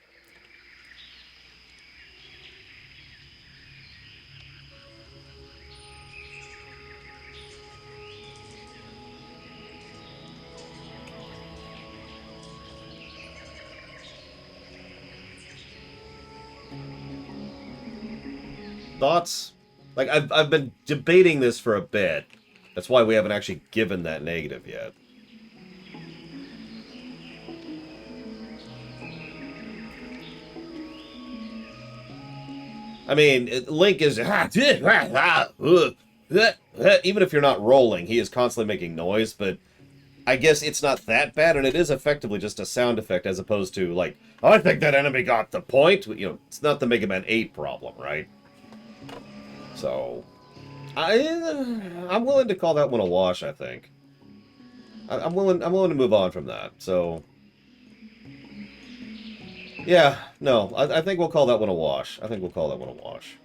Thoughts? Like, I've been debating this for a bit. That's why we haven't actually given that negative yet. I mean, Link is... Even if you're not rolling, he is constantly making noise, but I guess it's not that bad, and it is effectively just a sound effect as opposed to, like, oh, I think that enemy got the point. You know, it's not the Mega Man 8 problem, right? So, I'm willing to call that one a wash, I think. I'm willing to move on from that, so... Yeah, no, I think we'll call that one a wash. I think we'll call that one a wash.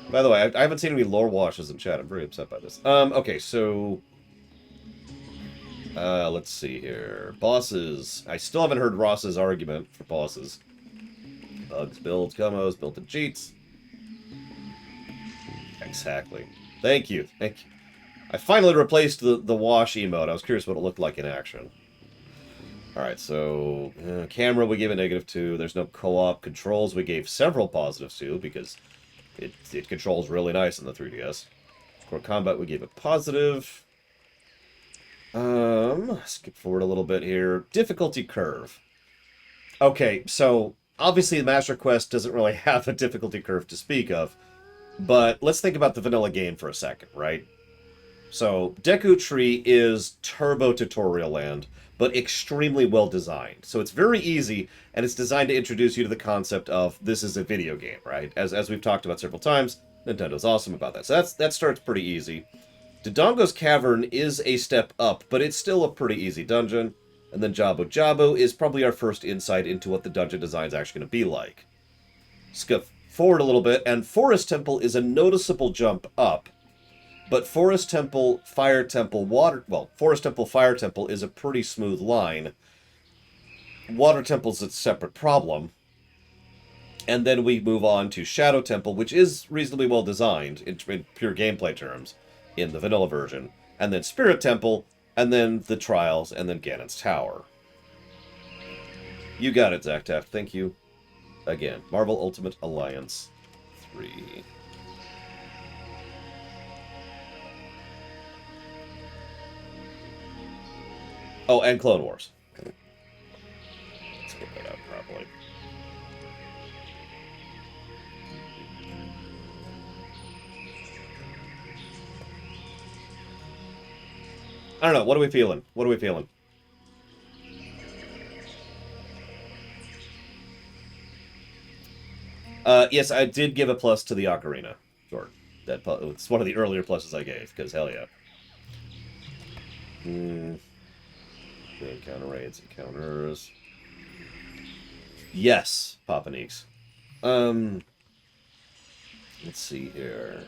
By the way, I haven't seen any lore washes in chat. I'm very upset by this. Okay, so... let's see here. Bosses. I still haven't heard Ross's argument for bosses. Bugs, builds, combos, built-in cheats. Exactly. Thank you. Thank you. I finally replaced the wash emote. I was curious what it looked like in action. Alright, so... camera we gave a -2. There's no co-op. Controls we gave several positives to, because it controls really nice in the 3DS. Core combat we gave a positive. Skip forward a little bit here. Difficulty curve. Okay, so obviously the Master Quest doesn't really have a difficulty curve to speak of, but let's think about the vanilla game for a second, right? So Deku Tree is turbo tutorial land, but extremely well designed. So it's very easy, and it's designed to introduce you to the concept of this is a video game, right? As we've talked about several times, Nintendo's awesome about that. So that starts pretty easy. Dodongo's Cavern is a step up, but it's still a pretty easy dungeon. And then Jabu Jabu is probably our first insight into what the dungeon design is actually going to be like. Skip forward a little bit, and Forest Temple is a noticeable jump up. But Forest Temple, Fire Temple, Forest Temple, Fire Temple is a pretty smooth line. Water Temple's a separate problem. And then we move on to Shadow Temple, which is reasonably well designed in pure gameplay terms in the vanilla version. And then Spirit Temple, and then the Trials, and then Ganon's Tower. You got it, Zactaft. Thank you. Again, Marvel Ultimate Alliance 3. Oh, and Clone Wars. Let's get that out properly. I don't know. What are we feeling? What are we feeling? Yes, I did give a plus to the Ocarina. Sure. It's one of the earlier pluses I gave, because hell yeah. Encounter raids, encounters. Yes, Papaneeks. Let's see here.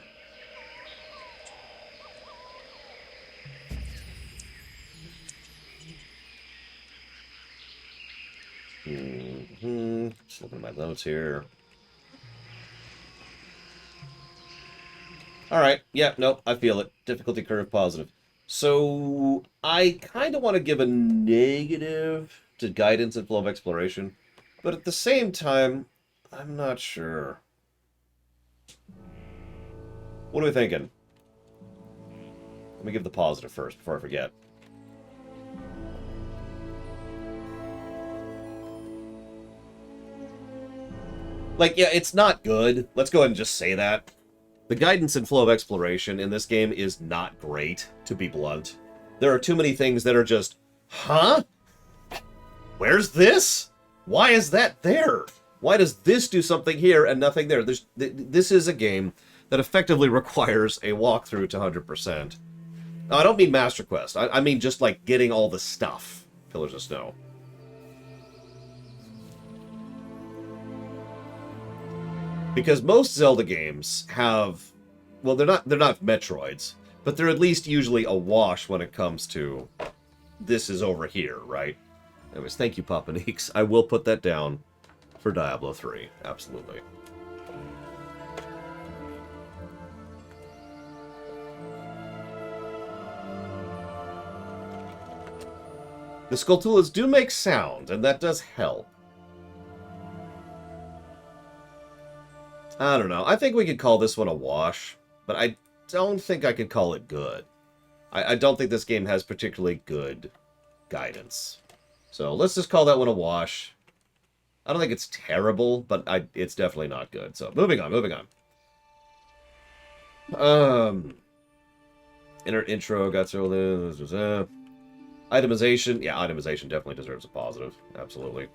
Just looking at my notes here. Alright, yeah, nope, I feel it. Difficulty curve positive. So, I kind of want to give a negative to guidance and flow of exploration, but at the same time, I'm not sure. What are we thinking? Let me give the positive first, before I forget. Like, yeah, it's not good. Let's go ahead and just say that. The guidance and flow of exploration in this game is not great, to be blunt. There are too many things that are just, huh? Where's this? Why is that there? Why does this do something here and nothing there? This is a game that effectively requires a walkthrough to 100%. Now, I don't mean Master Quest. I mean just, like, getting all the stuff. Pillars of Snow. Because most Zelda games have, well, they're not Metroids, but they're at least usually a wash when it comes to this is over here, right? Anyways, thank you, Papaneeks. I will put that down for Diablo 3. Absolutely. The Skulltulas do make sound, and that does help. I don't know. I think we could call this one a wash, but I don't think I could call it good. I don't think this game has particularly good guidance. So let's just call that one a wash. I don't think it's terrible, but it's definitely not good. So moving on, moving on. Intro got through. Itemization. Yeah, itemization definitely deserves a positive. Absolutely.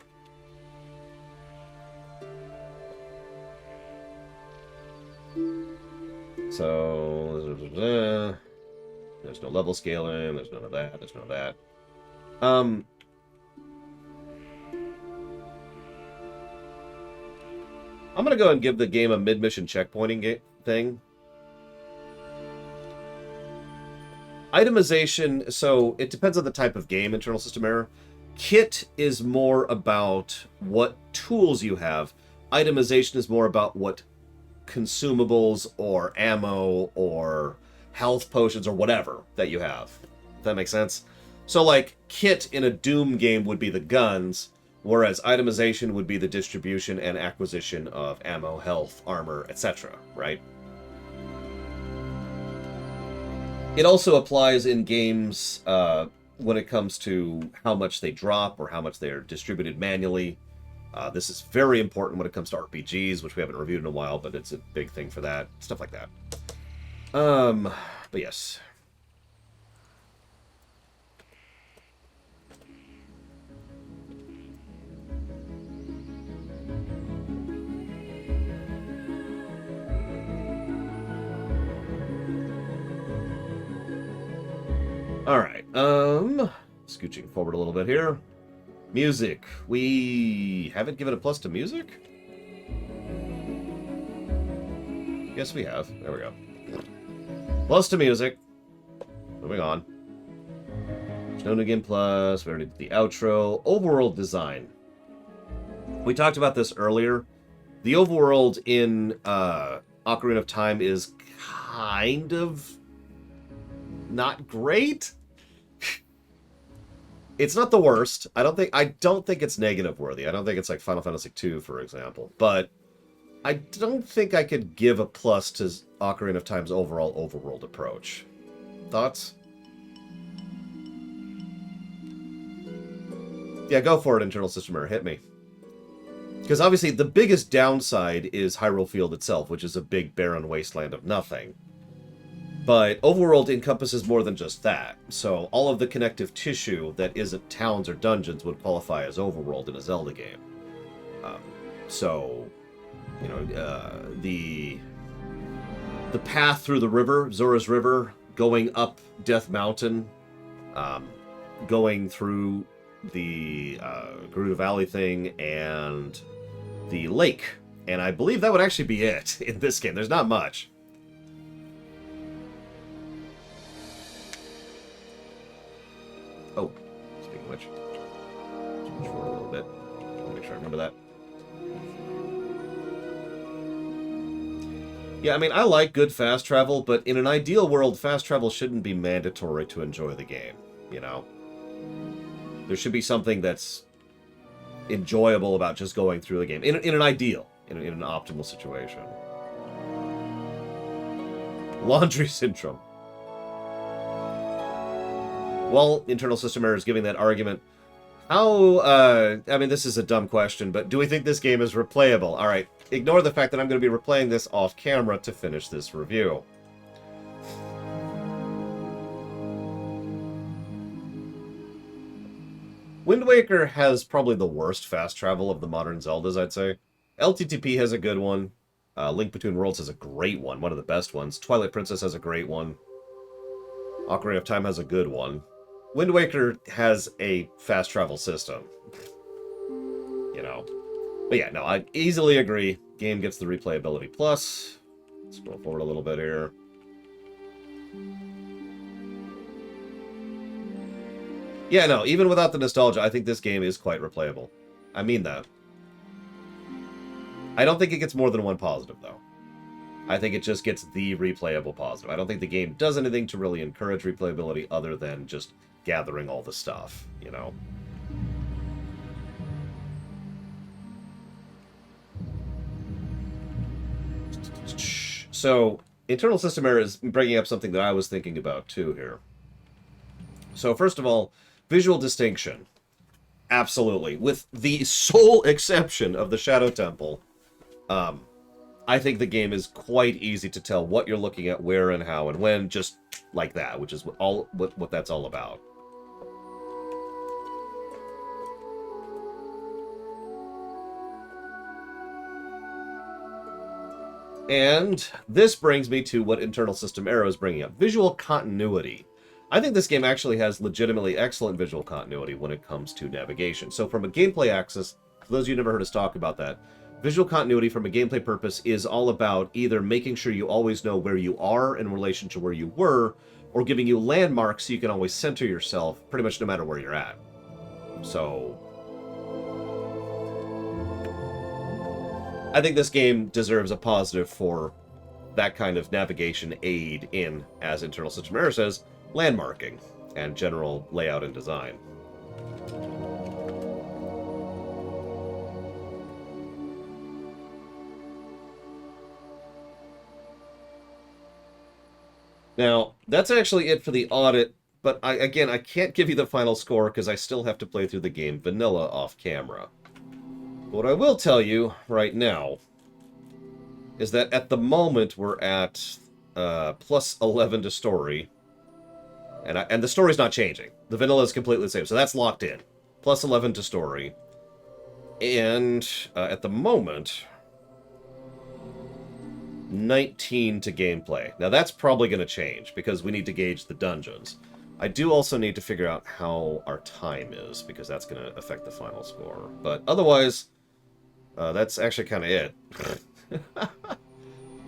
So, there's no level scaling. There's none of that. There's none of that. I'm going to go and give the game a mid-mission checkpointing thing. Itemization, so it depends on the type of game, internal system error. Kit is more about what tools you have. Itemization is more about what consumables or ammo or health potions or whatever that you have. If that makes sense? So, like, kit in a Doom game would be the guns, whereas itemization would be the distribution and acquisition of ammo, health, armor, etc., right? It also applies in games when it comes to how much they drop or how much they're distributed manually. This is very important when it comes to RPGs, which we haven't reviewed in a while, but it's a big thing for that. Stuff like that. But yes. Alright, scooching forward a little bit here. Music. We haven't given a plus to music? Yes, we have. There we go. Plus to music. Moving on. There's no new game plus. We already did the outro. Overworld design. We talked about this earlier. The overworld in Ocarina of Time is kind of not great. It's not the worst. I don't think it's negative worthy. I don't think it's like Final Fantasy II, for example. But I don't think I could give a plus to Ocarina of Time's overall overworld approach. Thoughts? Yeah, go for it, internal system error. Hit me. Because obviously the biggest downside is Hyrule Field itself, which is a big barren wasteland of nothing. But overworld encompasses more than just that. So all of the connective tissue that isn't towns or dungeons would qualify as overworld in a Zelda game. So, you know, the path through the river, Zora's River, going up Death Mountain, going through the Gerudo Valley thing, and the lake. And I believe that would actually be it in this game. There's not much. Oh, speaking of which, switch forward a little bit. I'll make sure I remember that. Yeah, I mean, I like good fast travel, but in an ideal world, fast travel shouldn't be mandatory to enjoy the game, you know? There should be something that's enjoyable about just going through the game. In an ideal, in an optimal situation. Laundry syndrome. Well, internal system error is giving that argument. How, I mean, this is a dumb question, but do we think this game is replayable? Alright, ignore the fact that I'm going to be replaying this off camera to finish this review. Wind Waker has probably the worst fast travel of the modern Zeldas, I'd say. LTTP has a good one. Link Between Worlds has a great one of the best ones. Twilight Princess has a great one. Ocarina of Time has a good one. Wind Waker has a fast travel system. You know. But yeah, no, I easily agree. Game gets the replayability plus. Scroll forward a little bit here. Yeah, no, even without the nostalgia, I think this game is quite replayable. I mean that. I don't think it gets more than one positive, though. I think it just gets the replayable positive. I don't think the game does anything to really encourage replayability other than just gathering all the stuff, you know? So, internal system error is bringing up something that I was thinking about, too, here. So, first of all, visual distinction. Absolutely. With the sole exception of the Shadow Temple, I think the game is quite easy to tell what you're looking at, where and how and when, just like that, which is what that's all about. And this brings me to what Internal System Arrow is bringing up. Visual continuity. I think this game actually has legitimately excellent visual continuity when it comes to navigation. So from a gameplay axis, for those of you who never heard us talk about that, visual continuity from a gameplay purpose is all about either making sure you always know where you are in relation to where you were, or giving you landmarks so you can always center yourself pretty much no matter where you're at. So I think this game deserves a positive for that kind of navigation aid in, as Internal System Error says, landmarking and general layout and design. Now, that's actually it for the audit, but I can't give you the final score because I still have to play through the game vanilla off camera. What I will tell you right now is that at the moment we're at plus 11 to story, and the story's not changing. The vanilla is completely the same, so that's locked in. Plus 11 to story, and at the moment 19 to gameplay. Now that's probably going to change because we need to gauge the dungeons. I do also need to figure out how our time is because that's going to affect the final score. But otherwise, that's actually kind of it.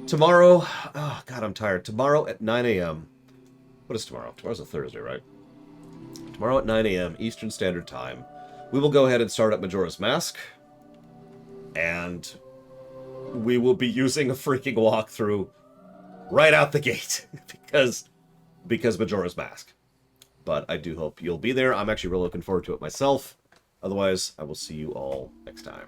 Tomorrow, oh god, I'm tired. Tomorrow at 9 a.m. What is tomorrow? Tomorrow's a Thursday, right? Tomorrow at 9 a.m. Eastern Standard Time, we will go ahead and start up Majora's Mask, and we will be using a freaking walkthrough right out the gate because Majora's Mask. But I do hope you'll be there. I'm actually really looking forward to it myself. Otherwise, I will see you all next time.